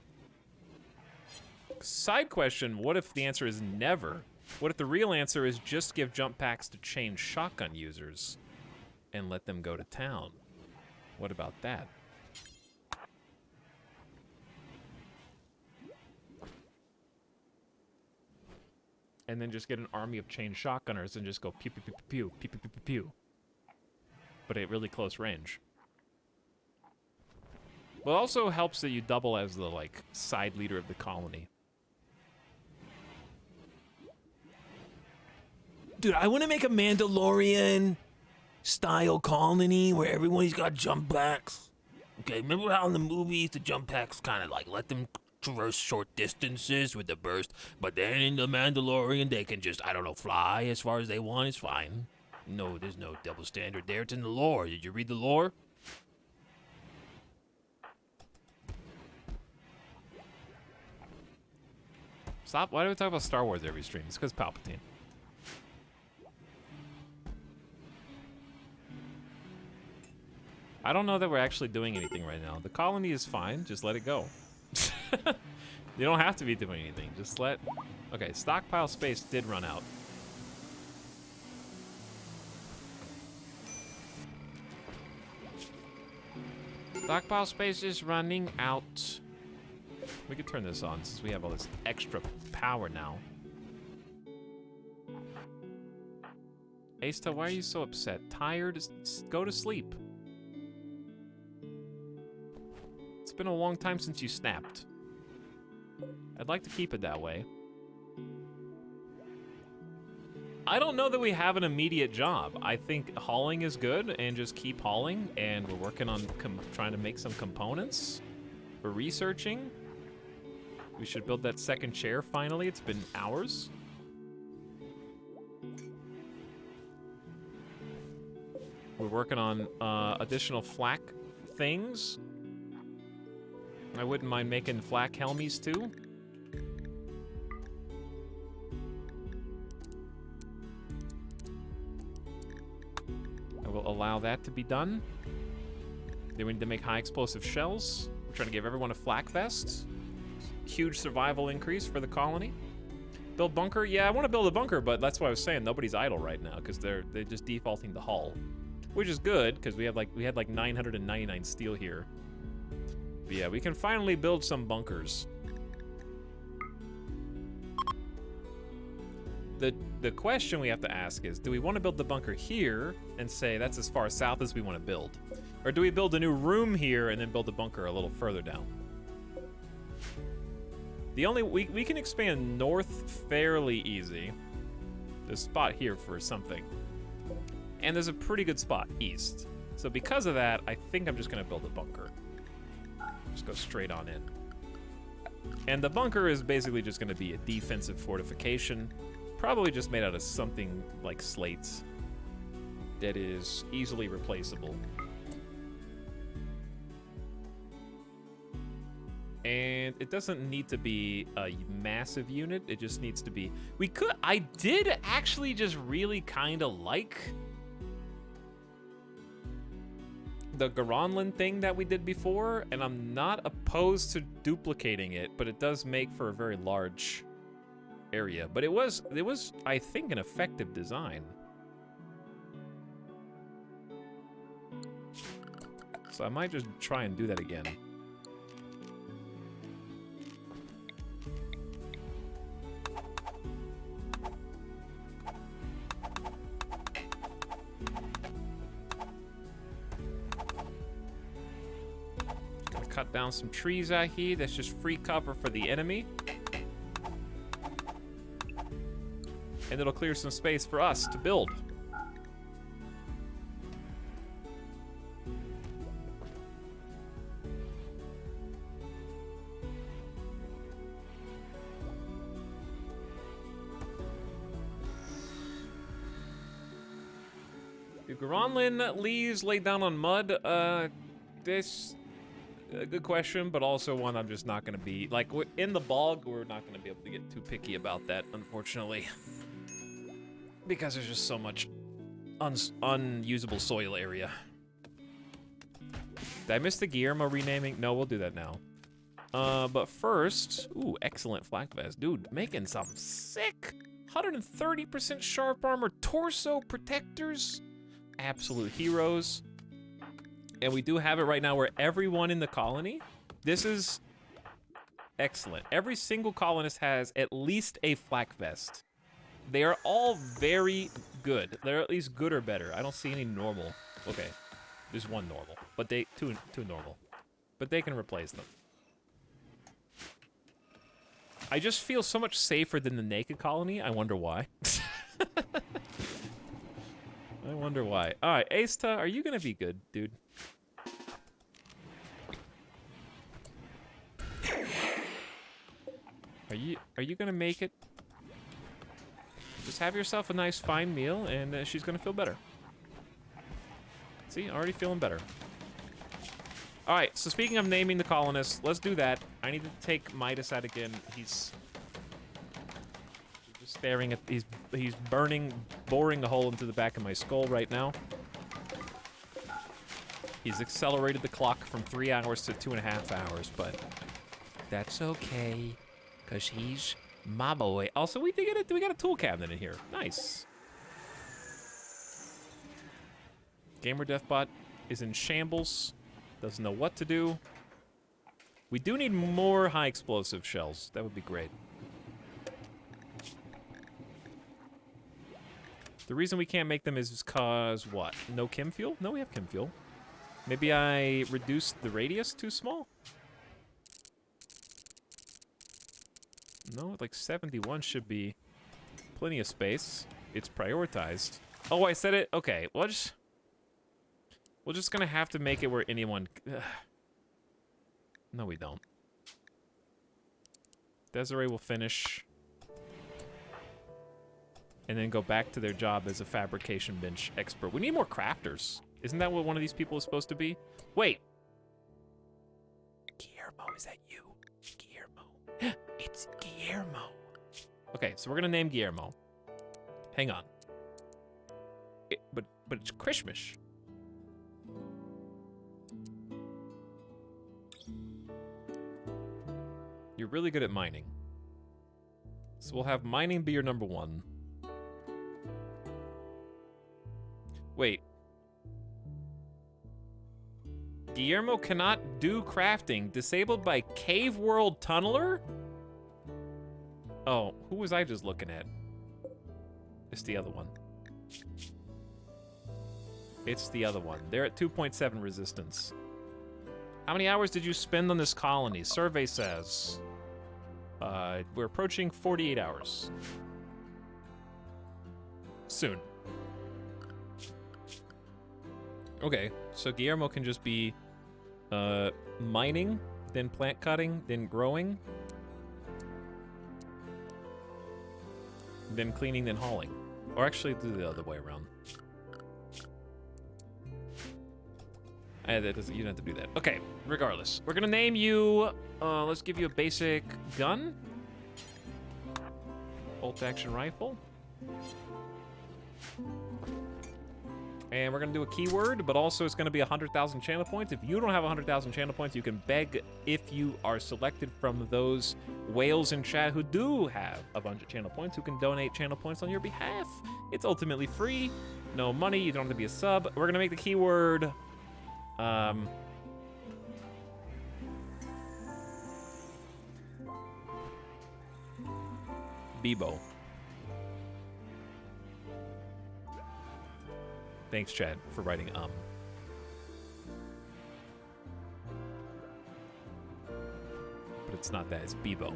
Side question, what if the answer is never? What if the real answer is just give jump packs to chain shotgun users and let them go to town? What about that? and then just get an army of chain shotgunners and just go pew pew pew pew pew pew pew pew pew. But at really close range. But it also helps that you double as the like side leader of the colony. Dude, I want to make a Mandalorian style colony where everyone's got jump packs. Okay, remember how in the movies the jump packs kind of like let them traverse short distances with the burst, but then in the Mandalorian they can just, I don't know, fly as far as they want. It's fine. No, there's no double standard there. It's in the lore. Did you read the lore? Stop. Why do we talk about Star Wars every stream? It's because Palpatine. I don't know that we're actually doing anything right now. The colony is fine. Just let it go. You don't have to be doing anything. Just let... Okay, stockpile space did run out. Stockpile space is running out. We could turn this on since we have all this extra power now. Asta, why are you so upset? Tired? Go to sleep. It's been a long time since you snapped. I'd like to keep it that way. I don't know that we have an immediate job. I think hauling is good and just keep hauling, and we're working on trying to make some components. We're researching. We should build that second chair finally. It's been hours. We're working on additional flak things. I wouldn't mind making flak helmies too. I will allow that to be done. Then we need to make high explosive shells. We're trying to give everyone a flak vest. Huge survival increase for the colony. Build bunker? Yeah, I want to build a bunker, but that's what I was saying. Nobody's idle right now because they're just defaulting to hull, which is good because we had like 999 steel here. But yeah, we can finally build some bunkers. The question we have to ask is, do we want to build the bunker here and say that's as far south as we want to build? Or do we build a new room here and then build the bunker a little further down? We can expand north fairly easy. There's a spot here for something. And there's a pretty good spot east. So because of that, I think I'm just gonna build a bunker. Just go straight on in. And the bunker is basically just gonna be a defensive fortification. Probably just made out of something like slates that is easily replaceable. And it doesn't need to be a massive unit. It just needs to be... I did actually just really kind of like the Garanlan thing that we did before, and I'm not opposed to duplicating it, but it does make for a very large area. But it was, I think, an effective design. So I might just try and do that again. Cut down some trees out here. That's just free cover for the enemy. And it'll clear some space for us to build. Do Garanlan leaves lay down on mud? This... A good question, but also one I'm just not going to be... Like, in the BOG, we're not going to be able to get too picky about that, unfortunately. Because there's just so much unusable soil area. Did I miss the Guillermo renaming? No, we'll do that now. But first... Ooh, excellent flak vest. Dude, making some sick 130% sharp armor torso protectors. Absolute heroes. And we do have it right now where everyone in the colony, this is excellent. Every single colonist has at least a flak vest. They are all very good. They're at least good or better. I don't see any normal. Okay, there's one normal, but two normal, but they can replace them. I just feel so much safer than the naked colony. I wonder why. I wonder why. All right, Asta, are you gonna be good, dude? Are you gonna make it? Just have yourself a nice fine meal, and she's gonna feel better. See, already feeling better. All right, so speaking of naming the colonists, let's do that. I need to take Midas out again. He's just staring at, he's boring a hole into the back of my skull right now. He's accelerated the clock from 3 hours to 2.5 hours, but that's okay, cause he's my boy. Also, we got a tool cabinet in here. Nice. Gamer Deathbot is in shambles. Doesn't know what to do. We do need more high explosive shells. That would be great. The reason we can't make them is because what? No chem fuel? No, we have chem fuel. Maybe I reduced the radius too small? No, like 71 should be plenty of space. It's prioritized. Oh, I said it? Okay, we're just gonna have to make it where anyone... No, we don't. Desiree will finish. And then go back to their job as a fabrication bench expert. We need more crafters. Isn't that what one of these people is supposed to be? Wait. Guillermo, is that you? Guillermo. It's Guillermo. Okay, so we're gonna name Guillermo. Hang on. But it's Krishmish. You're really good at mining. So we'll have mining be your number 1. Wait. Guillermo cannot do crafting. Disabled by Cave World Tunneler? Oh, who was I just looking at? It's the other one. It's the other one. They're at 2.7 resistance. How many hours did you spend on this colony? Survey says... we're approaching 48 hours. Soon. Okay, so Guillermo can just be mining, then plant cutting, then growing, then cleaning, then hauling. Or actually do the other way around. That doesn't, you don't have to do that. Okay, regardless. We're gonna name you, let's give you a basic gun. Bolt action rifle. And we're gonna do a keyword, but also it's gonna be 100,000 channel points. If you don't have 100,000 channel points, you can beg if you are selected from those whales in chat who do have a bunch of channel points, who can donate channel points on your behalf. It's ultimately free, no money, you don't have to be a sub. We're gonna make the keyword, Bebo. Thanks, Chad, for writing But it's not that, it's Bebo.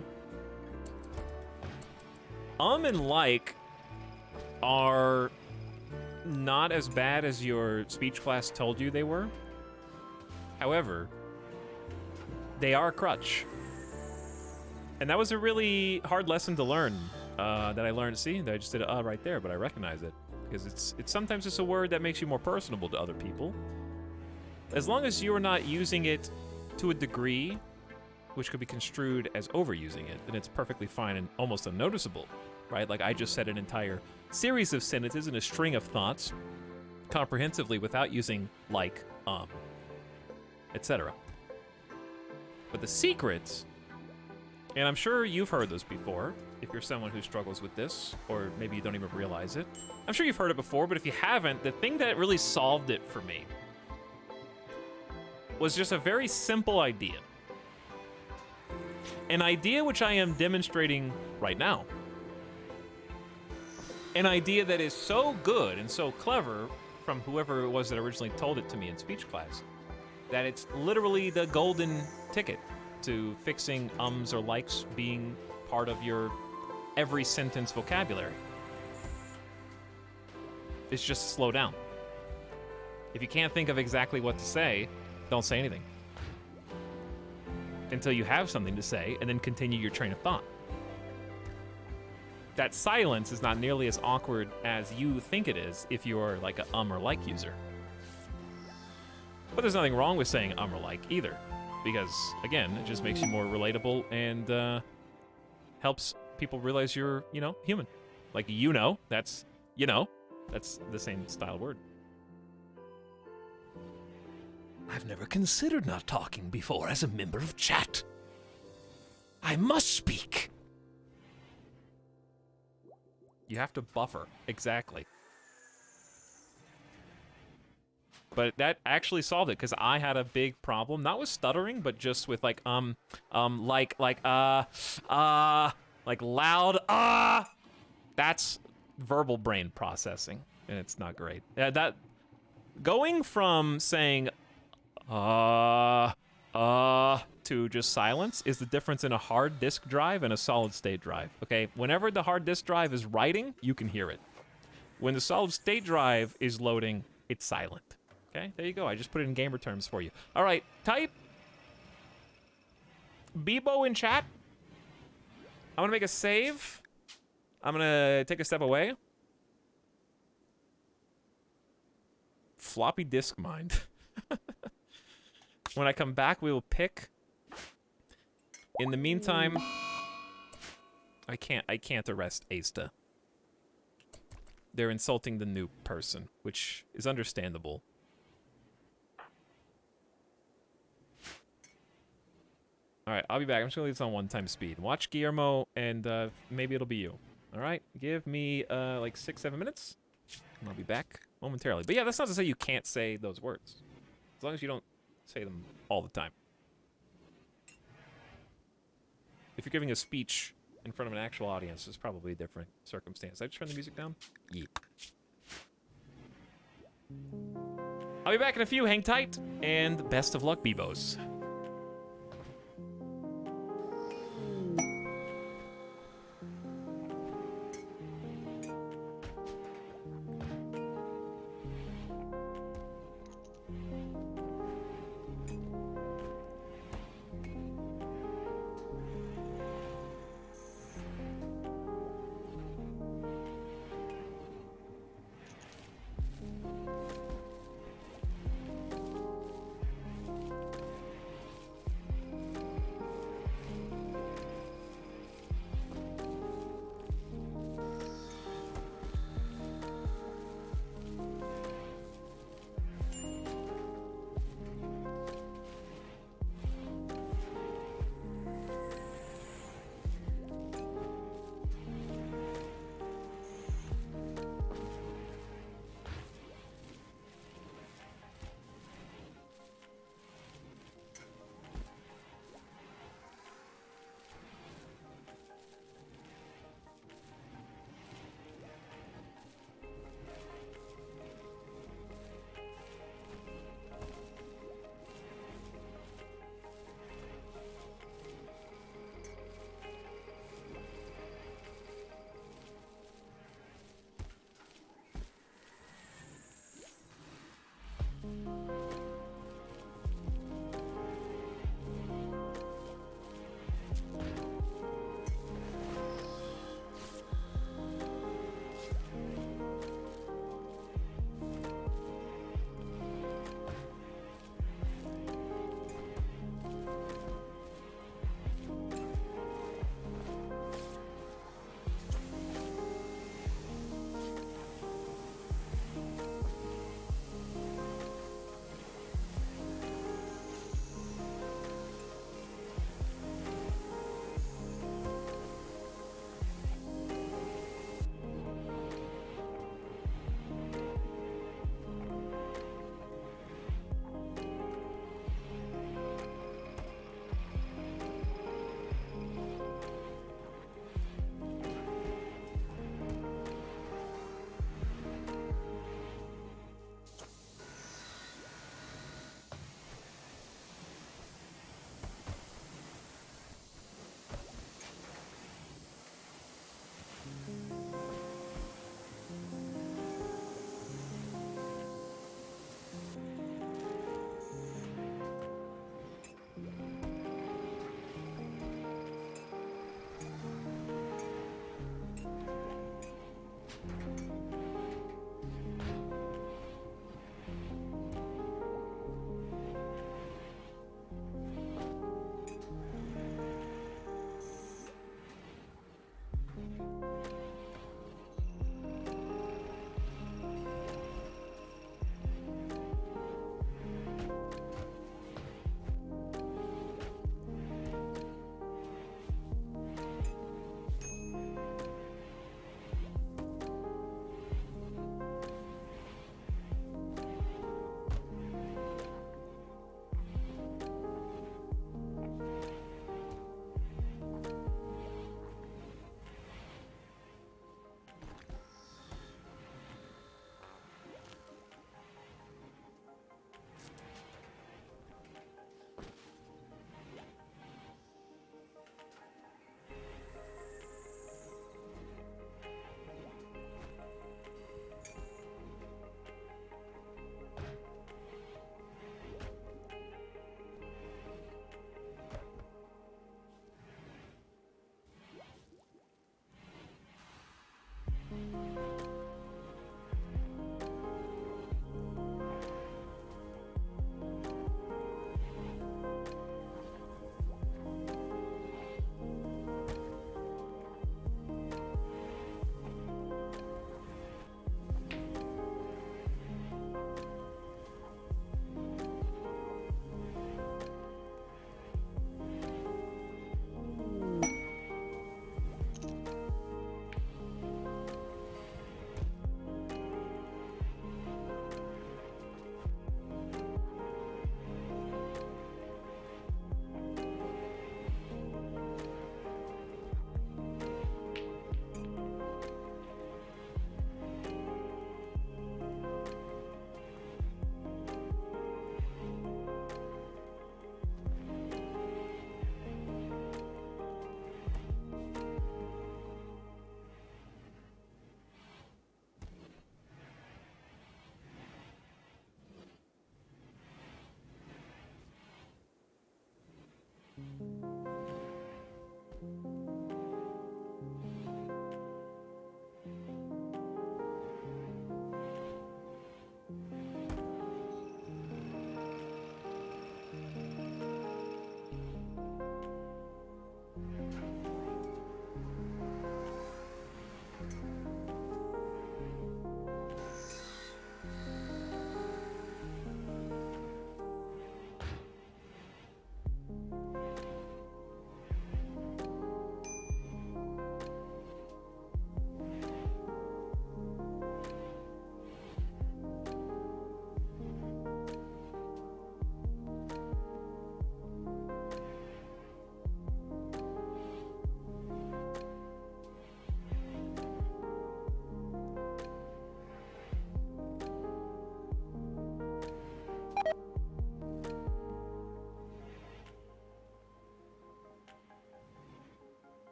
And like are not as bad as your speech class told you they were. However, they are a crutch. And that was a really hard lesson to learn that I learned. See, that I just did it right there, but I recognize it. Because it's sometimes just a word that makes you more personable to other people. As long as you are not using it to a degree which could be construed as overusing it, then it's perfectly fine and almost unnoticeable, right? Like I just said an entire series of sentences and a string of thoughts comprehensively without using like, etc. But the secret, and I'm sure you've heard this before, if you're someone who struggles with this, or maybe you don't even realize it. I'm sure you've heard it before, but if you haven't, the thing that really solved it for me was just a very simple idea. An idea which I am demonstrating right now. an idea that is so good and so clever from whoever it was that originally told it to me in speech class that it's literally the golden ticket to fixing ums or likes being part of your every sentence vocabulary. It's just slow down. If you can't think of exactly what to say, don't say anything. Until you have something to say, and then continue your train of thought. That silence is not nearly as awkward as you think it is if you're like a or like user. But there's nothing wrong with saying or like either, because again, it just makes you more relatable and helps people realize you're, human. Like, that's the same style word. I've never considered not talking before as a member of chat. I must speak. You have to buffer, exactly. But that actually solved it, because I had a big problem, not with stuttering, but just with like loud, That's verbal brain processing, and it's not great. That going from saying to just silence is the difference in a hard disk drive and a solid state drive. Okay, whenever the hard disk drive is writing, you can hear it. When the solid state drive is loading, it's silent. Okay, there you go. I just put it in gamer terms for you. All right, type Bebo in chat. I'm gonna make a save. I'm gonna take a step away. Floppy disk mind. When I come back, we will pick. In the meantime, I can't arrest Asta. They're insulting the new person, which is understandable. All right, I'll be back. I'm just gonna leave this on 1x speed. Watch Guillermo, and maybe it'll be you. All right, give me like 6-7 minutes, and I'll be back momentarily. But yeah, that's not to say you can't say those words, as long as you don't say them all the time. If you're giving a speech in front of an actual audience, it's probably a different circumstance. Did I just turn the music down? Yeah. I'll be back in a few. Hang tight, and best of luck, Bebos.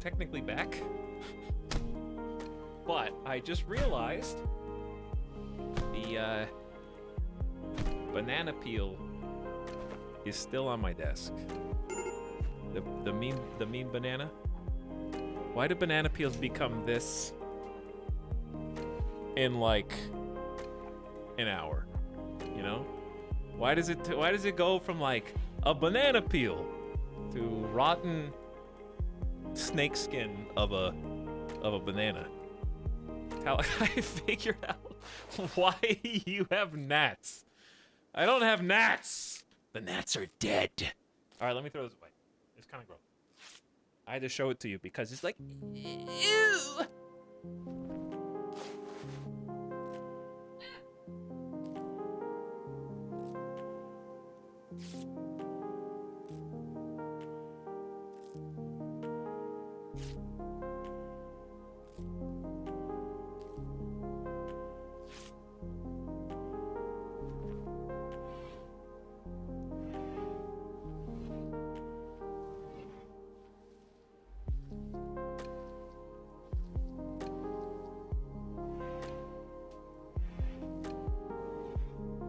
technically back. But I just realized the banana peel is still on my desk. The mean banana. Why do banana peels become this in like an hour? You know? Why does it go from like a banana peel to rotten snake skin of a banana? How I figure out why you have gnats. I don't have gnats. The gnats are dead. All right, let me throw this away. It's kind of gross. I had to show it to you because it's like, ew.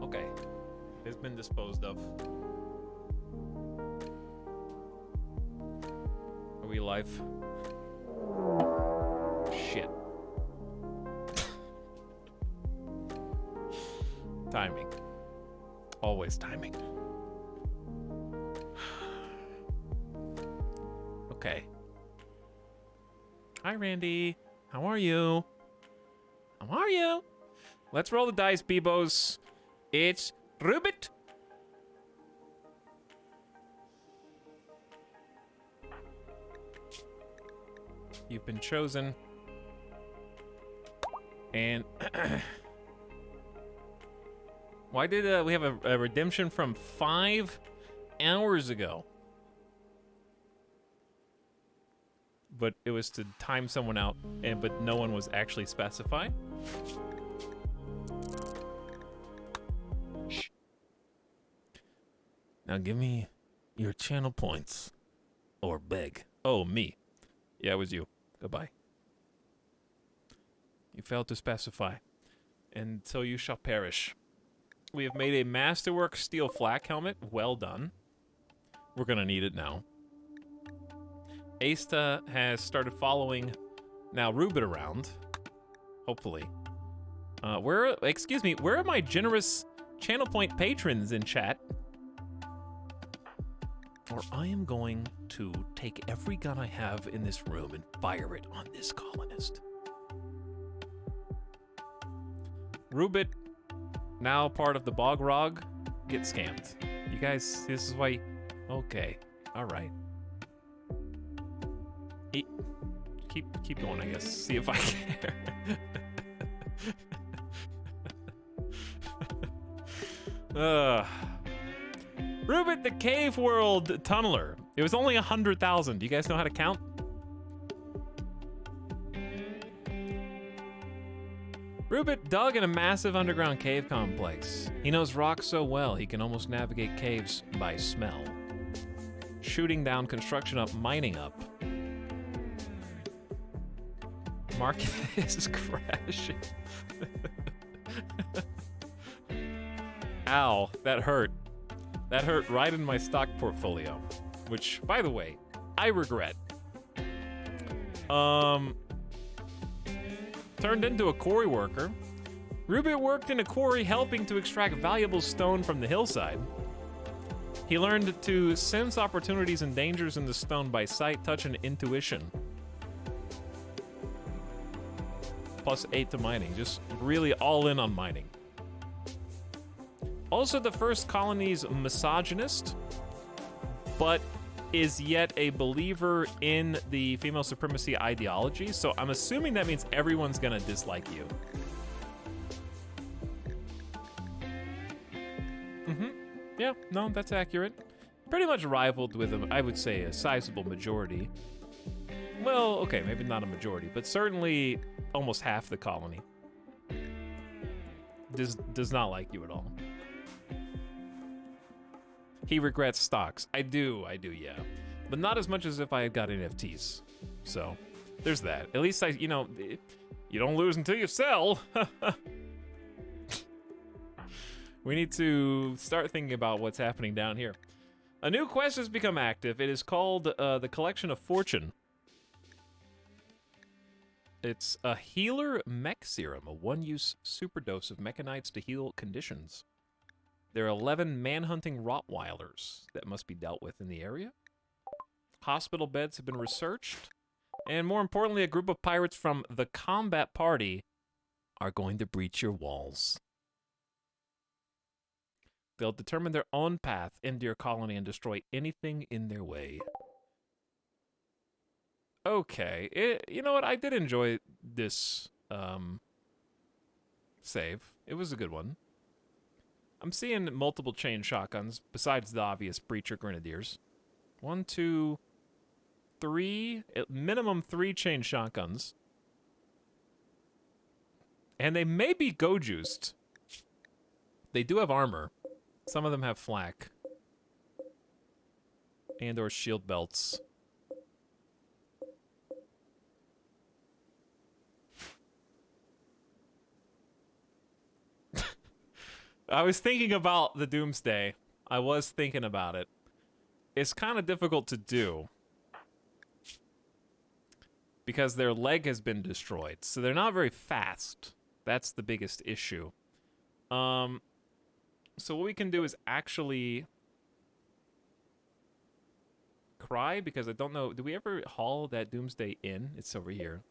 Okay, it's been disposed of. Are we live? Shit. Timing. Always timing. Okay. Hi, Randy. How are you? How are you? Let's roll the dice, Beebos. It's Rubit. You've been chosen. And why did we have a redemption from 5 hours ago? But it was to time someone out, but no one was actually specified. Shh. Now give me your channel points. Or beg. Oh, me. Yeah, it was you. Goodbye. You failed to specify. And so you shall perish. We have made a masterwork steel flak helmet. Well done. We're gonna need it now. Asta has started following now Rubit around. Hopefully. Excuse me, where are my generous channel point patrons in chat? Or I am going to take every gun I have in this room and fire it on this colonist. Rubit, now part of the BOG, get scammed. You guys, this is why... Okay, alright. Keep going, I guess. See if I care. Rubit the Cave World Tunneler. It was only 100,000. Do you guys know how to count? Rubit dug in a massive underground cave complex. He knows rocks so well he can almost navigate caves by smell. Shooting down, construction up, mining up. Market is crashing. Ow, that hurt. That hurt right in my stock portfolio. Which, by the way, I regret. Turned into a quarry worker. Rubit worked in a quarry helping to extract valuable stone from the hillside. He learned to sense opportunities and dangers in the stone by sight, touch, and intuition. +8 to mining, just really all in on mining. Also the first colony's misogynist, but is yet a believer in the female supremacy ideology, so I'm assuming that means everyone's gonna dislike you. Yeah, no, that's accurate. Pretty much rivaled with, I would say, a sizable majority. Well, okay, maybe not a majority, but certainly almost half the colony does not like you at all. He regrets stocks. I do, yeah. But not as much as if I had got NFTs. So there's that. At least you don't lose until you sell. We need to start thinking about what's happening down here. A new quest has become active. It is called the Collection of Fortune. It's a healer mech serum, a one-use superdose of mechanites to heal conditions. There are 11 man-hunting Rottweilers that must be dealt with in the area. Hospital beds have been researched. And more importantly, a group of pirates from the combat party are going to breach your walls. They'll determine their own path into your colony and destroy anything in their way. Okay, you know what? I did enjoy this save. It was a good one. I'm seeing multiple chain shotguns besides the obvious breacher grenadiers. 1, 2, 3, at minimum 3 chain shotguns. And they may be go-juiced. They do have armor. Some of them have flak. And or shield belts. I was thinking about the Doomsday. I was thinking about it. It's kind of difficult to do. Because their leg has been destroyed. So they're not very fast. That's the biggest issue. So what we can do is actually cry, because I don't know. Do we ever haul that Doomsday in? It's over here.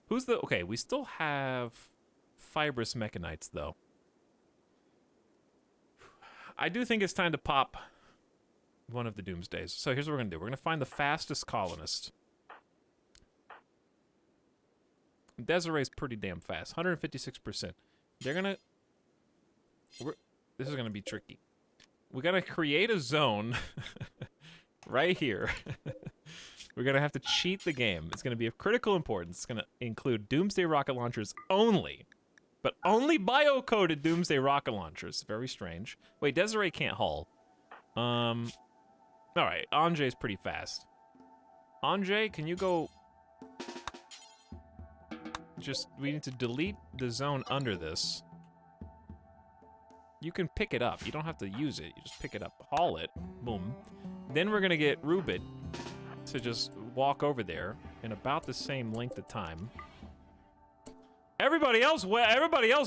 Who's the... Okay, we still have fibrous mechanites, though. I do think it's time to pop one of the Doomsdays. So here's what we're going to do. We're going to find the fastest colonist. Desiree's pretty damn fast. 156%. They're going to... This is going to be tricky. We got to create a zone right here. We're going to have to cheat the game. It's going to be of critical importance. It's going to include Doomsday rocket launchers only. But only bio-coded Doomsday rocket launchers. Very strange. Wait, Desiree can't haul. Alright, Anjay's pretty fast. Anjay, can you go... we need to delete the zone under this. You can pick it up. You don't have to use it. You just pick it up, haul it, boom. Then we're gonna get Rubit to just walk over there in about the same length of time. Everybody else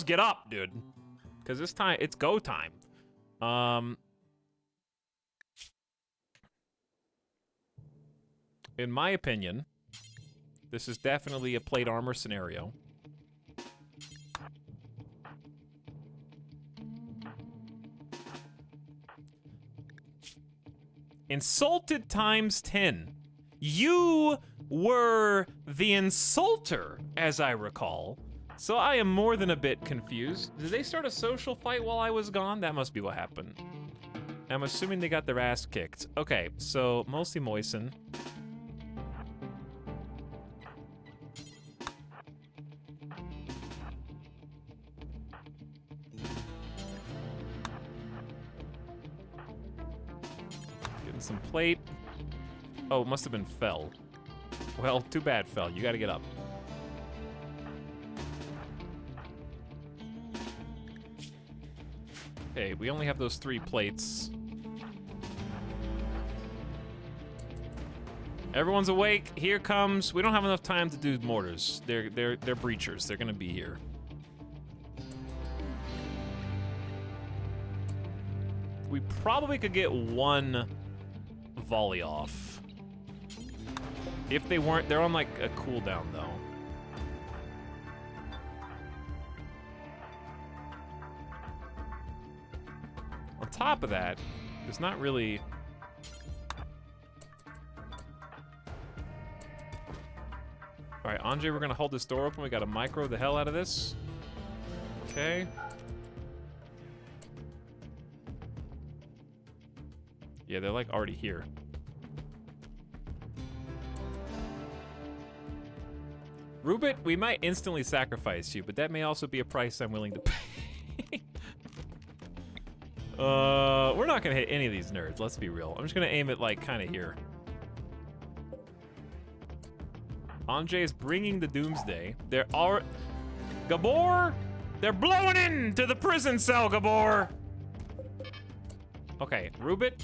get up, dude. Because this time, it's go time. In my opinion, this is definitely a plate armor scenario. Insulted times 10. You were the insulter, as I recall. So I am more than a bit confused. Did they start a social fight while I was gone? That must be what happened. I'm assuming they got their ass kicked. Okay, so mostly moisten. Getting some plate. Oh, it must have been Fell. Well, too bad, Fell. You gotta get up. Okay, we only have those 3 plates. Everyone's awake. Here comes. We don't have enough time to do mortars. They're breachers. They're gonna be here. We probably could get 1 volley off. If they weren't, they're on like a cooldown though. On top of that, there's not really... Alright, Anjay, we're gonna hold this door open. We gotta micro the hell out of this. Okay. Yeah, they're like already here. Rubit, we might instantly sacrifice you, but that may also be a price I'm willing to pay. We're not gonna hit any of these nerds, let's be real. I'm just gonna aim it like kinda here. Anjay is bringing the doomsday. There are... Gabor! They're blowing into the prison cell, Gabor! Okay, Rubit.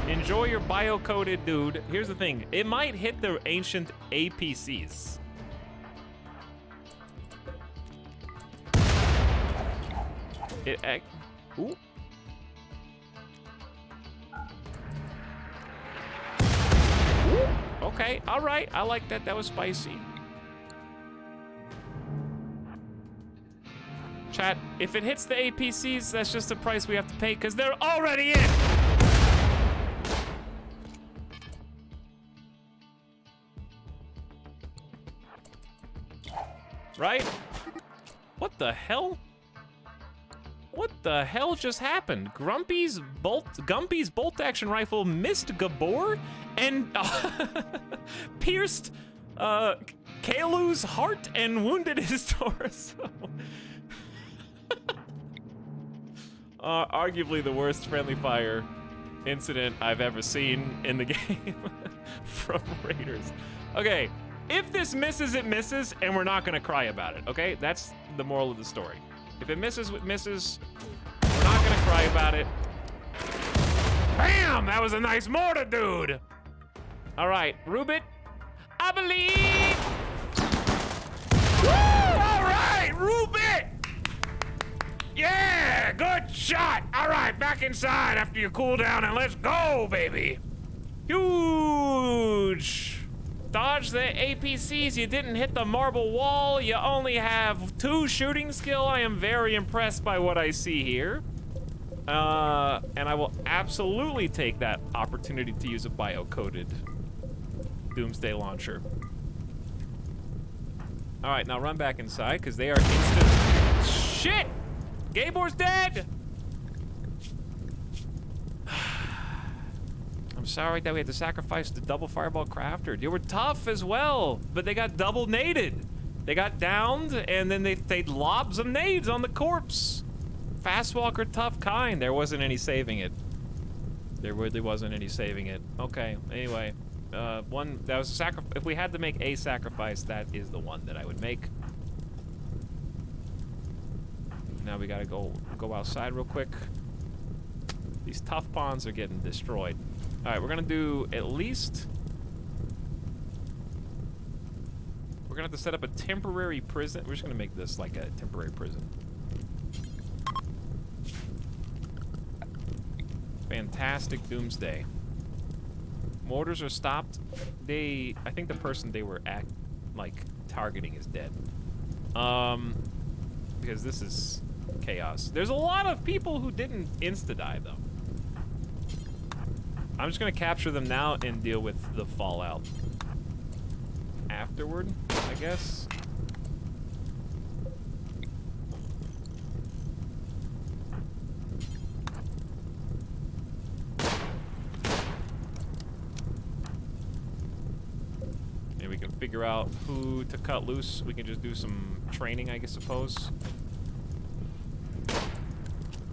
Enjoy your bio-coded dude. Here's the thing. It might hit the ancient APCs. Ooh. Okay, all right. I like that. That was spicy. Chat, if it hits the APCs, that's just the price we have to pay because they're already in. Right? What the hell? What the hell just happened? Gumpy's bolt action rifle missed Gabor and pierced Kalu's heart and wounded his torso. Arguably the worst friendly fire incident I've ever seen in the game from Raiders. Okay, if this misses, it misses, and we're not gonna cry about it, okay? That's the moral of the story. If it misses, it misses. We're not gonna cry about it. Bam! That was a nice mortar, dude! All right, Rubit, I believe. Woo! All right, Rubit! Yeah, good shot. All right, back inside after you cool down and let's go, baby. Huge. Dodge the APCs, you didn't hit the marble wall, you only have 2 shooting skill. I am very impressed by what I see here. And I will absolutely take that opportunity to use a bio-coded Doomsday Launcher. All right, now run back inside, because they are instant. Shit! Gabor's dead! I'm sorry that we had to sacrifice the double fireball crafter. They were tough as well, but they got double naded. They got downed, and then they lobbed some nades on the corpse. Fast walker, tough kind. There wasn't any saving it. There really wasn't any saving it. Okay, anyway. One, that was a sacrifice. If we had to make a sacrifice, that is the one that I would make. Now we gotta go outside real quick. These tough pawns are getting destroyed. All right, we're gonna do at least... We're gonna have to set up a temporary prison. We're just gonna make this like a temporary prison. Fantastic Doomsday. Mortars are stopped. I think the person they were targeting is dead. Because this is chaos. There's a lot of people who didn't insta-die though. I'm just gonna capture them now and deal with the fallout afterward, I guess. Maybe we can figure out who to cut loose. We can just do some training, I suppose.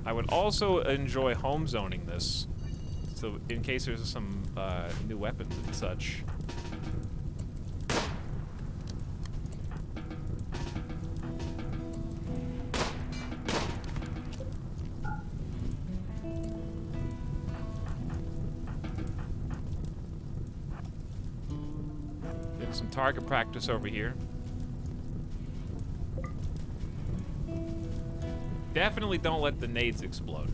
I would also enjoy home zoning this. So in case there's some new weapons and such. Getting some target practice over here. Definitely don't let the nades explode.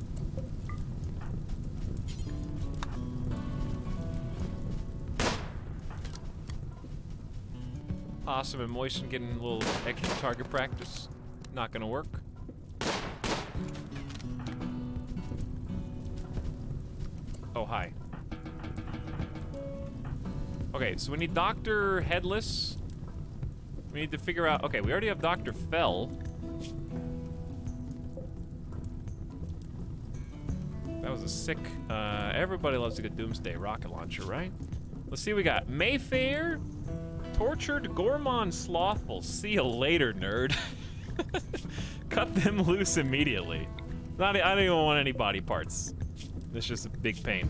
Awesome and Moisten getting a little extra target practice. Not gonna work. Oh, hi. Okay, so we need Dr. Headless. We need to figure out... Okay, we already have Dr. Fell. That was a sick... everybody loves a good Doomsday rocket launcher, right? Let's see what we got. Mayfair... Tortured Gormon Slothful. See you later, nerd. Cut them loose immediately. I don't even want any body parts. It's just a big pain.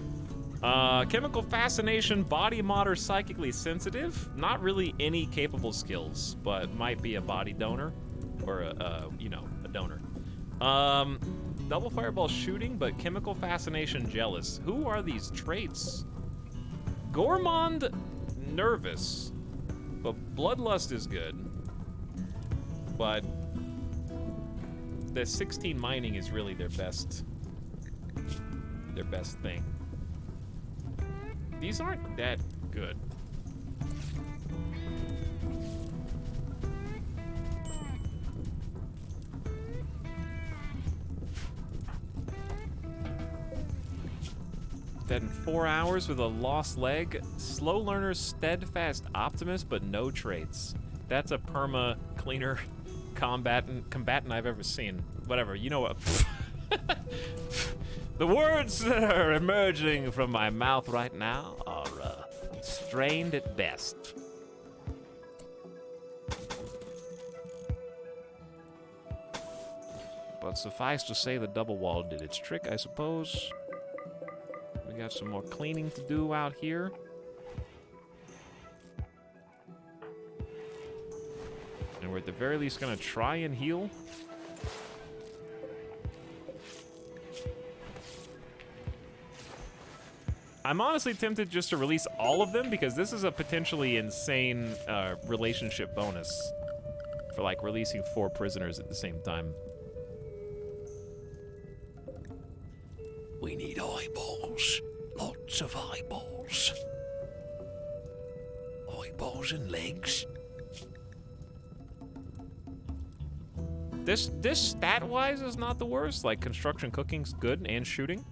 Chemical fascination, body mod, or psychically sensitive. Not really any capable skills, but might be a body donor, or a donor. Double fireball shooting, but chemical fascination, jealous. Who are these traits? Gourmand, nervous, but bloodlust is good. But the 16 mining is really their best thing. These aren't that good. Dead in 4 hours with a lost leg. Slow learner, steadfast optimist, but no traits. That's a perma cleaner combatant I've ever seen. Whatever, you know what? The words that are emerging from my mouth right now are strained at best. But suffice to say, the double wall did its trick, I suppose. We got some more cleaning to do out here. And we're at the very least gonna try and heal. I'm honestly tempted just to release all of them because this is a potentially insane relationship bonus for like releasing 4 prisoners at the same time. We need eyeballs. Lots of eyeballs. Eyeballs and legs. This stat-wise is not the worst. Like construction cooking's good and shooting.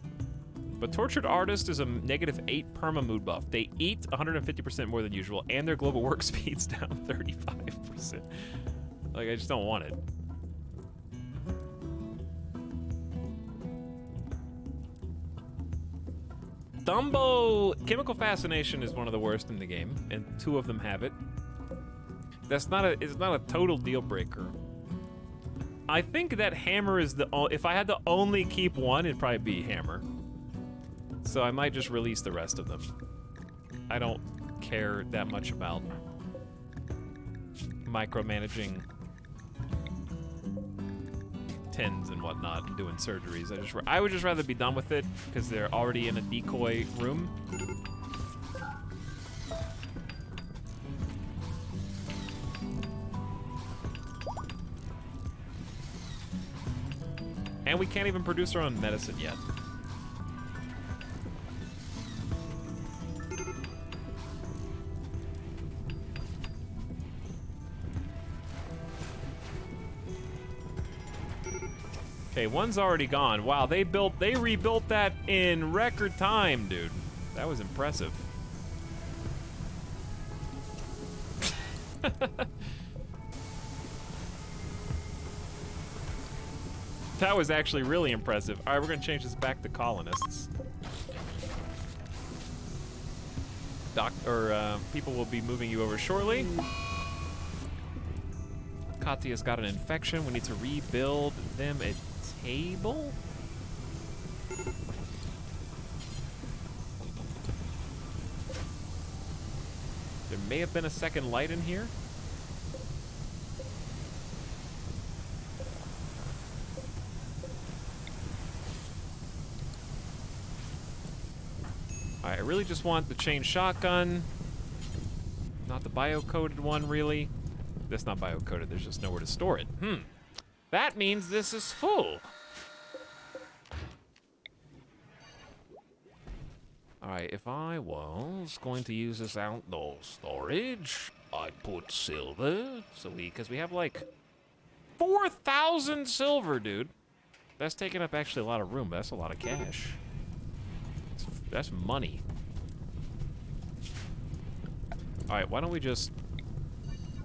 But Tortured Artist is a -8 perma mood buff. They eat 150% more than usual, and their global work speed's down 35%. Like, I just don't want it. Dumbo! Chemical Fascination is one of the worst in the game, and 2 of them have it. It's not a total deal breaker. I think that Hammer is if I had to only keep one, it'd probably be Hammer. So I might just release the rest of them. I don't care that much about micromanaging tens and whatnot and doing surgeries. I would just rather be done with it because they're already in a decoy room. And we can't even produce our own medicine yet. Okay, one's already gone. Wow, they rebuilt that in record time, dude. That was impressive. That was actually really impressive. All right, we're gonna change this back to colonists. People will be moving you over shortly. Katya's got an infection. We need to rebuild them a table. There may have been a second light in here. Alright, I really just want the chain shotgun. Not the bio-coded one, really. That's not bio-coded, there's just nowhere to store it. That means this is full. Alright, if I was going to use this outdoor storage, I'd put silver, because we have like 4,000 silver, dude. That's taking up actually a lot of room, but that's a lot of cash. That's money. Alright, why don't we just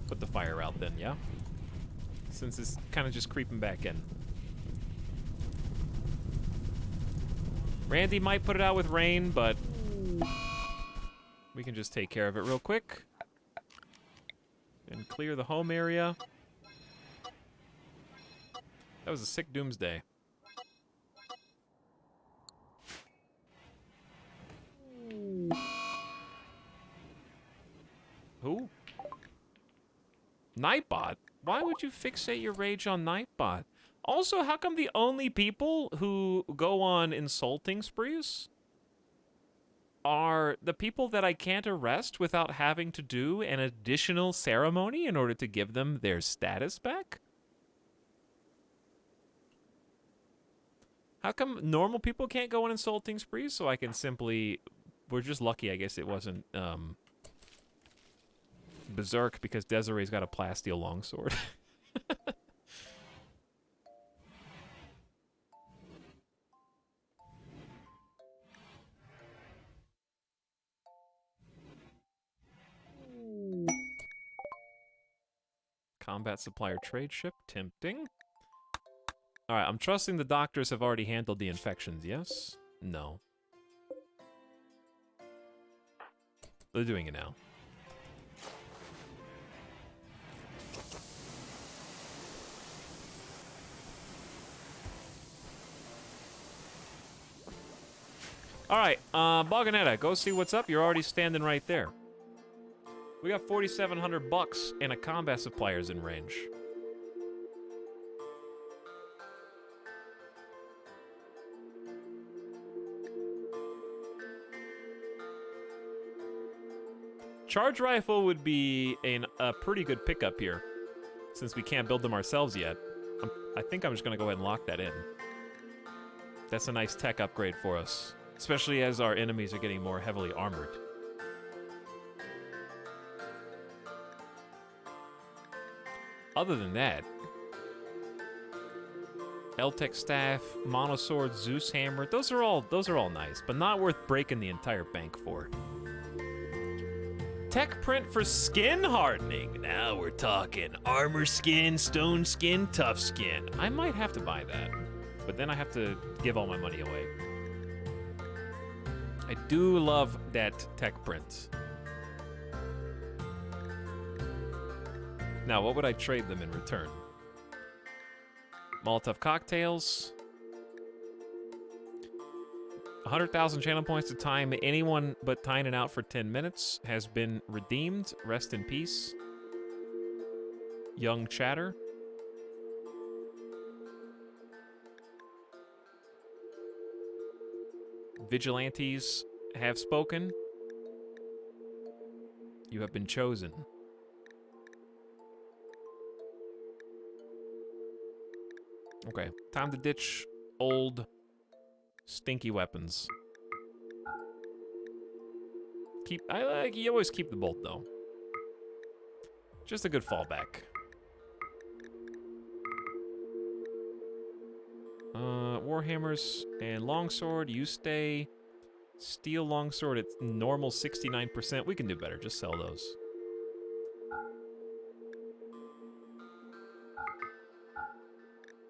put the fire out then, yeah? Since it's kind of just creeping back in. Randy might put it out with rain, but we can just take care of it real quick. And clear the home area. That was a sick doomsday. Nightbot? Why would you fixate your rage on Nightbot? Also, how come the only people who go on insulting sprees are the people that I can't arrest without having to do an additional ceremony in order to give them their status back? How come normal people can't go on insulting sprees so I can simply... We're just lucky, I guess it wasn't Berserk because Desiree's got a plasteel longsword. Combat supplier trade ship, tempting. Alright, I'm trusting the doctors have already handled the infections, yes? No. They're doing it now. Alright, Boganetta, go see what's up. You're already standing right there. We got 4,700 bucks and a combat supplier's in range. Charge rifle would be a pretty good pickup here, since we can't build them ourselves yet. I think I'm just gonna go ahead and lock that in. That's a nice tech upgrade for us, especially as our enemies are getting more heavily armored. Other than that, Eltec staff, monosword, Zeus hammer, those are all nice, but not worth breaking the entire bank for. Tech print for skin hardening. Now we're talking armor skin, stone skin, tough skin. I might have to buy that, but then I have to give all my money away. I do love that tech print. Now, what would I trade them in return? Molotov cocktails. 100,000 channel points to time anyone but Tynan out for 10 minutes has been redeemed. Rest in peace. Young chatter. Vigilantes have spoken. You have been chosen. Okay, time to ditch old, stinky weapons. You always keep the bolt though. Just a good fallback. Warhammers and longsword, you stay. Steel longsword at normal 69%. We can do better, just sell those.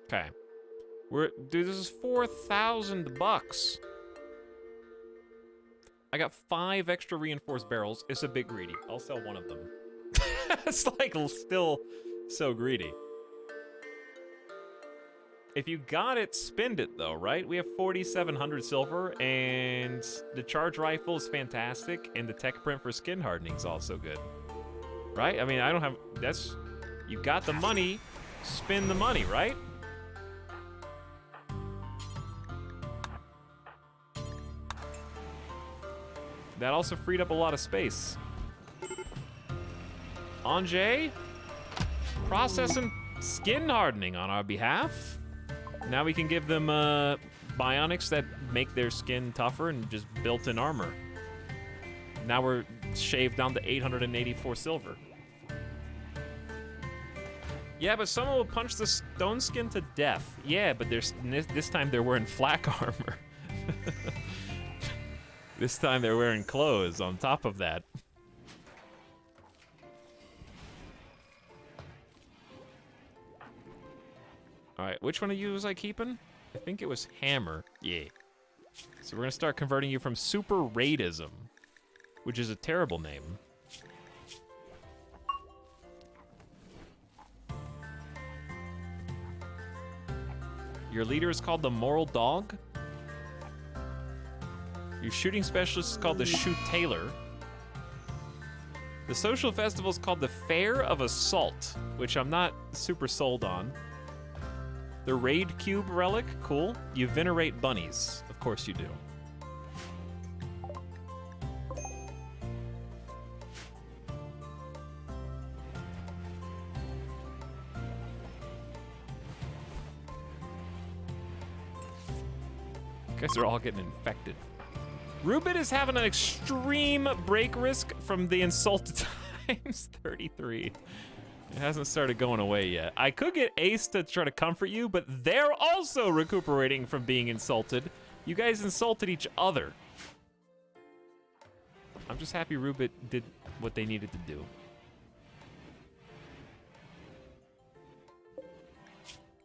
Okay. Dude, this is 4,000 bucks. I got 5 extra reinforced barrels. It's a bit greedy. I'll sell one of them. It's like still so greedy. If you got it, spend it though, right? We have 4,700 silver, and the charge rifle is fantastic, and the tech print for skin hardening is also good. Right? I mean, I don't have... That's... You got the money, spend the money, right? That also freed up a lot of space. Anjay, processing skin hardening on our behalf. Now we can give them bionics that make their skin tougher and just built-in armor. Now we're shaved down to 884 silver. Yeah, but someone will punch the stone skin to death. Yeah, but this time they're wearing flak armor. This time they're wearing clothes on top of that. Alright, which one of you was I keeping? I think it was Hammer. Yeah. So we're gonna start converting you from Super Raidism, which is a terrible name. Your leader is called the Moral Dog. Your shooting specialist is called the Shoot Tailor. The social festival is called the Fair of Assault, which I'm not super sold on. The Raid Cube Relic, cool. You venerate bunnies. Of course you do. You guys are all getting infected. Rubit is having an extreme break risk from the insult times 33. It hasn't started going away yet. I could get Ace to try to comfort you, but they're also recuperating from being insulted. You guys insulted each other. I'm just happy Rubit did what they needed to do.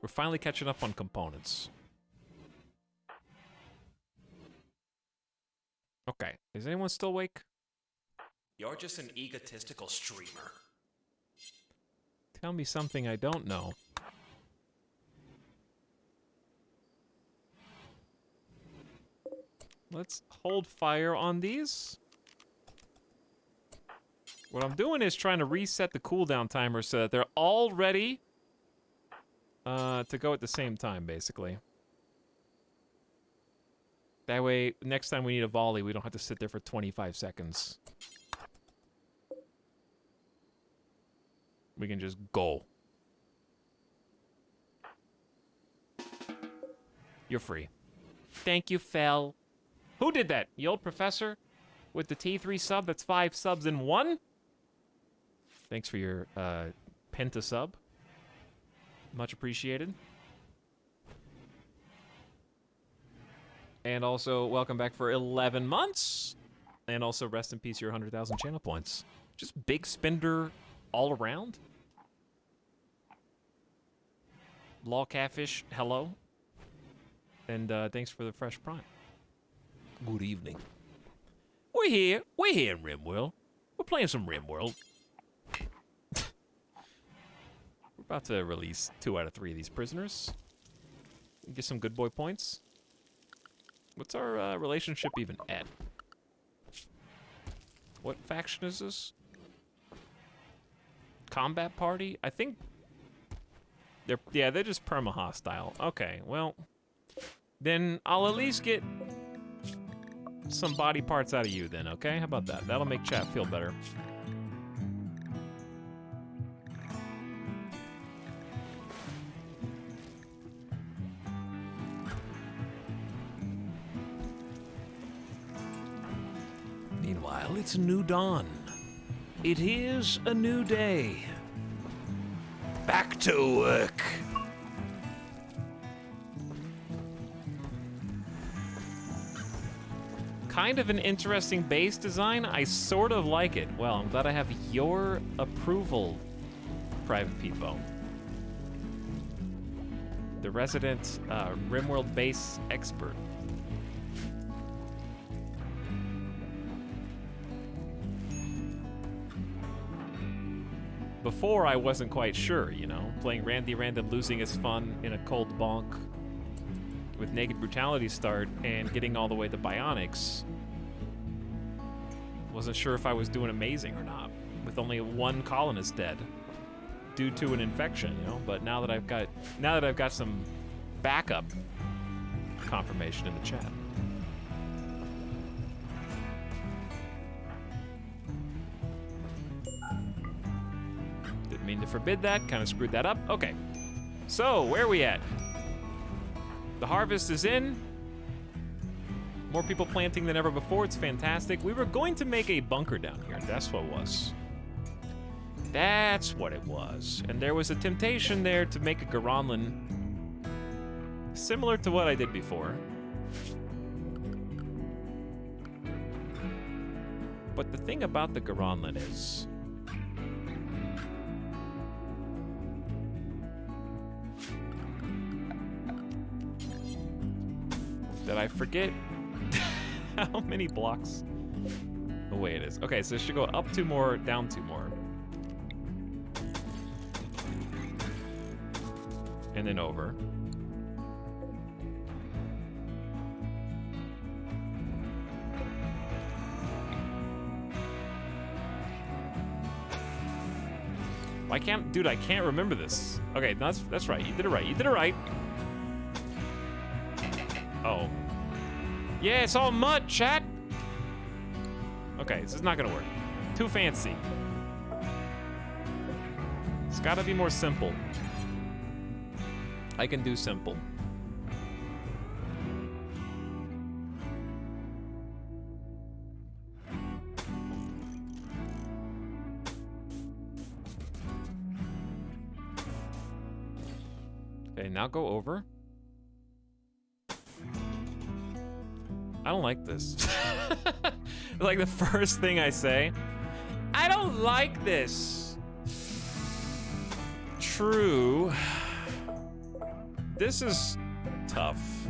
We're finally catching up on components. Okay, is anyone still awake? You're just an egotistical streamer. Tell me something I don't know. Let's hold fire on these. What I'm doing is trying to reset the cooldown timer so that they're all ready to go at the same time, basically. That way, next time we need a volley, we don't have to sit there for 25 seconds. We can just go. You're free. Thank you, Fel. Who did that? The old professor with the T3 sub? That's 5 subs in 1? Thanks for your penta sub. Much appreciated. And also, welcome back for 11 months. And also, rest in peace, your 100,000 channel points. Just big spender all around. Law Catfish, hello. And thanks for the fresh prime. Good evening. We're here in RimWorld. We're playing some RimWorld. We're about to release 2 out of 3 of these prisoners. Get some good boy points. What's our relationship even at? What faction is this? Combat party? I think they're just perma-hostile. Okay, well, then I'll at least get some body parts out of you then, okay? How about that? That'll make chat feel better. Meanwhile, it's a new dawn. It is a new day. Back to work. Kind of an interesting base design. I sort of like it. Well, I'm glad I have your approval, Private Peepo. The resident RimWorld base expert. Before, I wasn't quite sure, you know? Playing Randy Random losing is fun in a cold bonk with Naked Brutality start and getting all the way to Bionics. Wasn't sure if I was doing amazing or not, with only 1 colonist dead due to an infection, you know? But now that I've got some backup confirmation in the chat. Didn't mean to forbid that, kind of screwed that up. Okay, so where are we at? The harvest is in. More people planting than ever before, it's fantastic. We were going to make a bunker down here, that's what it was. That's what it was. And there was a temptation there to make a Garanlan similar to what I did before. But the thing about the Garanlan is, that I forget how many blocks away it is. Okay, so it should go up 2 more, down 2 more. And then over. I can't, dude, I can't remember this. Okay, that's right. You did it right. You did it right. Oh. Yeah, it's all mud, chat. Okay, this is not gonna work. Too fancy. It's gotta be more simple. I can do simple. Okay, now go over. I don't like this. Like the first thing I say, I don't like this. True. This is tough.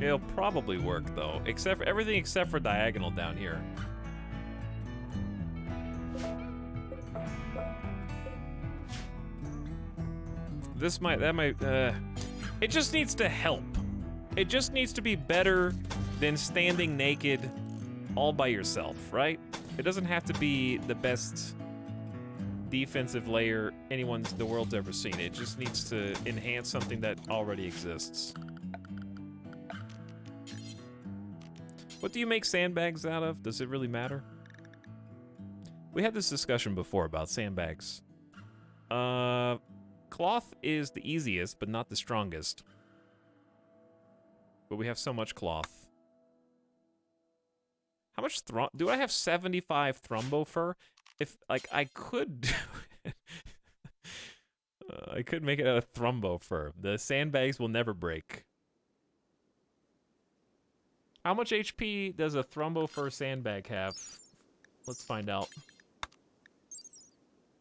It'll probably work though, except for everything except for diagonal down here. That might, it just needs to help. It just needs to be better than standing naked all by yourself, right? It doesn't have to be the best defensive layer the world's ever seen. It just needs to enhance something that already exists. What do you make sandbags out of? Does it really matter? We had this discussion before about sandbags. Cloth is the easiest, but not the strongest. But we have so much cloth. How much do I have 75 thrombo fur? If, like, I could do it. I could make it out of thrombo fur. The sandbags will never break. How much HP does a thrombo fur sandbag have? Let's find out.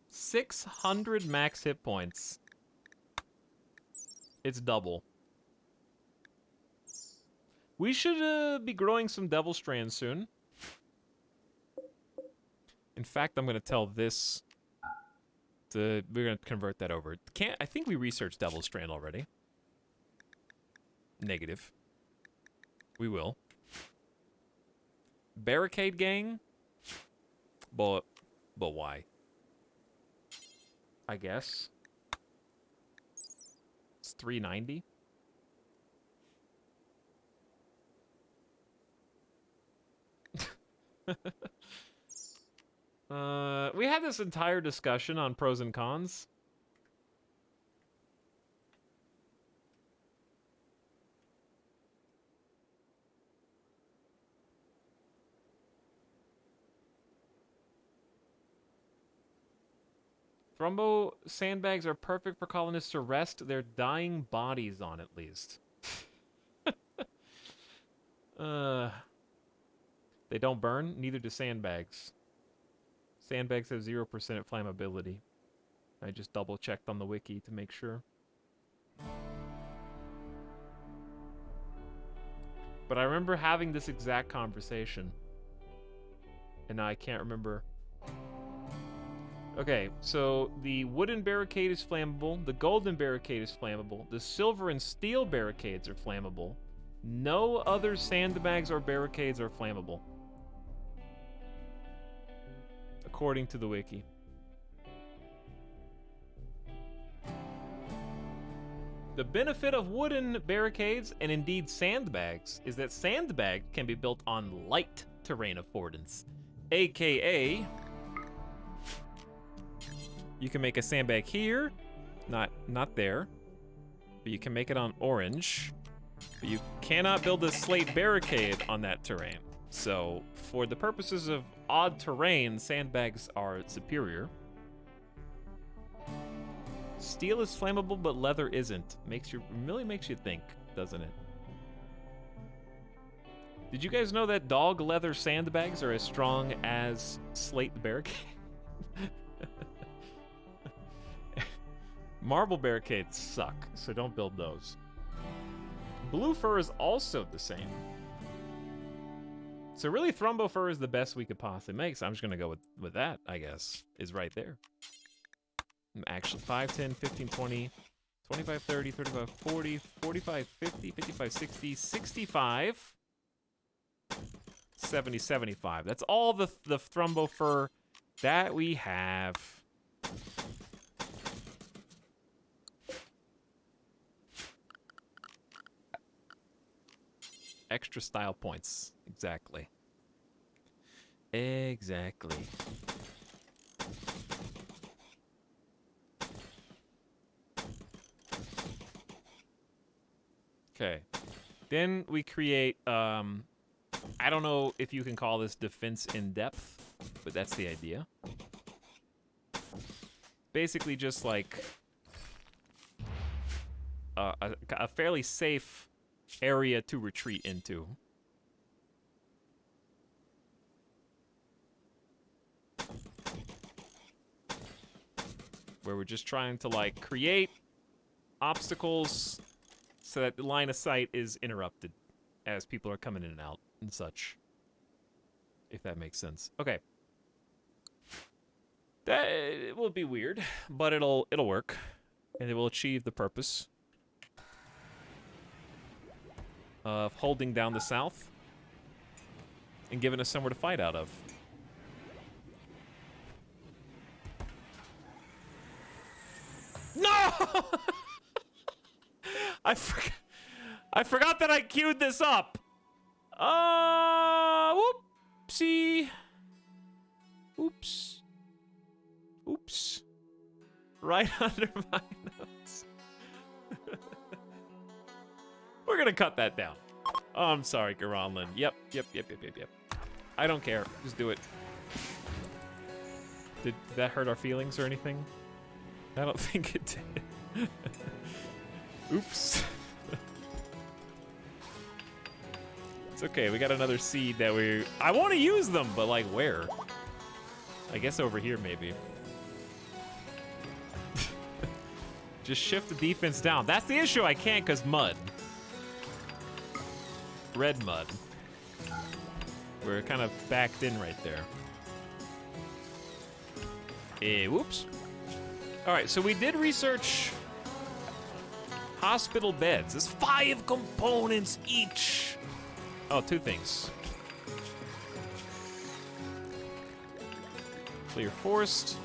600 max hit points. It's double. We should be growing some devil strands soon. In fact, I'm gonna tell this we're gonna convert that over. I think we researched devil strand already. Negative. We will. Barricade gang? But why? I guess. It's 390. We had this entire discussion on pros and cons. Thrombo sandbags are perfect for colonists to rest their dying bodies on, at least. They don't burn, neither do sandbags. Sandbags have 0% flammability. I just double-checked on the wiki to make sure. But I remember having this exact conversation. And now I can't remember. Okay, so the wooden barricade is flammable, the golden barricade is flammable, the silver and steel barricades are flammable. No other sandbags or barricades are flammable. According to the wiki. The benefit of wooden barricades, and indeed sandbags, is that sandbags can be built on light terrain affordance, aka you can make a sandbag here, not there, but you can make it on orange, but you cannot build a slate barricade on that terrain. So, for the purposes of odd terrain, sandbags are superior. Steel is flammable, but leather isn't. Really makes you think, doesn't it? Did you guys know that dog leather sandbags are as strong as slate barricade? Marble barricades suck, so don't build those. Blue fur is also the same. So really, thrombo fur is the best we could possibly make, so I'm just gonna go with that, I guess, is right there. Actually, 5, 10, 15, 20, 25, 30, 35, 40, 45, 50, 55, 60, 65, 70, 75. That's all the Thrumbo fur that we have. Extra style points. Exactly. Exactly. Okay. Then we create, I don't know if you can call this defense in depth, but that's the idea. Basically just like a fairly safe area to retreat into. Where we're just trying to like create obstacles so that the line of sight is interrupted as people are coming in and out and such. If that makes sense. Okay. That it will be weird, but it'll work. And it will achieve the purpose of holding down the South and giving us somewhere to fight out of. No! I forgot that I queued this up. Whoopsie. Oops. Oops. Right under my nose. We're gonna cut that down. Oh, I'm sorry, Garonlin. Yep. I don't care. Just do it. Did that hurt our feelings or anything? I don't think it did. Oops. It's okay, we got another seed that I want to use them, but like where? I guess over here maybe. Just shift the defense down. That's the issue, I can't because mud. Red mud. We're kind of backed in right there. Whoops. All right, so we did research hospital beds. There's 5 components each. Oh, 2 things. Clear forest.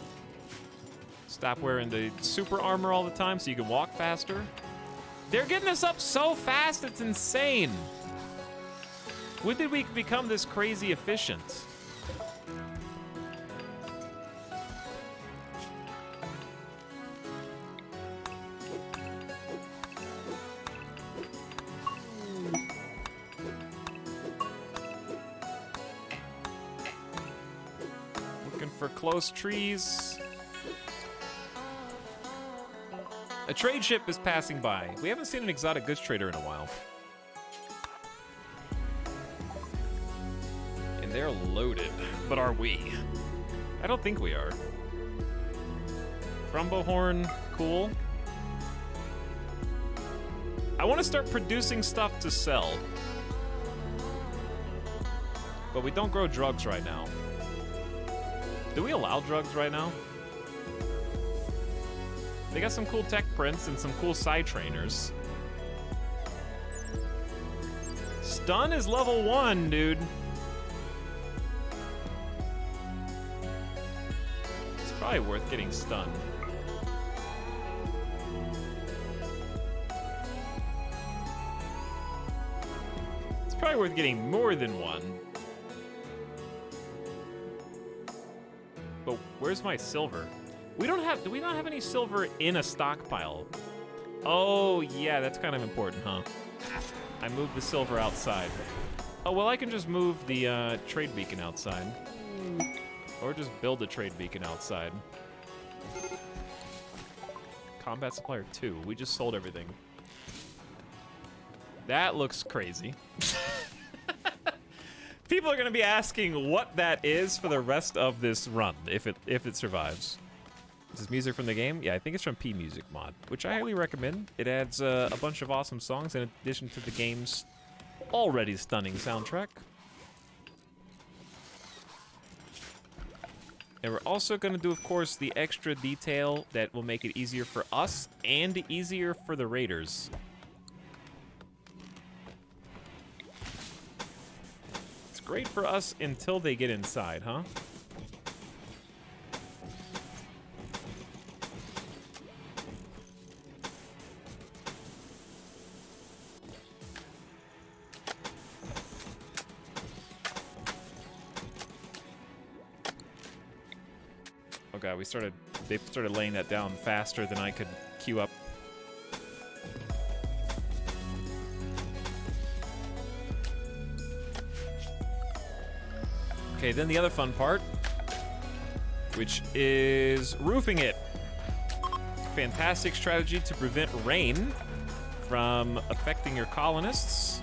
Stop wearing the super armor all the time so you can walk faster. They're getting us up so fast, it's insane. When did we become this crazy efficient? Looking for close trees. A trade ship is passing by. We haven't seen an exotic goods trader in a while. And they're loaded. But are we? I don't think we are. Rumbo horn, cool. I want to start producing stuff to sell. But we don't grow drugs right now. Do we allow drugs right now? They got some cool tech prints and some cool side trainers. Stun is level 1, dude. It's probably worth getting stunned. It's probably worth getting more than 1. But where's my silver? Do we not have any silver in a stockpile? Oh, yeah, that's kind of important, huh? I moved the silver outside. Oh, well, I can just move the trade beacon outside. Or just build a trade beacon outside. Combat supplier 2. We just sold everything. That looks crazy. People are going to be asking what that is for the rest of this run, if it survives. Is this music from the game? Yeah, I think it's from P Music Mod, which I highly recommend. It adds a bunch of awesome songs in addition to the game's already stunning soundtrack. And we're also going to do, of course, the extra detail that will make it easier for us and easier for the raiders. Let's great for us until they get inside, huh? Oh god, they started laying that down faster than I could queue up. Okay, then the other fun part, which is roofing it. Fantastic strategy to prevent rain from affecting your colonists.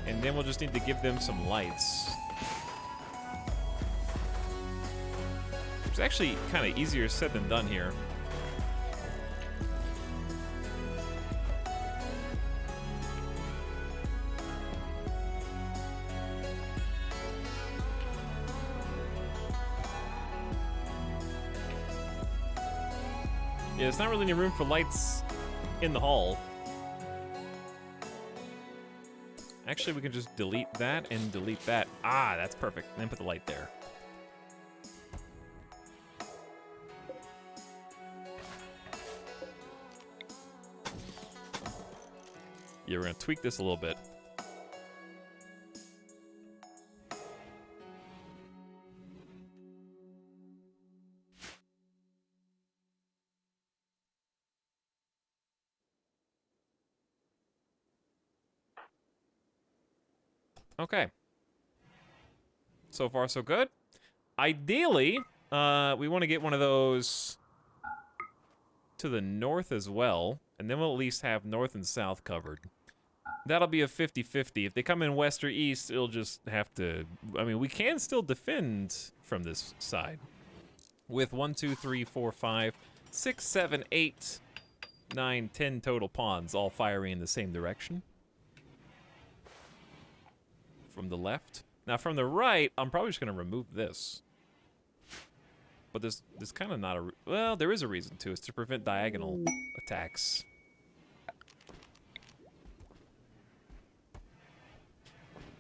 And then we'll just need to give them some lights. It's actually kind of easier said than done here. Yeah, there's not really any room for lights in the hall. Actually, we can just delete that and delete that. Ah, that's perfect. And then put the light there. Yeah, we're gonna tweak this a little bit. Okay. So far, so good. Ideally, we want to get one of those to the north as well, and then we'll at least have north and south covered. That'll be a 50-50. If they come in west or east, it'll just have to... I mean, we can still defend from this side. With 1, 2, 3, 4, 5, 6, 7, 8, 9, 10 total pawns, all firing in the same direction. From the left. Now, from the right, I'm probably just going to remove this. But there's kind of not a... Well, there is a reason to. It's to prevent diagonal attacks.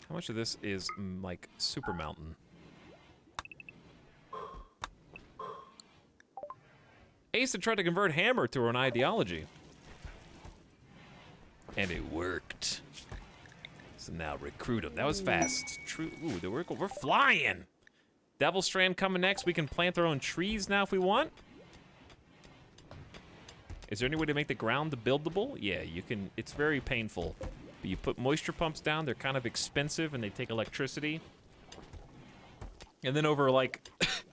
How much of this is, like, super mountain? Ace tried to convert Hammer to an ideology. And it worked. So now recruit him. That was fast. True. Ooh, we're flying. Devil Strand coming next. We can plant our own trees now if we want. Is there any way to make the ground buildable? Yeah, you can. It's very painful. But you put moisture pumps down. They're kind of expensive and they take electricity. And then over like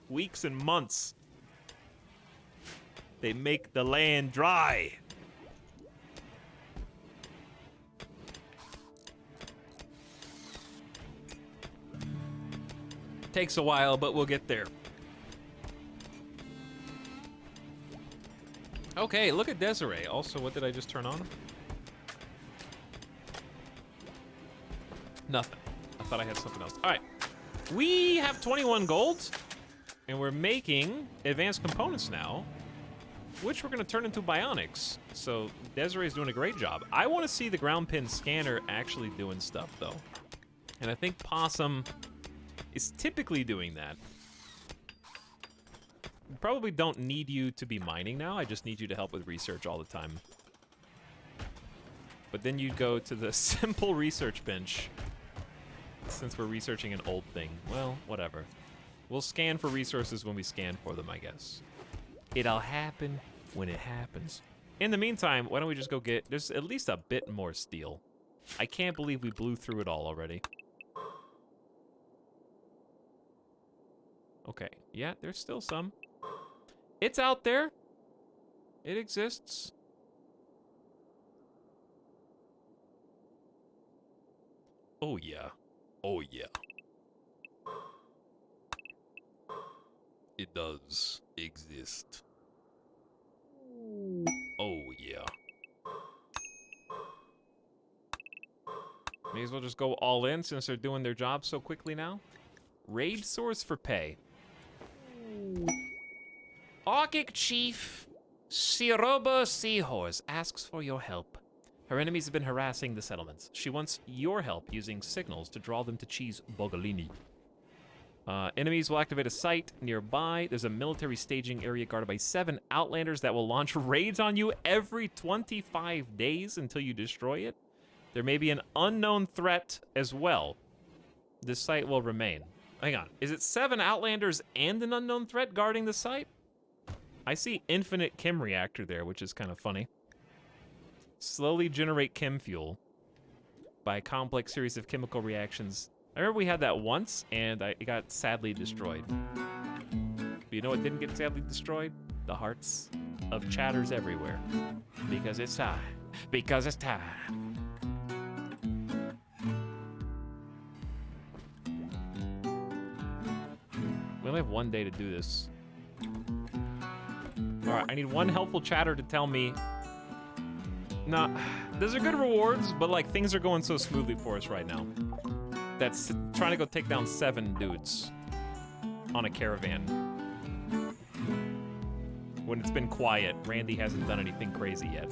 weeks and months, they make the land dry. Takes a while, but we'll get there. Okay, look at Desiree. Also, what did I just turn on? Nothing. I thought I had something else. All right. We have 21 gold, and we're making advanced components now, which we're going to turn into bionics. So Desiree's doing a great job. I want to see the ground pin scanner actually doing stuff, though. And I think Possum is typically doing that. We probably don't need you to be mining now. I just need you to help with research all the time. But then you'd go to the simple research bench. Since we're researching an old thing. Well, whatever. We'll scan for resources when we scan for them, I guess. It'll happen when it happens. In the meantime, why don't we just go get... There's at least a bit more steel. I can't believe we blew through it all already. Okay, yeah, there's still some. It's out there. It exists. Oh, yeah. Oh, yeah. It does exist. Oh, yeah. May as well just go all in since they're doing their job so quickly now. Raid source for pay. Arctic Chief Siroba Seahorse asks for your help. Her enemies have been harassing the settlements. She wants your help using signals to draw them to cheese Bogolini. Enemies will activate a site nearby. There's a military staging area guarded by 7 Outlanders that will launch raids on you every 25 days until you destroy it. There may be an unknown threat as well. This site will remain. Hang on, is it 7 Outlanders and an unknown threat guarding the site? I see infinite chem reactor there, which is kind of funny. Slowly generate chem fuel by a complex series of chemical reactions. I remember we had that once, and it got sadly destroyed. But you know what didn't get sadly destroyed? The hearts of chatters everywhere. Because it's time. Because it's time. We only have 1 day to do this. All right, I need one helpful chatter to tell me. Nah, those are good rewards, but like things are going so smoothly for us right now. That's trying to go take down 7 dudes on a caravan. When it's been quiet, Randy hasn't done anything crazy yet.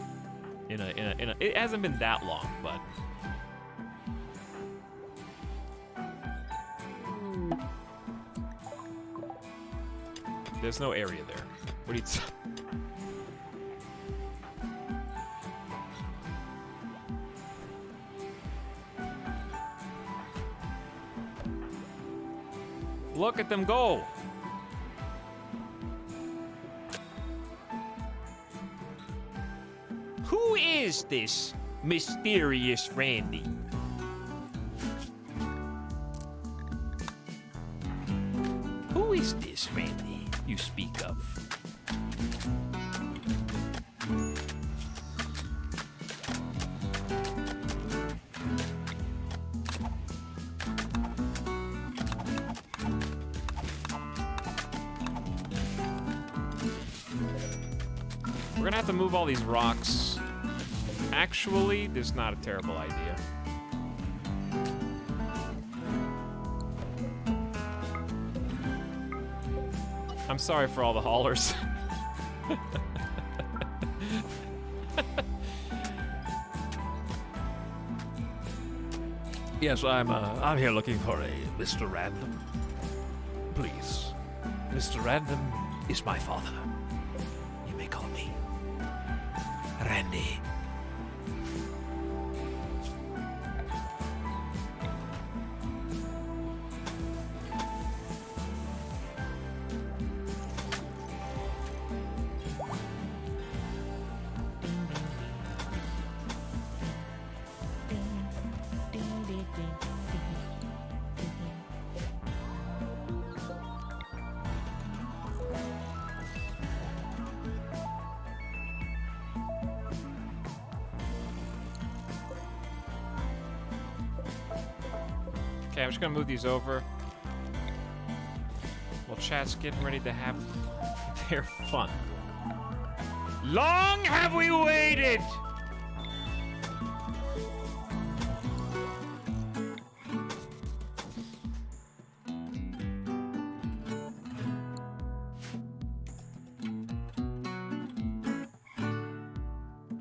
It hasn't been that long, but. There's no area there. What do you? Look at them go. Who is this mysterious Randy? Who is this Randy you speak of? We're gonna have to move all these rocks. Actually, this is not a terrible idea. I'm sorry for all the haulers. Yes, I'm here looking for a Mr. Random. Please. Mr. Random is my father. You may call me Randy. Okay, I'm just gonna move these over. Well, chat's getting ready to have their fun. Long have we waited!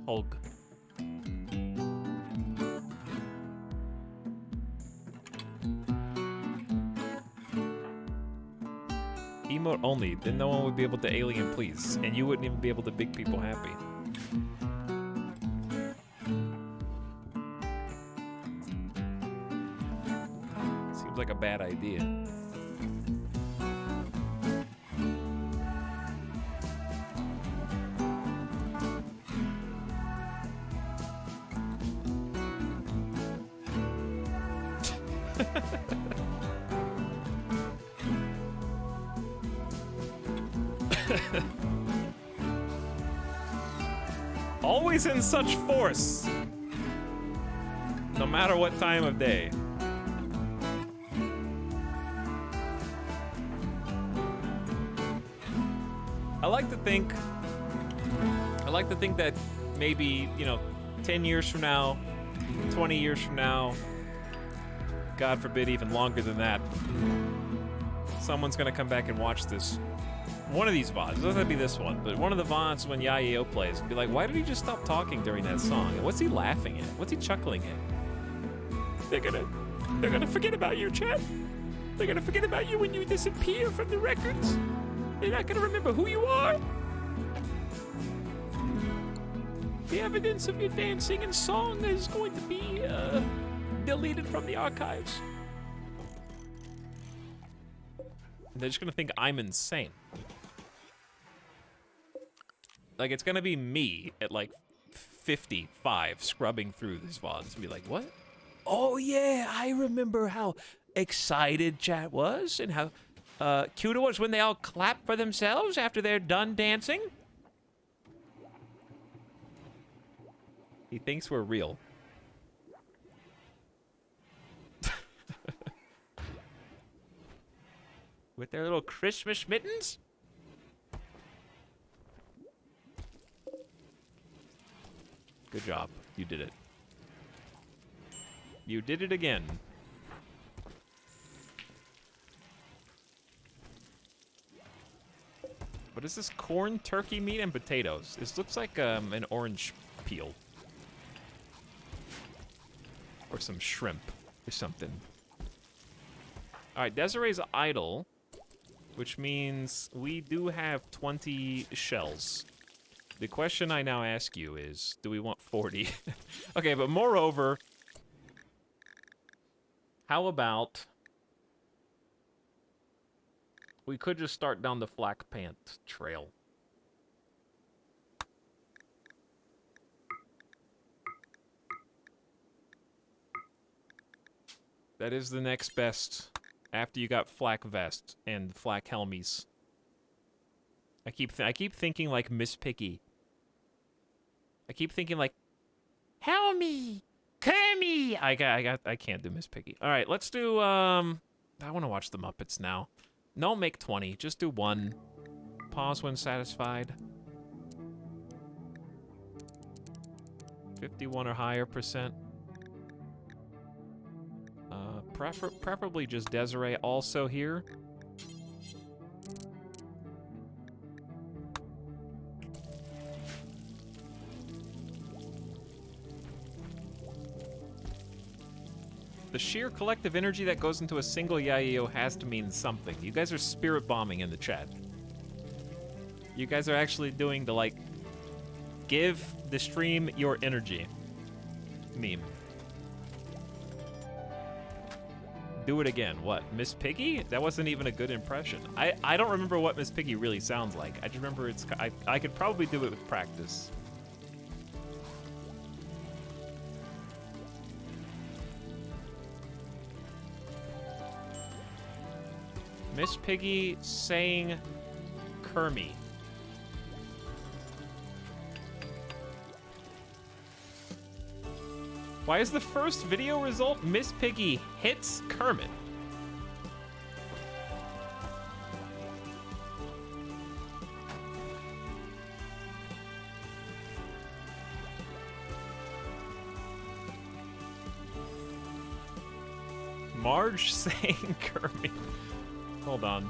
Hulk. Emote only, then no one would be able to alien please, and you wouldn't even be able to make people happy. Seems like a bad idea. Always in such force, no matter what time of day. I like to think that maybe, 10 years from now, 20 years from now, God forbid even longer than that, someone's gonna come back and watch this one of these VODs, it doesn't have to be this one, but one of the VODs when Yayo plays, and be like, why did he just stop talking during that song? And what's he laughing at? What's he chuckling at? They're gonna forget about you, Chad. They're gonna forget about you when you disappear from the records. They're not gonna remember who you are. The evidence of your dancing and song is going to be deleted from the archives. They're just gonna think I'm insane. Like, it's gonna be me at like 55 scrubbing through these VODs and be like, what? Oh yeah, I remember how excited chat was and how cute it was when they all clap for themselves after they're done dancing. He thinks we're real. With their little Christmas mittens? Good job. You did it. You did it again. What is this? Corn, turkey meat, and potatoes. This looks like an orange peel. Or some shrimp or something. Alright, Desiree's idle, which means we do have 20 shells. The question I now ask you is, do we want 40? Okay, but moreover, how about we could just start down the Flak Pant trail. That is the next best after you got Flak Vest and Flak Helmies. I keep thinking like Miss Piggy. I keep thinking like Helmy, Kermy. I can't do Miss Piggy. All right, let's do I want to watch the Muppets now. No, make 20. Just do 1. Pause when satisfied. 51 or higher %. Preferably just Desiree also here. The sheer collective energy that goes into a single Yayo has to mean something. You guys are spirit bombing in the chat. You guys are actually doing the, like, give the stream your energy meme. Do it again. What? Miss Piggy? That wasn't even a good impression. I don't remember what Miss Piggy really sounds like. I just remember it's... I could probably do it with practice. Miss Piggy saying Kermie. Why is the first video result Miss Piggy hits Kermit? Marge saying Kermit. Hold on.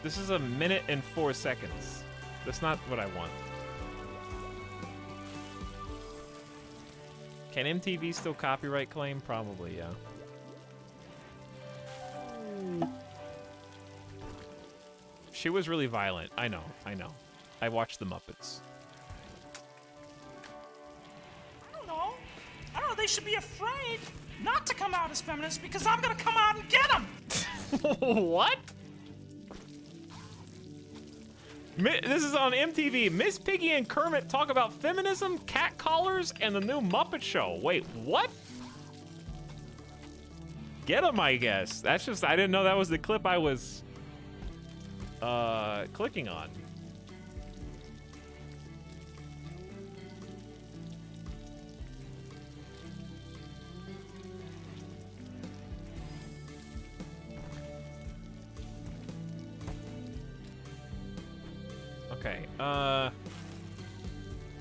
This is 1 minute and 4 seconds. That's not what I want. Can MTV still copyright claim? Probably, yeah. She was really violent. I know. I watched the Muppets. I don't know. They should be afraid not to come out as feminists because I'm gonna come out and get them. What? This is on MTV. Miss Piggy and Kermit talk about feminism, cat collars, and the new Muppet Show. Wait, what? Get him, I guess. That's just, I didn't know that was the clip I was clicking on. Okay,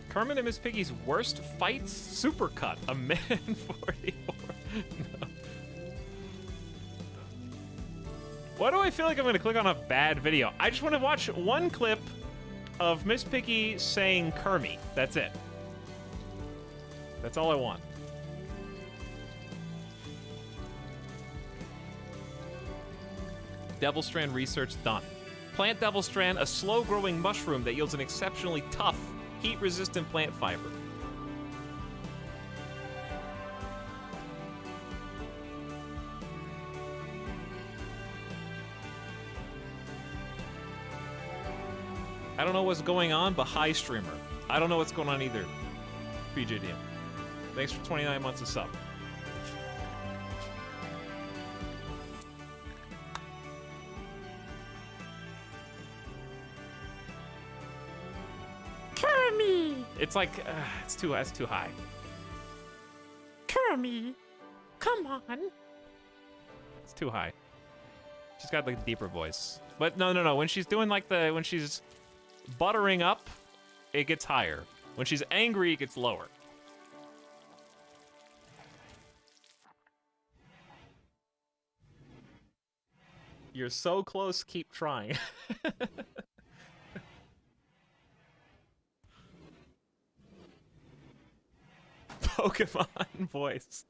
Kermit and Miss Piggy's worst fights supercut, 1 minute and 44. No. Why do I feel like I'm gonna click on a bad video? I just want to watch one clip of Miss Piggy saying Kermie. That's it. That's all I want. Devil Strand research done. Plant Devil Strand, a slow-growing mushroom that yields an exceptionally tough, heat-resistant plant fiber. I don't know what's going on, but hi, streamer. I don't know what's going on either. PJDM. Thanks for 29 months of sub. Kermie! It's like, that's too high. Kermie! Come on! It's too high. She's got like a deeper voice. But no. When she's doing like when she's buttering up, it gets higher. When she's angry, it gets lower. You're so close, keep trying. Pokemon voice.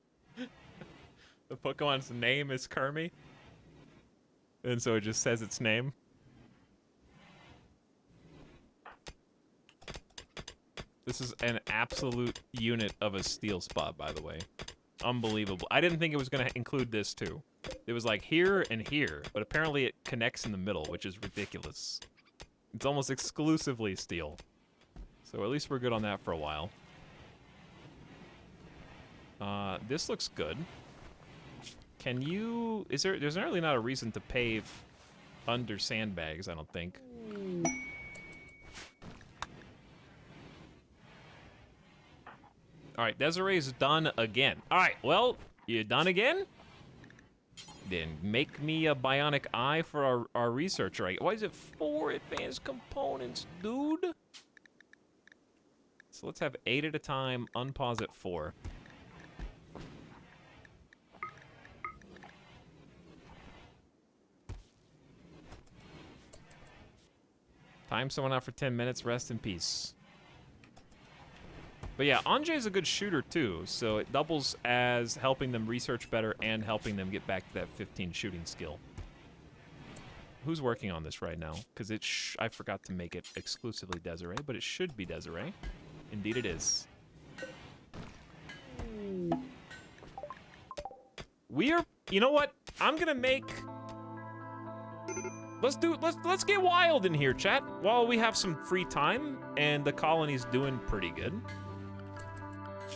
The Pokemon's name is Kermie. And so it just says its name. This is an absolute unit of a steel spot, by the way. Unbelievable. I didn't think it was going to include this, too. It was like here and here, but apparently it connects in the middle, which is ridiculous. It's almost exclusively steel. So at least we're good on that for a while. This looks good. Can you... There's really not a reason to pave under sandbags, I don't think. Alright, Desiree's done again. Alright, well, you done again? Then make me a bionic eye for our researcher. Why is it 4 advanced components, dude? So let's have 8 at a time, unpause at 4. Time someone out for 10 minutes, rest in peace. But yeah, Anjay's a good shooter too, so it doubles as helping them research better and helping them get back to that 15 shooting skill. Who's working on this right now? Because I forgot to make it exclusively Desiree, but it should be Desiree. Indeed it is. You know what? I'm gonna make... Let's get wild in here, chat, while we have some free time and the colony's doing pretty good.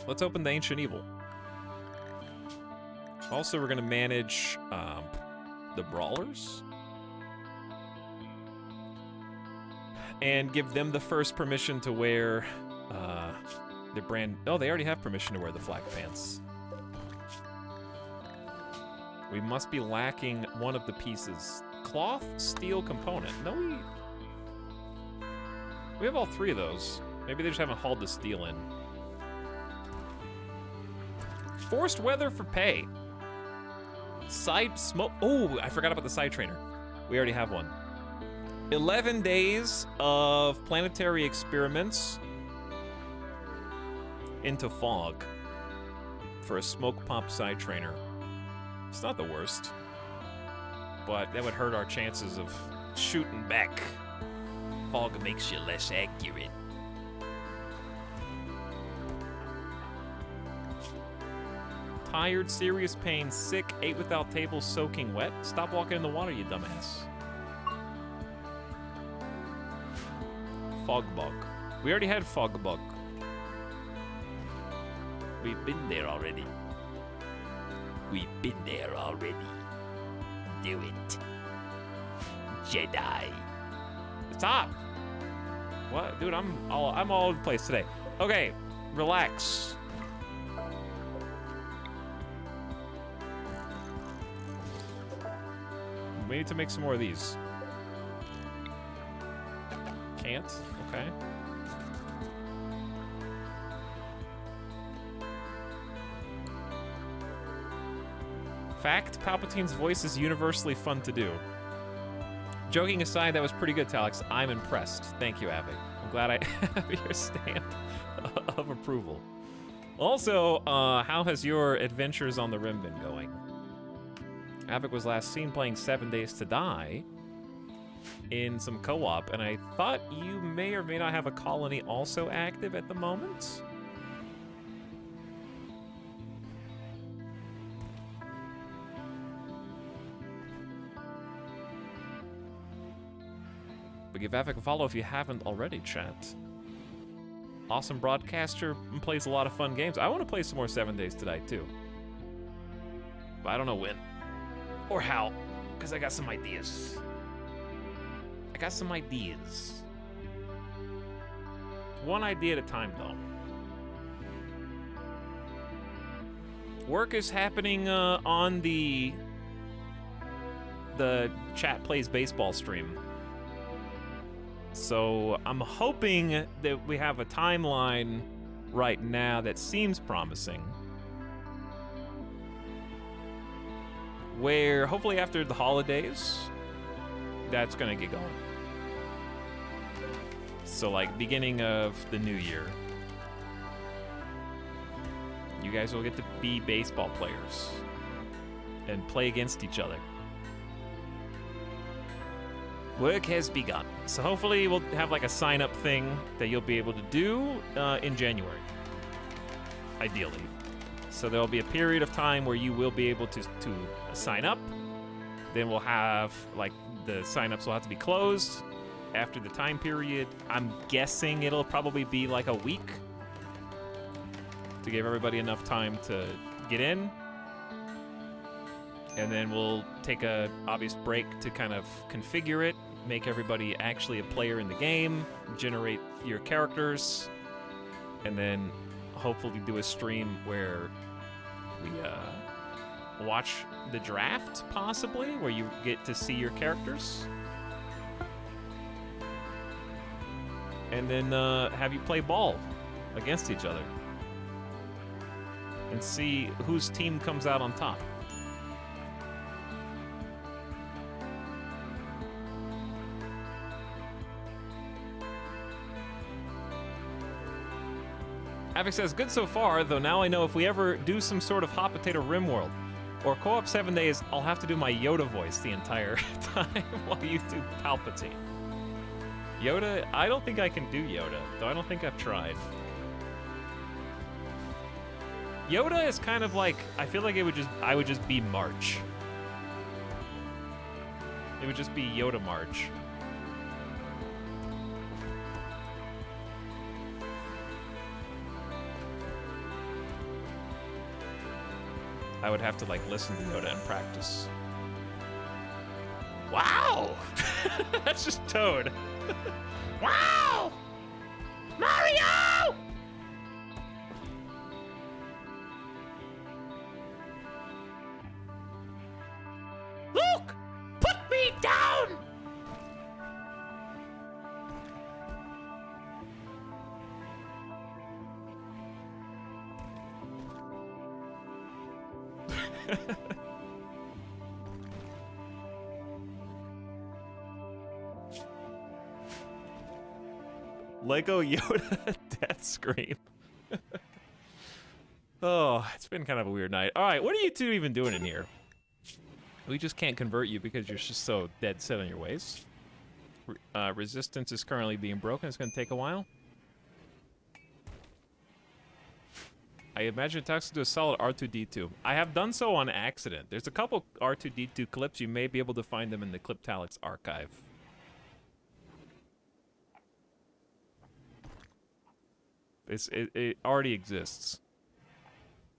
Let's open the Ancient Evil. Also, we're gonna manage the Brawlers. And give them the first permission to wear their brand... Oh, they already have permission to wear the flak pants. We must be lacking one of the pieces. Cloth, steel component. No, we have all 3 of those. Maybe they just haven't hauled the steel in. Forced weather for pay. Side smoke. Oh, I forgot about the side trainer. We already have one. 11 days of planetary experiments into fog for a smoke pump side trainer. It's not the worst, but that would hurt our chances of shooting back. Fog makes you less accurate. Tired, serious pain, sick, ate without table, soaking wet. Stop walking in the water, you dumbass. Fog bug. We already had fog bug. We've been there already. We've been there already. Do it. Jedi. Stop! What? Dude, I'm all over the place today. Okay, relax. We need to make some more of these. Can't? Okay. Fact, Palpatine's voice is universally fun to do. Joking aside, that was pretty good, Etalyx. I'm impressed. Thank you, Avic. I'm glad I have your stamp of approval. Also, how has your adventures on the rim been going? Avic was last seen playing 7 Days to Die in some co-op, and I thought you may or may not have a colony also active at the moment. But give Avic a follow if you haven't already, chat. Awesome broadcaster and plays a lot of fun games. I want to play some more 7 Days to Die too. But I don't know when. Or how. Because I got some ideas. One idea at a time, though. Work is happening on the Chat Plays Baseball stream. So I'm hoping that we have a timeline right now that seems promising. Where hopefully after the holidays, that's gonna get going. So like beginning of the new year, you guys will get to be baseball players and play against each other. Work has begun. So hopefully we'll have like a sign-up thing that you'll be able to do in January, ideally. So there'll be a period of time where you will be able to sign up. Then we'll have, like, the sign-ups will have to be closed after the time period. I'm guessing it'll probably be like a week to give everybody enough time to get in. And then we'll take a obvious break to kind of configure it, make everybody actually a player in the game, generate your characters, and then hopefully do a stream where we watch the draft, possibly, where you get to see your characters. And then have you play ball against each other and see whose team comes out on top. Avic says, good so far, though now I know if we ever do some sort of Hot Potato Rim World or co-op 7 Days, I'll have to do my Yoda voice the entire time while you do Palpatine. Yoda, I don't think I can do Yoda, though I don't think I've tried. Yoda is kind of like, I feel like I would just be March. It would just be Yoda March. I would have to like listen to Yoda and practice. Wow! That's just Toad. Wow! Mario! Luke! Put me down! Lego Yoda death scream. Oh, it's been kind of a weird night. All right, what are you two even doing in here? We just can't convert you because you're just so dead set on your ways. Resistance is currently being broken. It's going to take a while. I imagine Etalyx do a solid R2-D2. I have done so on accident. There's a couple R2-D2 clips. You may be able to find them in the Etalyx archive. It already exists.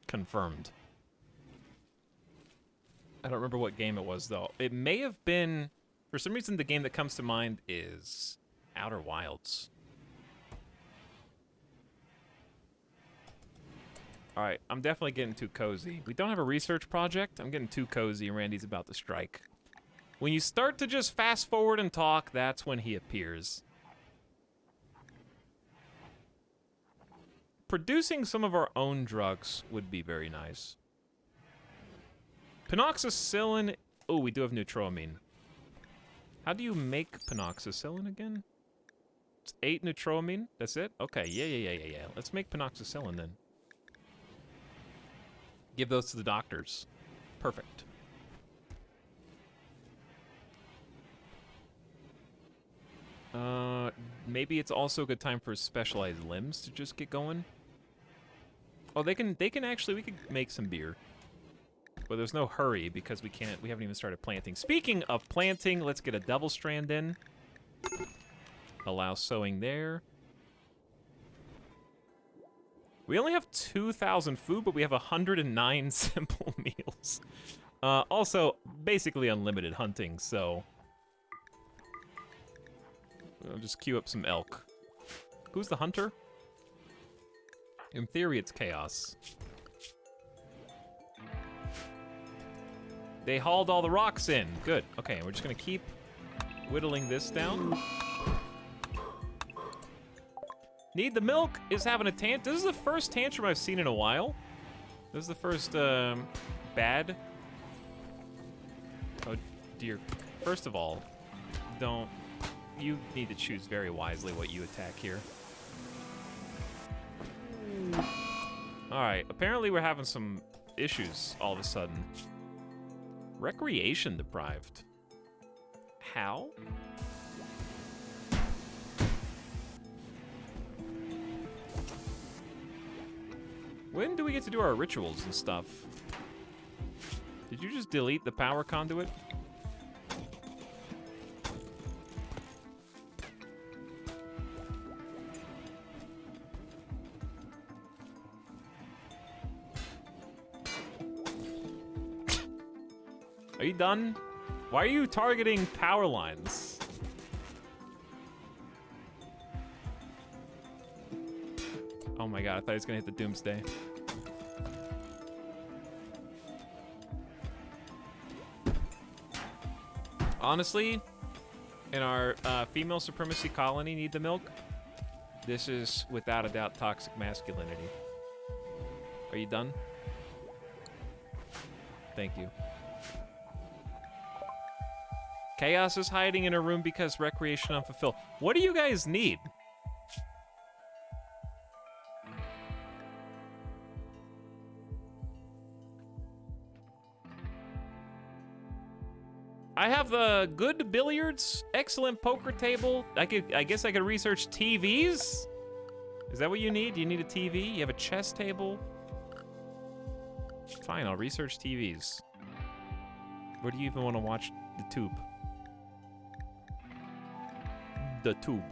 Confirmed. I don't remember what game it was, though. It may have been... For some reason, the game that comes to mind is Outer Wilds. Alright, I'm definitely getting too cozy. We don't have a research project. I'm getting too cozy, and Randy's about to strike. When you start to just fast forward and talk, that's when he appears. Producing some of our own drugs would be very nice. Pinoxicillin... Oh, we do have neutroamine. How do you make penoxycyllin again? It's 8 nitroamine. That's it? Okay, yeah. Let's make penoxycyllin then. Give those to the doctors. Perfect. Maybe it's also a good time for specialized limbs to just get going. Oh, they can actually, we could make some beer. But there's no hurry because we haven't even started planting. Speaking of planting, let's get a double strand in. Allow sowing there. We only have 2,000 food, but we have 109 simple meals. Also, basically unlimited hunting, so... I'll just queue up some elk. Who's the hunter? In theory, it's Chaos. They hauled all the rocks in. Good. Okay, we're just gonna keep whittling this down. Need the milk is having a tantrum. This is the first tantrum I've seen in a while. This is the first bad. Oh dear. First of all, you need to choose very wisely what you attack here. Alright, apparently we're having some issues all of a sudden. Recreation deprived. How? When do we get to do our rituals and stuff? Did you just delete the power conduit? Are you done? Why are you targeting power lines? Oh my god, I thought he was gonna hit the doomsday. Honestly, in our female supremacy colony need the milk, this is without a doubt toxic masculinity. Are you done? Thank you. Chaos is hiding in a room because recreation unfulfilled. What do you guys need? I have the good billiards, excellent poker table. I guess I could research TVs? Is that what you need? Do you need a TV? You have a chess table? Fine, I'll research TVs. Where do you even want to watch the tube? The tube.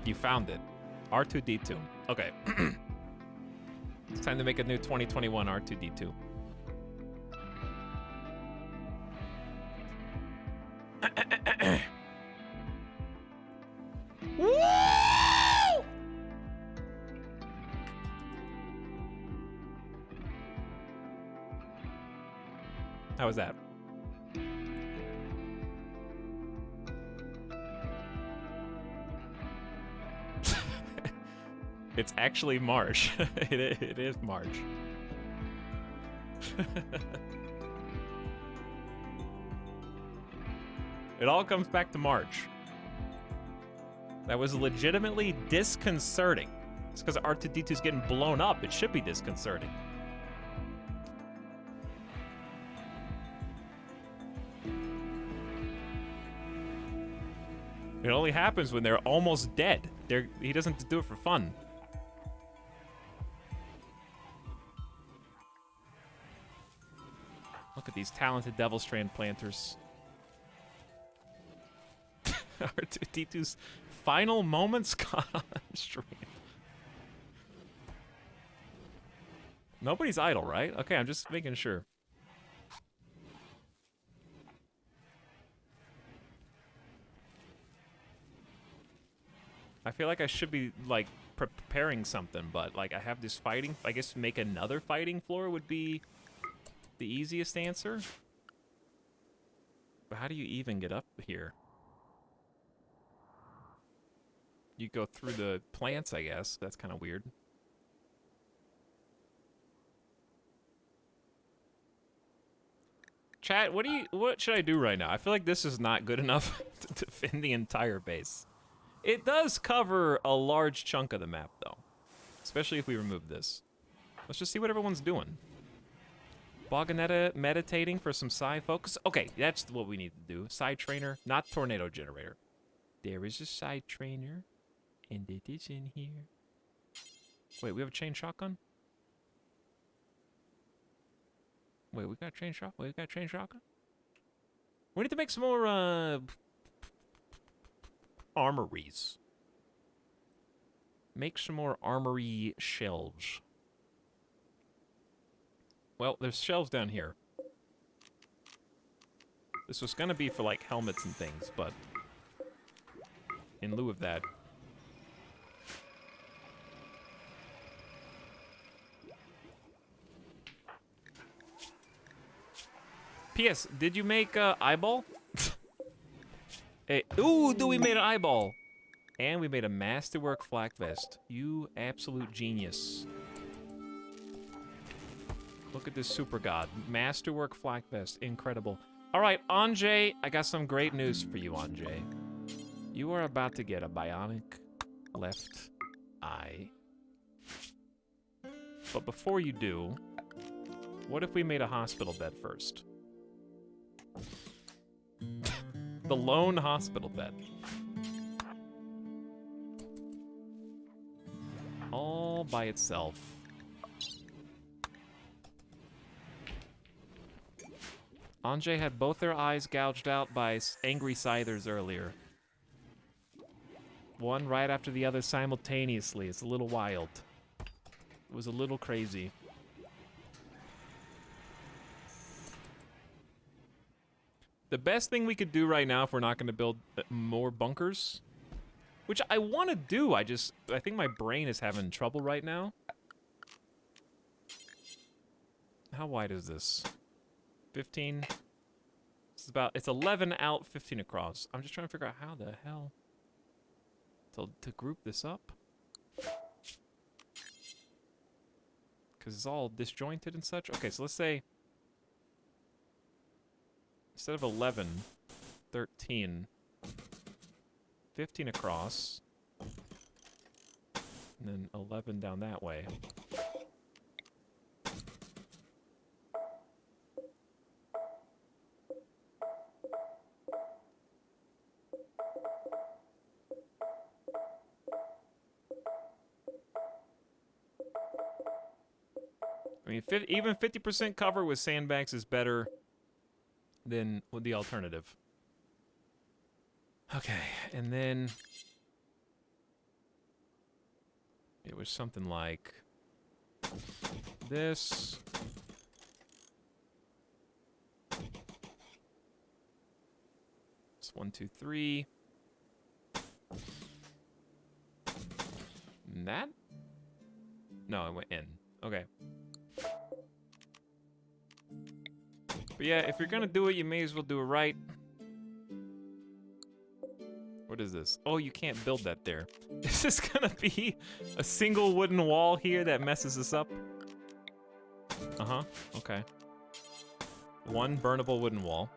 You found it. R2D2. Okay. It's time to make a new 2021 R2D2. Woo! How was that? It's actually March. It is March. It all comes back to March. That was legitimately disconcerting. It's because R2D2 is getting blown up. It should be disconcerting. It only happens when they're almost dead. He doesn't do it for fun. Look at these talented Devil Strand planters. R2D2's final moments caught on stream. Nobody's idle, right? Okay, I'm just making sure. I feel like I should be, like, preparing something, but, like, I have this fighting... I guess make another fighting floor would be the easiest answer. how do you even get up here? You go through the plants, I guess. That's kind of weird. Chat, what should I do right now? I feel like this is not good enough to defend the entire base. It does cover a large chunk of the map, though. Especially if we remove this. Let's just see what everyone's doing. Boganetta meditating for some psi focus. Okay, that's what we need to do. Psi trainer, not tornado generator. There is a psi trainer, and it is in here. Wait, we have a chain shotgun? Wait, we got a chain shotgun? Wait, we got a chain shotgun? We need to make some more, armories. Make some more armory shelves. Well, there's shelves down here. This was gonna be for, like, helmets and things, but in lieu of that... P.S. Did you make eyeball? Hey, ooh, we made an eyeball. And we made a masterwork flak vest. You absolute genius. Look at this super god. Masterwork flak vest. Incredible. All right, Anjay, I got some great news for you, Anjay. You are about to get a bionic left eye. But before you do, what if we made a hospital bed first? The lone hospital bed. All by itself. Anjay had both their eyes gouged out by angry scythers earlier. One right after the other simultaneously. It's a little wild. It was a little crazy. The best thing we could do right now if we're not going to build more bunkers, which I want to do, I think my brain is having trouble right now. How wide is this? 15? It's 11 out, 15 across. I'm just trying to figure out how the hell to group this up. Because it's all disjointed and such. Okay, so let's say instead of 11, 13, 15 across, and then 11 down that way. I mean, even 50% cover with sandbags is better than with the alternative. Okay, and then it was something like this. It's 1, 2, 3. And that? No, it went in. Okay. But yeah, if you're gonna do it, you may as well do it right. What is this? Oh, you can't build that there. Is this gonna be a single wooden wall here that messes us up? Uh-huh, okay. One burnable wooden wall.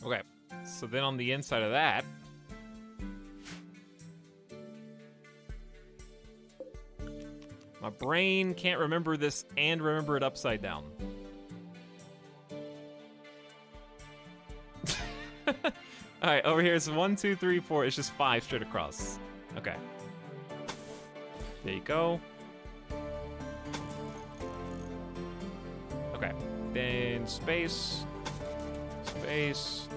Okay, so then on the inside of that, my brain can't remember this and remember it upside down. Alright, over here it's 1, 2, 3, 4. It's just 5 straight across. Okay. There you go. Okay. Then space. Space.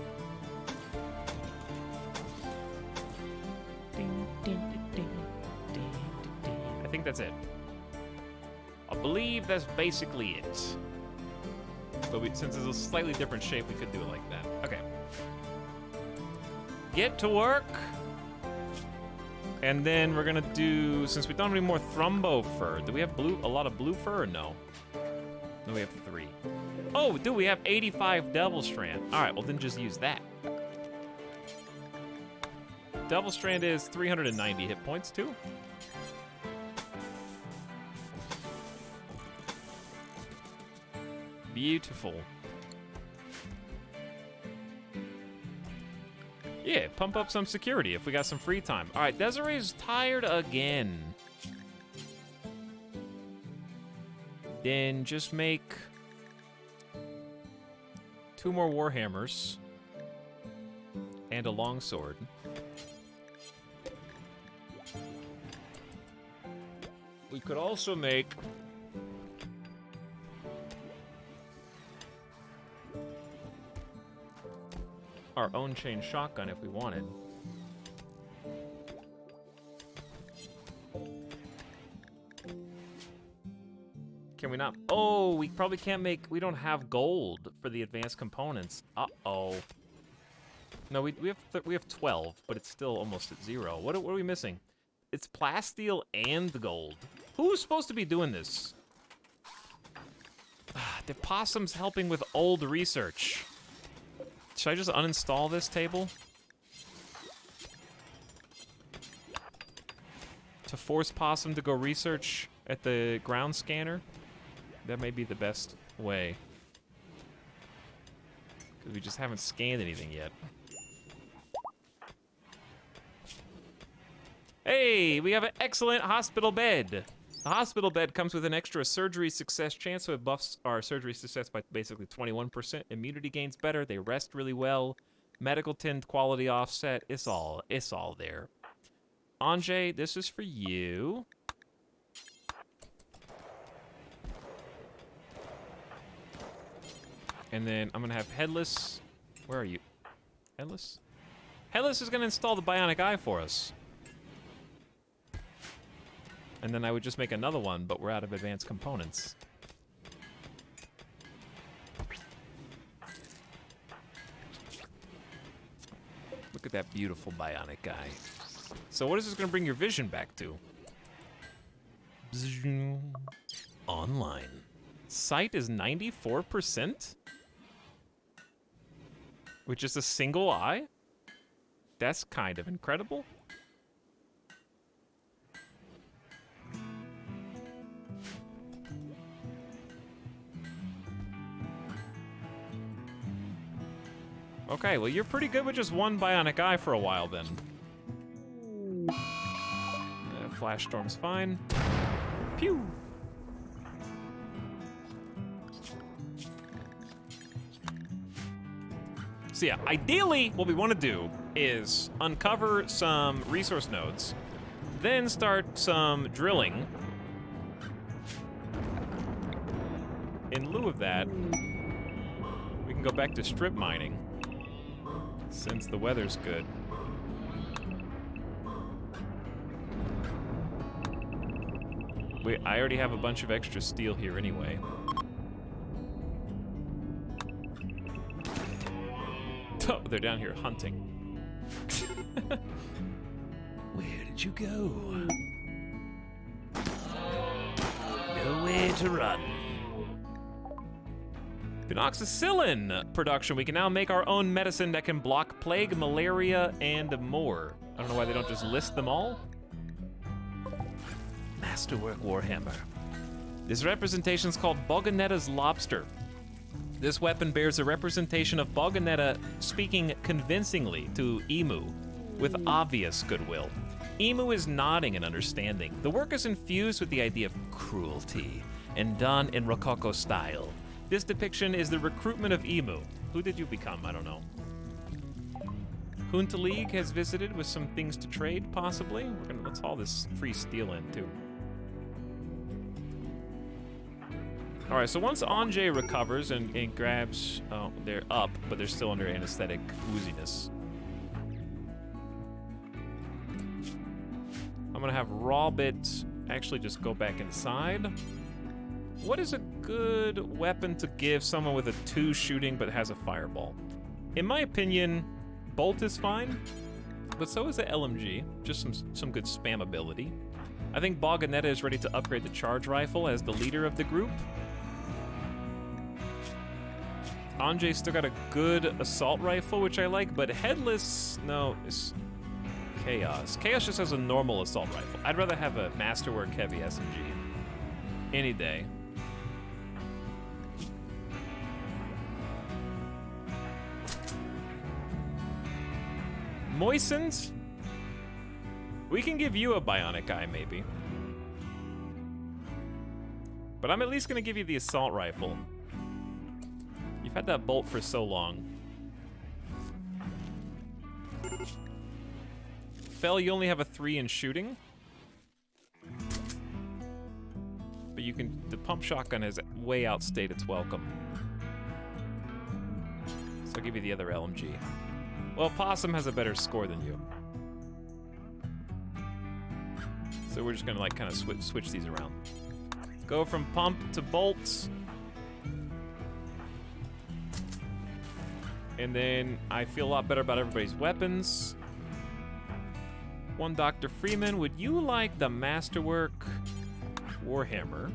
I think that's it. I believe that's basically it. But since it's a slightly different shape, we could do it like that. Okay. get to work. And then we're gonna do, since we don't have any more thrumbo fur, do we have a lot of blue fur or no? No, we have 3. Oh, dude, we have 85 double strand. All right, well then just use that. Double strand is 390 hit points too. Beautiful. Yeah, pump up some security if we got some free time. All right, Desiree's tired again. Then just make 2 more Warhammers and a longsword. We could also make our own chain shotgun if we wanted. Can we not? Oh, we probably can't make, we don't have gold for the advanced components. Uh-oh. No, we have 12, but it's still almost at 0. What are we missing? It's plasteel and gold. Who's supposed to be doing this? The possum's helping with old research. Should I just uninstall this table? To force Possum to go research at the ground scanner? That may be the best way. Because we just haven't scanned anything yet. Hey, we have an excellent hospital bed. The hospital bed comes with an extra surgery success chance, so it buffs our surgery success by basically 21%. Immunity gains better, they rest really well. Medical tint quality offset, it's all there. Anjay, this is for you. And then I'm gonna have Headless, where are you? Headless? Headless is gonna install the bionic eye for us. And then I would just make another one, but we're out of advanced components. Look at that beautiful bionic eye. So what is this gonna bring your vision back to? Online. Sight is 94%? With just a single eye? That's kind of incredible. Okay, well, you're pretty good with just one bionic eye for a while, then. Flash Storm's fine. Pew! So yeah, ideally, what we want to do is uncover some resource nodes, then start some drilling. In lieu of that, we can go back to strip mining. Since the weather's good. I already have a bunch of extra steel here anyway. Oh, they're down here hunting. Where did you go? Nowhere to run. Phenoxycillin production. We can now make our own medicine that can block plague, malaria, and more. I don't know why they don't just list them all. Masterwork Warhammer. This representation is called Boganetta's Lobster. This weapon bears a representation of Boganetta speaking convincingly to Emu with obvious goodwill. Emu is nodding in understanding. The work is infused with the idea of cruelty and done in Rococo style. This depiction is the recruitment of Emu. Who did you become? I don't know. Junta League has visited with some things to trade, possibly. Let's haul this free steel in, too. All right, so once Anjay recovers and grabs... Oh, they're up, but they're still under anesthetic ooziness. I'm gonna have Rawbit actually just go back inside. What is a good weapon to give someone with a 2 shooting but has a fireball? In my opinion, Bolt is fine. but so is the LMG. Just some good spamability. I think Boganetta is ready to upgrade the charge rifle as the leader of the group. Anjay's still got a good assault rifle, which I like, but Headless, no, it's Chaos. Chaos just has a normal assault rifle. I'd rather have a Masterwork heavy SMG. Any day. Moistened? We can give you a bionic eye, maybe. But I'm at least gonna give you the assault rifle. You've had that bolt for so long. Fel, you only have a 3 in shooting. But you can, the pump shotgun has way outstayed its welcome. So I'll give you the other LMG. Well, Possum has a better score than you. So we're just gonna like kind of switch these around. Go from pump to bolts. And then I feel a lot better about everybody's weapons. One Dr. Freeman, would you like the Masterwork Warhammer?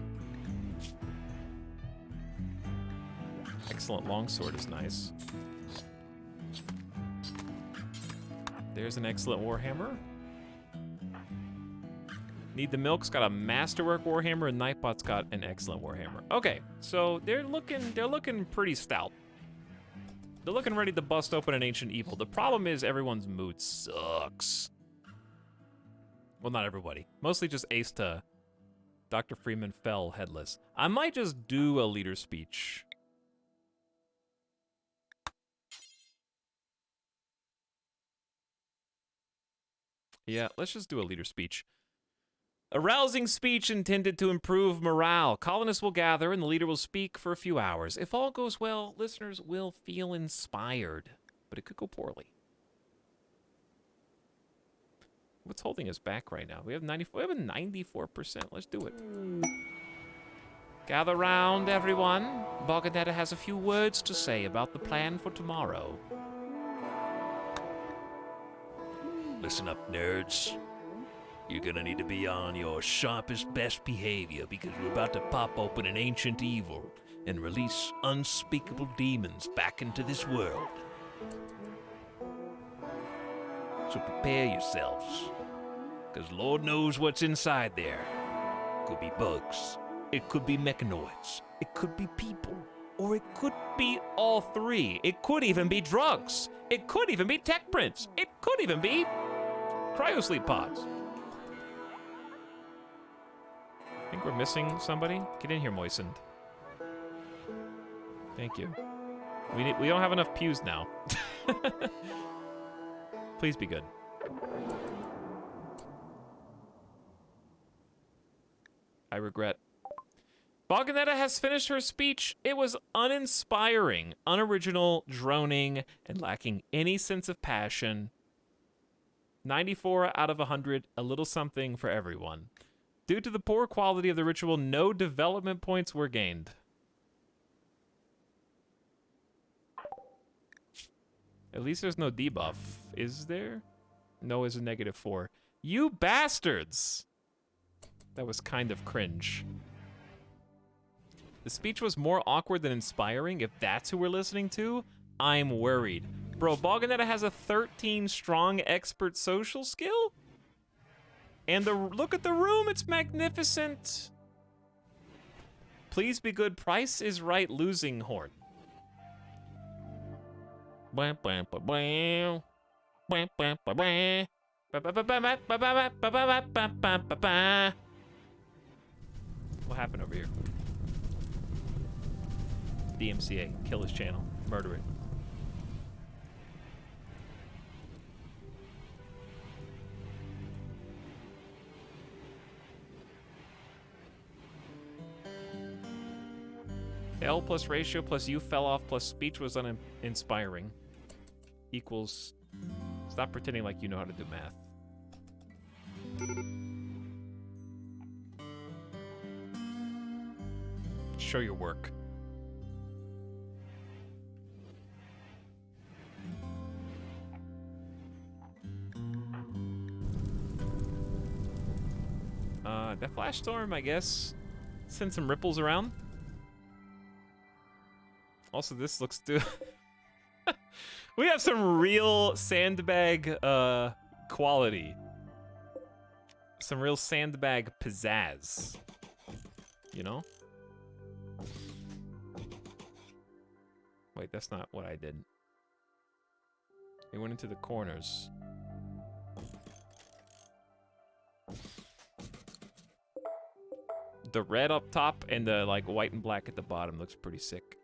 Excellent longsword is nice. There's an excellent Warhammer. Need the Milk's got a Masterwork Warhammer, and Nightbot's got an excellent Warhammer. Okay, so they're looking pretty stout. They're looking ready to bust open an Ancient Evil. The problem is everyone's mood sucks. Well, not everybody. Mostly just Ace to Dr. Freeman fell Headless. I might just do a leader speech. Yeah, let's just do a leader speech. A rousing speech intended to improve morale. Colonists will gather and the leader will speak for a few hours. If all goes well, listeners will feel inspired, but it could go poorly. What's holding us back right now? We have 94%. Let's do it. Gather round, everyone. Boganetta has a few words to say about the plan for tomorrow. Listen up, nerds. You're gonna need to be on your sharpest, best behavior because we're about to pop open an ancient evil and release unspeakable demons back into this world. So prepare yourselves, because Lord knows what's inside there. Could be bugs, it could be mechanoids, it could be people, Or it could be all three. It could even be drugs. It could even be tech prints. It could even be cryosleep pods. I think we're missing somebody. Get in here, Moistened. Thank you. We don't have enough pews now. Please be good. I regret. Boganetta has finished her speech. It was uninspiring, unoriginal, droning, and lacking any sense of passion. 94 out of 100, a little something for everyone. Due to the poor quality of the ritual, no development points were gained. At least there's no debuff. Is there? No is a -4. You bastards! That was kind of cringe. The speech was more awkward than inspiring. If that's who we're listening to, I'm worried. Bro, Boganetta has a 13 strong expert social skill? And look at the room, it's magnificent. Please be good, Price is Right losing horn. What happened over here? DMCA, kill his channel, murder it. L plus ratio plus you fell off plus speech was uninspiring equals stop pretending like you know how to do math. Show your work. That flash storm, I guess. Send some ripples around. Also, this looks we have some real sandbag quality. Some real sandbag pizzazz. You know? Wait, that's not what I did. It went into the corners. The red up top and the like white and black at the bottom looks pretty sick.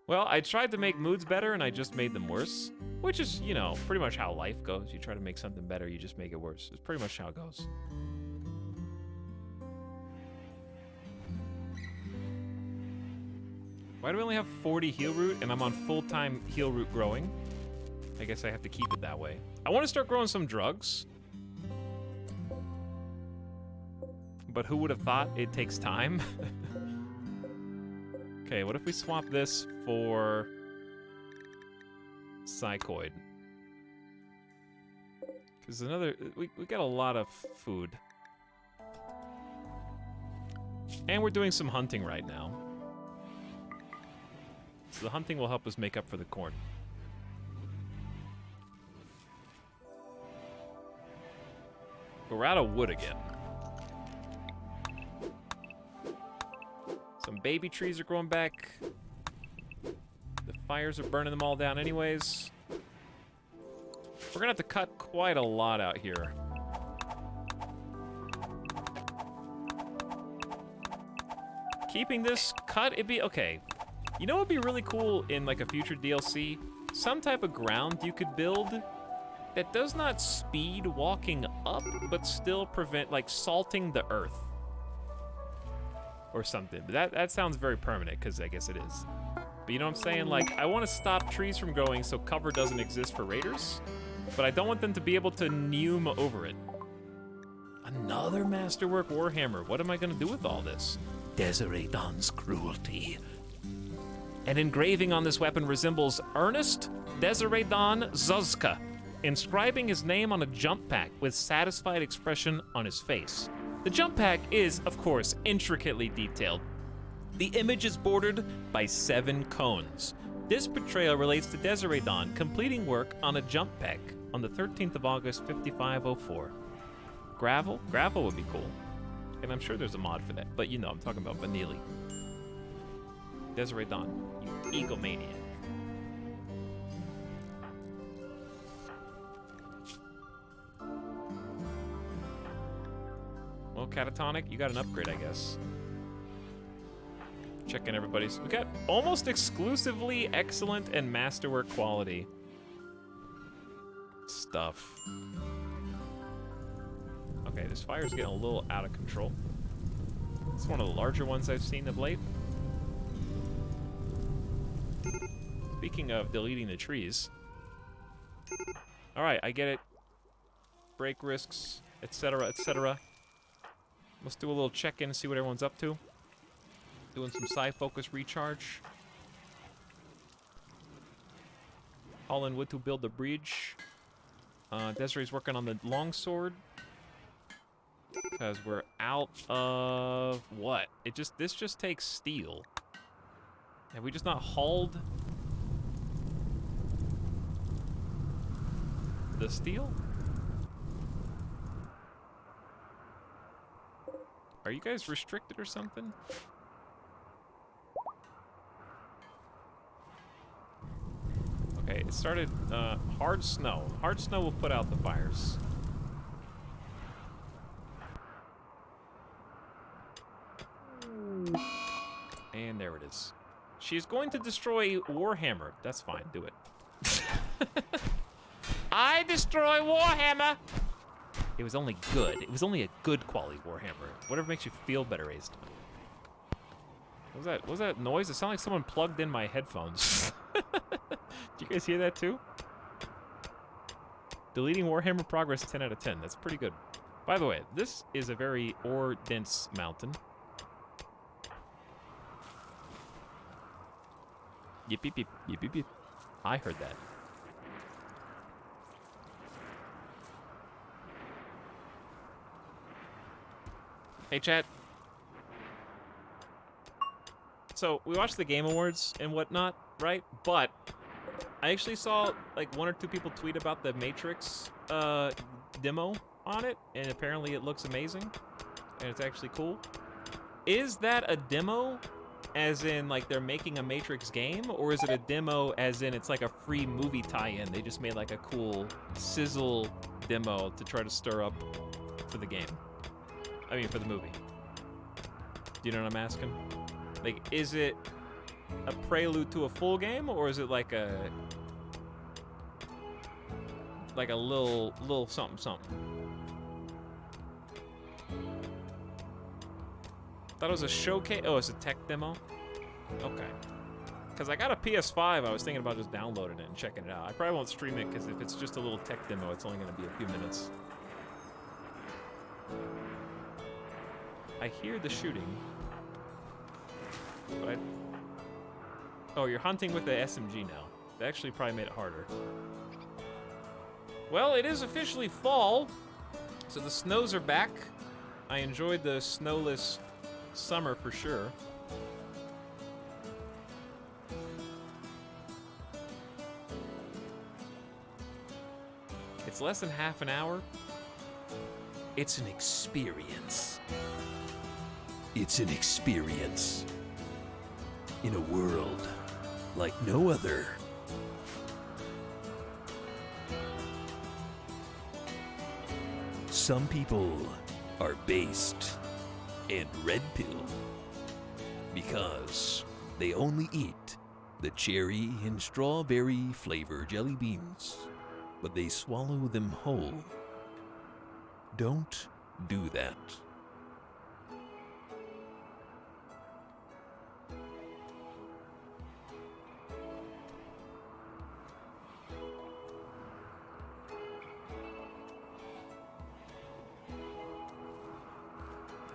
Well, I tried to make moods better and I just made them worse. Which is, you know, pretty much how life goes. You try to make something better, you just make it worse. It's pretty much how it goes. Why do we only have 40 heal root and I'm on full-time heal root growing? I guess I have to keep it that way. I want to start growing some drugs. But who would have thought it takes time? Okay, what if we swap this for psychoid? Because we got a lot of food. And we're doing some hunting right now. So the hunting will help us make up for the corn. But we're out of wood again. Some baby trees are growing back. The fires are burning them all down anyways. We're gonna have to cut quite a lot out here. Keeping this cut, it'd be okay. You know what would be really cool in like a future DLC? Some type of ground you could build that does not speed walking up, but still prevent like salting the earth. Or something. But that sounds very permanent, because I guess it is. But you know what I'm saying? Like, I want to stop trees from growing so cover doesn't exist for raiders, but I don't want them to be able to neum over it. Another Masterwork Warhammer. What am I going to do with all this? Desiree Dawn's cruelty. An engraving on this weapon resembles Ernest Desiree Dawn Zuzka, inscribing his name on a jump pack with satisfied expression on his face. The jump pack is, of course, intricately detailed. The image is bordered by 7 cones. This portrayal relates to Desiree Dawn completing work on a jump pack on the 13th of August, 5504. Gravel? Gravel would be cool. And I'm sure there's a mod for that, but you know, I'm talking about Vanilli. Desiree Dawn, you egomaniac. Well, Catatonic, you got an upgrade, I guess. Checking everybody's. We got almost exclusively excellent and masterwork quality stuff. Okay, this fire's getting a little out of control. It's one of the larger ones I've seen of late. Speaking of deleting the trees. Alright, I get it. Break risks, etc., etc. Let's do a little check-in and see what everyone's up to. Doing some Psi-Focus recharge. Hauling wood to build the bridge. Desiree's working on the longsword. Because we're out of what? This just takes steel. Have we just not hauled the steel? Are you guys restricted or something? Okay, it started hard snow. Hard snow will put out the fires. And there it is. She's going to destroy Warhammer. That's fine, do it. I destroy Warhammer! It was only good. It was only a good quality Warhammer. Whatever makes you feel better, Aced. What was that noise? It sounded like someone plugged in my headphones. Did you guys hear that too? Deleting Warhammer progress 10 out of 10. That's pretty good. By the way, this is a very ore-dense mountain. Yip, yip, yip, yip, yip, yip. I heard that. Hey, chat. So, we watched the Game Awards and whatnot, right? But I actually saw, like, 1 or 2 people tweet about the Matrix demo on it, and apparently it looks amazing, and it's actually cool. Is that a demo, as in, like, they're making a Matrix game, or is it a demo as in it's like a free movie tie-in? They just made, like, a cool sizzle demo to try to stir up for the game. I mean, for the movie. Do you know what I'm asking? Like, is it a prelude to a full game, or is it like a little something something? Thought it was a showcase. Oh, it's a tech demo. Okay. Because I got a PS5, I was thinking about just downloading it and checking it out. I probably won't stream it because if it's just a little tech demo, it's only going to be a few minutes. I hear the shooting. But oh, you're hunting with the SMG now. That actually probably made it harder. Well, it is officially fall, so the snows are back. I enjoyed the snowless summer for sure. It's less than half an hour. It's an experience. It's an experience. In a world like no other. Some people are based and red pill because they only eat the cherry and strawberry flavor jelly beans, but they swallow them whole. Don't do that.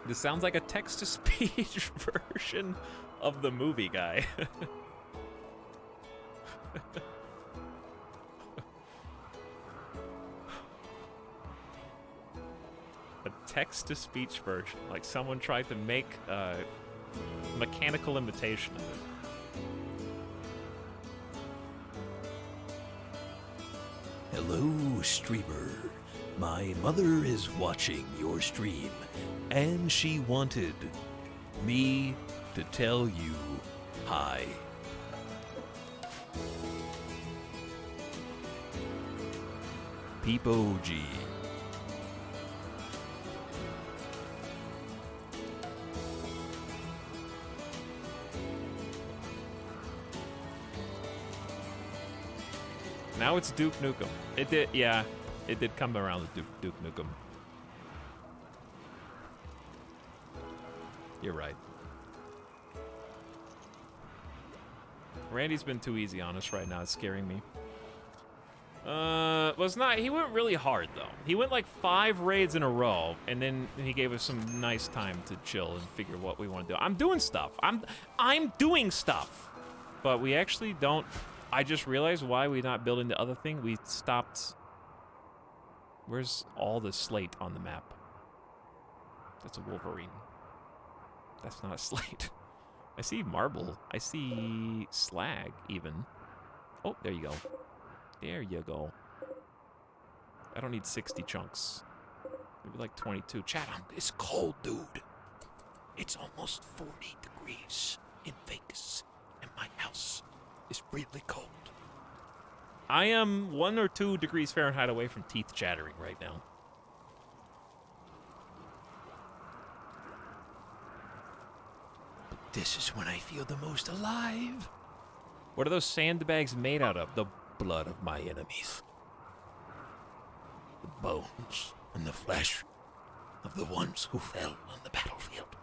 This sounds like a text-to-speech version of the movie guy. A text-to-speech version, like someone tried to make a mechanical imitation of it. Hello, streamer. My mother is watching your stream, and she wanted me to tell you hi. BOG. Now it's Duke Nukem. It did, yeah. It did come around to Duke Nukem. You're right. Randy's been too easy on us right now. It's scaring me. Was not. He went really hard though. He went like 5 raids in a row, and then he gave us some nice time to chill and figure what we want to do. I'm doing stuff. I'm doing stuff. But we actually don't. I just realized why we're not building the other thing. We stopped. Where's all the slate on the map? That's a Wolverine. That's not a slate. I see marble. I see slag, even. Oh, there you go. There you go. I don't need 60 chunks. Maybe like 22. Chat, It's cold, dude. It's almost 40 degrees in Vegas, and my house is really cold. I am 1 or 2 degrees Fahrenheit away from teeth chattering right now. This is when I feel the most alive. What are those sandbags made out of? The Blood of my enemies. The bones and the flesh of the ones who fell on the battlefield.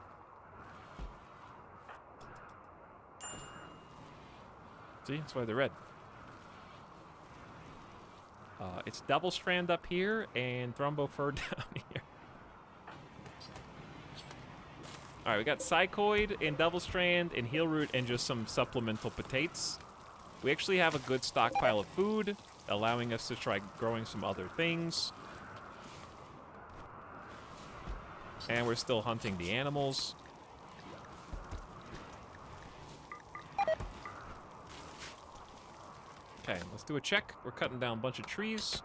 See, that's why they're red. It's double strand up here and thrombo fur down here. All right, we got psychoid and double strand and heel root and just some supplemental potates. We actually have a good stockpile of food, allowing us to try growing some other things. And we're still hunting the animals. Okay, let's do a check. We're cutting down a bunch of trees.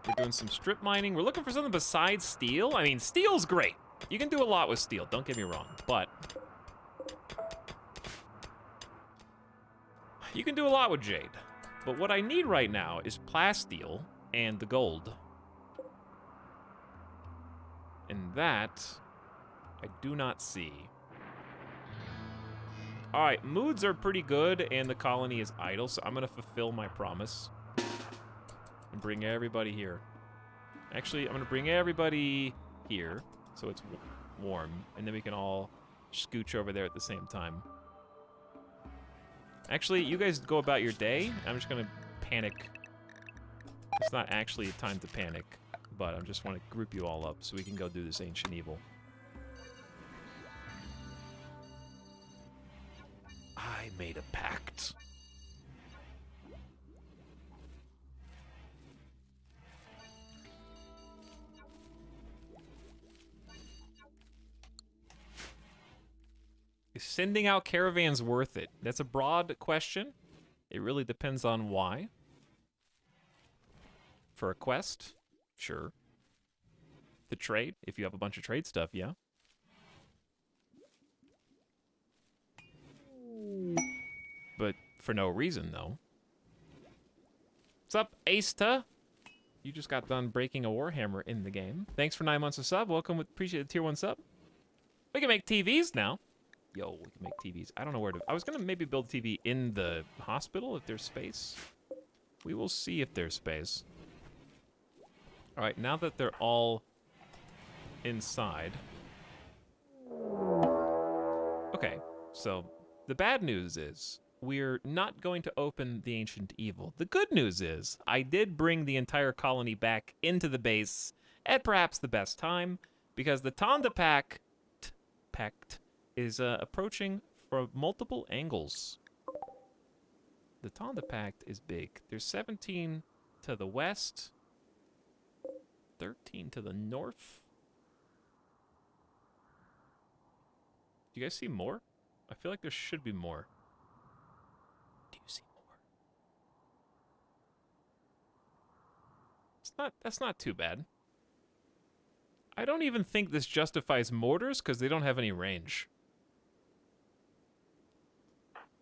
We're doing some strip mining. We're looking for something besides steel. I mean, steel's great. You can do a lot with steel, don't get me wrong, but you can do a lot with jade. But what I need right now is plasteel and the gold. And that I do not see. All right, moods are pretty good and the colony is idle, so I'm gonna fulfill my promise and bring everybody here. Actually, I'm gonna bring everybody here so it's warm, and then we can all scooch over there at the same time. Actually, you guys go about your day. I'm just gonna panic. It's not actually a time to panic, but I just want to group you all up so we can go do this ancient evil. I made a pact. Is sending out caravans worth it? That's a broad question. It really depends on why. For a quest, sure. To trade, if you have a bunch of trade stuff, yeah. But for no reason, though. What's up, Asta? You just got done breaking a Warhammer in the game. Thanks for 9 months of sub. Welcome, appreciate the tier 1 sub. We can make TVs now. Yo, we can make TVs. I don't know where to... I was gonna maybe build a TV in the hospital if there's space. We will see if there's space. All right, now that they're all inside. Okay, so the bad news is we're not going to open the Ancient Evil. The good news is I did bring the entire colony back into the base at perhaps the best time, because the Tonda Pact is approaching from multiple angles. The Tonda Pact is big. There's 17 to the west, 13 to the north. Do you guys see more? I feel like there should be more. Do you see more? That's not too bad. I don't even think this justifies mortars because they don't have any range.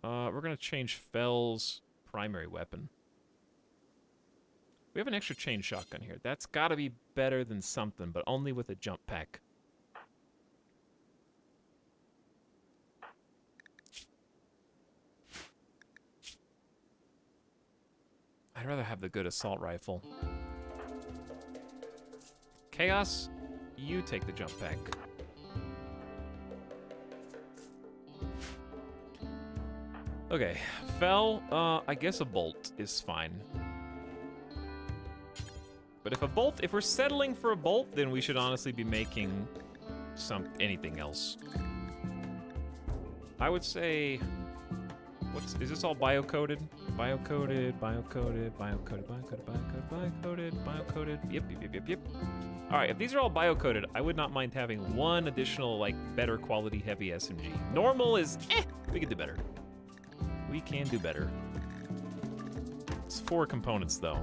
We're gonna change Fell's primary weapon. We have an extra chain shotgun here. That's gotta be better than something, but only with a jump pack. I'd rather have the good assault rifle. Chaos, you take the jump pack. Okay, Fell, I guess a bolt is fine. But if we're settling for a bolt, then we should honestly be making anything else. I would say, is this all biocoded? Biocoded. Yep. All right, if these are all biocoded, I would not mind having one additional, like, better quality heavy SMG. Normal is, we can do better. We can do better. It's 4 components, though.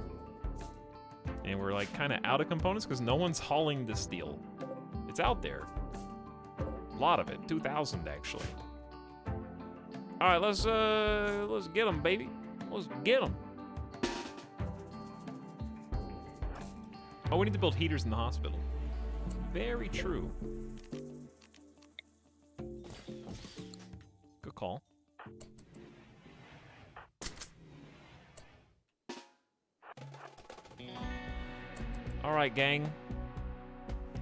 And we're, like, kind of out of components because no one's hauling the steel. It's out there. A lot of it, 2,000, actually. All right, let's get them, baby. Let's get them. Oh, we need to build heaters in the hospital. Very true. Good call. All right, gang.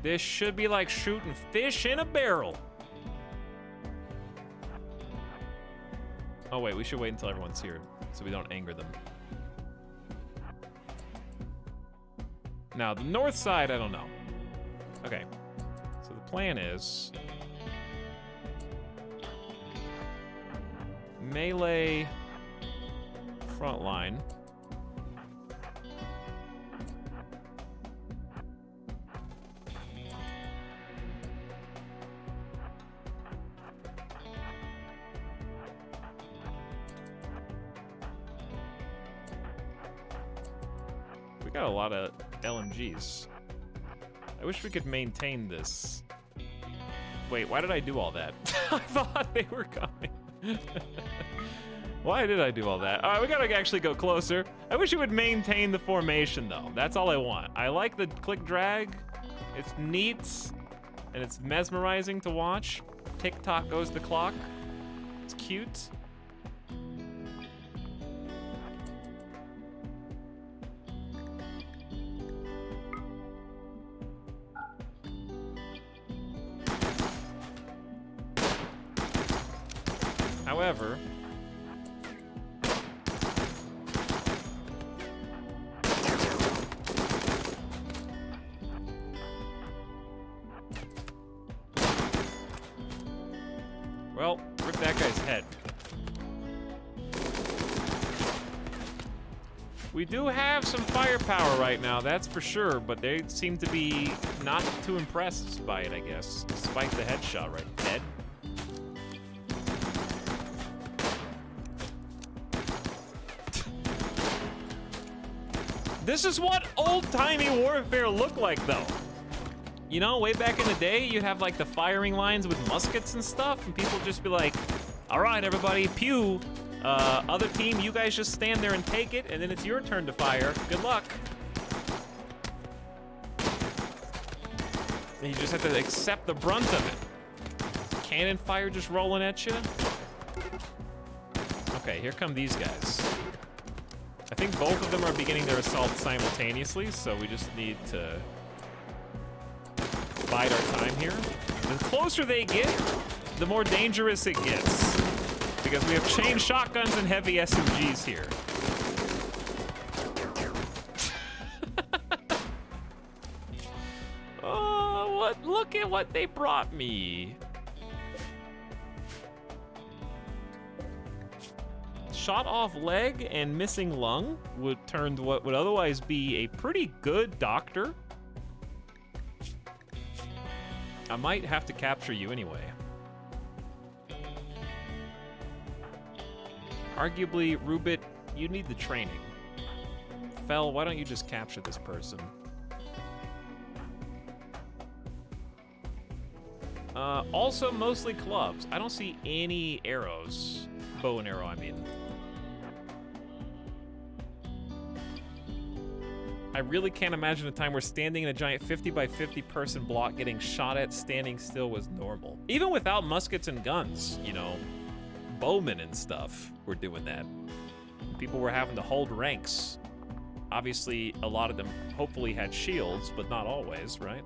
This should be like shooting fish in a barrel. Oh, wait, we should wait until everyone's here so we don't anger them. Now, the north side, I don't know. Okay, so the plan is melee front line. got a lot of LMGs. I wish we could maintain this. Wait, why did I do all that? I thought they were coming. Why did I do all that? All right, we gotta actually go closer. I wish it would maintain the formation though. That's all I want. I like the click drag. It's neat and it's mesmerizing to watch. Tick-tock goes the clock. It's cute. However, well, rip that guy's head. We do have some firepower right now, that's for sure, but they seem to be not too impressed by it, I guess, despite the headshot right dead. This is what old-timey warfare looked like, though. You know, way back in the day, you'd have, like, the firing lines with muskets and stuff, and people just be like, all right, everybody, pew. Other team, you guys just stand there and take it, and then it's your turn to fire. Good luck. And you just have to accept the brunt of it. Cannon fire just rolling at you. Okay, here come these guys. I think both of them are beginning their assault simultaneously, so we just need to bide our time here. The closer they get, the more dangerous it gets. Because we have chain shotguns and heavy SMGs here. Oh, look at what they brought me. Shot off leg and missing lung would turn to what would otherwise be a pretty good doctor. I might have to capture you anyway. Arguably, Rubit, you need the training. Fel, why don't you just capture this person? Also, mostly clubs. I don't see any arrows. Bow and arrow, I mean. I really can't imagine a time where standing in a giant 50 by 50 person block getting shot at standing still was normal. Even without muskets and guns, you know, bowmen and stuff were doing that. People were having to hold ranks. Obviously, a lot of them hopefully had shields, but not always, right?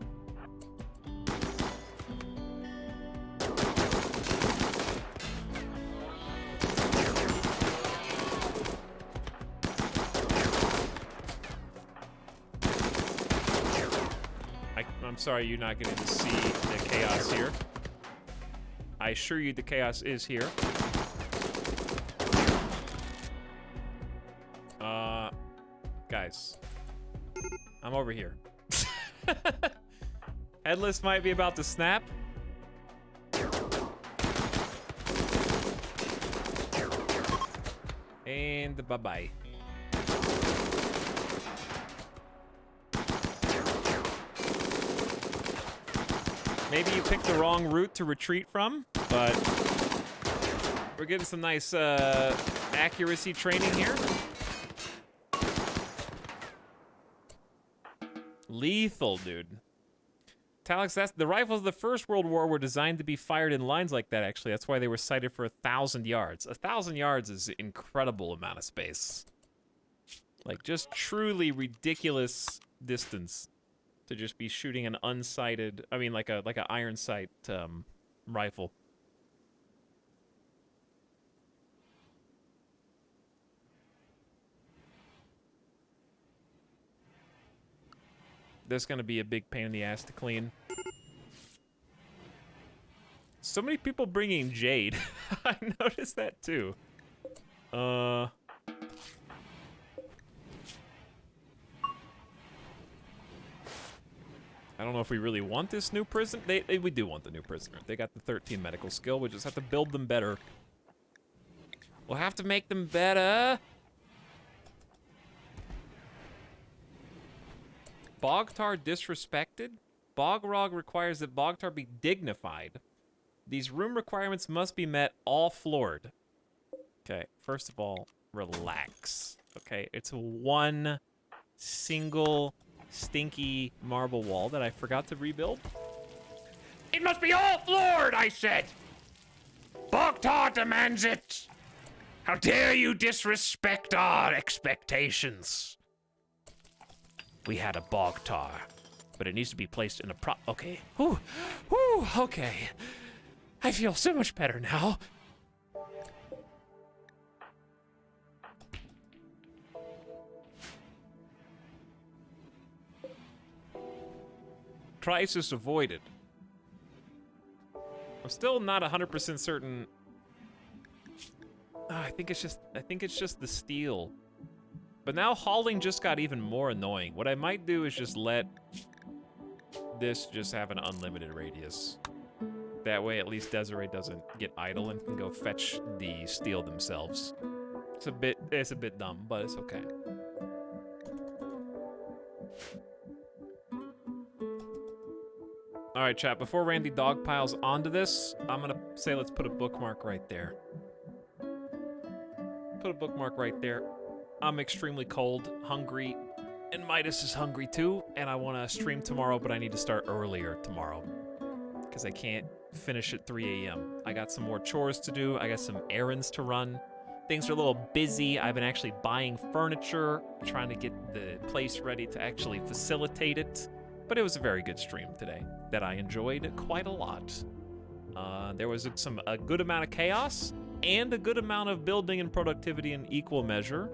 I'm sorry you're not getting to see the chaos here. I assure you the chaos is here. Guys. I'm over here. Headless might be about to snap. And bye-bye. Maybe you picked the wrong route to retreat from, but we're getting some nice accuracy training here. Lethal, dude. Etalyx, the rifles of the First World War were designed to be fired in lines like that, actually. That's why they were sighted for 1,000 yards. 1,000 yards is an incredible amount of space. Like, just truly ridiculous distance to just be shooting an unsighted, I mean, like a iron sight rifle. That's gonna be a big pain in the ass to clean. So many people bringing Jade. I noticed that too. I don't know if we really want this new prisoner. We do want the new prisoner. They got the 13 medical skill. We just have to build them better. We'll have to make them better. Bogtar disrespected? Bogrog requires that Bogtar be dignified. These room requirements must be met, all floored. Okay, first of all, relax. Okay, it's one single stinky marble wall that I forgot to rebuild. It must be all floored, I said! Bogtar demands it! How dare you disrespect our expectations? We had a Bogtar, but it needs to be placed in a okay. Whew, okay. I feel so much better now. Crisis avoided. I'm still not 100% certain. I think it's just the steel. But now hauling just got even more annoying. What I might do is just let this just have an unlimited radius. That way at least Desiree doesn't get idle and can go fetch the steel themselves. It's a bit dumb, but it's okay. All right, chat, before Randy dogpiles onto this, I'm gonna say let's put a bookmark right there. Put a bookmark right there. I'm extremely cold, hungry, and Midas is hungry too, and I want to stream tomorrow, but I need to start earlier tomorrow because I can't finish at 3 a.m. I got some more chores to do. I got some errands to run. Things are a little busy. I've been actually buying furniture, trying to get the place ready to actually facilitate it. But it was a very good stream today that I enjoyed quite a lot. There was a good amount of chaos and a good amount of building and productivity in equal measure.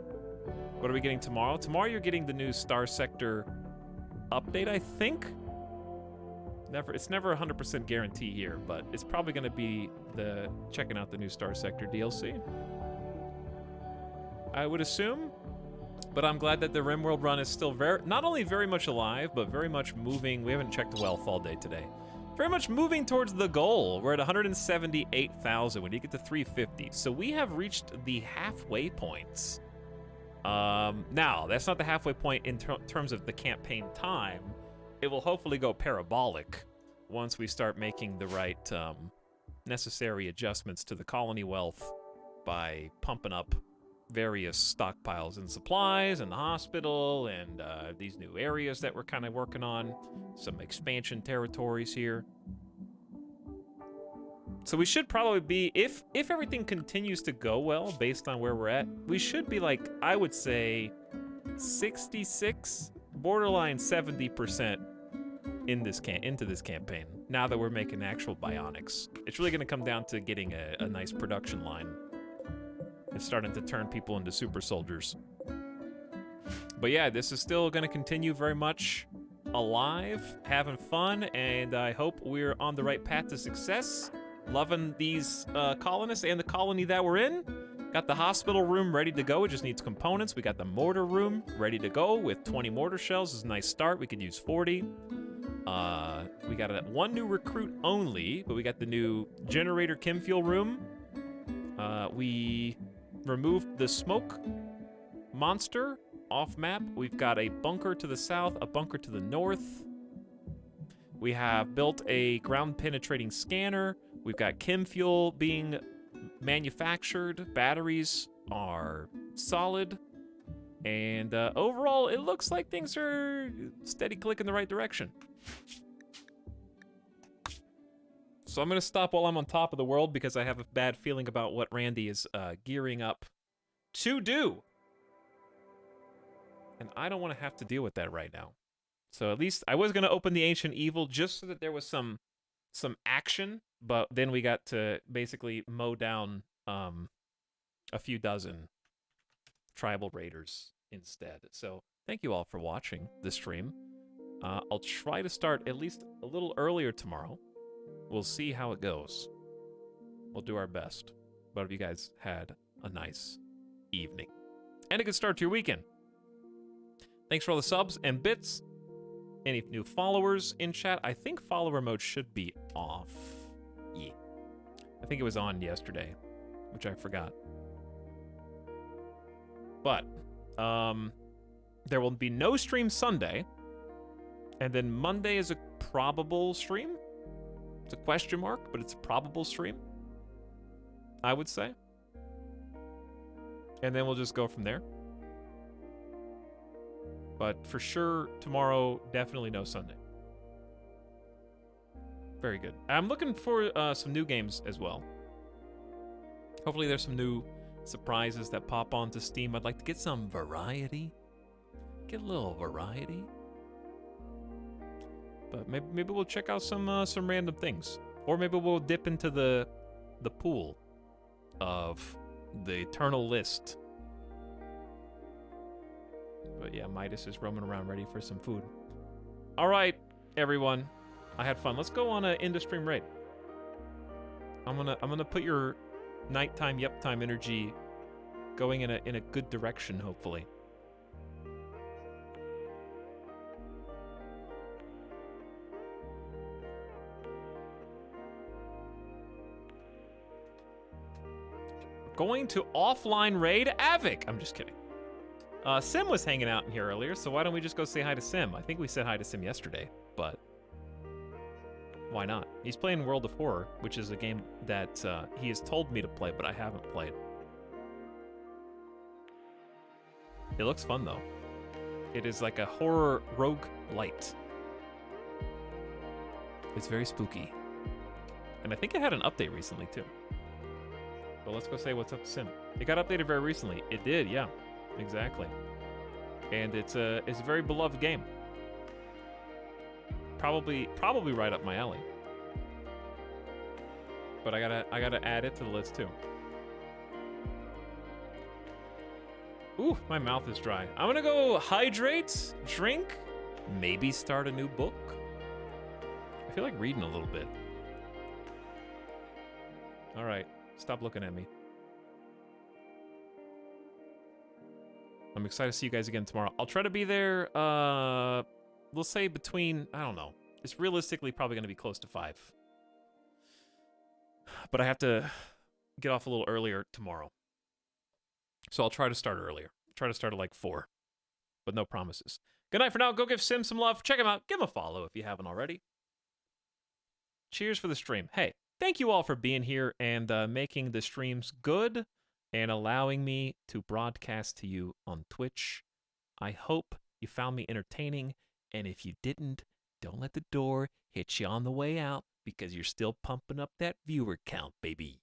What are we getting tomorrow? Tomorrow you're getting the new Star Sector update, I think. It's never 100% guarantee here, but it's probably going to be checking out the new Star Sector DLC. I would assume. But I'm glad that the RimWorld run is still not only very much alive, but very much moving. We haven't checked wealth all day today. Very much moving towards the goal. We're at 178,000. We need to get to 350. So we have reached the halfway points. Now, that's not the halfway point in terms of the campaign time. It will hopefully go parabolic once we start making the right necessary adjustments to the colony wealth by pumping up various stockpiles and supplies in the hospital and these new areas that we're kind of working on, some expansion territories here. So we should probably be, if everything continues to go well based on where we're at, we should be like, I would say 66, borderline 70% into this campaign now that we're making actual bionics. It's really going to come down to getting a nice production line. It's starting to turn people into super soldiers. But yeah, this is still going to continue very much alive, having fun, and I hope we're on the right path to success. Loving these colonists and the colony that we're in. Got the hospital room ready to go. It just needs components. We got the mortar room ready to go with 20 mortar shells. It's a nice start. We could use 40. We got one new recruit only, but we got the new generator chem fuel room. We removed the smoke monster off map. We've got a bunker to the south, a bunker to the north. We have built a ground penetrating scanner. We've got chem fuel being manufactured. Batteries are solid. And overall, it looks like things are steady click in the right direction. So I'm going to stop while I'm on top of the world because I have a bad feeling about what Randy is gearing up to do. And I don't want to have to deal with that right now. So at least I was going to open the Ancient Evil just so that there was some action, but then we got to basically mow down a few dozen tribal raiders instead. So thank you all for watching the stream. I'll try to start at least a little earlier tomorrow. We'll see how it goes. We'll do our best. But hope you guys had a nice evening and a good start to your weekend. Thanks for all the subs and bits. Any new followers in chat? I think follower mode should be off. Yeah. I think it was on yesterday, which I forgot. But there will be no stream Sunday And then Monday is a probable stream. It's a question mark, but it's a probable stream, I would say. And then we'll just go from there. But for sure, tomorrow, definitely no Sunday. Very good. I'm looking for some new games as well. Hopefully there's some new surprises that pop onto Steam. I'd like to get some variety. Get a little variety. But maybe we'll check out some random things. Or maybe we'll dip into the pool of the eternal list. But yeah, Midas is roaming around ready for some food. All right, everyone. I had fun. Let's go on a in-the-stream raid. I'm gonna put your nighttime, yep time energy going in a good direction, hopefully. We're going to offline raid Avic. I'm just kidding. Sim was hanging out in here earlier, so why don't we just go say hi to Sim? I think we said hi to Sim yesterday, but why not? He's playing World of Horror, which is a game that he has told me to play, but I haven't played. It looks fun, though. It is like a horror roguelite. It's very spooky. And I think it had an update recently, too. But let's go say what's up to Sim. It got updated very recently. It did, yeah. Exactly. And it's a very beloved game. Probably right up my alley. But I gotta add it to the list too. Ooh, my mouth is dry. I'm gonna go hydrate, drink, maybe start a new book. I feel like reading a little bit. All right, stop looking at me. I'm excited to see you guys again tomorrow. I'll try to be there, we'll say between, I don't know. It's realistically probably going to be close to 5. But I have to get off a little earlier tomorrow. So I'll try to start earlier. Try to start at like 4. But no promises. Good night for now. Go give Sim some love. Check him out. Give him a follow if you haven't already. Cheers for the stream. Hey, thank you all for being here and making the streams good and allowing me to broadcast to you on Twitch. I hope you found me entertaining, and if you didn't, don't let the door hit you on the way out because you're still pumping up that viewer count, baby.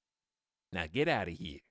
Now get out of here.